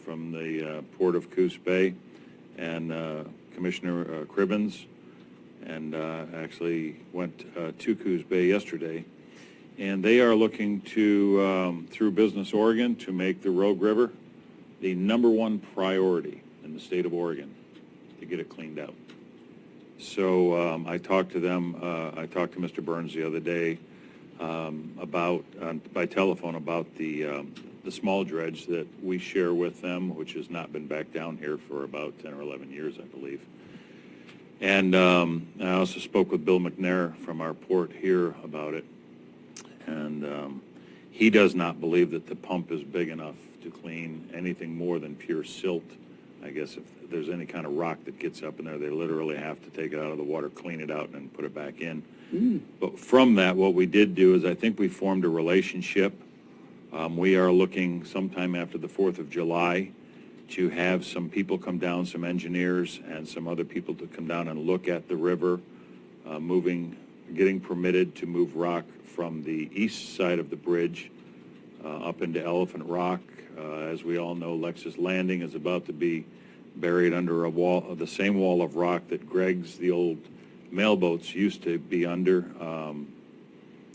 from the Port of Coos Bay and Commissioner Cribbins, and actually went to Coos Bay yesterday. And they are looking to, through Business Oregon, to make the Rogue River the #1 priority in the state of Oregon to get it cleaned out. So I talked to them, I talked to Mr. Burns the other day by telephone about the small dredge that we share with them, which has not been back down here for about 10 or 11 years, I believe. And I also spoke with Bill McNair from our port here about it. And he does not believe that the pump is big enough to clean anything more than pure silt. I guess if there's any kind of rock that gets up in there, they literally have to take it out of the water, clean it out, and put it back in. But from that, what we did do is I think we formed a relationship. We are looking sometime after the 4th of July to have some people come down, some engineers and some other people to come down and look at the river, getting permitted to move rock from the east side of the bridge up into Elephant Rock. As we all know, Lexus Landing is about to be buried under a wall, the same wall of rock that Greg's, the old mailboats, used to be under,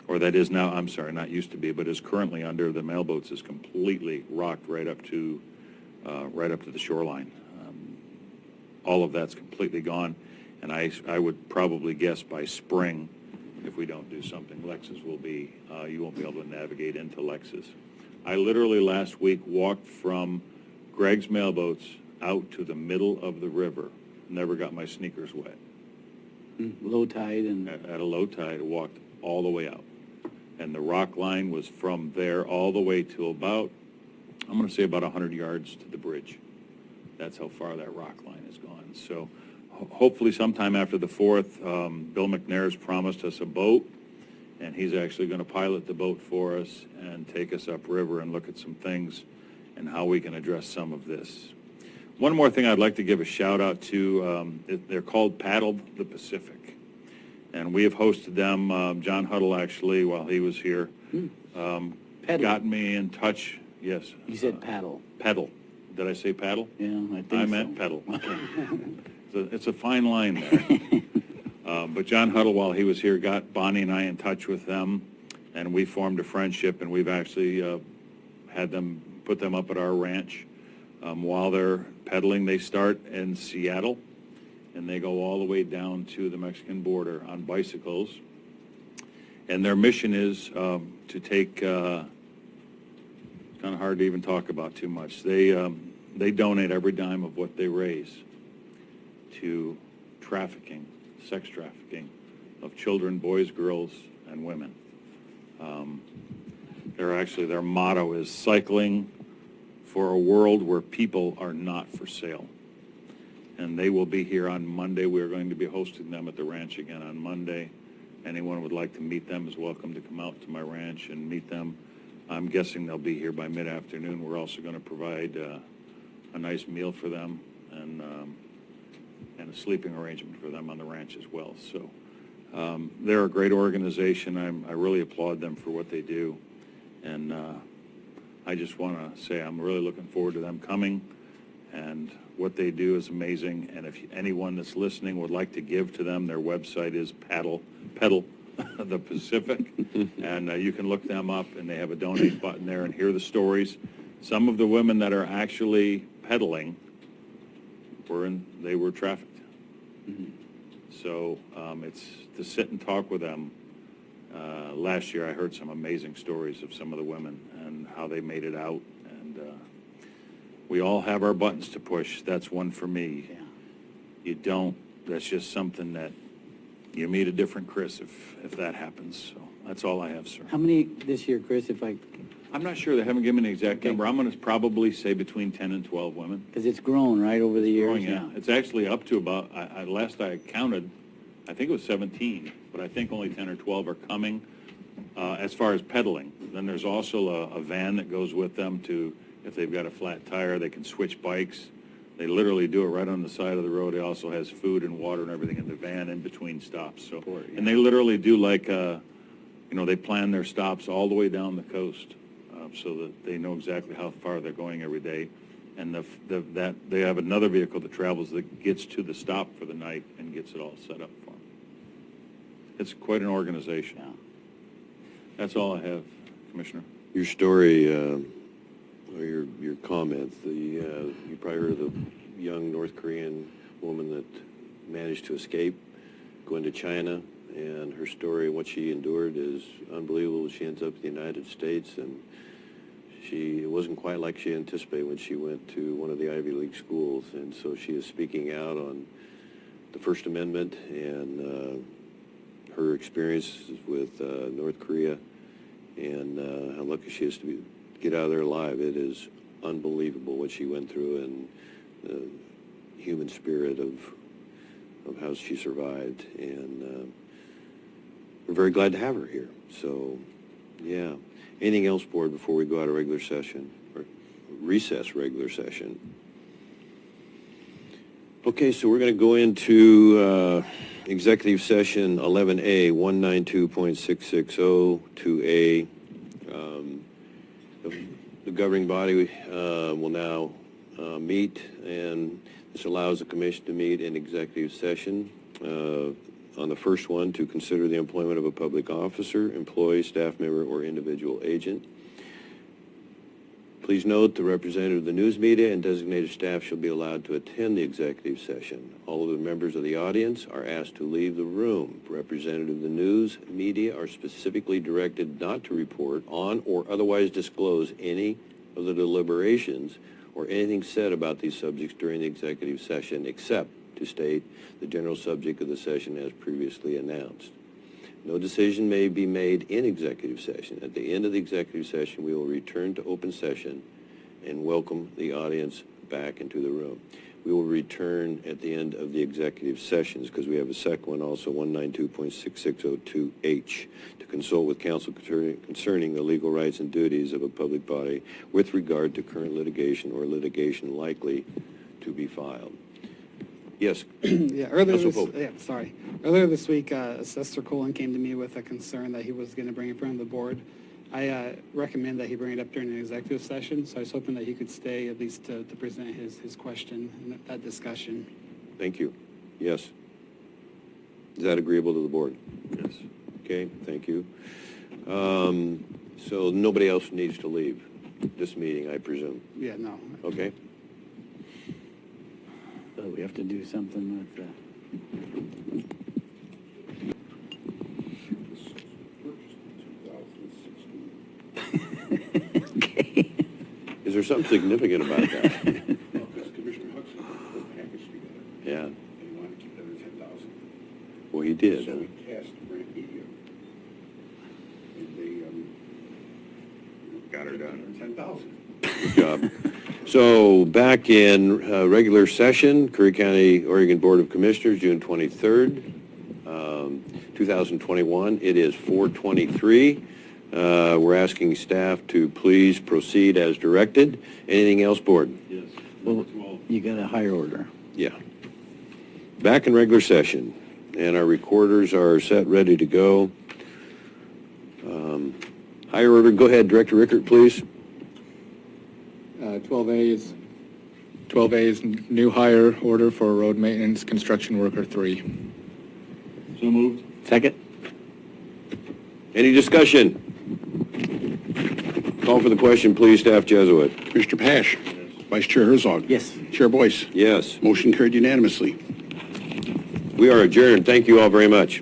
or that is now, I'm sorry, not used to be, but is currently under. The mailboats is completely rocked right up to the shoreline. All of that's completely gone, and I would probably guess by spring, if we don't do something, Lexus will be, you won't be able to navigate into Lexus. I literally last week walked from Greg's mailboats out to the middle of the river, never got my sneakers wet. Low tide and... At a low tide, walked all the way out. And the rock line was from there all the way to about, I'm going to say about 100 yards to the bridge. That's how far that rock line is gone. So hopefully sometime after the 4th, Bill McNair's promised us a boat, and he's actually going to pilot the boat for us and take us upriver and look at some things and how we can address some of this. One more thing I'd like to give a shout out to, they're called Paddle the Pacific. And we have hosted them. John Huddle, actually, while he was here, got me in touch. Yes. You said paddle. Pedal. Did I say paddle? Yeah, I think I meant pedal. It's a fine line there. But John Huddle, while he was here, got Bonnie and I in touch with them, and we formed a friendship, and we've actually had them put them up at our ranch. While they're pedaling, they start in Seattle, and they go all the way down to the Mexican border on bicycles. And their mission is to take, kind of hard to even talk about too much. They donate every dime of what they raise to trafficking, sex trafficking of children, boys, girls, and women. Their motto is cycling for a world where people are not for sale. And they will be here on Monday. We're going to be hosting them at the ranch again on Monday. Anyone who would like to meet them is welcome to come out to my ranch and meet them. I'm guessing they'll be here by mid-afternoon. We're also going to provide a nice meal for them and a sleeping arrangement for them on the ranch as well. So they're a great organization. I really applaud them for what they do. And I just want to say I'm really looking forward to them coming, and what they do is amazing. And if anyone that's listening would like to give to them, their website is Pedal the Pacific, and you can look them up, and they have a donate button there and hear the stories. Some of the women that are actually pedaling they were trafficked. So it's to sit and talk with them. Last year I heard some amazing stories of some of the women and how they made it out, and we all have our buttons to push. That's one for me. Yeah. You don't. That's just something that you meet a different Chris if that happens. So that's all I have, sir. How many this year, Chris, I'm not sure. They haven't given me an exact number. I'm going to probably say between 10 and 12 women. Because it's grown, right, over the years? Growing, yeah. It's actually up to about, last I counted, I think it was 17, but I think only 10 or 12 are coming as far as pedaling. Then there's also a van that goes with them to, if they've got a flat tire, they can switch bikes. They literally do it right on the side of the road. It also has food and water and everything in the van in between stops. So, and they literally do like, they plan their stops all the way down the coast, so that they know exactly how far they're going every day. And that they have another vehicle that travels that gets to the stop for the night and gets it all set up for them. It's quite an organization. Yeah. That's all I have, Commissioner. Your story, or your comments, you probably heard of the young North Korean woman that managed to escape, going to China, and her story, what she endured is unbelievable. She ends up in the United States, and it wasn't quite like she anticipated when she went to one of the Ivy League schools, and so she is speaking out on the First Amendment and her experiences with North Korea, and how lucky she is to get out of there alive. It is unbelievable what she went through, and the human spirit of how she survived, and we're very glad to have her here. So, yeah. Anything else, Board, before we go out of regular session, or recess regular session? Okay, so we're going to go into executive session 11A, 192.660, 2A. The governing body will now meet, and this allows the commission to meet in executive session. On the first one, to consider the employment of a public officer, employee, staff member, or individual agent. Please note the representative of the news media and designated staff shall be allowed to attend the executive session. All of the members of the audience are asked to leave the room. Representative of the news media are specifically directed not to report on or otherwise disclose any of the deliberations or anything said about these subjects during the executive session, except to state the general subject of the session as previously announced. No decision may be made in executive session. At the end of the executive session, we will return to open session and welcome the audience back into the room. We will return at the end of the executive sessions, because we have a second one also, 192.6602H, to consult with counsel concerning the legal rights and duties of a public body with regard to current litigation or litigation likely to be filed. Yes. Yeah, earlier this week, Assessor Colin came to me with a concern that he was going to bring in front of the board. I recommend that he bring it up during an executive session, so I was hoping that he could stay at least to present his question and that discussion. Thank you. Yes. Is that agreeable to the board? Yes. Okay, thank you. So nobody else needs to leave this meeting, I presume? Yeah, no. Okay. So we have to do something with Okay. Is there something significant about that? Because Commissioner Hudson put a package together, Yeah. and he wanted to keep that at 10,000. Well, he did. So we tasked Grant Media, and they got her done. 10,000. Good job. So back in regular session, Curry County, Oregon Board of Commissioners, June 23rd, 2021. It is 4:23. We're asking staff to please proceed as directed. Anything else, Board? Yes. Well, you got a higher order. Yeah. Back in regular session, and our recorders are set, ready to go. Higher order, go ahead, Director Rickert, please. 12A is new hire order for road maintenance construction worker 3. So moved. Second? Any discussion? Call for the question, please, Staff Jesuit. Mr. Pash. Vice Chair Herzog. Yes. Chair Boyce. Yes. Motion carried unanimously. We are adjourned. Thank you all very much.